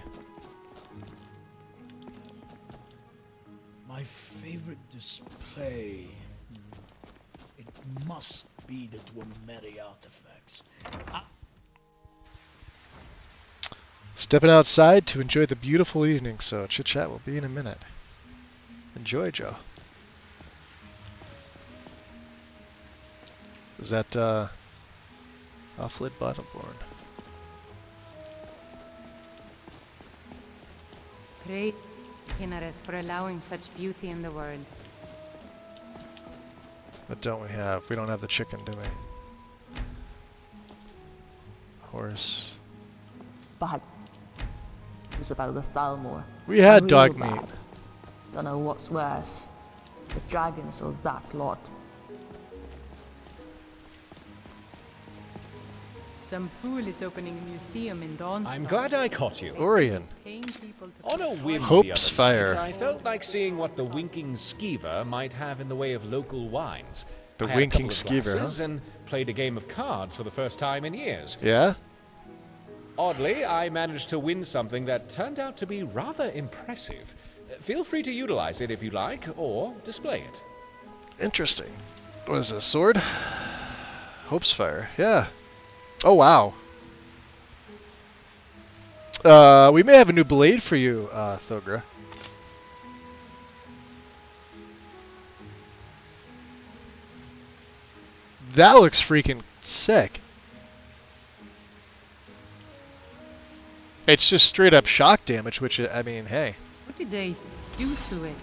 My favorite display. It must be the Dwemer artifacts. Stepping outside to enjoy the beautiful evening, so chit chat will be in a minute. Enjoy, Joe. Is that Offlid Bottleborn? Great, Kinnereth, for allowing such beauty in the world. What don't we have? We don't have the chicken, do we? Horse. Bad. It was about the Thalmor. We had Real dog bad. meat. Don't know what's worse, the dragons or that lot. Some fool is opening a museum in Dawnstone. I'm glad I caught you. Orion. On a whim Hope's the other Fire. night, I felt like seeing what the Winking Skeever might have in the way of local wines. The I had Winking a couple of Skeever, glasses huh? and played a game of cards for the first time in years. Yeah? Oddly, I managed to win something that turned out to be rather impressive. Feel free to utilize it if you like, or display it. Interesting. What is this, sword? Hope's Fire, yeah. Oh, wow. We may have a new blade for you, Thogra. That looks freaking sick. It's just straight up shock damage, which, I mean, hey. What did they do to it?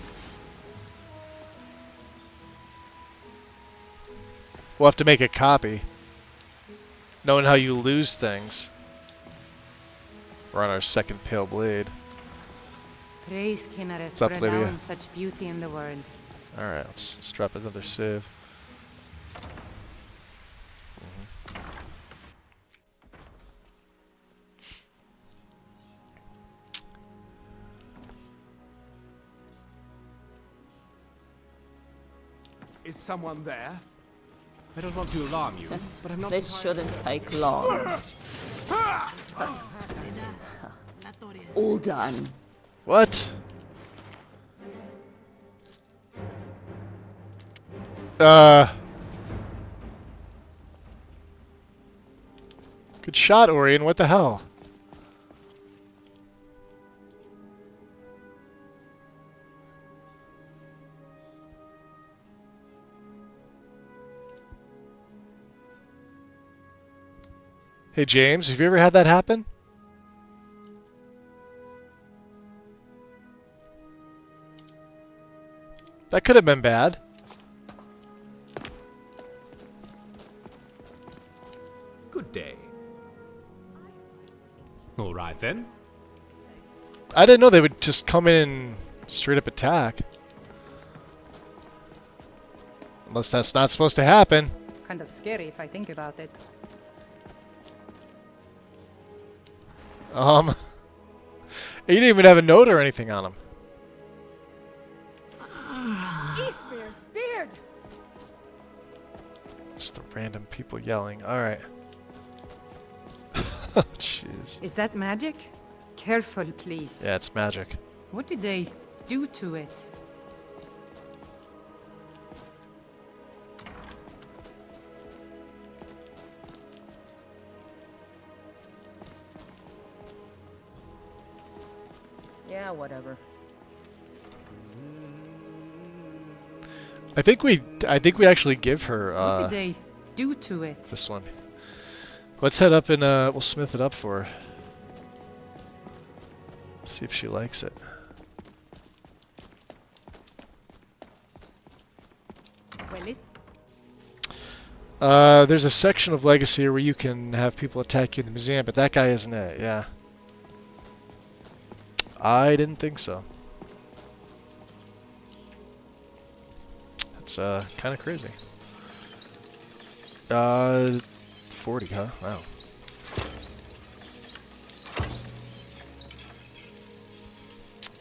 We'll have to make a copy. Knowing how you lose things. We're on our second pale blade. Praise Kinnereth What's up, for Livia? allowing such beauty in the world. Alright, let's drop another save. Is someone there? I don't want to alarm you, but I'm not. This shouldn't take long. All done. What? Good shot, Orion. What the hell? Hey, James, have you ever had that happen? That could have been bad. Good day. All right then. I didn't know they would just come in and straight up attack. Unless that's not supposed to happen. Kind of scary if I think about it. He didn't even have a note or anything on him. Eastbeard's beard! Just the random people yelling. Alright. Jeez. Is that magic? Careful, please. Yeah, it's magic. What did they do to it? Now whatever. I think we actually give her What did they do to it? this one. Let's head up and we'll smith it up for her. See if she likes it. There's a section of Legacy here where you can have people attack you in the museum, but that guy isn't it, yeah. I didn't think so. That's kind of crazy. 40, huh? Wow.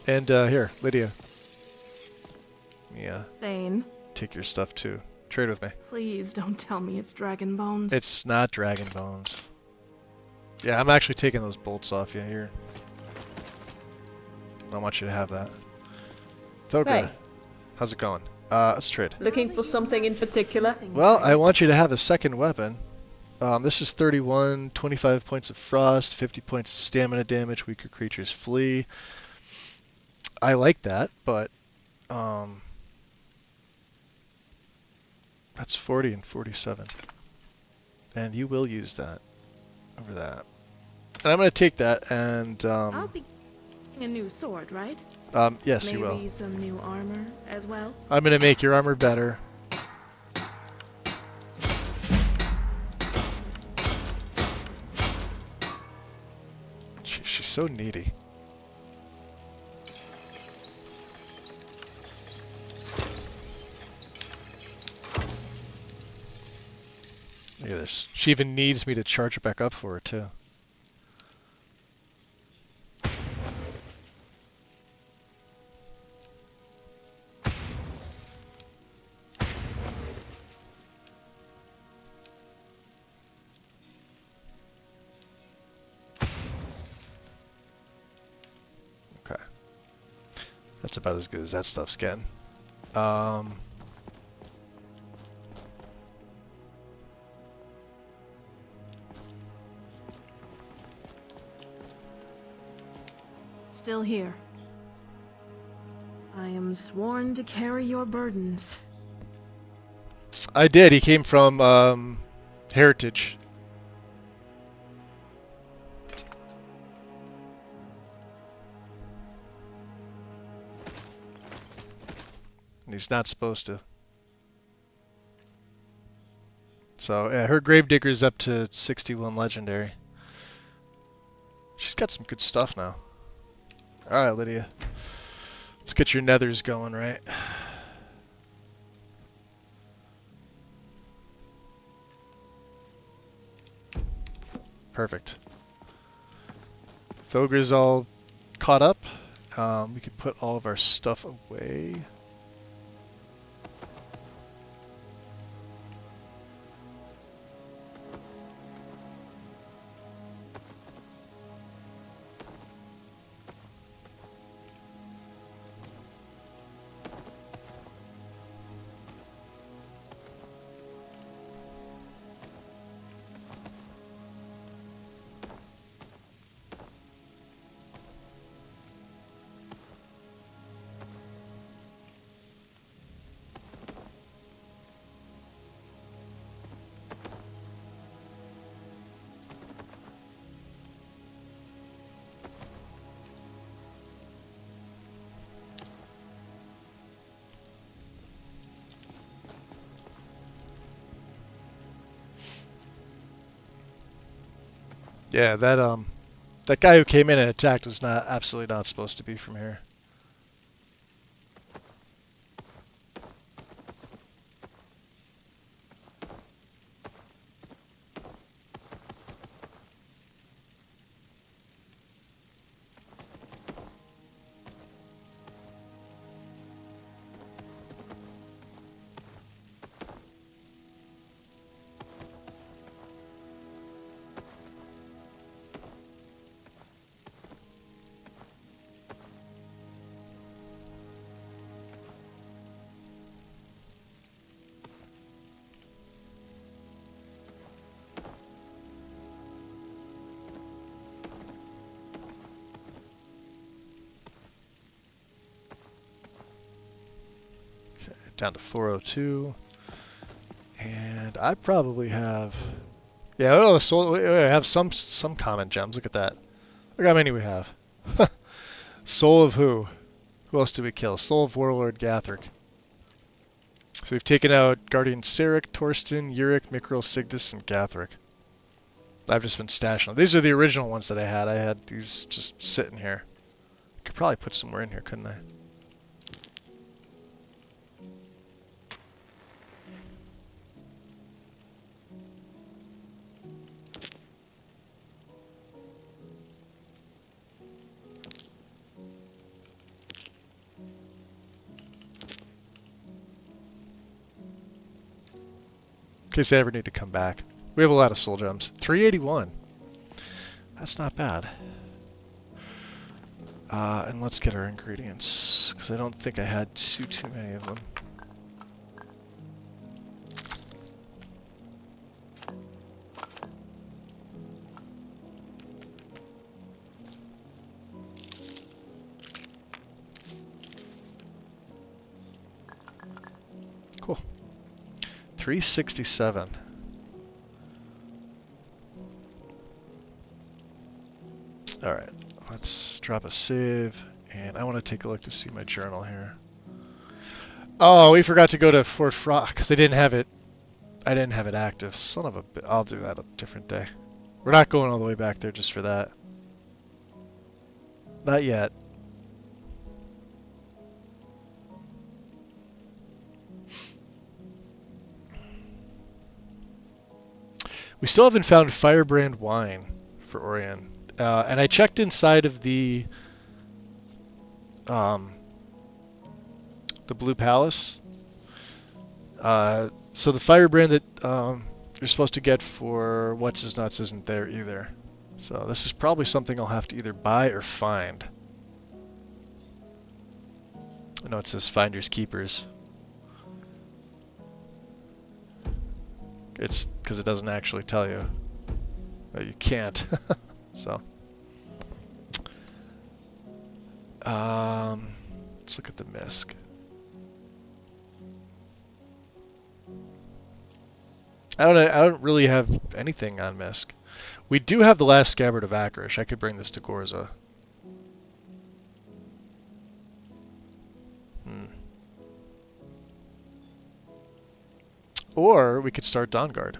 And here, Lydia. Yeah. Thane, Take your stuff too. Trade with me. please don't tell me it's dragon bones. It's not dragon bones. Yeah, I'm actually taking those bolts off you here. I don't want you to have that. Thoga, Hey. how's it going? Let's trade. Looking for something in particular? Well, I want you to have a second weapon. This is 31, 25 points of frost, 50 points of stamina damage, weaker creatures flee. I like that, but that's 40 and 47. And you will use that over that. And I'm going to take that and I'll be getting a new sword, right? yes, Maybe you will. some new armor as well. I'm going to make your armor better. She's so needy. Look at this. She even needs me to charge it back up for her, too. Okay. That's about as good as that stuff's getting. Still here. I am sworn to carry your burdens. I did. He came from Heritage. And he's not supposed to. So, yeah, her Gravedigger's up to 61 legendary. She's got some good stuff now. Alright, Lydia. Let's get your nethers going, right? Perfect. Thogra's all caught up. We can put all of our stuff away. Yeah, that guy who came in and attacked was absolutely not supposed to be from here. down to 402. And I probably have... Yeah, oh, the soul, we have some common gems. Look at that. Look how many we have. Soul of who? Who else did we kill? Soul of Warlord Gathric. So we've taken out Guardian Cyric, Torsten, Uric, Mikril, Sigdus, and Gathric. I've just been stashing them. These are the original ones that I had. I had these just sitting here. Could probably put some more in here, couldn't I? In case I ever need to come back. We have a lot of soul gems. 381. That's not bad. And let's get our ingredients, because I don't think I had too many of them. Cool. 367. Alright, let's drop a save, and I want to take a look to see my journal here. Oh, we forgot to go to Fort Frost, because I didn't have it active. Son of a bit. I'll do that a different day. We're not going all the way back there just for that. Not yet. We still haven't found Firebrand wine for Orion. And I checked inside of the Blue Palace. So the Firebrand that you're supposed to get for What's His Nuts isn't there either. So this is probably something I'll have to either buy or find. I know it says Finders Keepers. It's because it doesn't actually tell you that you can't. So, let's look at the misc. I don't really have anything on misc. We do have the last scabbard of Akrish. I could bring this to Gorza. Or we could start Dawnguard.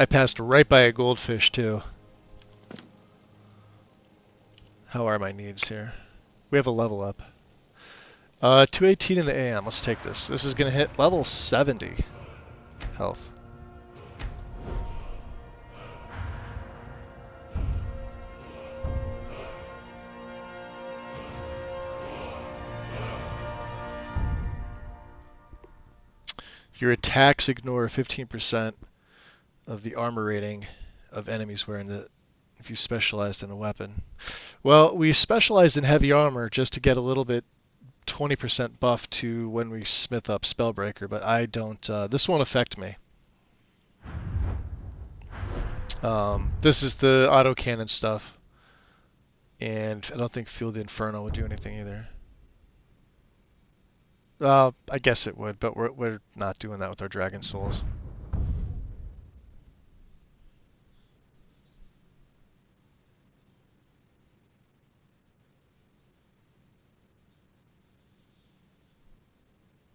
I passed right by a goldfish too. How are my needs here? We have a level up. 218 in the AM. Let's take this. This is going to hit level 70 health. Your attacks ignore 15% of the armor rating of enemies wearing it if you specialized in a weapon. Well, we specialized in heavy armor just to get a little bit 20% buff to when we smith up Spellbreaker, but I don't, this won't affect me. This is the autocannon stuff, and I don't think Field Inferno would do anything either. I guess it would, but we're not doing that with our Dragon Souls.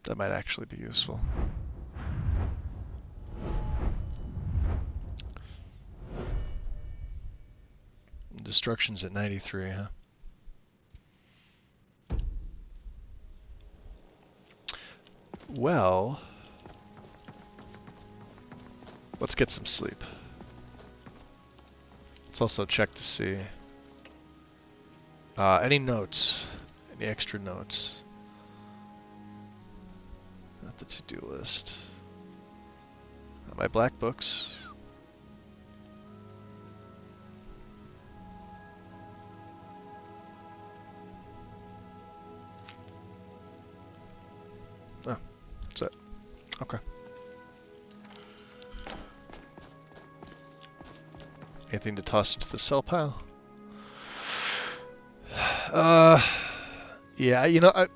That might actually be useful. Destruction's at 93, huh? Well, let's get some sleep. Let's also check to see any notes, any extra notes. Not the to-do list. My black books. Okay. Anything to toss into the sell pile? Yeah, you know, I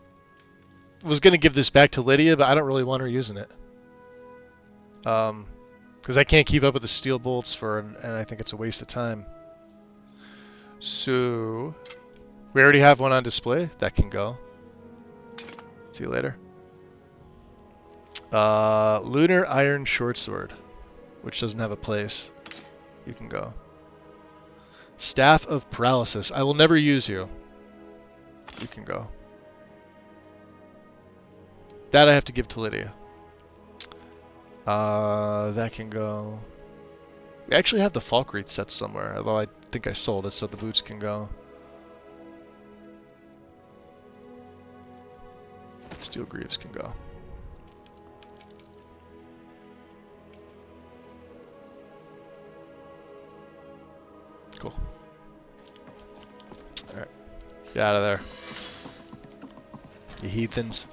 was going to give this back to Lydia, but I don't really want her using it. Because I can't keep up with the steel bolts and I think it's a waste of time. So, we already have one on display. That can go. See you later. Lunar Iron Shortsword, which doesn't have a place. You can go. Staff of Paralysis. I will never use you. You can go. That I have to give to Lydia. That can go. We actually have the Falkreath set somewhere, although I think I sold it, so the boots can go. Steel Greaves can go. Cool. Alright. Get out of there. You heathens.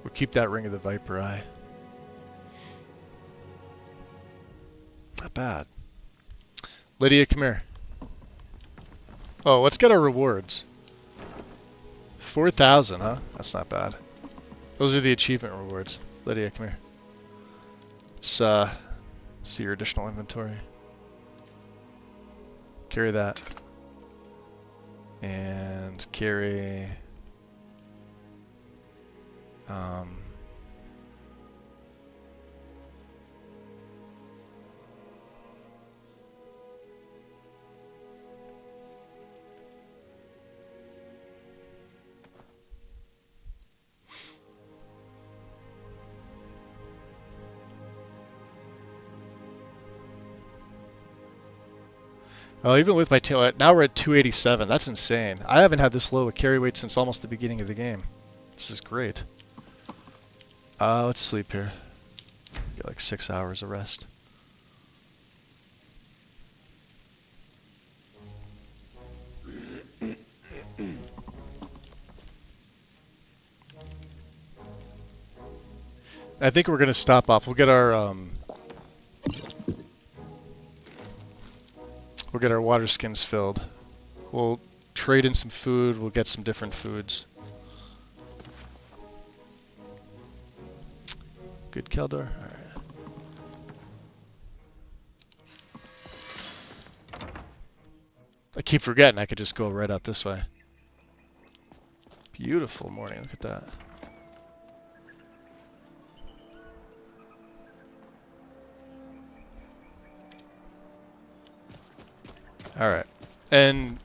We'll keep that Ring of the Viper Eye. Not bad. Lydia, come here. Oh, let's get our rewards. 4,000, huh? That's not bad. Those are the achievement rewards. Lydia, come here. Let's see your additional inventory. Carry that. And carry... Oh, even with my tail, now we're at 287. That's insane. I haven't had this low a carry weight since almost the beginning of the game. This is great. Let's sleep here. Get like 6 hours of rest. I think we're gonna stop off. We'll get our water skins filled. We'll trade in some food. We'll get some different foods. Good, Keldor. All right. I keep forgetting I could just go right out this way. Beautiful morning. Look at that. All right. And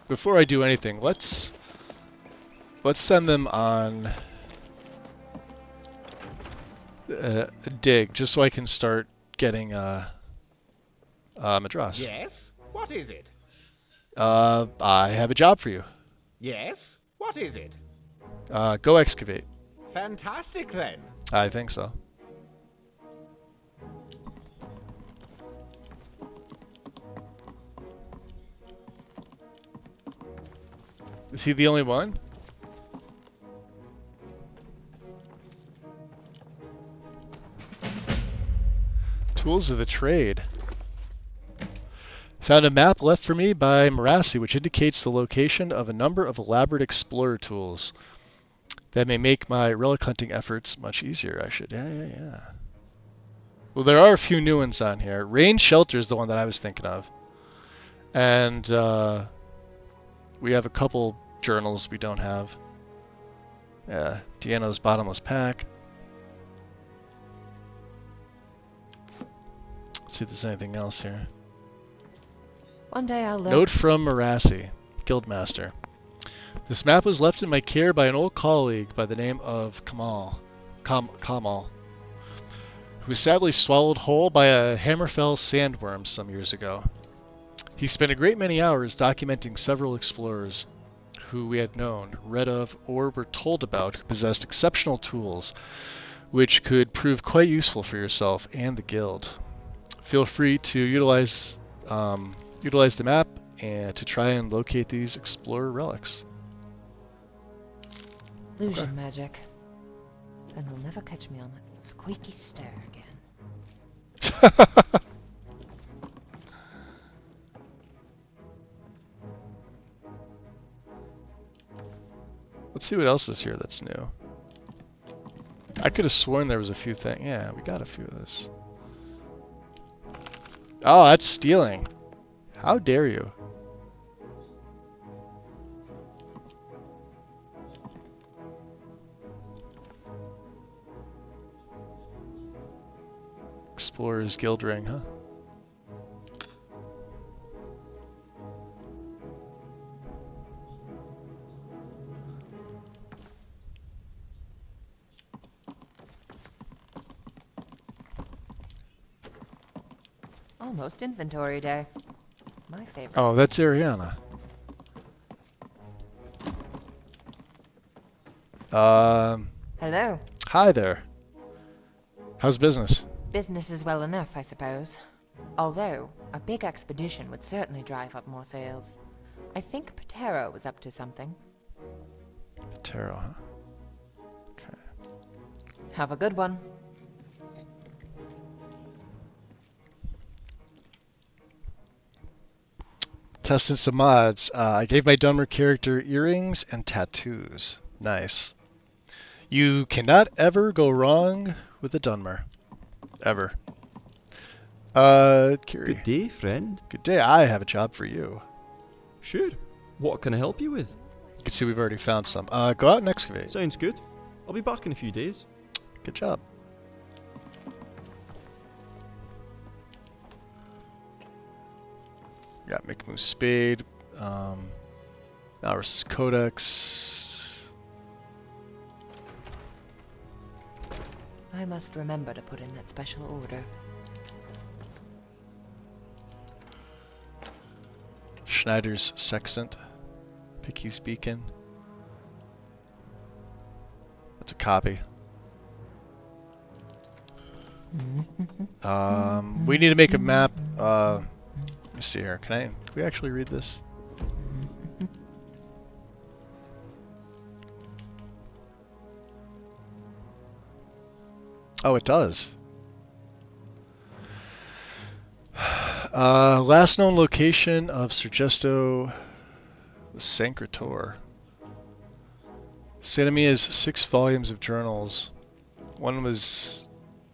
before I do anything, let's send them on a dig, just so I can start getting Madras. Yes? What is it? I have a job for you. Yes? What is it? Go excavate. Fantastic, then. I think so. Is he the only one? Tools of the trade. Found a map left for me by Marassi, which indicates the location of a number of elaborate explorer tools that may make my relic hunting efforts much easier. Yeah. Well, there are a few new ones on here. Rain Shelter is the one that I was thinking of. And, we have a couple journals we don't have. Yeah, Deanna's Bottomless Pack. Let's see if there's anything else here. One day I'll learn. Note from Marassi, Guildmaster. This map was left in my care by an old colleague by the name of Kamal, who was sadly swallowed whole by a Hammerfell sandworm some years ago. He spent a great many hours documenting several explorers who we had known, read of, or were told about who possessed exceptional tools which could prove quite useful for yourself and the guild. Feel free to utilize the map and to try and locate these explorer relics. Illusion magic. Then they'll never catch me on that squeaky stair again. Let's see what else is here that's new. I could have sworn there was a few things. Yeah, we got a few of this. Oh, that's stealing. How dare you? Explorer's Guild Ring, huh? Almost inventory day. My favorite. Oh, that's Ariana. Hello. Hi there. How's business? Business is well enough, I suppose. Although, a big expedition would certainly drive up more sales. I think Patero was up to something. Patero, huh? Okay. Have a good one. Testing some mods. I gave my Dunmer character earrings and tattoos. Nice. You cannot ever go wrong with a Dunmer. Ever. Kiri. Good day, friend. Good day. I have a job for you. Sure. What can I help you with? You can see we've already found some. Go out and excavate. Sounds good. I'll be back in a few days. Good job. Got Mikmu's Spade. Naurus' Codex. I must remember to put in that special order. Schneider's Sextant. Picky's Beacon. That's a copy. We need to make a map. Let me see here. Can we actually read this? Oh, it does. Last known location of Sergesto was Sancretor. Sanami has 6 volumes of journals. One was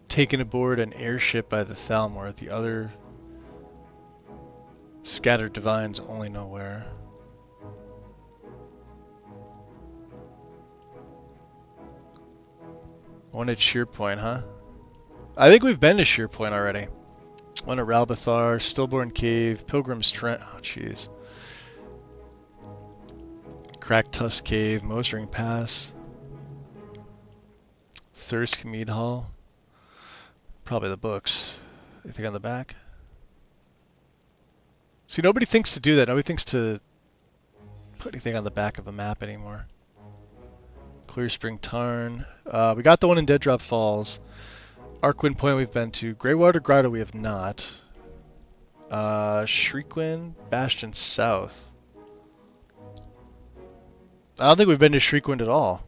taken aboard an airship by the Thalmor. The other scattered divines only know where. One at Sheerpoint, huh? I think we've been to Sheerpoint already. One at Ralbathar, Stillborn Cave, Pilgrim's Trent. Oh, jeez. Cracked Tusk Cave, Mosering Pass. Thirsk Mead Hall. Probably the books. Anything on the back? See, nobody thinks to do that. Nobody thinks to put anything on the back of a map anymore. Clear Spring Tarn. We got the one in Dead Drop Falls. Arkwind Point we've been to. Greywater Grotto we have not. Shriekwind, Bastion South. I don't think we've been to Shriekwind at all.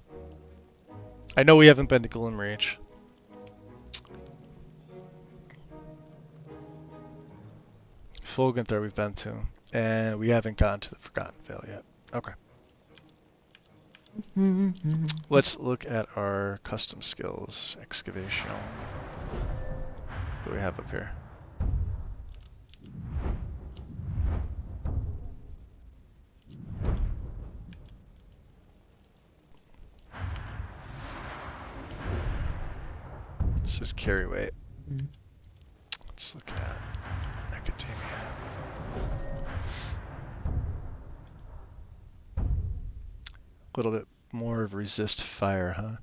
I know we haven't been to Glimreach. Fulganther we've been to. And we haven't gotten to the Forgotten Vale yet. Okay. Let's look at our custom skills. Excavation. What do we have up here? This is carry weight. Let's look at Academia. A little bit more of resist fire, huh?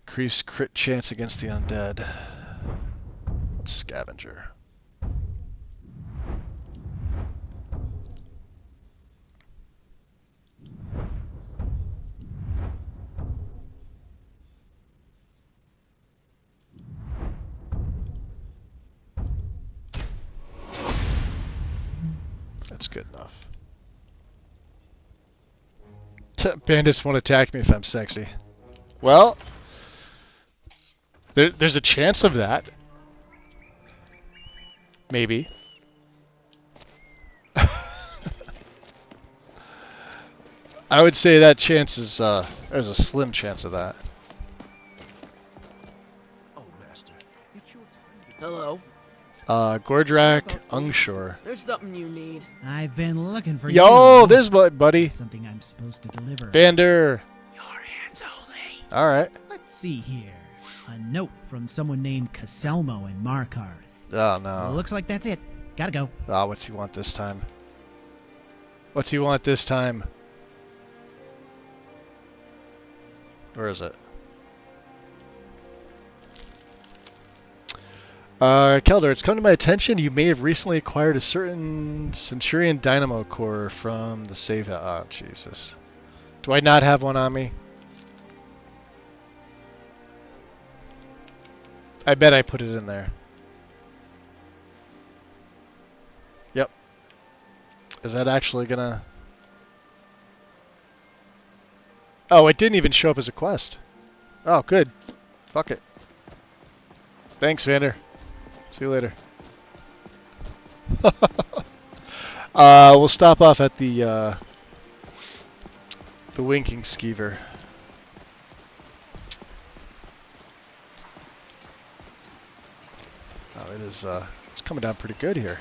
Increase crit chance against the undead. Scavenger. good enough. Bandits won't attack me if I'm sexy. Well, there's a chance of that. Maybe. I would say that chance is, there's a slim chance of that. Hello. Gordrak Ungshore. There's something you need. I've been looking for you. Yo, there's my buddy. Something I'm supposed to deliver. Vander. Your hands only. Alright. Let's see here. A note from someone named Caselmo in Markarth. Oh no. Looks like that's it. Gotta go. Ah, what's he want this time? What's he want this time? Where is it? Keldor, it's come to my attention you may have recently acquired a certain Centurion Dynamo Core from the save house. Oh, Jesus. Do I not have one on me? I bet I put it in there. Yep. Is that actually gonna... Oh, it didn't even show up as a quest. Oh, good. Fuck it. Thanks, Vander. See you later. We'll stop off at the Winking Skeever. Oh, it is. It's coming down pretty good here.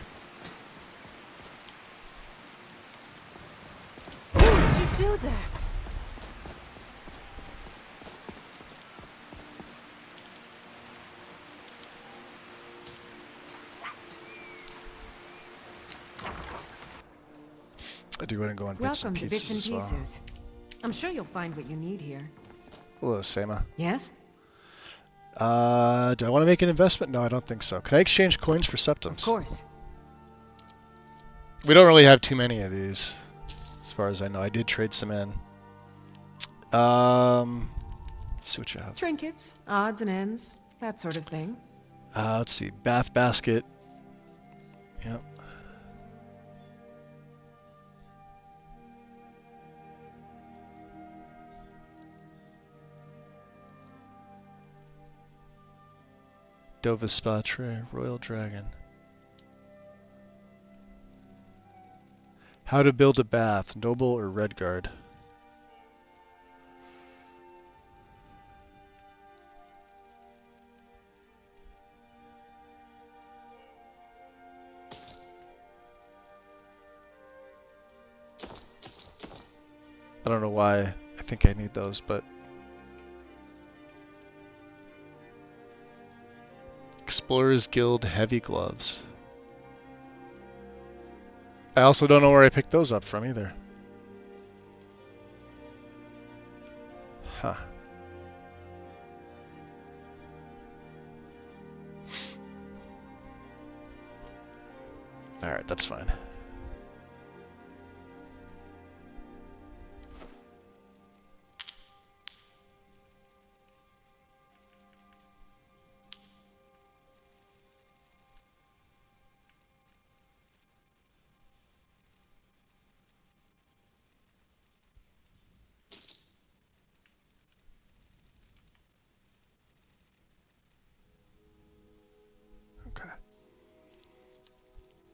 How did you do that? I do want to go on Welcome to Bits and as well. Pieces. I'm sure you'll find what you need here. Hello, Sama. Yes? Do I want to make an investment? No, I don't think so. Can I exchange coins for septums? Of course. We don't really have too many of these, as far as I know. I did trade some in. Let's see what you have. Trinkets, odds and ends, that sort of thing. Let's see. Bath basket. Yep. Dovis Spa Tray, Royal Dragon. How to build a bath, Noble or Redguard? I don't know why I think I need those, but... Explorers Guild Heavy Gloves. I also don't know where I picked those up from either. Huh. Alright, that's fine.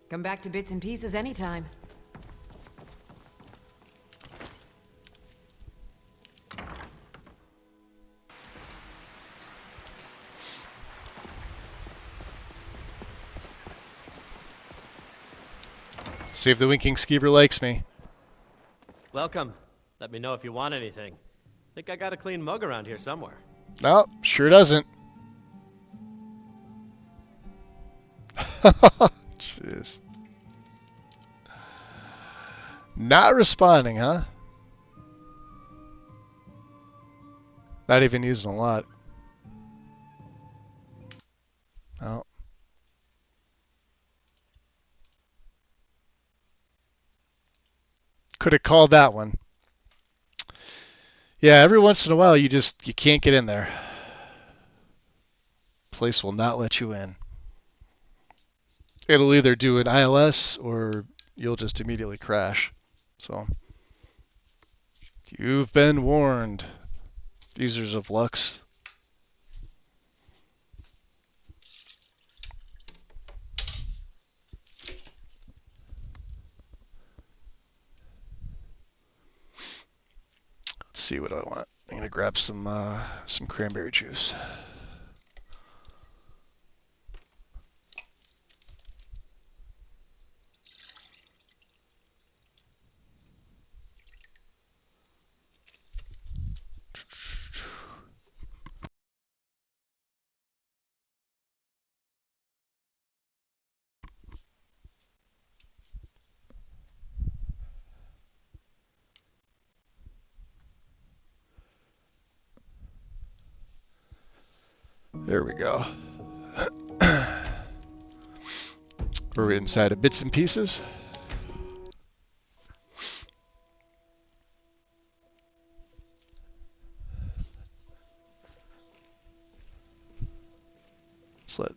Come back to Bits and Pieces anytime. See if the Winking Skeever likes me. Welcome. Let me know if you want anything. Think I got a clean mug around here somewhere. No, sure doesn't. Jeez. Not responding, huh? Not even using a lot. Oh. Could have called that one. Yeah, every once in a while you can't get in there. Place will not let you in. It'll either do an ILS or you'll just immediately crash. So, you've been warned, users of Lux. Let's see what I want. I'm gonna grab some cranberry juice. There we go. We're inside of bits and pieces. Let's let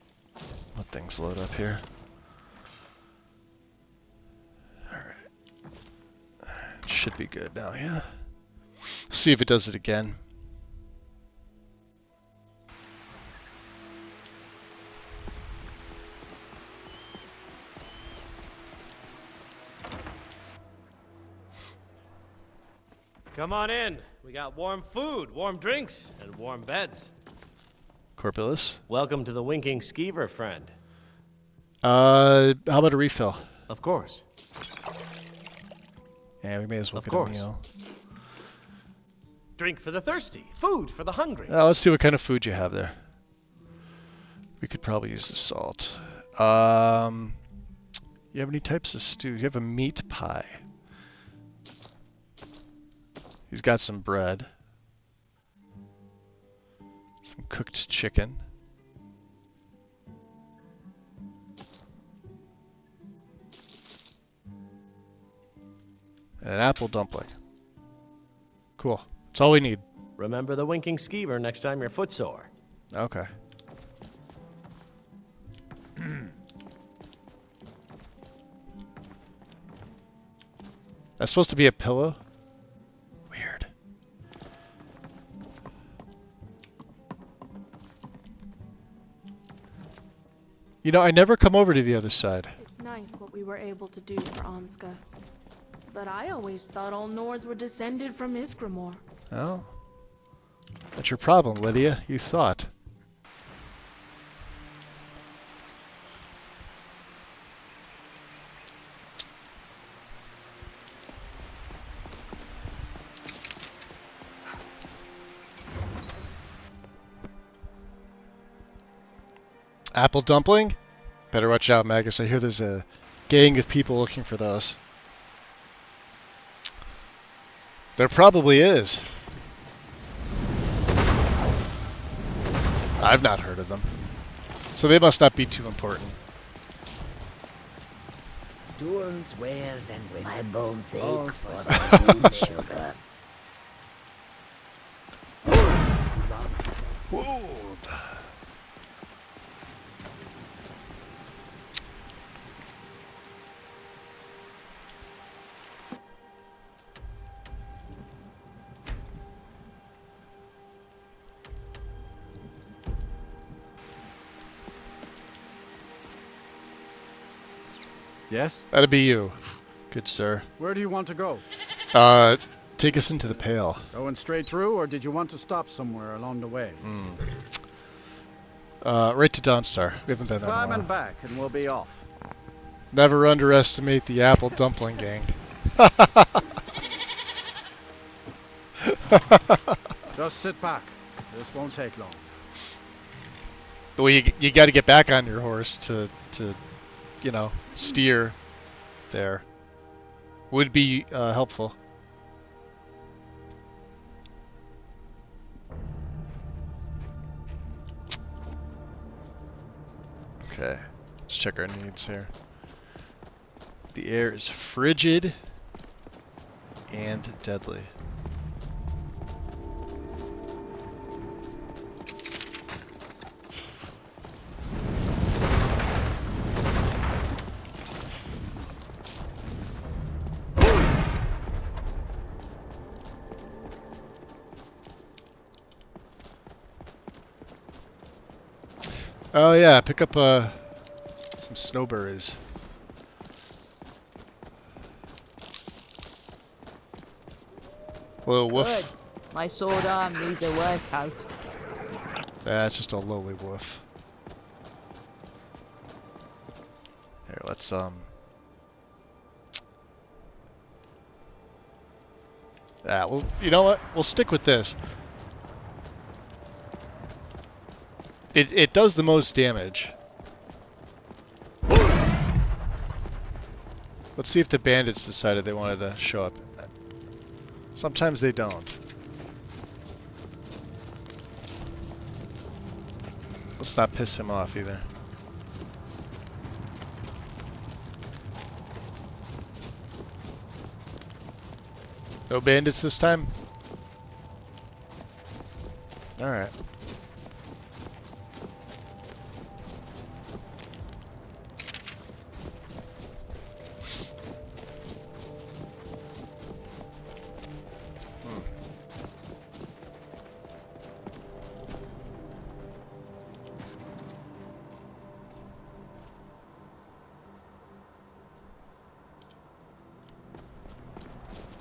things load up here. Alright. Should be good now, yeah. See if it does it again. Come on in. We got warm food, warm drinks, and warm beds. Corpulus? Welcome to the Winking Skeever, friend. How about a refill? Of course. Yeah, we may as well Of get course. a meal. Drink for the thirsty, food for the hungry. Let's see what kind of food you have there. We could probably use the salt. You have any types of stews? You have a meat pie. He's got some bread. Some cooked chicken. And an apple dumpling. Cool. That's all we need. Remember the Winking Skeever next time you're footsore. Okay. That's supposed to be a pillow? Weird. You know, I never come over to the other side. It's nice what we were able to do for Anska. But I always thought all Nords were descended from Iskramor. Oh. That's your problem, Lydia. You thought. Apple dumpling? Better watch out, Magus. I hear there's a gang of people looking for those. There probably is. I've not heard of them. So they must not be too important. Turns, wears, and women. My bones ache All for for the green sugar. Whoa. Yes? That'd be you, good sir. Where do you want to go? Take us into the Pale. Going straight through, or did you want to stop somewhere along the way? Right to Dawnstar. We haven't been there in a Climb while. and back, and we'll be off. Never underestimate the apple dumpling gang. Just sit back. This won't take long. Well, you got to get back on your horse to you know, steer there. Would be helpful. Okay, let's check our needs here. The air is frigid and deadly. Oh yeah, pick up some snowberries. Whoa, woof. Good. My sword arm needs a workout. That's just a lowly woof. Here, let's well, you know what? We'll stick with this. It does the most damage. Let's see if the bandits decided they wanted to show up. Sometimes they don't. Let's not piss him off either. No bandits this time? Alright.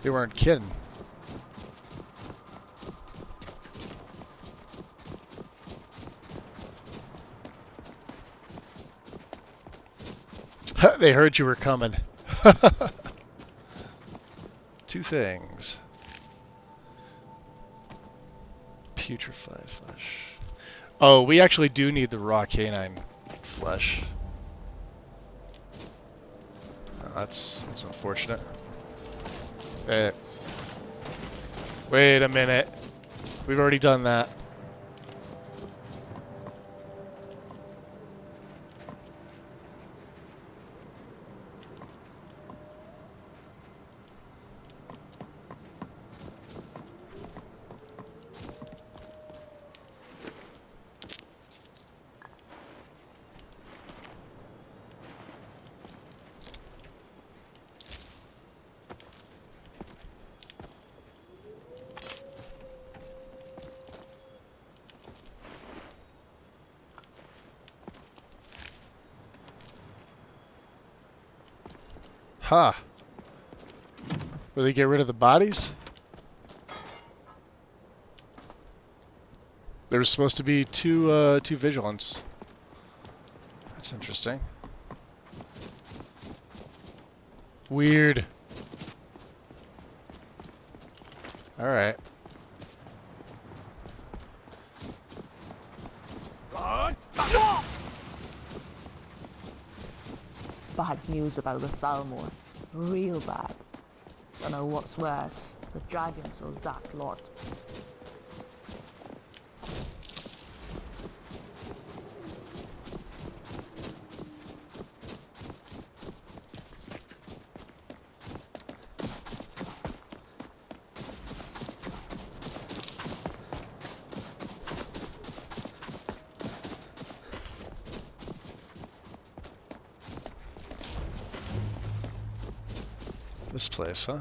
They weren't kidding. They heard you were coming. Two things. Putrefied flesh. Oh, we actually do need the raw canine flesh. That's unfortunate. Wait a minute. We've already done that. Huh. Will they get rid of the bodies? There was supposed to be two vigilants. That's interesting. Weird. Alright. Bad news about the Thalmor. Real bad. Don't know what's worse, the dragons or that lot. This place, huh?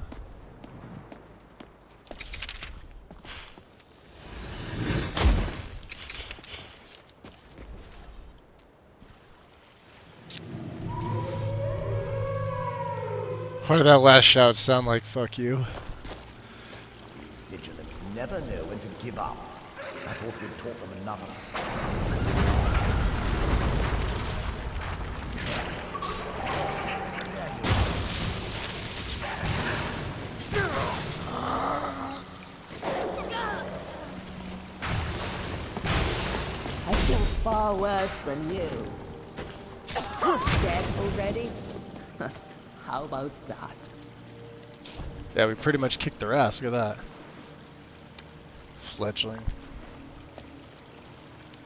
Why did that last shout sound like "fuck you"? These vigilants never know when to give up. I thought we'd taught them another. I feel far worse than you. Dead already? How about that? Yeah, we pretty much kicked their ass. Look at that. Fledgling.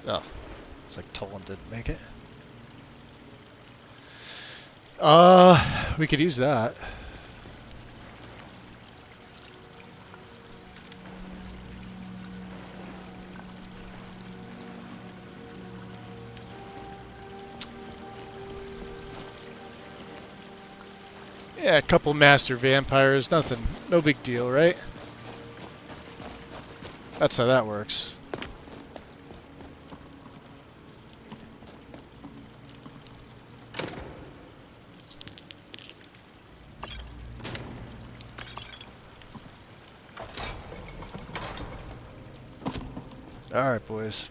Oh. It's like Tolan didn't make it. We could use that. Yeah, a couple master vampires, nothing, no big deal, right? That's how that works. Alright, boys.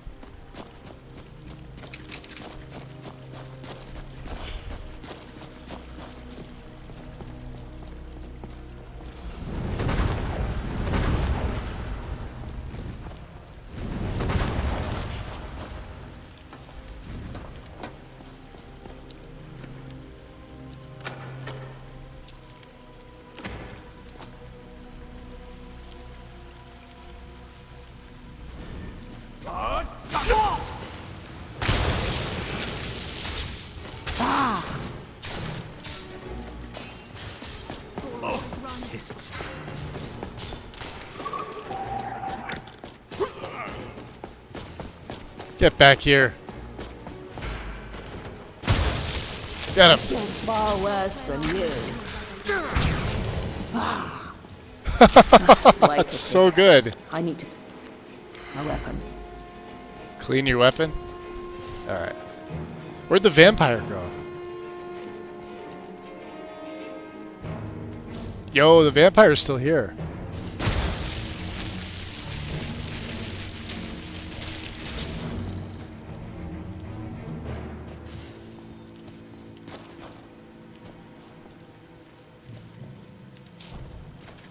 Get back here. Get him. Far worse than you. That's so good. I need to. My weapon. Clean your weapon? Alright. Where'd the vampire go? Yo, the vampire's still here.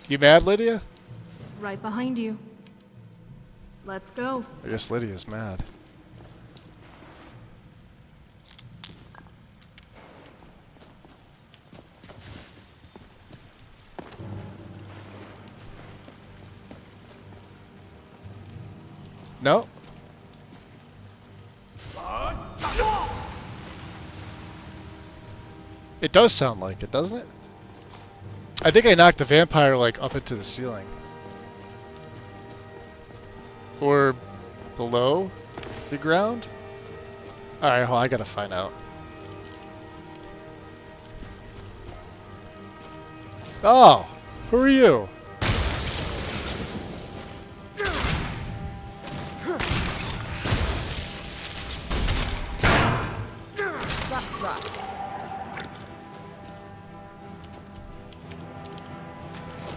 You mad, Lydia? Right behind you. Let's go. I guess Lydia's mad. No? It does sound like it, doesn't it? I think I knocked the vampire like up into the ceiling. Or below the ground? Alright, well, I gotta find out. Oh! Who are you? That's right.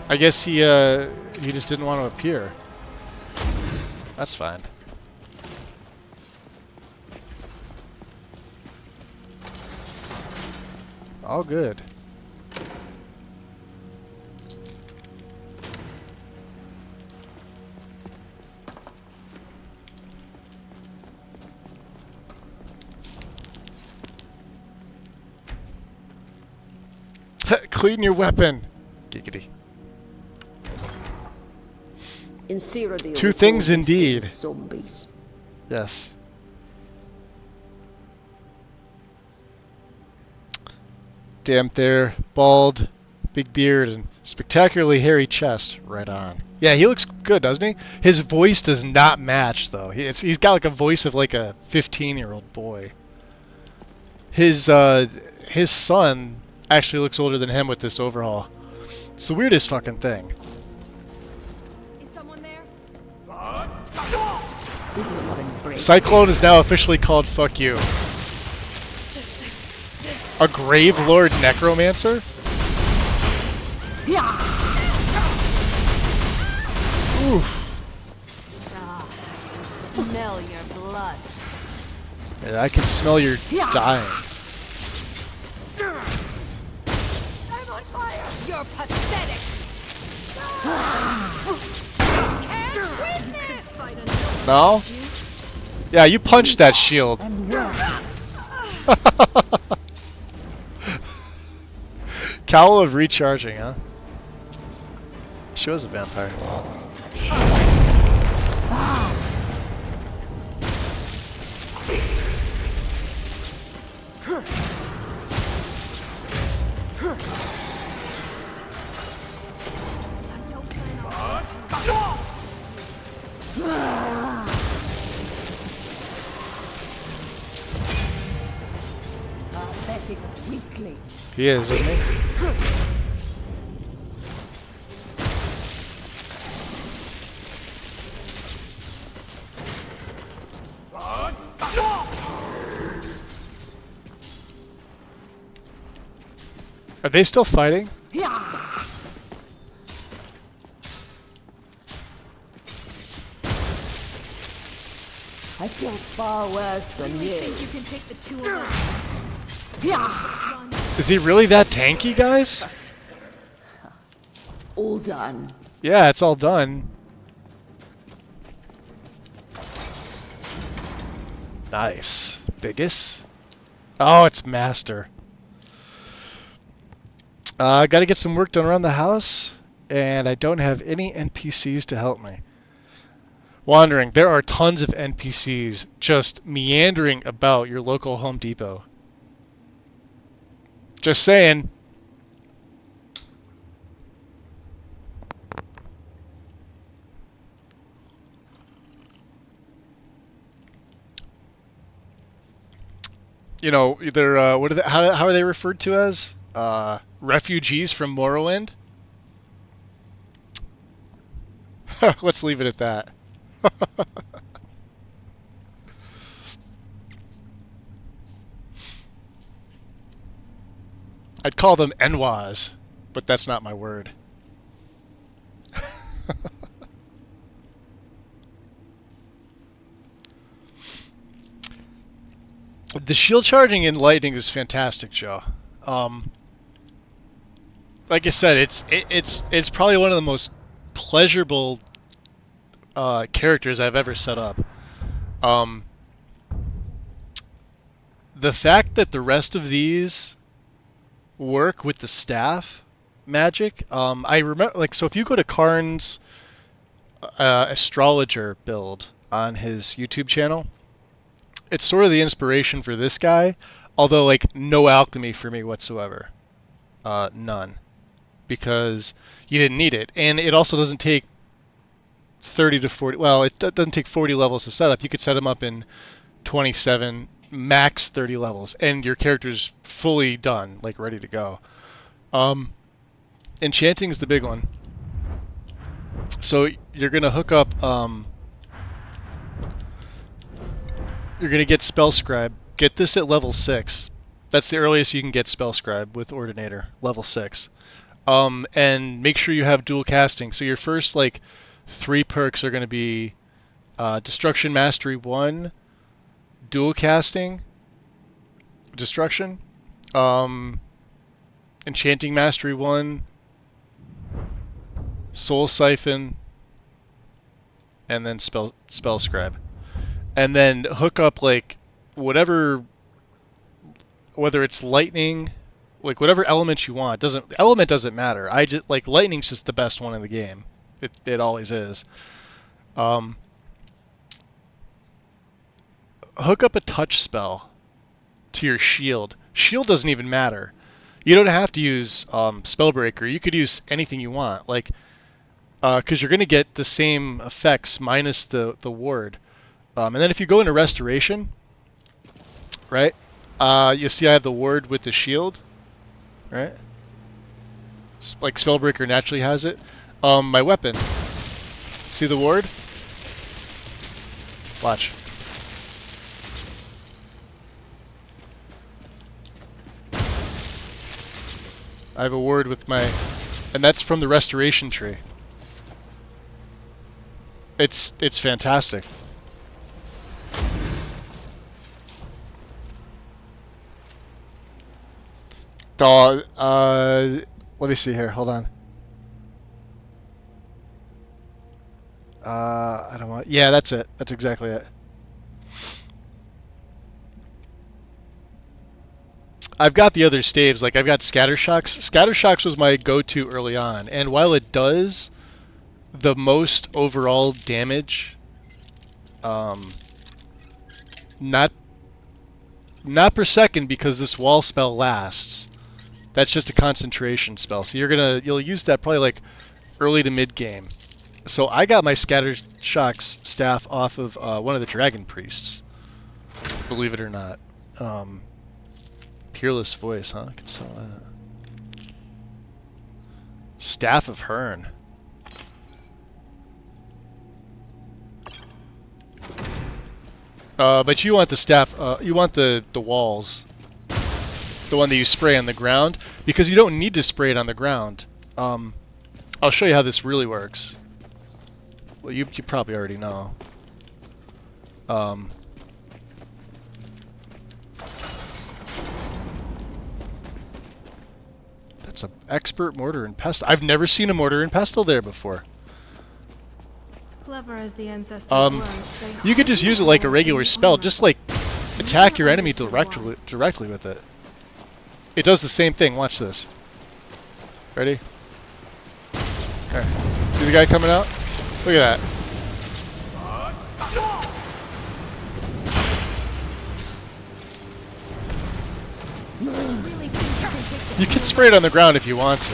I guess he just didn't want to appear. That's fine. All good. Clean your weapon. Giggity. In Cyrodiil, Two we things call these indeed. things Zombies. Yes. Damp there, bald, big beard, and spectacularly hairy chest. Right on. Yeah, he looks good, doesn't he? His voice does not match, though. He's got like a voice of like a 15-year-old boy. His son actually looks older than him with this overhaul. It's the weirdest fucking thing. Is someone there? Cyclone is now officially called Fuck You. A Grave Lord Necromancer? Oof. Smell your blood. Yeah, I can smell your dying. I'm on fire. You're pathetic. Can't win this. No? Yeah, you punched that shield. Cowl of recharging, huh? She was a vampire. Pathetic weakling. He is, isn't he? Are they still fighting? I feel far worse than Really you. think you can take the two of us? Yeah. Is he really that tanky, guys? All done. Yeah, it's all done. Nice. Biggest? Oh, it's master. I gotta get some work done around the house, and I don't have any NPCs to help me. Wandering, there are tons of NPCs just meandering about your local Home Depot. Just saying. You know, they're how are they referred to as? Refugees from Morrowind? Let's leave it at that. I'd call them Enwas, but that's not my word. The shield charging in Lightning is fantastic, Joe. Like I said, it's probably one of the most pleasurable characters I've ever set up. The fact that the rest of these work with the staff magic, I remember, like, so if you go to Karn's astrologer build on his YouTube channel, it's sort of the inspiration for this guy, although like no alchemy for me whatsoever. None. Because you didn't need it. And it also doesn't take 30 to 40, well, it doesn't take 40 levels to set up. You could set them up in 27, max 30 levels, and your character's fully done, like ready to go. Enchanting is the big one. So you're going to hook up, you're going to get Spellscribe. Get this at level 6. That's the earliest you can get Spellscribe with Ordinator, level 6. And make sure you have dual casting. So your first, like, 3 perks are going to be Destruction Mastery 1, dual casting, Destruction, Enchanting Mastery 1, Soul Siphon, and then Spellscribe. And then hook up, like, whatever, whether it's lightning, like whatever element you want. Element doesn't matter. I just, like, lightning's just the best one in the game. It always is. Hook up a touch spell to your shield. Shield doesn't even matter. You don't have to use Spellbreaker. You could use anything you want, like, because you're going to get the same effects minus the ward. And then if you go into Restoration, right, you see I have the ward with the shield, right? Like Spellbreaker naturally has it. My weapon, see the ward? Watch. I have a ward with my, and that's from the Restoration tree. It's fantastic. Let me see here. Hold on. I don't want. Yeah, that's it. That's exactly it. I've got the other staves. Like, I've got Scattershocks. Scattershocks was my go-to early on, and while it does the most overall damage, not per second, because this wall spell lasts. That's just a concentration spell, so you'll use that probably like early to mid game. So I got my Scattershocks staff off of one of the Dragon Priests, believe it or not. Peerless Voice, huh? I can sell that. Staff of Hearn. But you want the staff, you want the walls. The one that you spray on the ground, because you don't need to spray it on the ground. I'll show you how this really works. Well, you probably already know. That's an expert mortar and pestle. I've never seen a mortar and pestle there before. Clever as the ancestors were, you could just use it like a regular spell. Just like attack your enemy directly with it. It does the same thing. Watch this. Ready? There. See the guy coming out? Look at that. You can spray it on the ground if you want to.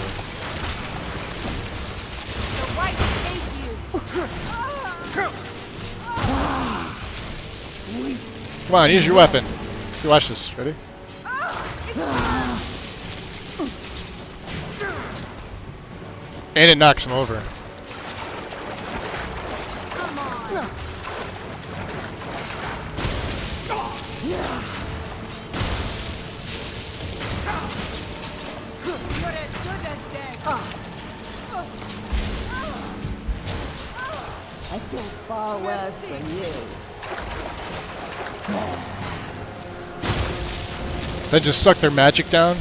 Come on, use your weapon. Watch this. Ready? And it knocks him over. I feel far worse than you. Then just suck their magic down.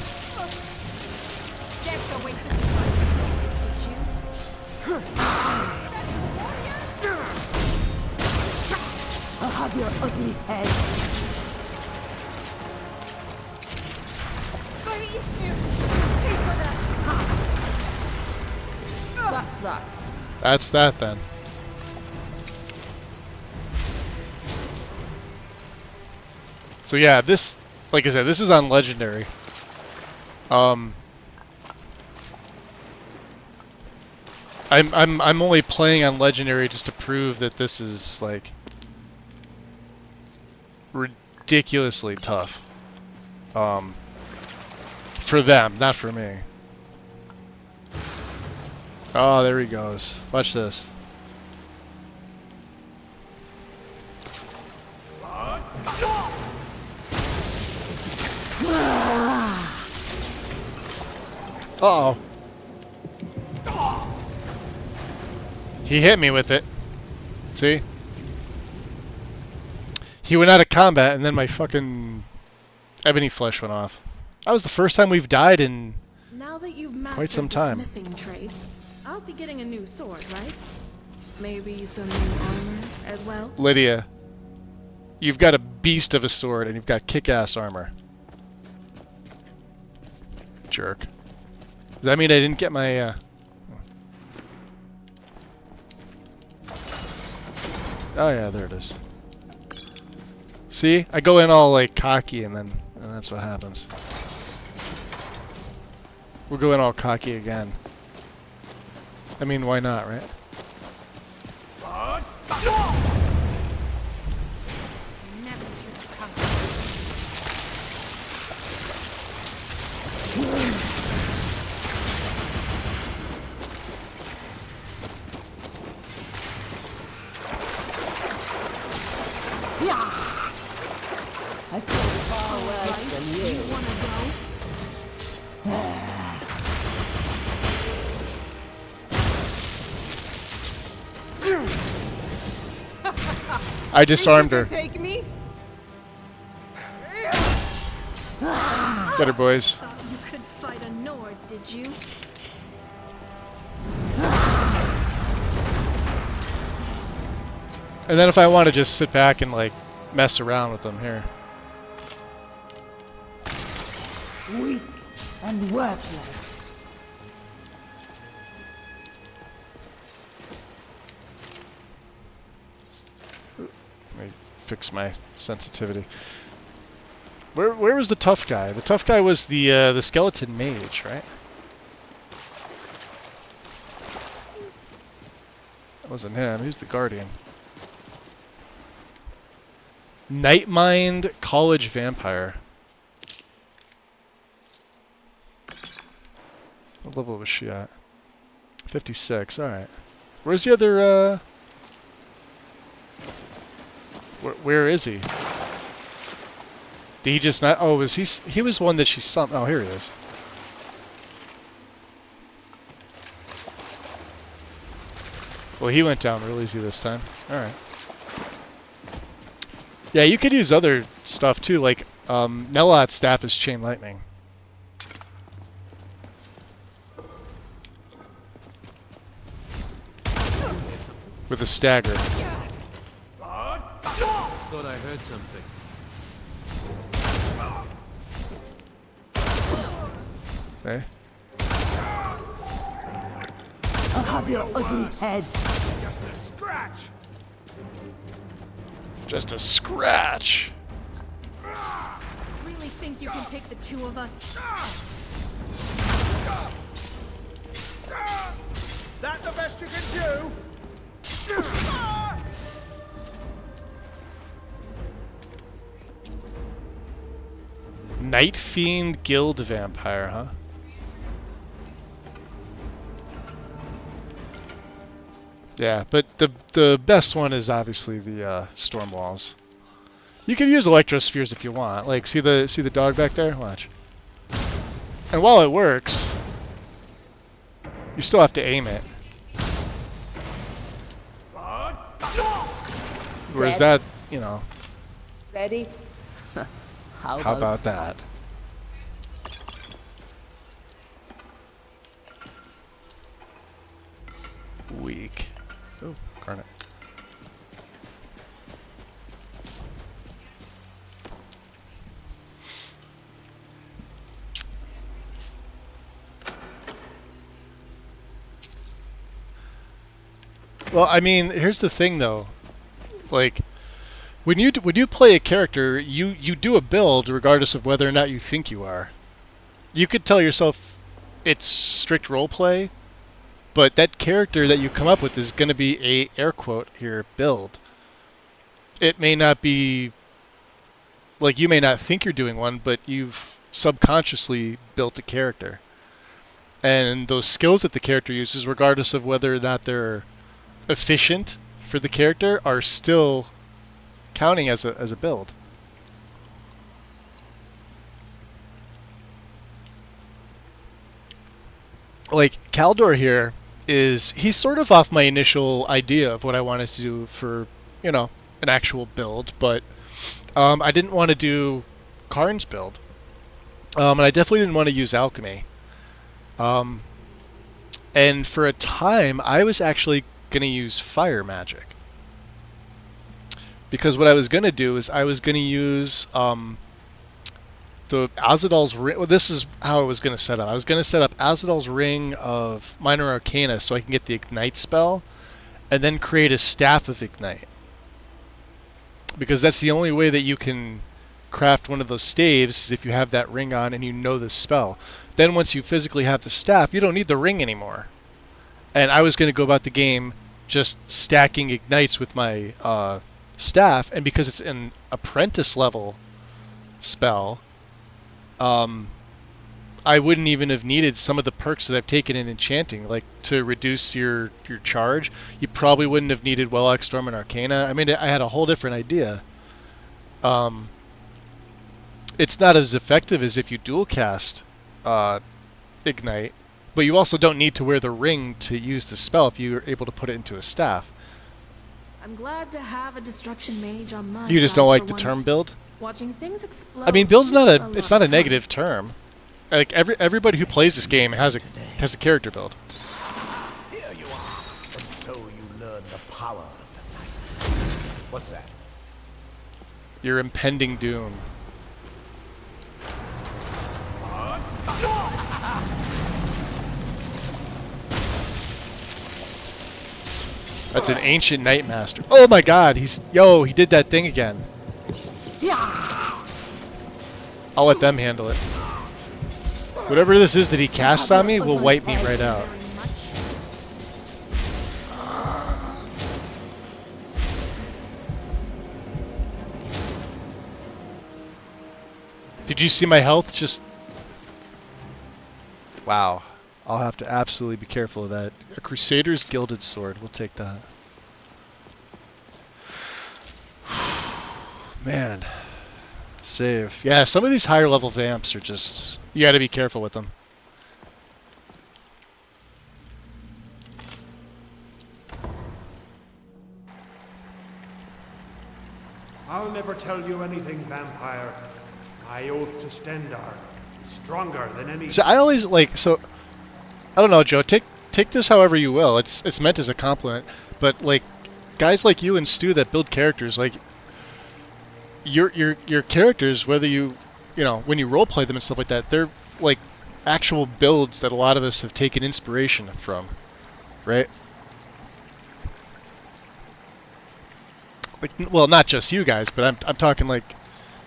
I'll have your ugly head. That's that. That's that then. So yeah, this, like I said, this is on Legendary. I'm only playing on Legendary just to prove that this is like ridiculously tough. For them, not for me. Oh, there he goes. Watch this. Uh-oh. He hit me with it. See? He went out of combat and then my fucking ebony flesh went off. That was the first time we've died in now that you've mastered quite some the time. smithing trade, I'll be getting a new sword, right? Maybe some new armor as well? Lydia, you've got a beast of a sword and you've got kick-ass armor. Jerk. Does that mean I didn't get my, Oh yeah, there it is. See? I go in all, like, cocky and that's what happens. We'll go in all cocky again. I mean, why not, right? I feel far worse than you. You wanna I disarmed her. Take me? Get her, boys. Thought you could fight a Nord, did you? And then if I want to just sit back and, like, mess around with them here. Weak and worthless. Let me fix my sensitivity. Where was the tough guy? The tough guy was the skeleton mage, right? That wasn't him. He was the guardian. Nightmind College Vampire. What level was she at? 56, alright. Where's the other, where is he? Did he just not, oh, was he was one that she summoned, oh, here he is. Well, he went down real easy this time, alright. Yeah, you could use other stuff too, like Nelot's staff is chain lightning. With a stagger. Thought I heard something. Okay. I'll have your ugly head. Just a scratch. Just a scratch. Really think you can take the two of us? That the best you can do? Night Fiend Guild Vampire, huh? Yeah, but the best one is obviously the Storm Walls. You can use Electrospheres if you want. Like, see the dog back there? Watch. And while it works, you still have to aim it. Whereas that, you know. Ready? How about that? Weak. Oh, Garnet. Well, I mean, here's the thing, though. Like, when you play a character, you do a build regardless of whether or not you think you are. You could tell yourself it's strict roleplay, but that character that you come up with is going to be a air quote here build. It may not be like you may not think you're doing one, but you've subconsciously built a character, and those skills that the character uses, regardless of whether or not they're efficient for the character, are still counting as a build. Like Kaldor here he's sort of off my initial idea of what I wanted to do for, you know, an actual build, but I didn't want to do Karn's build, and I definitely didn't want to use alchemy. And for a time, I was actually going to use fire magic. Because what I was going to do is I was going to use the Azadal's Ring. Well, this is how I was going to set up. I was going to set up Azadal's Ring of Minor Arcana so I can get the Ignite spell, and then create a Staff of Ignite. Because that's the only way that you can craft one of those staves is if you have that ring on and you know the spell. Then once you physically have the staff, you don't need the ring anymore. And I was going to go about the game just stacking Ignites with my staff, and because it's an apprentice level spell, I wouldn't even have needed some of the perks that I've taken in enchanting, like to reduce your charge. You probably wouldn't have needed Well-Ox Storm and Arcana. I mean, I had a whole different idea. It's not as effective as if you dual cast Ignite, but you also don't need to wear the ring to use the spell if you're able to put it into a staff. I'm glad to have a destruction mage on my You just side don't like for the once. term build? Watching things explode. I mean, build's not is it's lot not a of negative term. Like everybody who plays this game has a character build. Here you are. And so you learn the power of the night. What's that? Your impending doom. That's an ancient Nightmaster. Oh my god, he did that thing again. I'll let them handle it. Whatever this is that he casts on me will wipe me right out. Did you see my health just... Wow. I'll have to absolutely be careful of that. A Crusader's Gilded Sword. We'll take that. Man. Save. Yeah, some of these higher level vamps are just... You gotta be careful with them. I'll never tell you anything, vampire. My oath to Stendar is stronger than any... So I always so I don't know, Joe, take this however you will. It's meant as a compliment, but like guys like you and Stu that build characters, like your characters, whether you know, when you roleplay them and stuff like that, they're like actual builds that a lot of us have taken inspiration from, right? Like, well, not just you guys, but I'm talking like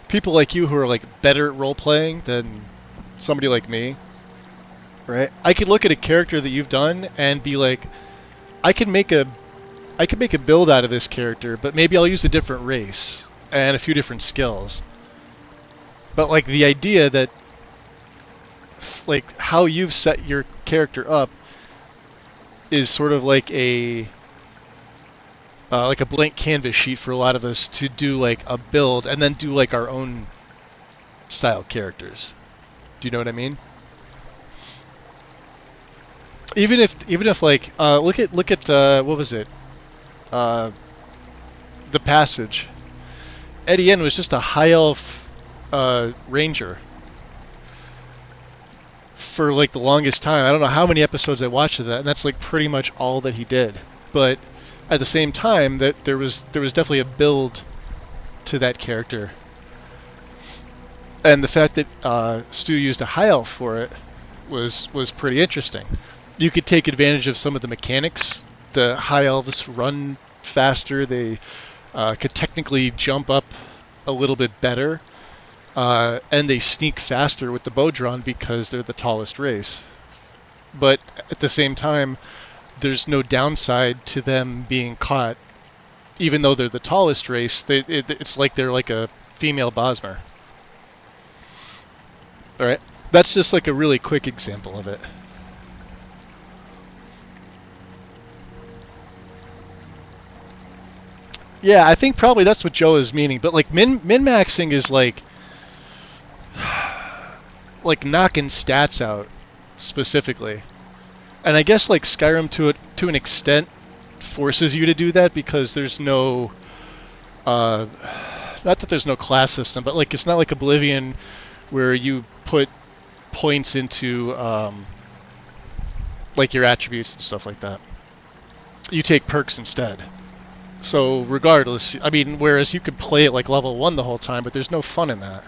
people like you who are like better at role playing than somebody like me, right? I could look at a character that you've done and be like, I could make a build out of this character, but maybe I'll use a different race and a few different skills. But like the idea that like how you've set your character up is sort of like a blank canvas sheet for a lot of us to do like a build and then do like our own style characters. Do you know what I mean? Even if like look at what was it? The Passage. Eddie N was just a high elf ranger for like the longest time. I don't know how many episodes I watched of that, and that's like pretty much all that he did. But at the same time, that there was definitely a build to that character, and the fact that Stu used a high elf for it was pretty interesting. You could take advantage of some of the mechanics. The high elves run faster. They could technically jump up a little bit better, and they sneak faster with the bow drawn because they're the tallest race. But at the same time, there's no downside to them being caught, even though they're the tallest race. It's like they're like a female Bosmer. All right, that's just like a really quick example of it. Yeah, I think probably that's what Joe is meaning. But like min-maxing is like knocking stats out specifically. And I guess like Skyrim to an extent forces you to do that because there's no not that there's no class system, but like it's not like Oblivion where you put points into like your attributes and stuff like that. You take perks instead. So regardless, I mean, whereas you could play it like level 1 the whole time, but there's no fun in that.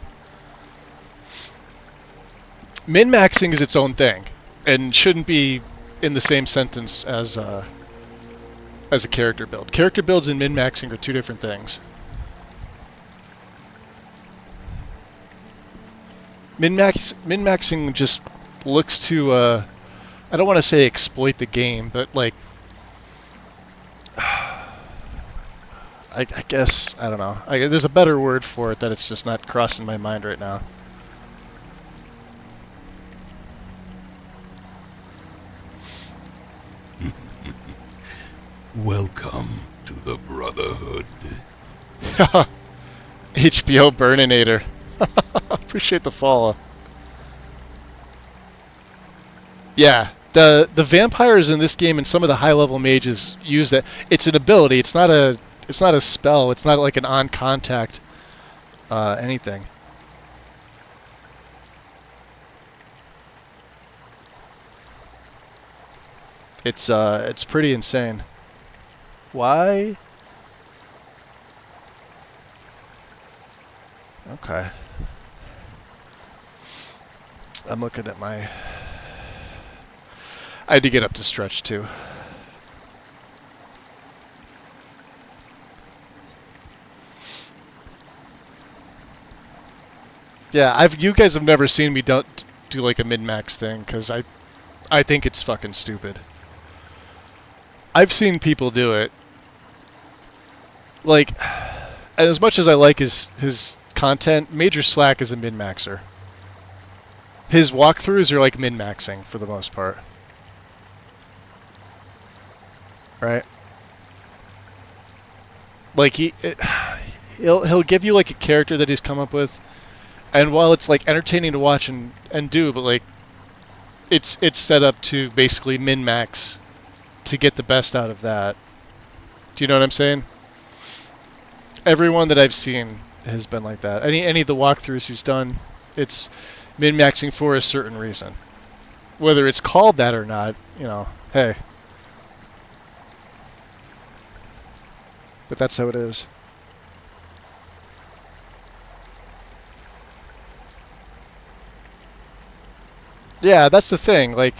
Min-maxing is its own thing, and shouldn't be in the same sentence as a character build. Character builds and min-maxing are two different things. Min-maxing just looks to, I don't want to say exploit the game, but like, I guess, I don't know. There's a better word for it that it's just not crossing my mind right now. Welcome to the Brotherhood. HBO Burninator. Appreciate the follow. Yeah, the vampires in this game and some of the high level mages use that. It's an ability. It's not a spell. It's not like an on contact anything. It's pretty insane. Why? Okay. I'm looking at my... I had to get up to stretch too. Yeah, you guys have never seen me do like a min-max thing, because I think it's fucking stupid. I've seen people do it. Like, and as much as I like his content, Major Slack is a min-maxer. His walkthroughs are like min-maxing for the most part. Right? Like he'll give you like a character that he's come up with, and while it's like entertaining to watch and do, but like it's set up to basically min-max to get the best out of that. Do you know what I'm saying? Everyone that I've seen has been like that. Any of the walkthroughs he's done, it's min-maxing for a certain reason. Whether it's called that or not, you know, hey. But that's how it is. Yeah, that's the thing. Like,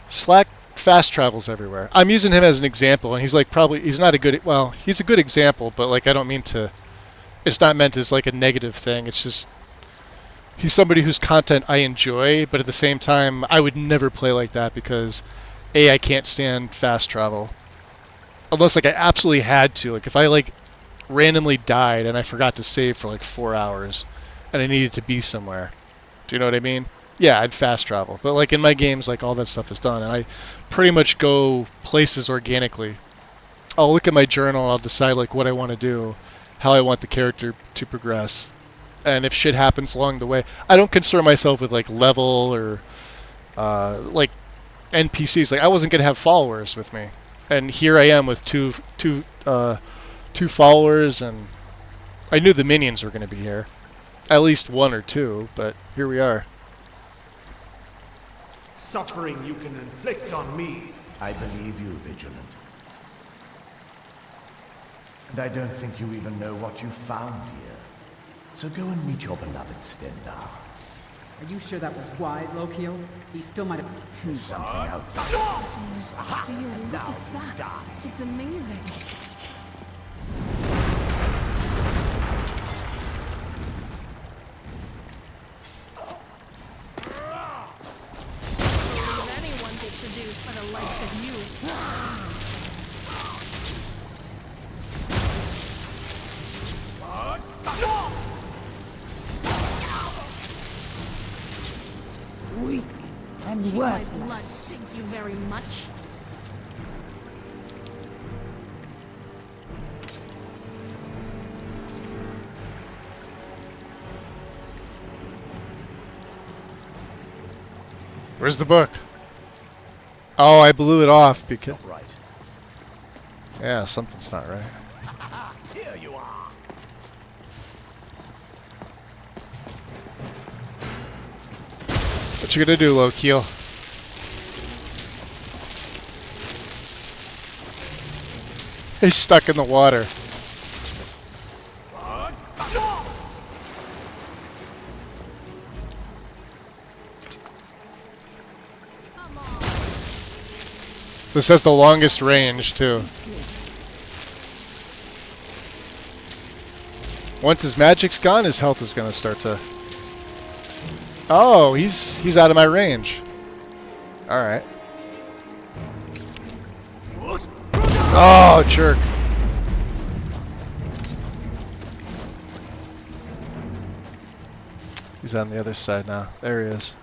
Slack fast travels everywhere. I'm using him as an example, and he's like he's not a good, well, he's a good example, but like I don't mean to, it's not meant as like a negative thing. It's just, he's somebody whose content I enjoy, but at the same time, I would never play like that because, A, I can't stand fast travel. Unless like I absolutely had to. Like if I like randomly died and I forgot to save for like 4 hours and I needed to be somewhere. Do you know what I mean? Yeah, I'd fast travel. But like in my games, like all that stuff is done, and I pretty much go places organically. I'll look at my journal and I'll decide like what I want to do, how I want the character to progress. And if shit happens along the way, I don't concern myself with like level or like NPCs. Like I wasn't gonna have followers with me, and here I am with two followers, and I knew the minions were gonna be here, at least 1 or 2, but here we are. Suffering you can inflict on me. I believe you, Vigilant. And I don't think you even know what you found here. So go and meet your beloved Stendar. Are you sure that was wise, Lokil? He still might have... There's something out there. Look at that. It's amazing. If anyone gets seduced by the likes of you. Weak and My blood, worthless. thank you very much. Where's the book? Oh, I blew it off because... Right. Yeah, something's not right. Here you are. What you gonna do, Lokil? He's stuck in the water. This has the longest range, too. Once his magic's gone, his health is gonna start to... Oh, he's out of my range. Alright. Oh, jerk. He's on the other side now. There he is.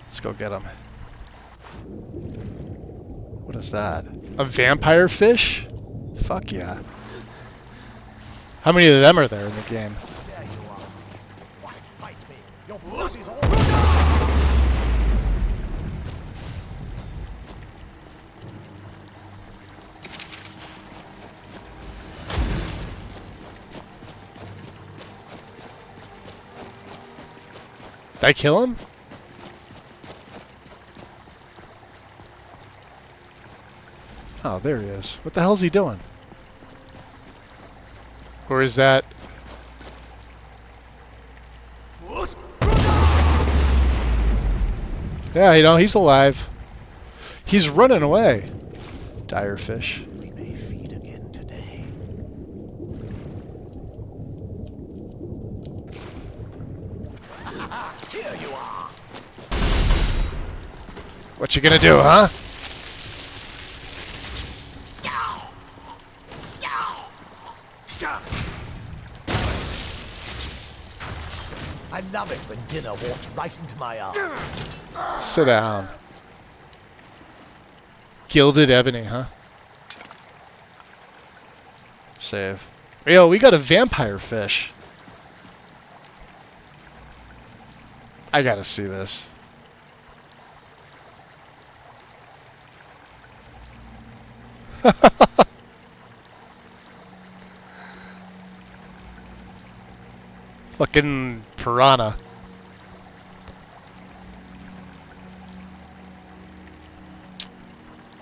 Let's go get him. What is that? A vampire fish? Fuck yeah. How many of them are there in the game? There you are. Why fight me? Your blood is all... Did I kill him? Oh, there he is. What the hell's he doing? Or is that... Yeah, you know, he's alive. He's running away. Dire fish. We may feed again today. Here you are. What you gonna do, huh? I love it when dinner walks right into my arm. Sit down. Gilded ebony, huh? Save. Yo, we got a vampire fish. I gotta see this. Fucking piranha.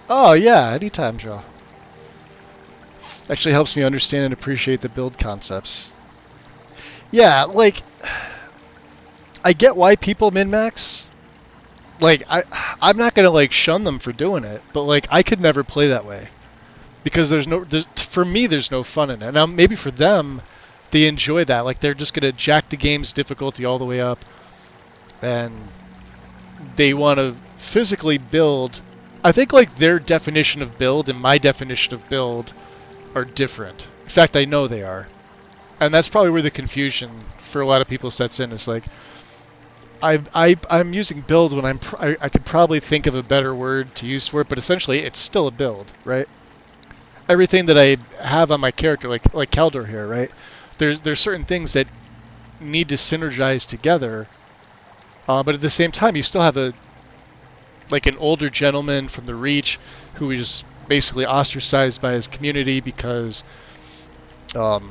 Oh yeah, anytime draw. Actually helps me understand and appreciate the build concepts. Yeah, like, I get why people min-max. Like, I'm not gonna like shun them for doing it, but like I could never play that way because for me there's no fun in it. Now maybe for them, they enjoy that. Like they're just gonna jack the game's difficulty all the way up, and they want to physically build. I think like their definition of build and my definition of build are different. In fact, I know they are, and that's probably where the confusion for a lot of people sets in. It's like I'm using build when I could probably think of a better word to use for it, but essentially it's still a build, right? Everything that I have on my character, like Kaldor here, right? There's certain things that need to synergize together, but at the same time you still have an older gentleman from the Reach who is basically ostracized by his community because of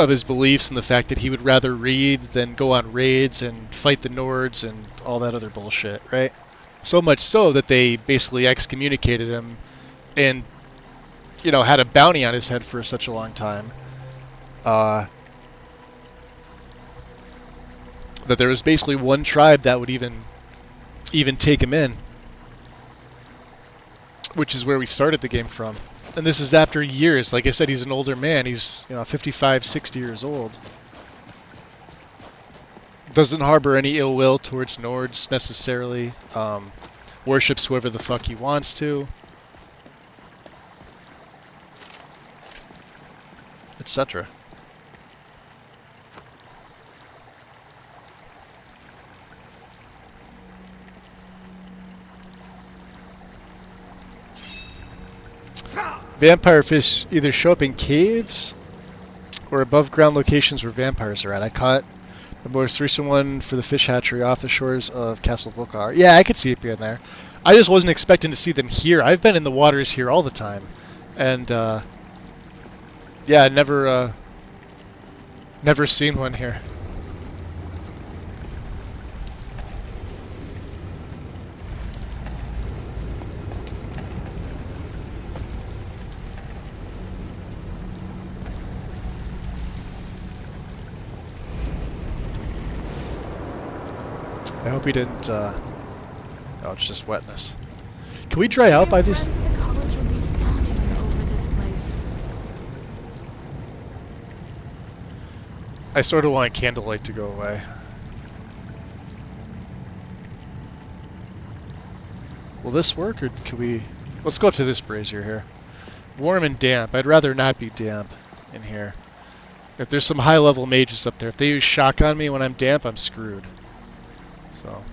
his beliefs and the fact that he would rather read than go on raids and fight the Nords and all that other bullshit, right? So much so that they basically excommunicated him and, you know, had a bounty on his head for such a long time. That there was basically one tribe that would even take him in, which is where we started the game from. And this is after years. Like I said, he's an older man. He's, 55, 60 years old. Doesn't harbor any ill will towards Nords necessarily. Worships whoever the fuck he wants to, etc. Vampire fish either show up in caves or above ground locations where vampires are at. I caught the most recent one for the fish hatchery off the shores of Castle Vokar. Yeah, I could see it being there. I just wasn't expecting to see them here. I've been in the waters here all the time. And, yeah, never seen one here. I hope he didn't, oh, it's just wetness. Can we dry out by these? The college would be fawning over this place. I sort of want candlelight to go away. Will this work, or can we... Let's go up to this brazier here. Warm and damp. I'd rather not be damp in here. If there's some high-level mages up there, if they use shock on me when I'm damp, I'm screwed. So...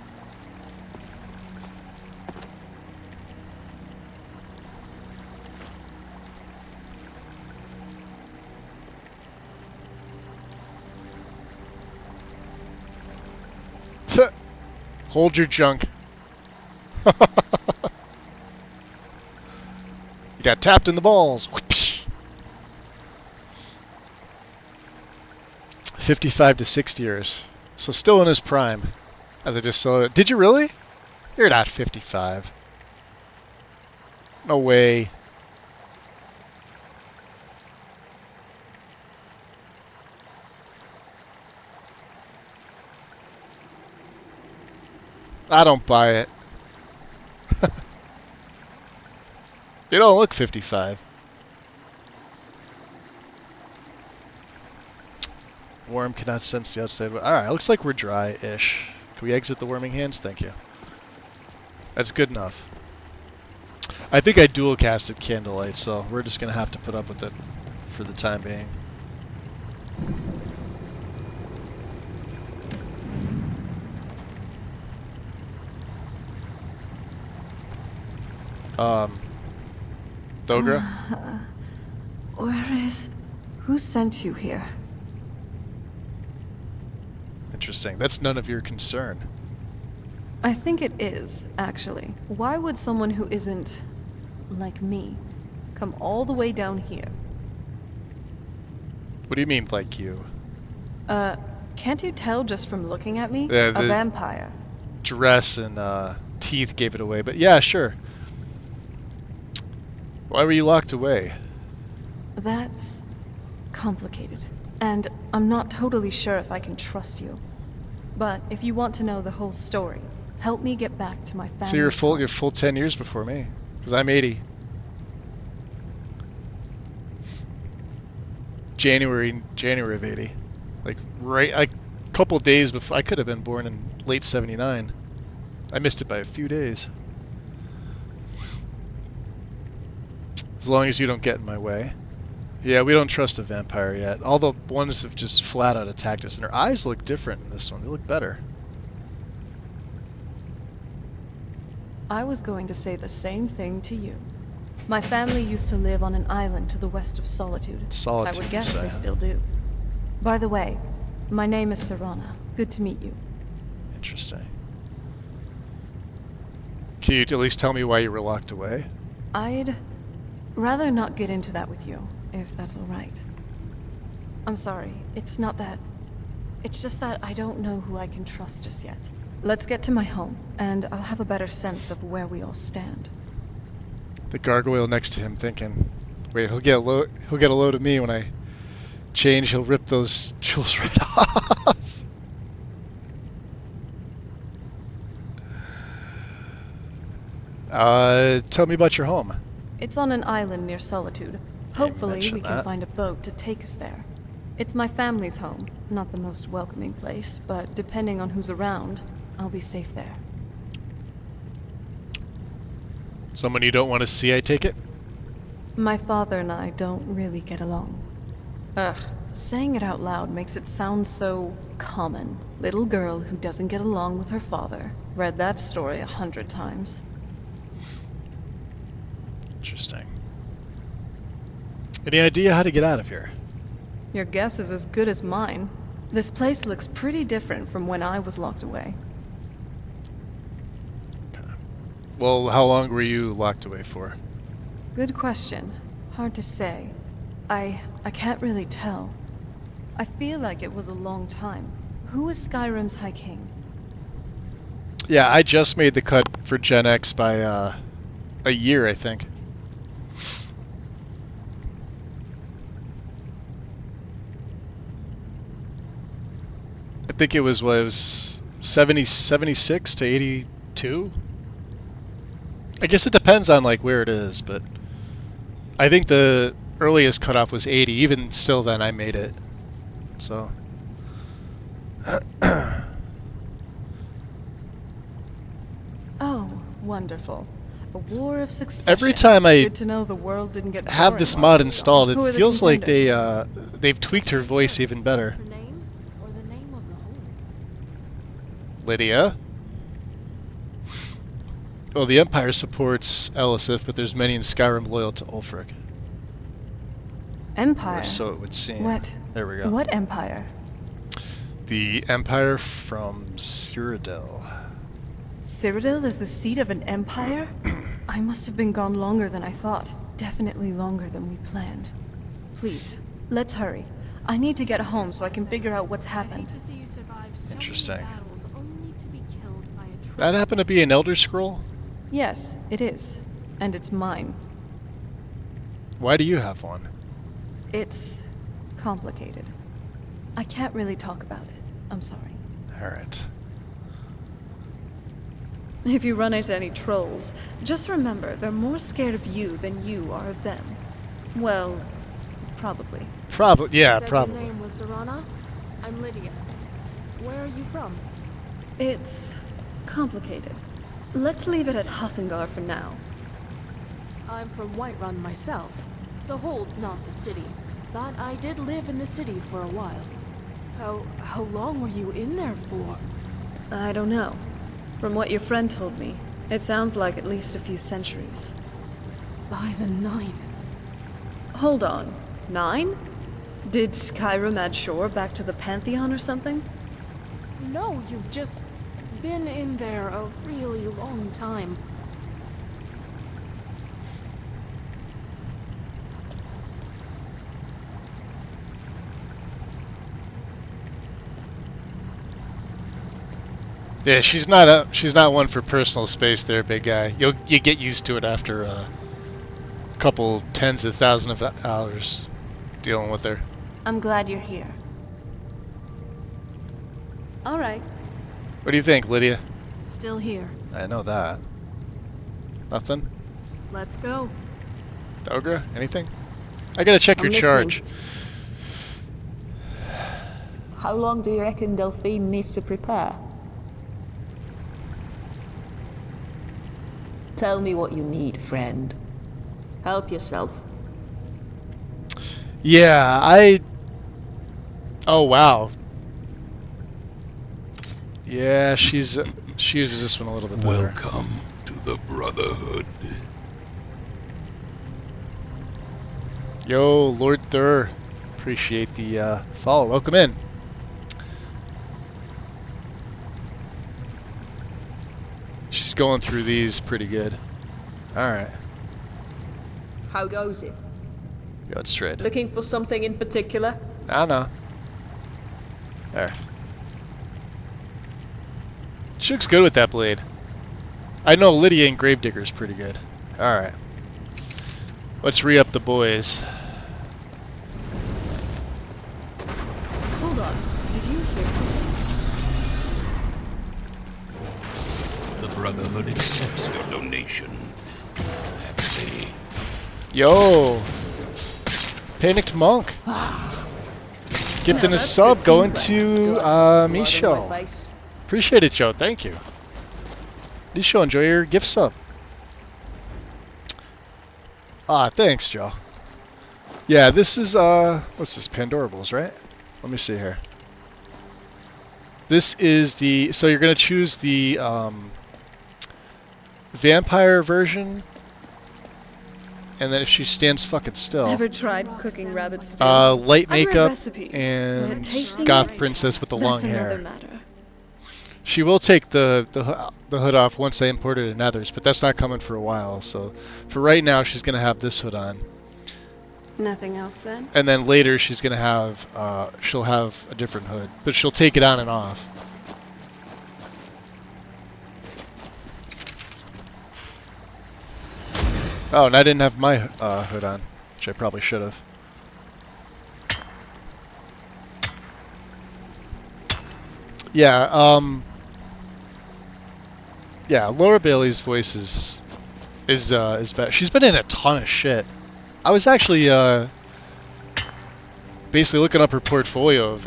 Hold your junk. You got tapped in the balls. 55 to 60 years. So still in his prime. As I just saw it. Did you really? You're not 55. No way. I don't buy it. You don't look 55. Worm cannot sense the outside. Alright, looks like we're dry-ish. Can we exit the worming hands? Thank you. That's good enough. I think I dual casted Candlelight, so we're just going to have to put up with it for the time being. Dogra? Where is Who sent you here? Interesting. That's none of your concern. I think it is, actually. Why would someone who isn't like me come all the way down here? What do you mean, like you? Can't you tell just from looking at me? Yeah, A vampire. Dress and teeth gave it away, but yeah, sure. Why were you locked away? That's complicated. And I'm not totally sure if I can trust you. But if you want to know the whole story, help me get back to my family. So you're full 10 years before me, because I'm 80. January of 80. Like right a couple days before. I could have been born in late 79. I missed it by a few days. As long as you don't get in my way. Yeah, we don't trust a vampire yet. All the ones have just flat out attacked us, and their eyes look different in this one. They look better. I was going to say the same thing to you. My family used to live on an island to the west of Solitude. Solitude, I would guess you they say. still do. By the way, my name is Serana. Good to meet you. Interesting. Can you at least tell me why you were locked away? I'd rather not get into that with you, if that's all right. I'm sorry. It's not that. It's just that I don't know who I can trust just yet. Let's get to my home, and I'll have a better sense of where we all stand. The gargoyle next to him thinking, wait, he'll get a load of me when I change. He'll rip those jewels right off. Tell me about your home. It's on an island near Solitude. Hopefully we can that. find a boat to take us there. It's my family's home. Not the most welcoming place, but depending on who's around, I'll be safe there. Someone you don't want to see, I take it? My father and I don't really get along. Ugh, saying it out loud makes it sound so common. Little girl who doesn't get along with her father. Read that story 100 times. Interesting. Any idea how to get out of here? Your guess is as good as mine. This place looks pretty different from when I was locked away. Well, how long were you locked away for? Good question. Hard to say. I can't really tell. I feel like it was a long time. Who is Skyrim's High King? Yeah, I just made the cut for Gen X by a year, I think. I think it was 76 to 82? I guess it depends on like where it is, but I think the earliest cutoff was 80. Even still then I made it. So Oh, wonderful. A war of succession. every time I Good to know the world didn't get have boring this while mod I was installed, gone. Who are it the feels like contenders? they've tweaked her voice even better. Lydia? Well, the Empire supports Elisif, but there's many in Skyrim loyal to Ulfric. Empire? Or so it would seem. What? There we go. What empire? The Empire from Cyrodiil. Cyrodiil is the seat of an empire? I must have been gone longer than I thought. Definitely longer than we planned. Please, let's hurry. I need to get home so I can figure out what's happened. Interesting. That happened to be an Elder Scroll? Yes, it is. And it's mine. Why do you have one? It's complicated. I can't really talk about it. I'm sorry. Alright. If you run into any trolls, just remember they're more scared of you than you are of them. Well, probably. Yeah, Said probably. Your name was Serana? I'm Lydia. Where are you from? It's complicated. Let's leave it at Huffengar for now. I'm from Whiterun myself. The Hold, not the city. But I did live in the city for a while. How long were you in there for? I don't know. From what your friend told me, it sounds like at least a few centuries. By the 9. Hold on. 9? Did Skyrim add shore back to the Pantheon or something? No, you've just been in there a really long time. Yeah, she's not one for personal space there, big guy. You get used to it after a couple tens of thousands of hours dealing with her. I'm glad you're here. All right. What do you think, Lydia? Still here. I know that. Nothing? Let's go. Dogra? Anything? I gotta check your charge. How long do you reckon Delphine needs to prepare? Tell me what you need, friend. Help yourself. Yeah, oh wow. Yeah, she uses this one a little bit better. Welcome to the Brotherhood. Yo, Lord Thur. Appreciate the follow. Welcome in. She's going through these pretty good. Alright. How goes it? Going straight. Looking for something in particular? No. There. She looks good with that blade. I know Lydia and Gravedigger's pretty good. Alright. Let's re-up the boys. Hold on. Did you hear something? The Brotherhood accepts your donation. Happily. Yo! Panicked Monk. Gifting a sub going to Misho. Appreciate it, Joe. Thank you. Misho, enjoy your gift sub. Thanks, Joe. Yeah, this is what's this? Pandorables, right? Let me see here. This is the so you're gonna choose the vampire version. And then if she stands fucking still. Ever tried cooking rabbit stew? Light I've read makeup recipes, and but tasting goth it, princess with the long that's hair. another matter. She will take the hood off once I import it in others, but that's not coming for a while. So for right now, she's gonna have this hood on. Nothing else then? And then later she's gonna have she'll have a different hood, but she'll take it on and off. Oh, and I didn't have my hood on, which I probably should have. Yeah, yeah, Laura Bailey's voice is better. She's been in a ton of shit. I was actually basically looking up her portfolio of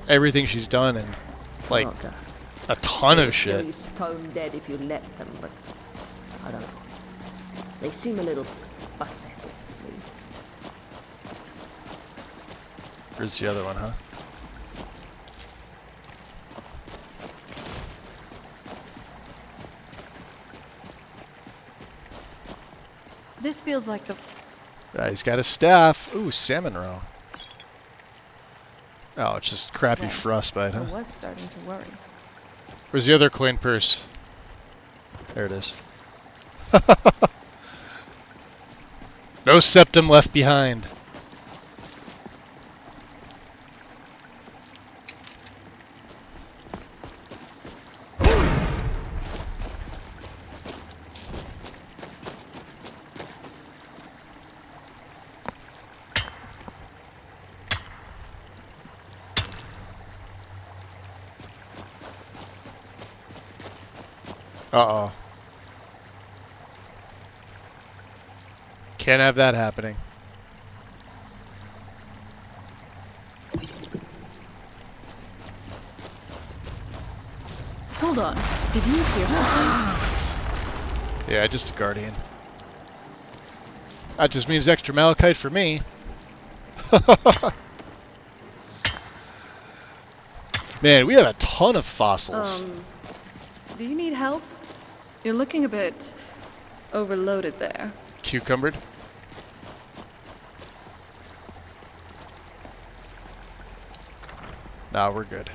everything she's done, and like a ton of shit. You're stone dead if you let them, but I don't know. They seem a little pathetic to me. Where's the other one, huh? This feels like the... He's got a staff. Ooh, salmon roe. Oh, it's just crappy Right. frostbite, huh? I was starting to worry. Where's the other coin purse? There it is. No septum left behind. Uh-oh. Can't have that happening. Hold on. Did you hear something? Yeah, just a guardian. That just means extra malachite for me. Man, we have a ton of fossils. Do you need help? You're looking a bit overloaded there. Cucumbered. Nah, we're good.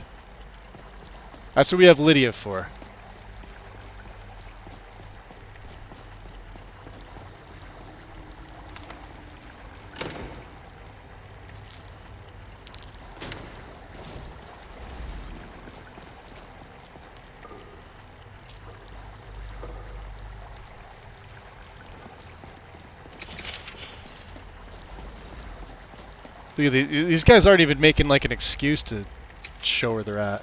That's what we have Lydia for. Look at these guys aren't even making like an excuse to show where they're at.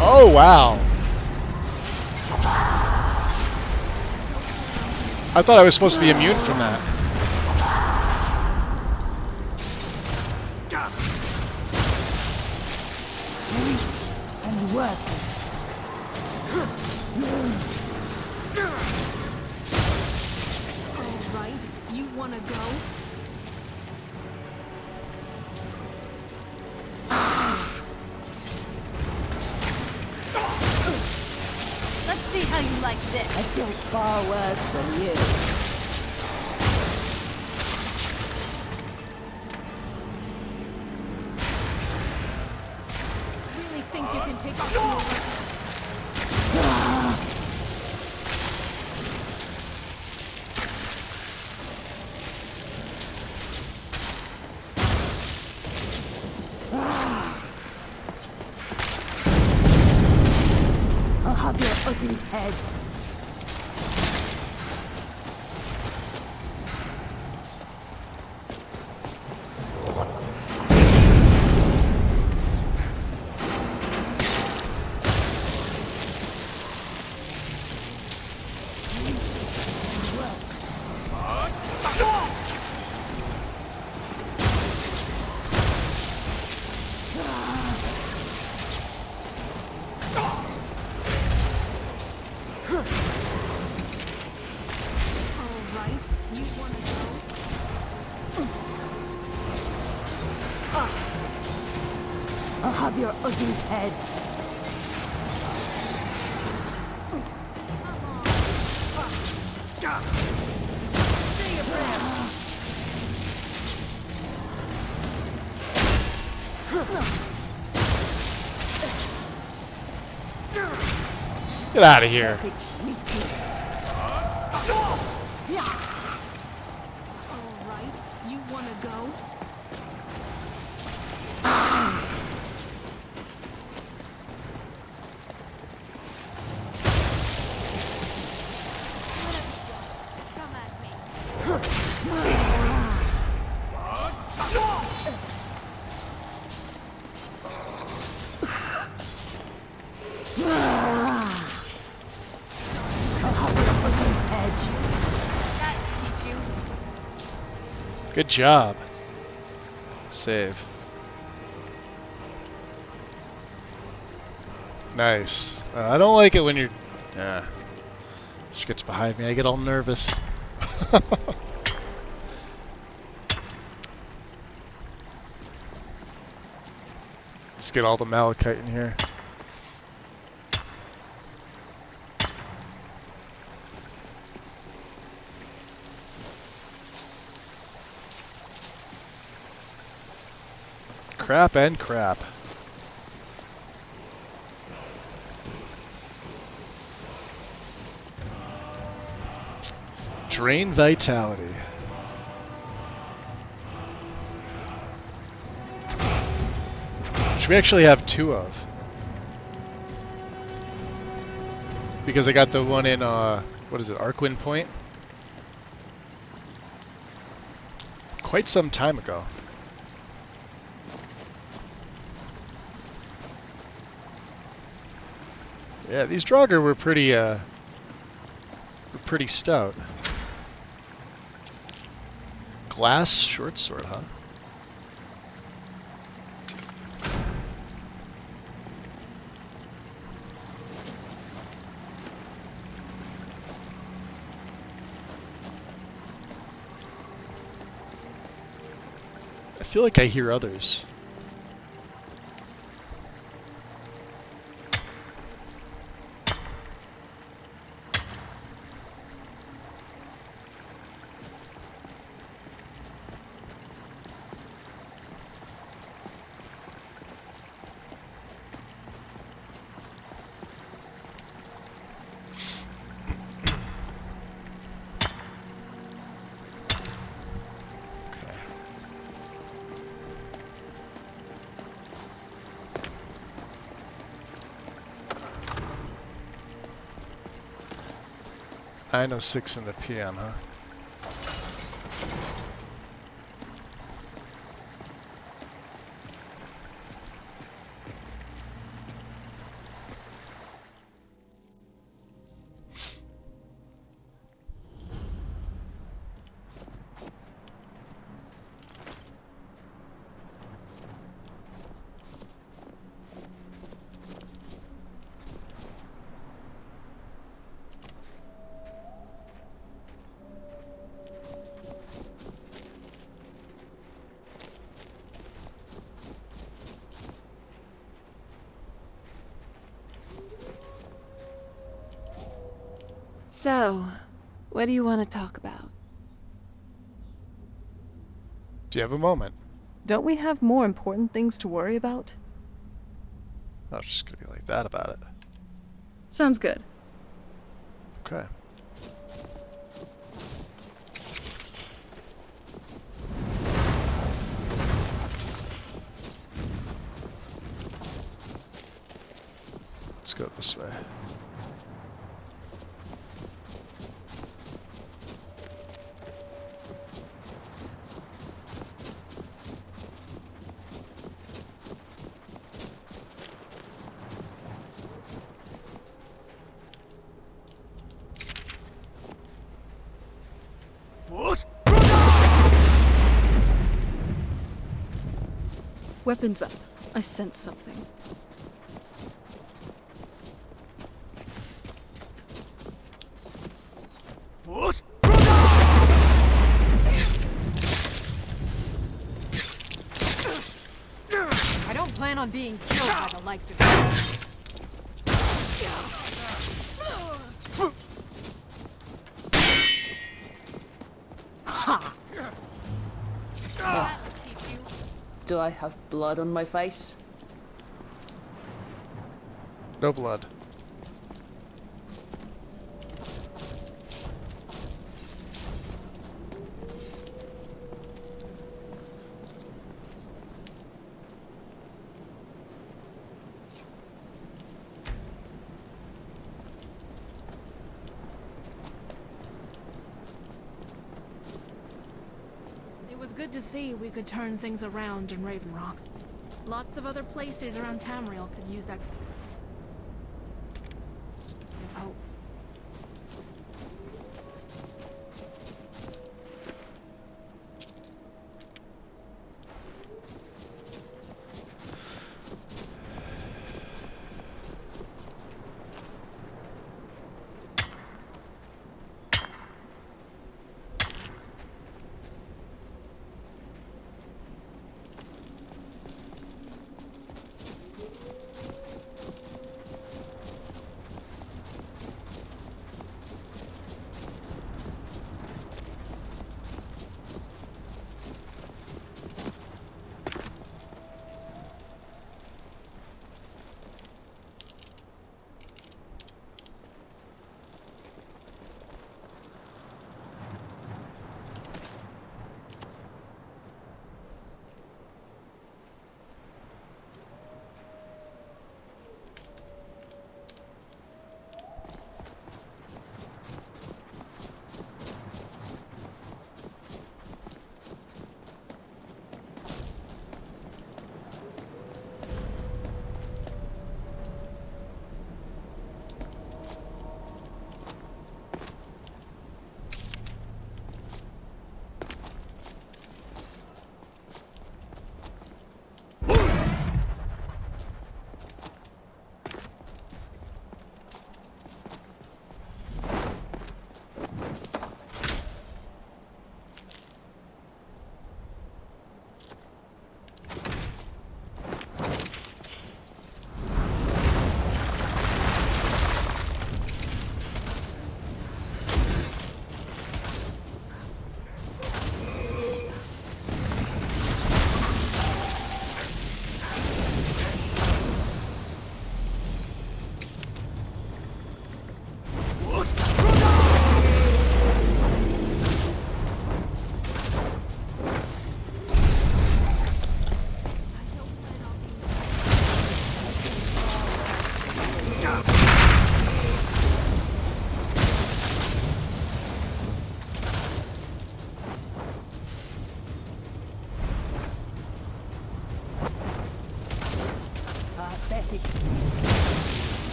Oh wow. I thought I was supposed to be immune from that. And worthless. All right, you wanna go? Let's see how you like this. I feel far worse than you. Really think you can take the two of us? I'll have your ugly head. I'll have your ugly head. Get out of here. Alright, you wanna go? Good job. Save. Nice. I don't like it when you're... she gets behind me. I get all nervous. Let's get all the malachite in here. Crap and crap. Drain vitality. Which we actually have 2 of. Because I got the one in, what is it, Arcwind Point? Quite some time ago. Yeah, these Draugr were pretty stout. Glass short sword, huh? feel like I hear others. I know 6 in the PM, huh? So, what do you want to talk about? Do you have a moment? Don't we have more important things to worry about? I was just gonna be like that about it. Sounds good. Okay. Let's go this way. Weapons up. I sense something. I don't plan on being killed by the likes of you. Ha! Do I have blood on my face? No blood. It was good to see we could turn things around in Raven Rock. Lots of other places around Tamriel could use that. Of hope.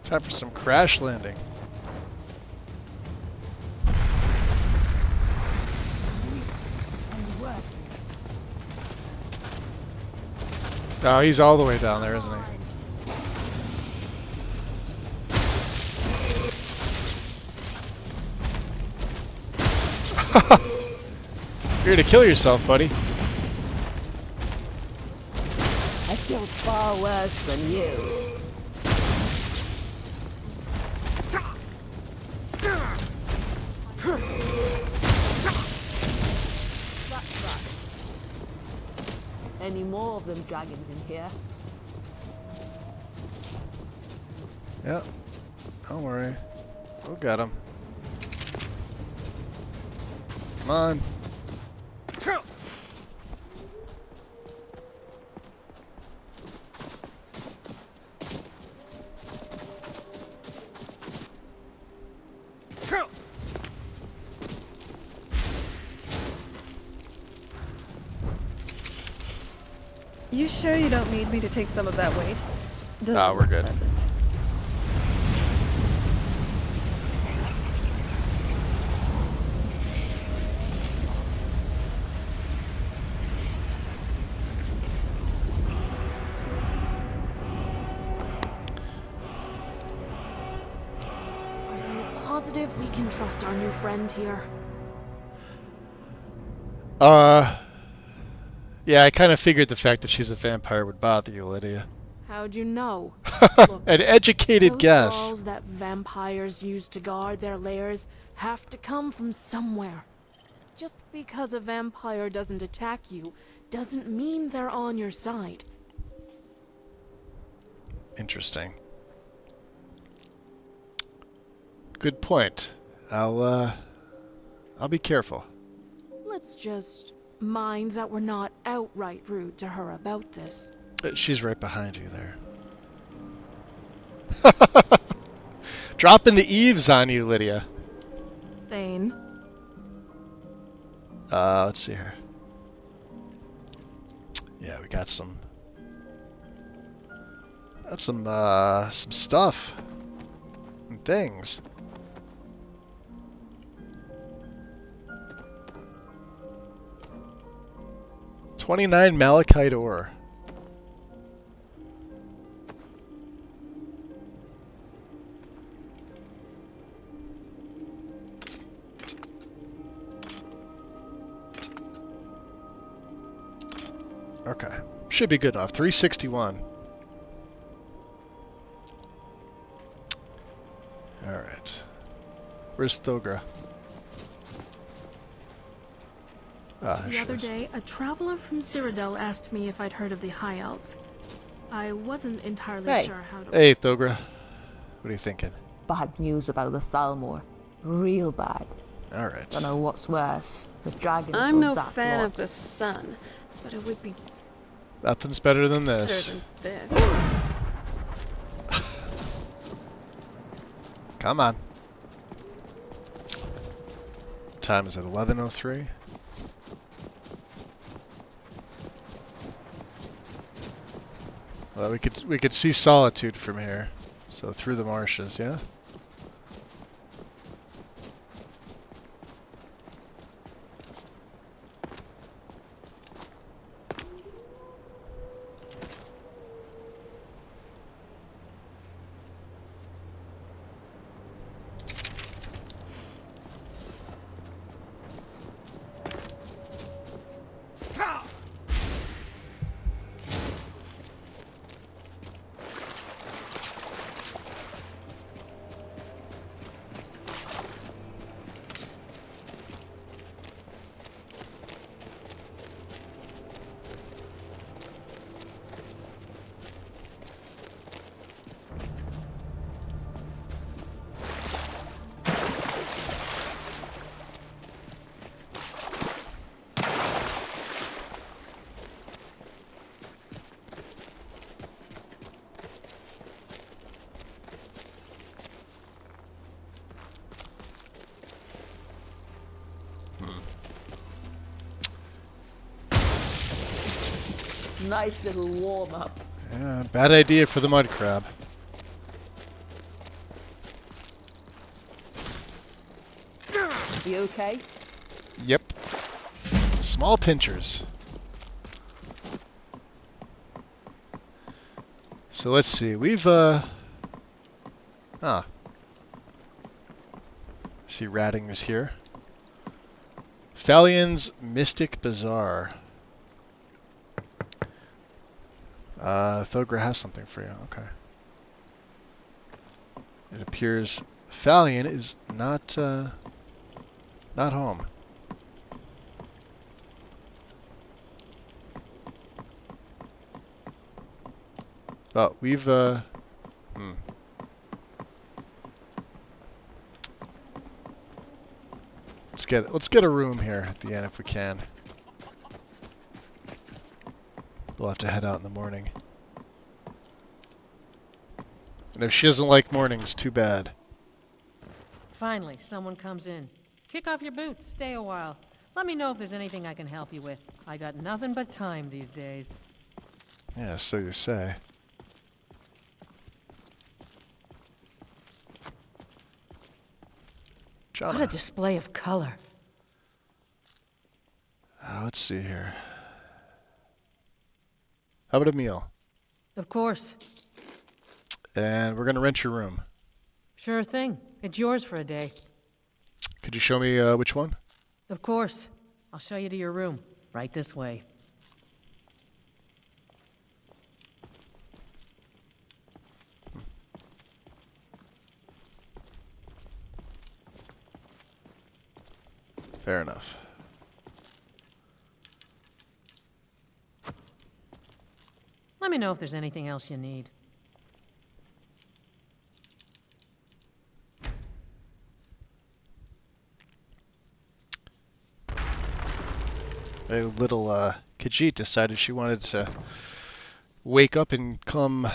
Time for some crash landing. Oh, he's all the way down there, isn't he? You're gonna kill yourself, buddy. I feel far worse than you. That's right. Any more of them dragons in here? Yep. Don't worry. We'll get him. Come on. You sure you don't need me to take some of that weight? Nah, we're good. Pleasant. Are you positive we can trust our new friend here? Yeah, I kind of figured the fact that she's a vampire would bother you, Lydia. How'd you know? Look, an educated those guess. walls that vampires use to guard their lairs have to come from somewhere. Just because a vampire doesn't attack you doesn't mean they're on your side. Interesting. Good point. I'll be careful. Let's just mind that we're not outright rude to her about this. She's right behind you there. Dropping the eaves on you, Lydia. Thane. Let's see here. Yeah, we got some. Got some stuff and things. $29 malachite ore. Okay, should be good enough. 361. All right. Where's Thogra? The other day, a traveler from Cyrodiil asked me if I'd heard of the High Elves. I wasn't entirely sure how to... Hey, Thogra. What are you thinking? Bad news about the Thalmor. Real bad. Alright. Don't know what's worse, the dragons or I'm no that fan lot. of the sun, but it would be Nothing's better than this. better than this. Come on. Time is at 11:03. Well, we could see Solitude from here, so through the marshes, yeah. Nice little warm-up. Yeah, bad idea for the mud crab. He okay? Yep. Small pinchers. So let's see. We've see ratting is here. Thalian's Mystic Bazaar. Thogra has something for you. Okay. It appears Thalian is not home. But we've let's get a room here at the end if we can. We'll have to head out in the morning. And if she doesn't like mornings, too bad. Finally, someone comes in. Kick off your boots, stay a while. Let me know if there's anything I can help you with. I got nothing but time these days. Yeah, so you say. What a display of color. Let's see here. How about a meal? Of course. And we're gonna rent your room. Sure thing. It's yours for a day. Could you show me which one? Of course. I'll show you to your room. Right this way. Fair enough. Let me know if there's anything else you need. A little Khajiit decided she wanted to wake up and come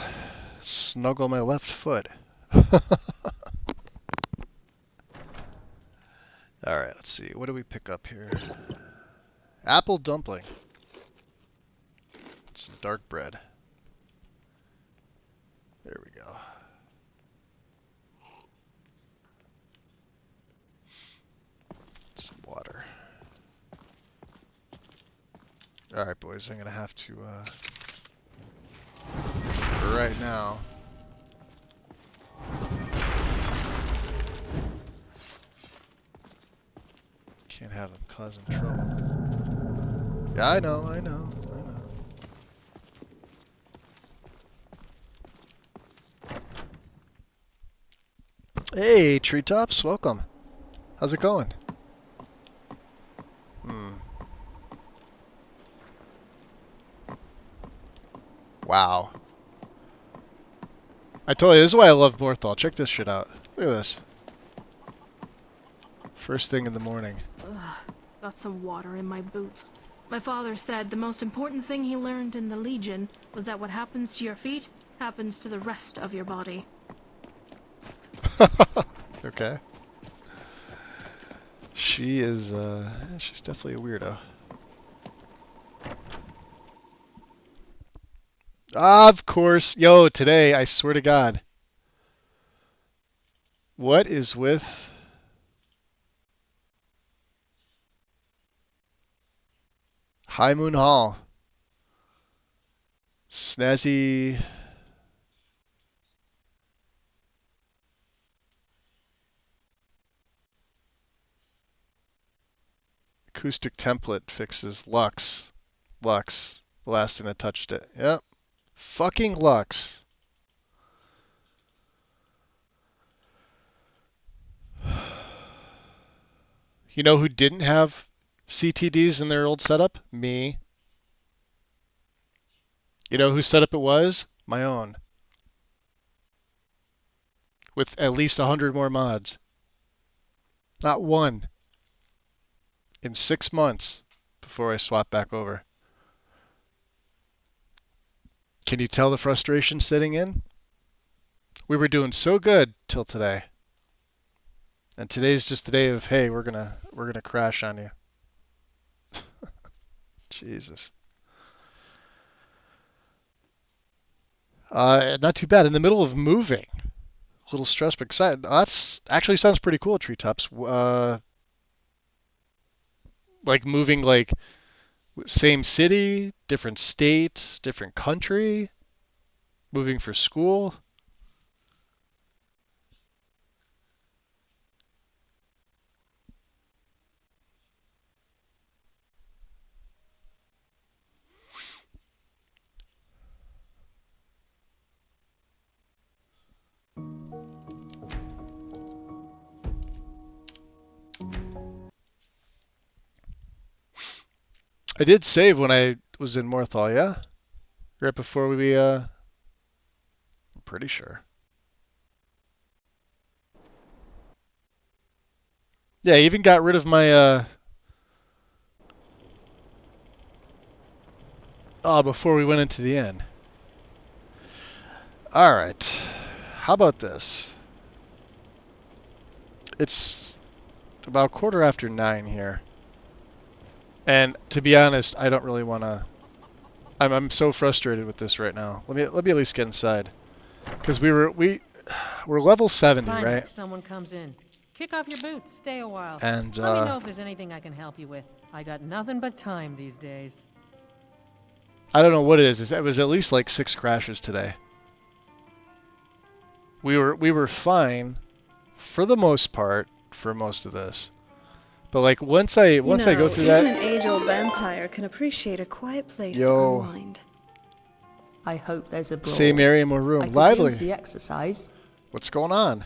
snuggle my left foot. Alright, let's see. What do we pick up here? Apple dumpling. Some dark bread. There we go. Some water. Alright, boys, I'm gonna have to, for right now. Can't have them causing trouble. Yeah, I know. Hey, Treetops, welcome. How's it going? Wow. I told you, this is why I love Morthal. Check this shit out. Look at this. First thing in the morning. Ugh, got some water in my boots. My father said the most important thing he learned in the Legion was that what happens to your feet happens to the rest of your body. Okay. She is, she's definitely a weirdo. Of course. Yo, today, I swear to God. What is with... High Moon Hall? Snazzy... Acoustic template fixes Lux. Lux. The last thing that touched it. Yep. Fucking Lux. You know who didn't have CTDs in their old setup? Me. You know whose setup it was? My own. With at least 100 more mods. Not one. In 6 months before I swap back over. Can you tell the frustration setting in? We were doing so good till today. And today's just the day of, hey, we're gonna crash on you. Jesus. Not too bad. In the middle of moving. A little stressed but excited. That's actually sounds pretty cool, Treetops. Like moving like same city, different state, different country, moving for school. I did save when I was in Morthal, yeah? Right before we, I'm pretty sure. Yeah, I even got rid of my, before we went into the inn. Alright. How about this? It's about 9:15 here. And to be honest, I don't really want to... I'm so frustrated with this right now. Let me at least get inside. Because we're level 70, Finally, right? someone comes in. Kick off your boots, stay a while. And, let me know if there's anything I can help you with. I got nothing but time these days. I don't know what it is. It was at least like 6 crashes today. We were fine for the most part for most of this. But like once I go through that, even an age-old vampire can appreciate a quiet place to Yo. unwind. I hope there's a brawl. same area, more room. I could Lively. use the exercise. What's going on?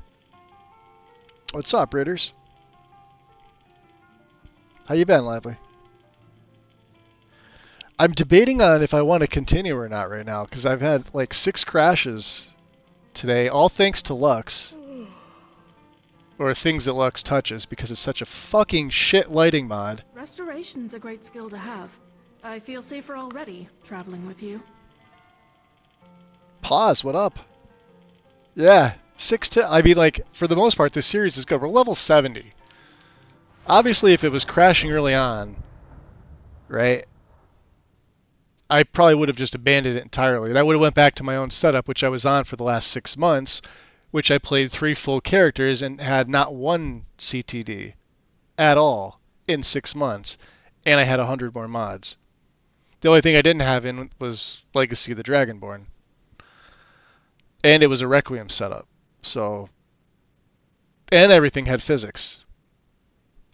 What's up, Raiders? How you been, Lively? I'm debating on if I want to continue or not right now, because I've had like 6 crashes today, all thanks to Lux. Or things that Lux touches, because it's such a fucking shit lighting mod. Restoration's a great skill to have. I feel safer already, traveling with you. Pause, what up? Yeah, 6 to... I mean, like, for the most part, this series is good. We're level 70. Obviously, if it was crashing early on, right, I probably would have just abandoned it entirely. And I would have went back to my own setup, which I was on for the last 6 months, which I played 3 full characters and had not one CTD at all in 6 months. And I had 100 more mods. The only thing I didn't have in was Legacy of the Dragonborn. And it was a Requiem setup. So, and everything had physics.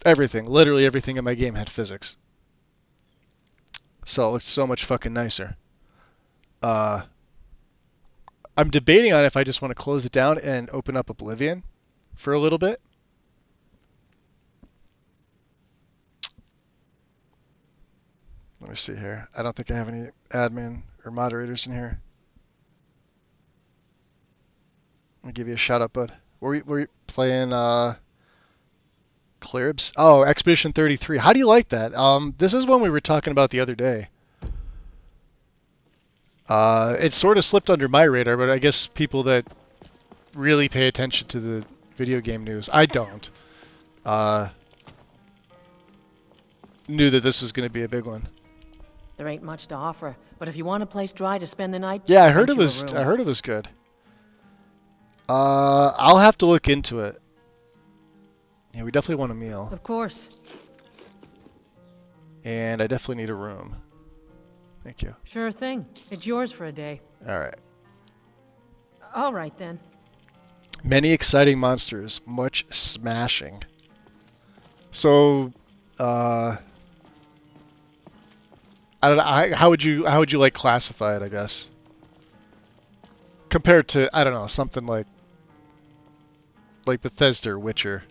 Everything, literally everything in my game had physics. So it looked so much fucking nicer. I'm debating on if I just want to close it down and open up Oblivion for a little bit. Let me see here. I don't think I have any admin or moderators in here. Let me give you a shout out, bud. Were you playing Clearbs? Oh, Expedition 33. How do you like that? This is one we were talking about the other day. It sort of slipped under my radar, but I guess people that really pay attention to the video game news, I don't, knew that this was going to be a big one. There ain't much to offer, but if you want a place dry to spend the night, Yeah, I heard it rent you a was. room. I heard it was good. I'll have to look into it. Yeah, we definitely want a meal, Of course. and I definitely need a room. Thank you. Sure thing. It's yours for a day. All right. All right then. Many exciting monsters, much smashing. So, I don't know. How would you like classify it? I guess compared to, I don't know, something like Bethesda or Witcher.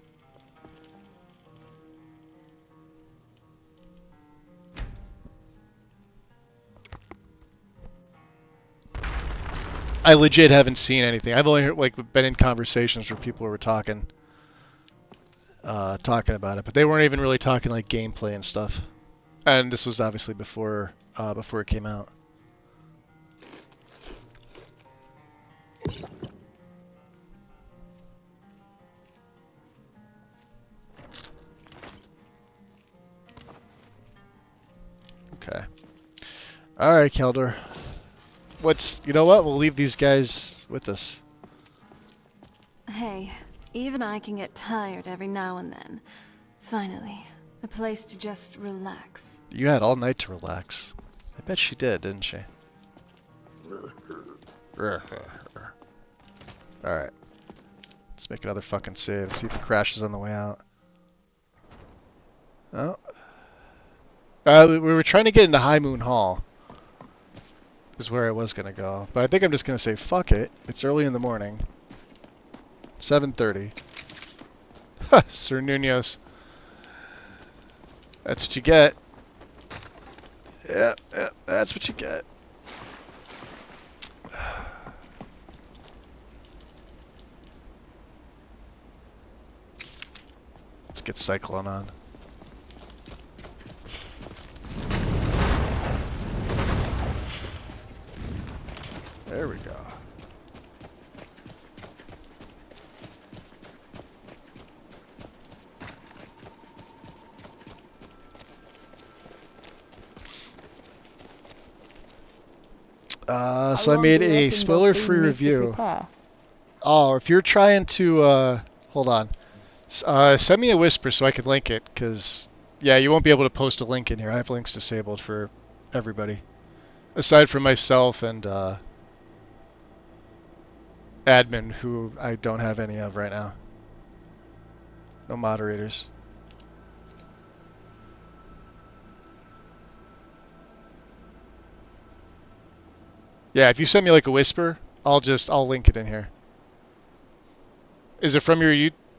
I legit haven't seen anything. I've only heard, been in conversations where people were talking about it, but they weren't even really talking like gameplay and stuff. And this was obviously before it came out. Okay. All right, Keldor. You know what? We'll leave these guys with us. Hey, even I can get tired every now and then. Finally, A place to just relax. You had all night to relax. I bet she did, didn't she? Alright. Let's make another fucking save. See if it crashes on the way out. Oh. We were trying to get into High Moon Hall. Is where I was gonna go. But I think I'm just gonna say fuck it. It's early in the morning. 7:30. Ha! Sir Nuno's. That's what you get. Yep, that's what you get. Let's get Cyclone on. There we go. So I made a spoiler-free review. Oh, if you're trying to, hold on. Send me a whisper so I can link it, because, yeah, you won't be able to post a link in here. I have links disabled for everybody. Aside from myself and, admin, who I don't have any of right now. No moderators. Yeah, if you send me like a whisper, I'll link it in here. Is it from your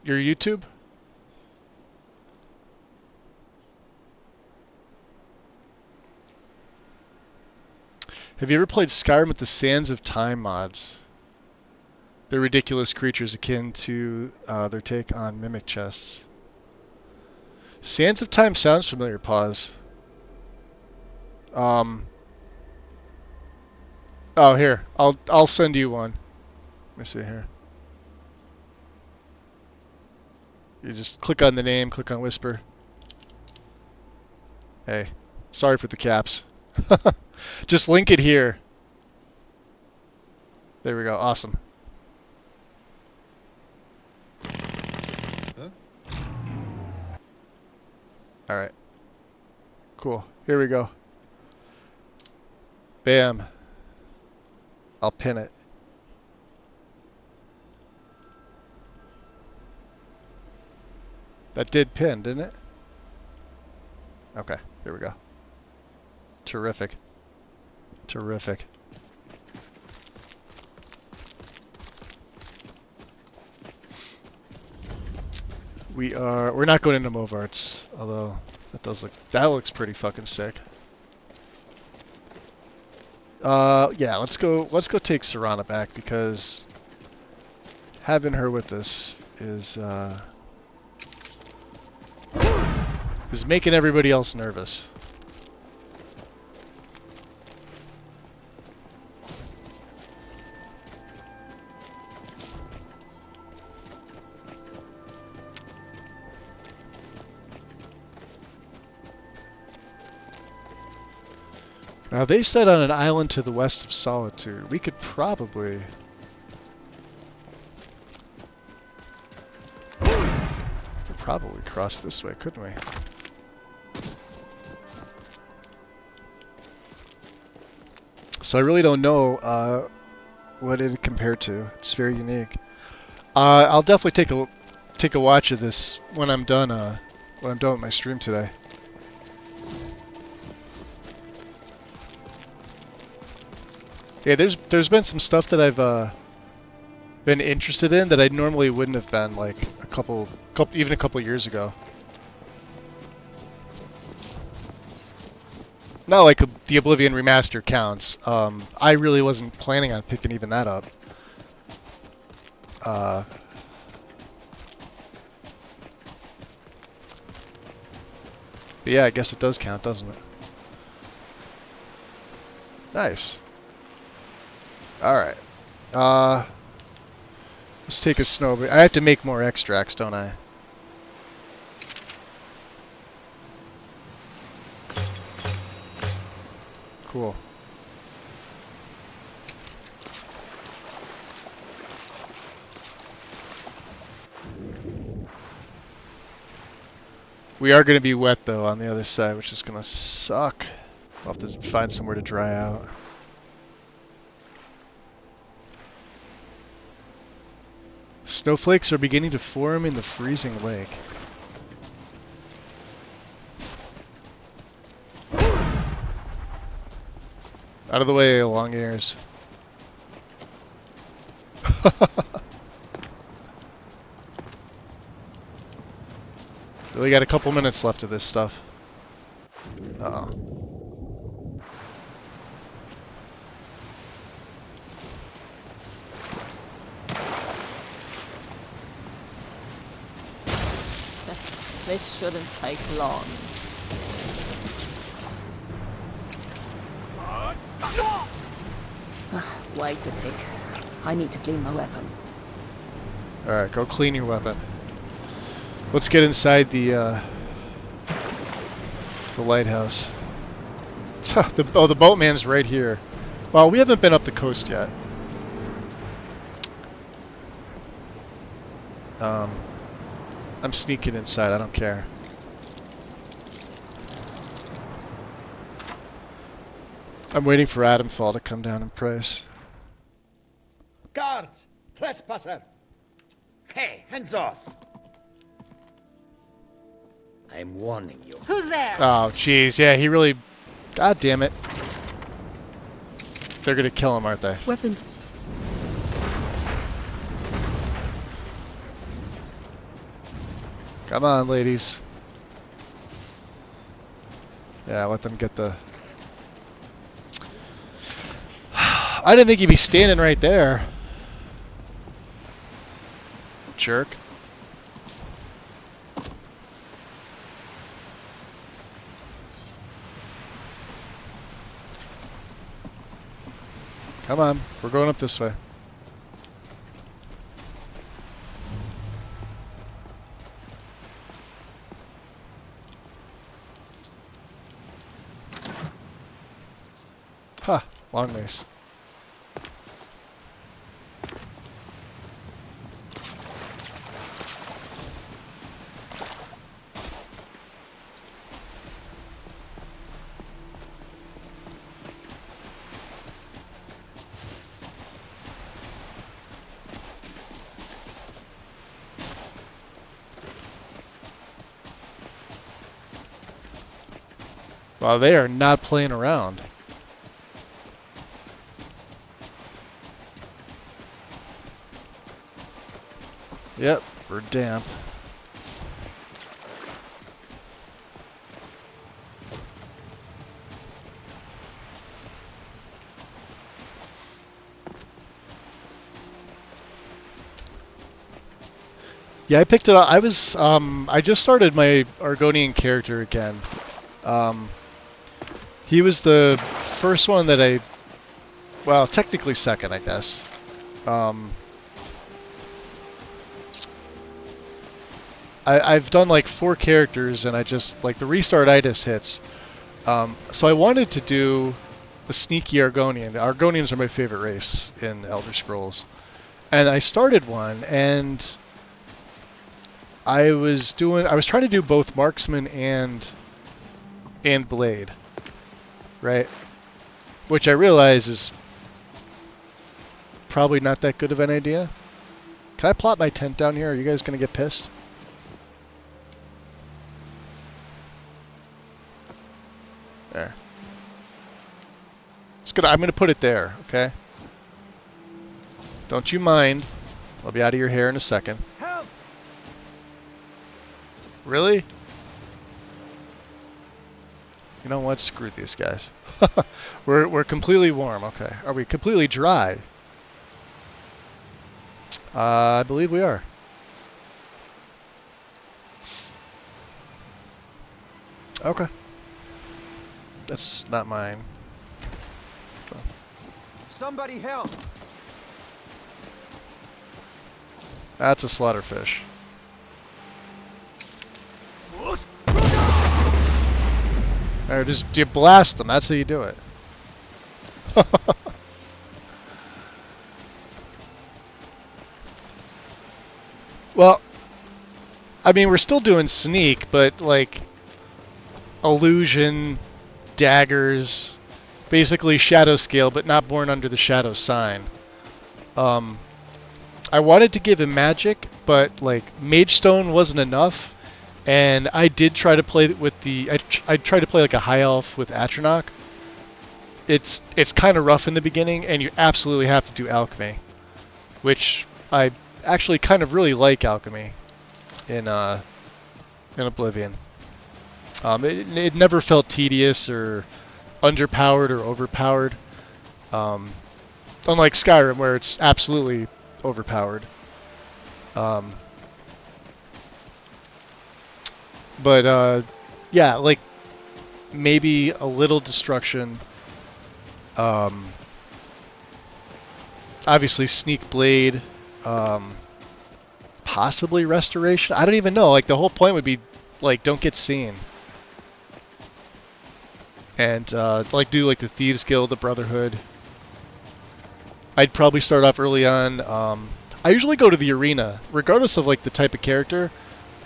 YouTube? Have you ever played Skyrim with the Sands of Time mods? They're ridiculous creatures akin to their take on mimic chests. Sands of Time sounds familiar, pause. Oh, here. I'll send you one. Let me see here. You just click on the name, click on whisper. Hey, sorry for the caps. Just link it here. There we go. Awesome. Huh? Alright. Cool. Here we go. Bam. I'll pin it. That did pin, didn't it? Okay, here we go. Terrific. Terrific. We're not going into Movarts, although that looks pretty fucking sick. Yeah, let's go take Serana back, because having her with us is making everybody else nervous. Now they said on an island to the west of Solitude. We could probably cross this way, couldn't we? So I really don't know what it compared to. It's very unique. I'll definitely take a watch of this when I'm done with my stream today. Yeah, there's been some stuff that I've been interested in that I normally wouldn't have been, like even a couple years ago. Not like the Oblivion remaster counts. I really wasn't planning on picking even that up. But yeah, I guess it does count, doesn't it? Nice. Alright. Let's take a snow. I have to make more extracts, don't I? Cool. We are going to be wet, though, on the other side, which is going to suck. We'll have to find somewhere to dry out. Snowflakes are beginning to form in the freezing lake. Out of the way, long ears. We got a couple minutes left of this stuff. Uh-oh. This shouldn't take long. Wait a tick. I need to clean my weapon. Alright, go clean your weapon. Let's get inside the lighthouse. The boatman's right here. Well, we haven't been up the coast yet. I'm sneaking inside, I don't care. I'm waiting for Adamfall to come down in price. Guards! Trespasser! Hey, hands off! I'm warning you. Who's there? Oh, jeez, yeah, he really... God damn it. They're gonna kill him, aren't they? Weapons. Come on, ladies. Yeah, let them get the... I didn't think he'd be standing right there. Jerk. Come on, we're going up this way. Huh, long mace. Wow, they are not playing around. Yep, we're damp. Yeah, I picked it up. I was, I just started my Argonian character again. He was the first one that well, technically second, I guess. I've done like 4 characters, and I just, like, the restart-itis hits. So I wanted to do a sneaky Argonian. The Argonians are my favorite race in Elder Scrolls. And I started one, and I was trying to do both Marksman and Blade. Right? Which I realize is probably not that good of an idea. Can I plot my tent down here? Are you guys going to get pissed? There. It's good. I'm going to put it there, okay? Don't you mind. I'll be out of your hair in a second. Help! Really? You know what? Screw these guys. We're completely warm. Okay. Are we completely dry? I believe we are. Okay. That's not mine. So. Somebody help! That's a slaughterfish. Or just you blast them. That's how you do it. Well, I mean, we're still doing sneak, but like illusion, daggers, basically shadow scale, but not born under the shadow sign. I wanted to give him magic, but like Mage Stone wasn't enough, and I did try to play with the. I tried to play like a high elf with Atronach. It's kind of rough in the beginning, and you absolutely have to do alchemy, which I actually kind of really like alchemy in Oblivion. It never felt tedious or underpowered or overpowered. Unlike Skyrim, where it's absolutely overpowered. Yeah, like maybe a little destruction. Obviously Sneak Blade, possibly restoration. I don't even know. Like the whole point would be like don't get seen. And like do like the Thieves Guild, the Brotherhood. I'd probably start off early on. I usually go to the arena, regardless of like the type of character.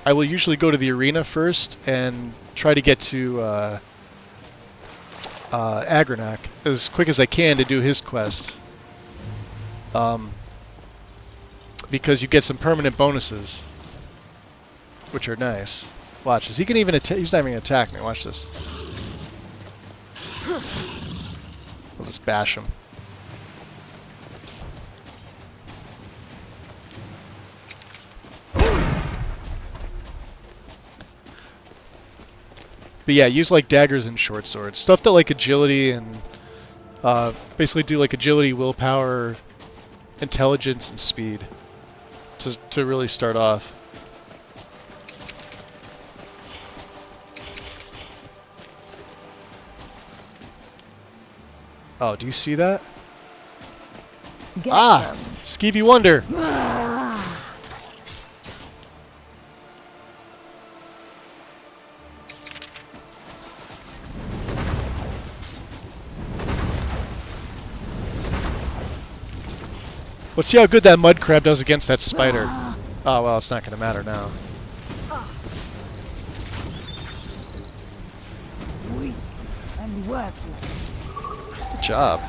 I will usually go to the arena first and try to get to Agronach as quick as I can to do his quest. Because you get some permanent bonuses, which are nice. Watch this. He can even he's not even gonna attack me. Watch this. I'll just bash him. But yeah, use like daggers and short swords. Stuff that like agility and basically do like agility, willpower, intelligence, and speed to really start off. Oh, do you see that? Skeevy Wonder! Let's see how good that mud crab does against that spider. Oh, well, it's not going to matter now. Weak and worthless. Good job.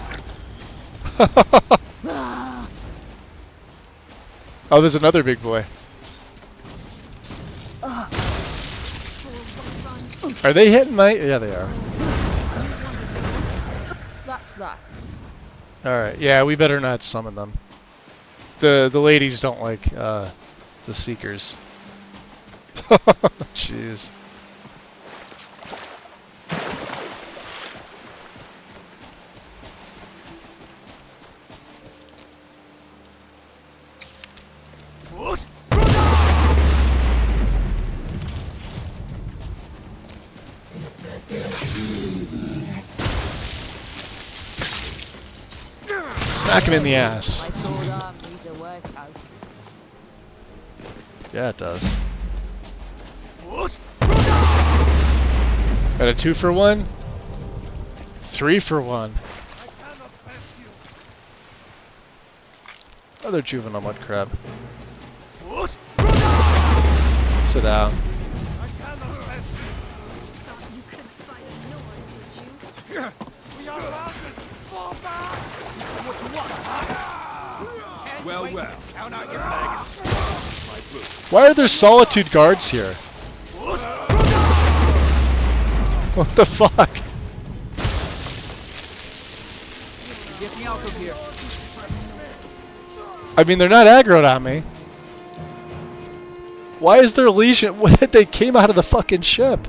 Oh, there's another big boy. Are they hitting my... Yeah, they are. That's that. Alright, yeah, we better not summon them. The ladies don't like the Seekers. Jeez. Smack him in the ass. Yeah, it does. Got a 2-for-1? 3-for-1. Another juvenile mud crab. Sit down. Well, count out your legs. Why are there Solitude guards here? What the fuck? Get me out of here. I mean, they're not aggroed on me. Why is there a legion? They came out of the fucking ship.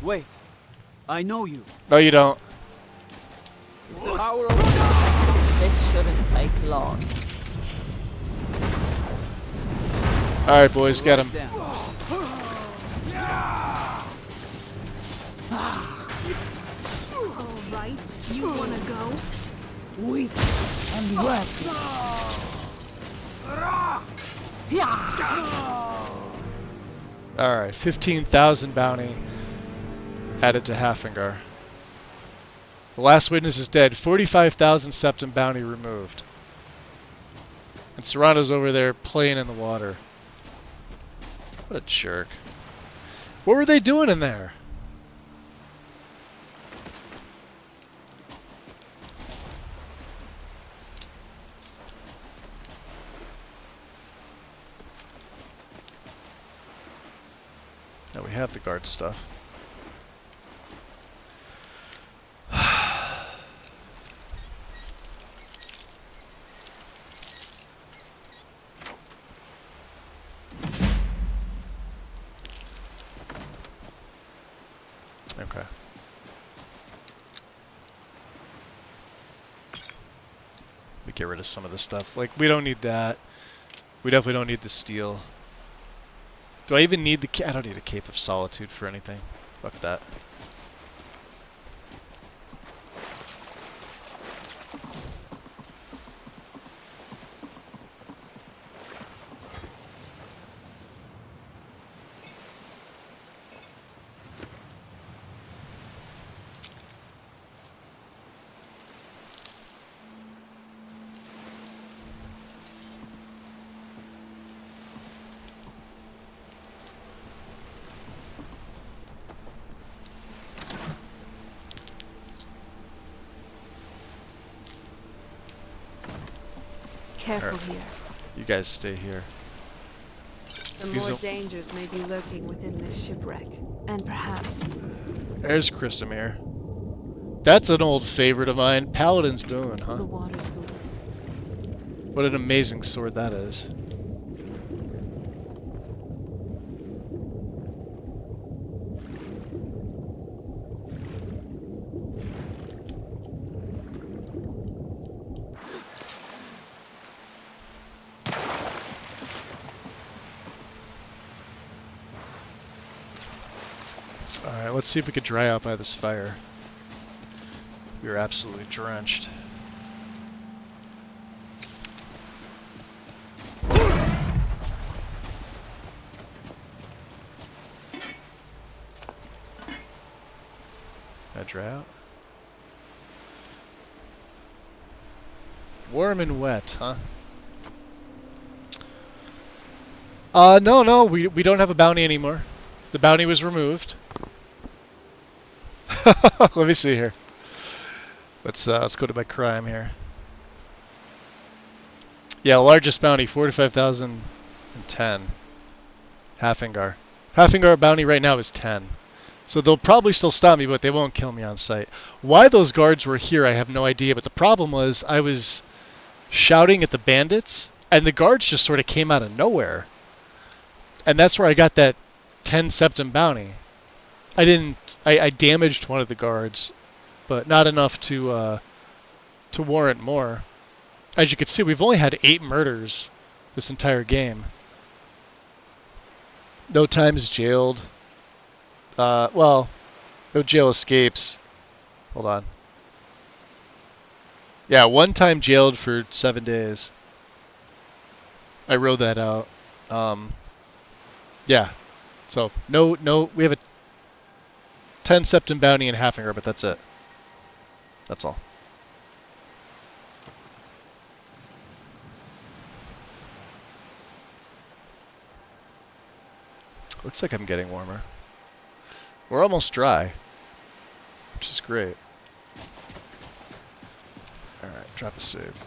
Wait. I know you. No, you don't. This shouldn't take long. Alright, boys, get him. Alright, you wanna go? Weak and worthless. Alright, 15,000 bounty added to Hafingar. The last witness is dead. 45,000 septum bounty removed. And Serrano's over there playing in the water. What a jerk. What were they doing in there? Now we have the guard stuff. Okay. We get rid of some of the stuff. Like, we don't need that. We definitely don't need the steel. Do I even need the I don't need a Cape of Solitude for anything. Fuck that. Careful here. You guys stay here. The more dangers may be lurking within this shipwreck, and perhaps... There's Chrysamere. That's an old favorite of mine. Paladin's Boon, huh? The water's boon. What an amazing sword that is. Alright, let's see if we could dry out by this fire. We are absolutely drenched. Can I dry out? Warm and wet, huh? No, we don't have a bounty anymore. The bounty was removed. Let me see here. Let's go to my crime here. Yeah, largest bounty, 45,010. Halfingar. Halfingar bounty right now is 10. So they'll probably still stop me, but they won't kill me on sight. Why those guards were here, I have no idea. But the problem was I was shouting at the bandits, and the guards just sort of came out of nowhere. And that's where I got that 10 septim bounty. I damaged one of the guards, but not enough to warrant more. As you can see, we've only had 8 murders this entire game. No times jailed. Well, no jail escapes. Hold on. Yeah, 1 time jailed for 7 days. I wrote that out. Yeah. So, no, we have a 10 septim bounty and Halfinger, but that's it. That's all. Looks like I'm getting warmer. We're almost dry, which is great. Alright, drop a save.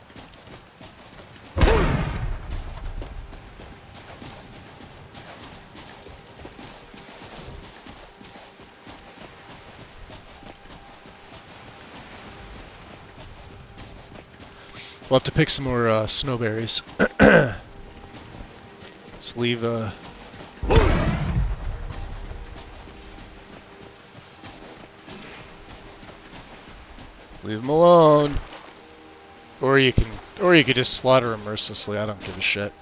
We'll have to pick some more snowberries. Let's leave leave them alone. Or you could just slaughter them mercilessly. I don't give a shit.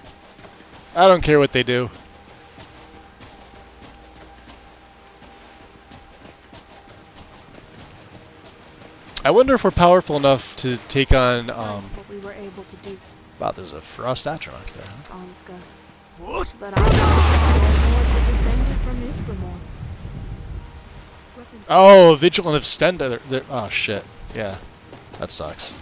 I don't care what they do. I wonder if we're powerful enough to take on what we were able to do. Wow, there's a frost atronach there, huh? Onska. But I know were descended from Isgrimor. Oh, Vigilant of Stenda. Oh shit. Yeah. That sucks.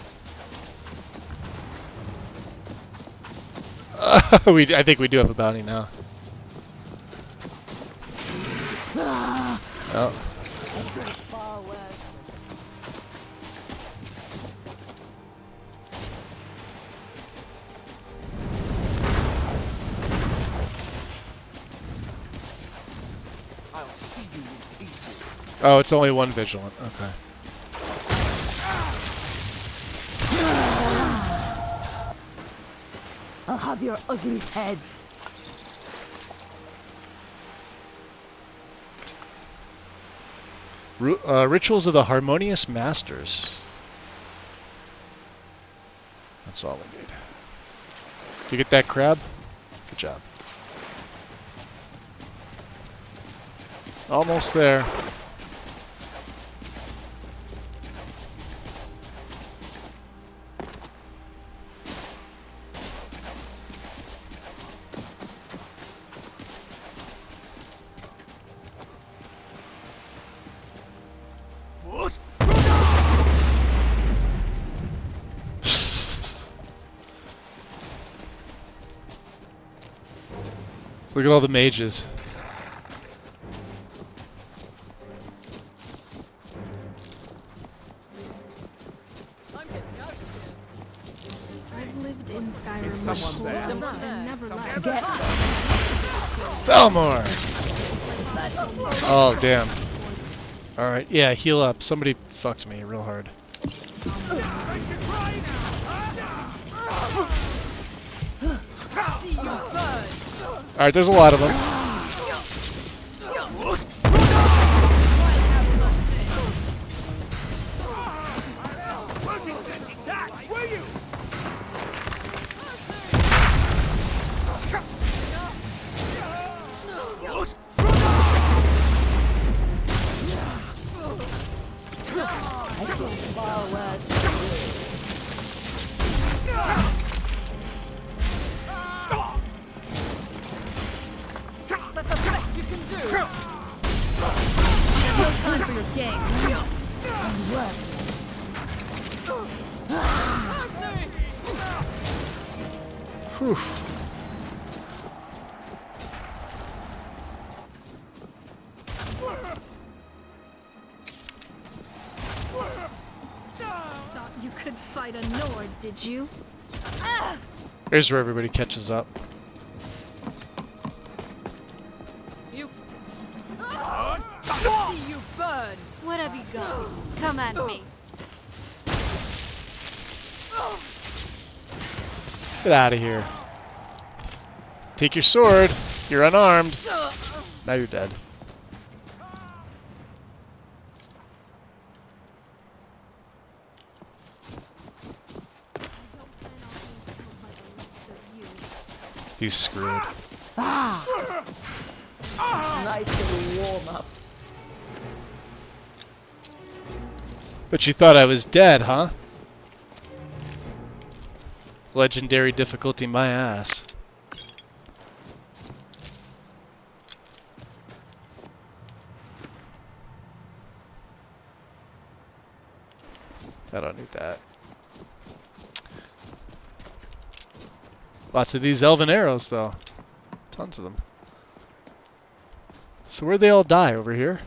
I think we do have a bounty now. Oh. I'll see you in pieces. Oh, it's only one vigilant. Okay. I'll have your ugly head. Rituals of the Harmonious Masters. That's all we need. You get that crab? Good job. Almost there. Look at all the mages. I've lived in Skyrim before and never left. Belmore! Oh, damn. Alright, yeah, heal up. Somebody fucked me real hard. Alright, there's a lot of them. Whew. Thought you could fight a Nord, did you? Here's where everybody catches up. You. See you burn. What have you got? Come at me. Get out of here. Take your sword. You're unarmed. Now you're dead. He's screwed. Nice little warm up. But you thought I was dead, huh? Legendary difficulty my ass. I don't need that. Lots of these elven arrows, though. Tons of them. So where'd they all die? Over here?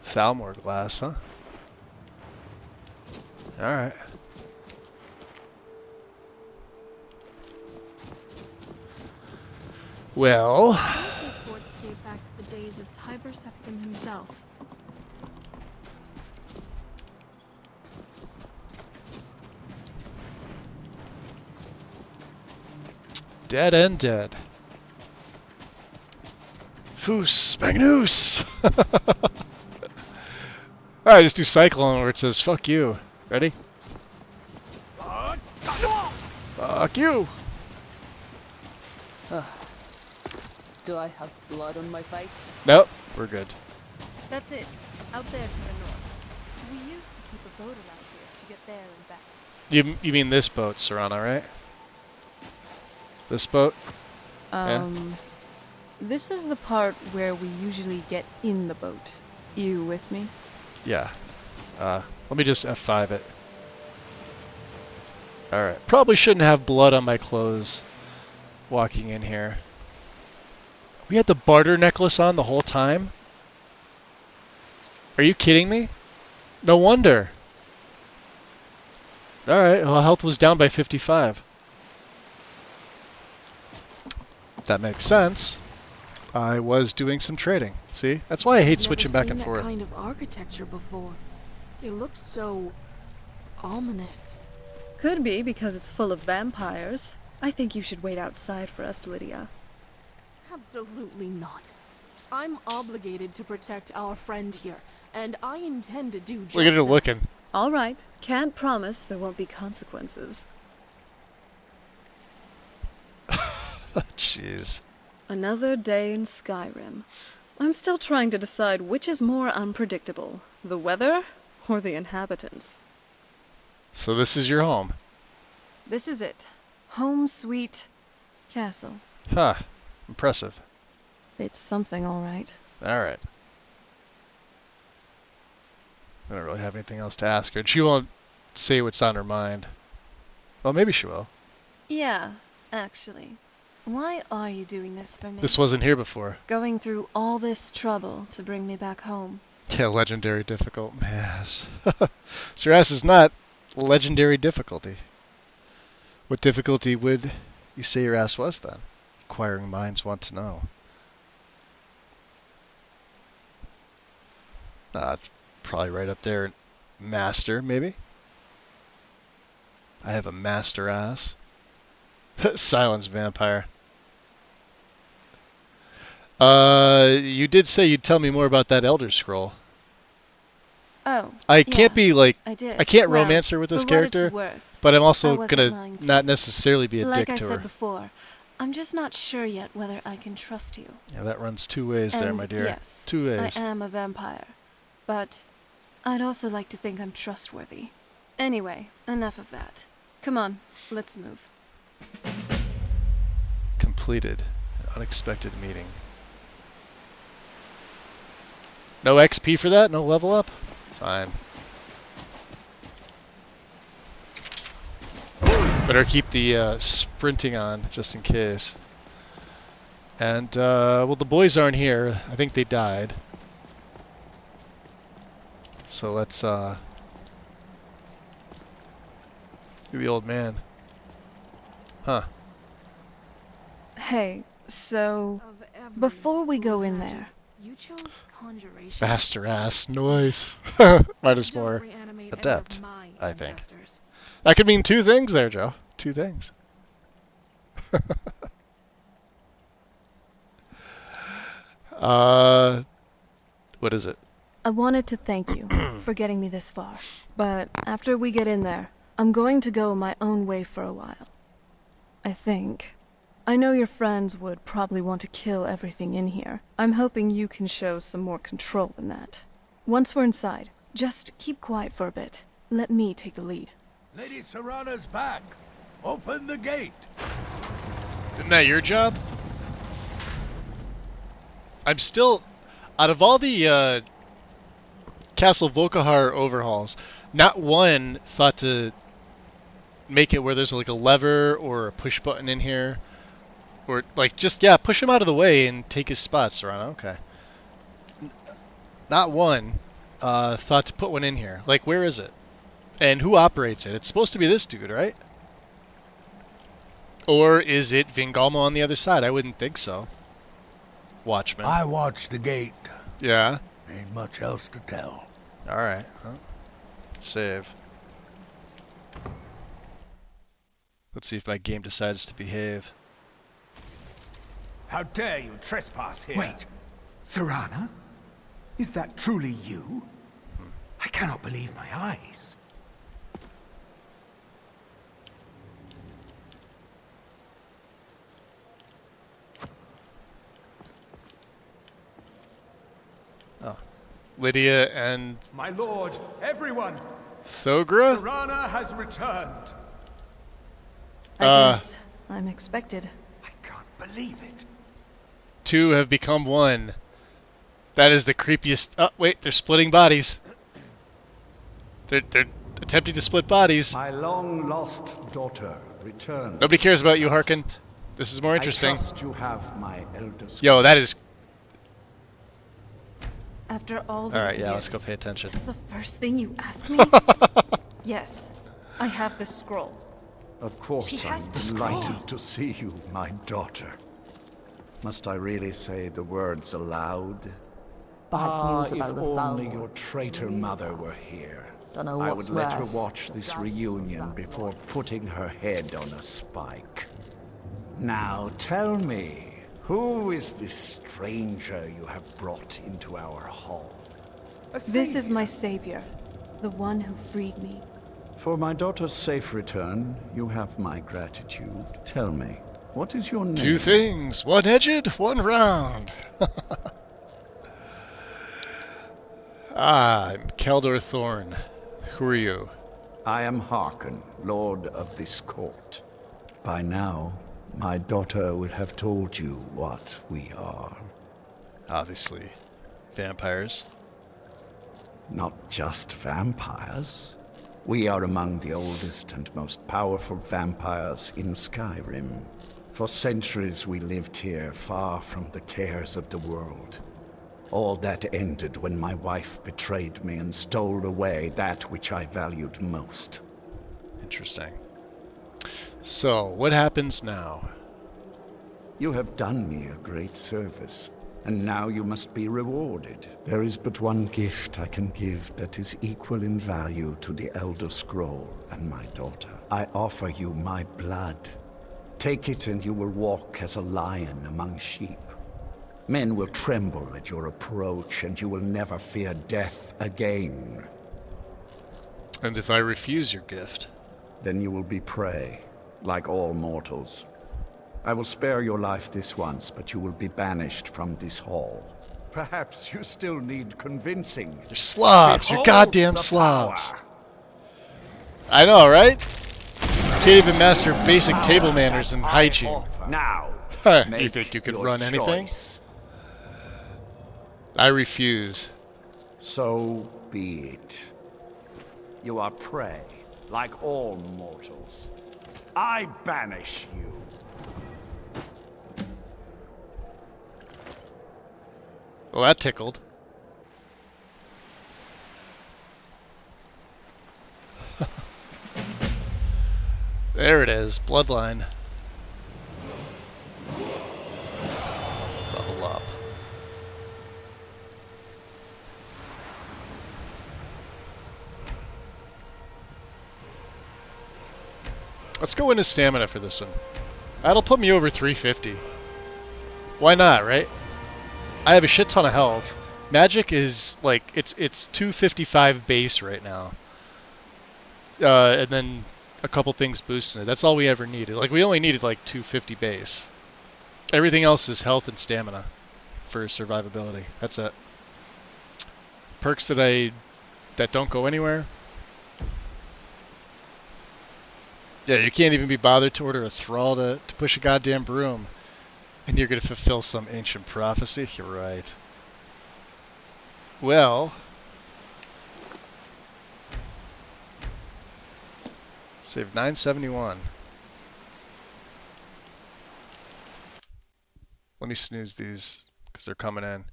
Thalmor glass, huh? Alright. Well... These forts date back to the days of Tiber Septim himself. Dead and dead. Foos, Magnus! Alright, just do Cyclone where it says, fuck you. Ready? Fuck you! Do I have blood on my face? Nope, we're good. That's it. Out there to the north. We used to keep a boat around here to get there and back. You mean this boat, Serana, right? This boat? This is the part where we usually get in the boat. You with me? Yeah. Let me just F5 it. Alright. Probably shouldn't have blood on my clothes walking in here. We had the barter necklace on the whole time? Are you kidding me? No wonder. Alright, well, health was down by 55. That makes sense. I was doing some trading. See? That's why I hate switching back and forth. I've never seen that kind of architecture before. It looks so ominous. Could be because it's full of vampires. I think you should wait outside for us, Lydia. Absolutely not. I'm obligated to protect our friend here, and I intend to do just Look at her that. looking. All right. Can't promise there won't be consequences. Jeez. Another day in Skyrim. I'm still trying to decide which is more unpredictable, the weather or the inhabitants. So this is your home. This is it. Home sweet castle. Huh. Impressive. It's something, all right. Alright. I don't really have anything else to ask her. And she won't say what's on her mind. Well, maybe she will. Yeah, actually. Why are you doing this for me? This wasn't here before. Going through all this trouble to bring me back home. Yeah, legendary difficult. Yes. Saras is not legendary difficulty. What difficulty would you say your ass was then? Inquiring minds want to know. Probably right up there. Master, maybe? I have a master ass. Silence vampire. You did say you'd tell me more about that Elder Scroll. Oh, I can't be like, I did. I can't Well, romance her with this for what it's character, worth, but I'm I also wasn't gonna lying to not you. necessarily be a Like dick I to said her. before, I'm just not sure yet whether I can trust you. Yeah, that runs two ways there, And my dear. yes, Two ways. I am a vampire, but I'd also like to think I'm trustworthy. Anyway, enough of that. Come on, let's move. Completed. An unexpected meeting. No XP for that? No level up? Fine. Better keep the sprinting on, just in case. And, well, the boys aren't here. I think they died. So let's, do the old man. Huh. Hey, so before we go in there, You chose conjuration. Faster ass noise. Minus more adept, I think. That could mean two things there, Joe. Two things. What is it? I wanted to thank you for getting me this far. But after we get in there, I'm going to go my own way for a while. I think. I know your friends would probably want to kill everything in here. I'm hoping you can show some more control than that. Once we're inside, just keep quiet for a bit. Let me take the lead. Lady Serana's back. Open the gate. Isn't that your job? I'm still... Out of all the Castle Volkihar overhauls, not one thought to make it where there's like a lever or a push button in here. Or, like, just, yeah, push him out of the way and take his spot, Serana. Okay. Not one thought to put one in here. Like, where is it? And who operates it? It's supposed to be this dude, right? Or is it Vingalmo on the other side? I wouldn't think so. Watchman. I watched the gate. Yeah? Ain't much else to tell. Alright. Huh. Save. Let's see if my game decides to behave. How dare you trespass here? Wait, Serana? Is that truly you? I cannot believe my eyes. Oh. Lydia and... My lord, everyone! Thogra? Serana has returned. I guess I'm expected. believe it. Two have become one. That is the creepiest... Oh, wait, they're splitting bodies. They're attempting to split bodies. My long-lost daughter returns. Nobody cares about you, Harkin. This is more interesting. I trust you have my eldest. Yo, that is... After all these Alright, yeah, years, let's go pay attention. that's the first thing you ask me? Yes, I have the scroll. Of course, She I'm has the delighted scroll. to see you, my daughter. Must I really say the words aloud? Bad news If about the only Thalmor. your traitor mother were here. Dunno I what's would let her worse, watch the this dragons or reunion the before putting her head on a spike. Now tell me, who is this stranger you have brought into our hall? This is my savior, the one who freed me. For my daughter's safe return, you have my gratitude. Tell me, what is your name? Two things. One edged, one round. I'm Keldor Thorn. Who are you? I am Harkin, Lord of this court. By now, my daughter will have told you what we are. Obviously, vampires. Not just vampires. We are among the oldest and most powerful vampires in Skyrim. For centuries we lived here, far from the cares of the world. All that ended when my wife betrayed me and stole away that which I valued most. Interesting. So, what happens now? You have done me a great service, and now you must be rewarded. There is but one gift I can give that is equal in value to the Elder Scroll and my daughter. I offer you my blood. Take it and you will walk as a lion among sheep. Men will tremble at your approach, and you will never fear death again. And if I refuse your gift? Then you will be prey, like all mortals. I will spare your life this once, but you will be banished from this hall. Perhaps you still need convincing. You're slobs. You're Behold goddamn the slobs. power. I know, right? Can't even master basic table manners and hygiene. Now, You think you could your run anything? choice. I refuse. So be it. You are prey, like all mortals. I banish you. Well, that tickled. There it is, bloodline. Level up. Let's go into stamina for this one. That'll put me over 350. Why not, right? I have a shit ton of health. Magic is like it's 255 base right now. And then a couple things boosting it. That's all we ever needed. Like we only needed like 250 base. Everything else is health and stamina for survivability. That's it. Perks that don't go anywhere. Yeah, you can't even be bothered to order a thrall to push a goddamn broom. And you're going to fulfill some ancient prophecy? You're right. Well... Save 971. Let me snooze these, because they're coming in.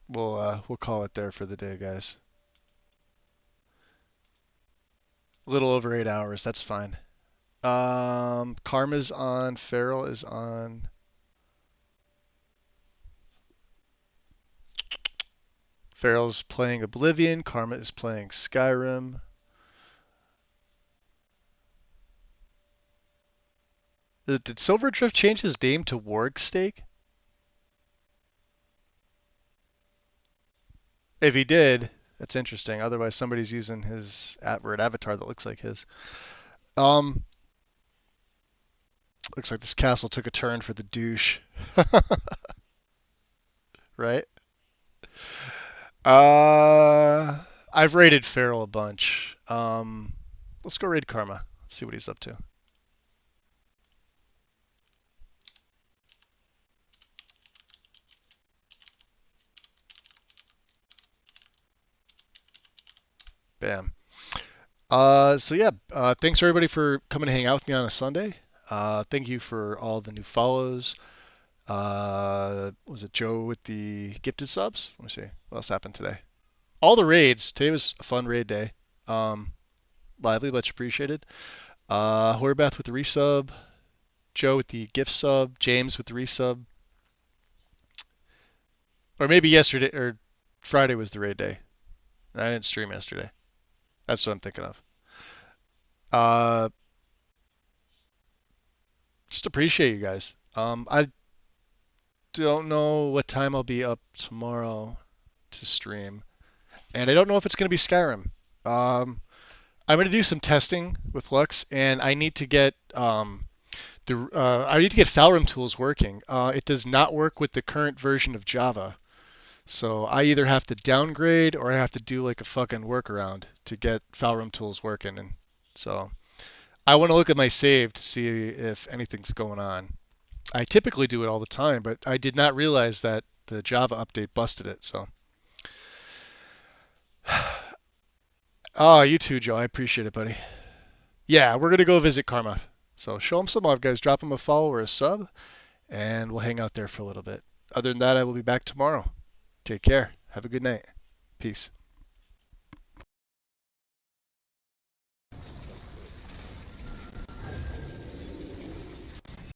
We'll call it there for the day, guys. A little over 8 hours, that's fine. Karma's on, Feral is on. Feral's playing Oblivion, Karma is playing Skyrim. Did Silverdrift change his name to Wargstake? If he did, that's interesting. Otherwise, somebody's using his word avatar that looks like his. Looks like this castle took a turn for the douche. Right? I've raided Feral a bunch. Let's go raid Karma. See what he's up to. Bam. So yeah, thanks everybody for coming to hang out with me on a Sunday. Thank you for all the new follows. Was it Joe with the gifted subs? Let me see. What else happened today? All the raids. Today was a fun raid day. Lively, much appreciated. Horvath with the resub. Joe with the gift sub. James with the resub. Or maybe yesterday or Friday was the raid day. I didn't stream yesterday. That's what I'm thinking of. Just appreciate you guys. I don't know what time I'll be up tomorrow to stream, and I don't know if it's going to be Skyrim. I'm going to do some testing with Lux, and I need to get Falrum tools working. It does not work with the current version of Java, so I either have to downgrade or I have to do like a fucking workaround to get Falrum tools working. And so I want to look at my save to see if anything's going on. I typically do it all the time, but I did not realize that the Java update busted it. So, you too, Joe. I appreciate it, buddy. Yeah, we're gonna go visit Karma. So show him some love, guys. Drop him a follow or a sub, and we'll hang out there for a little bit. Other than that, I will be back tomorrow. Take care. Have a good night. Peace.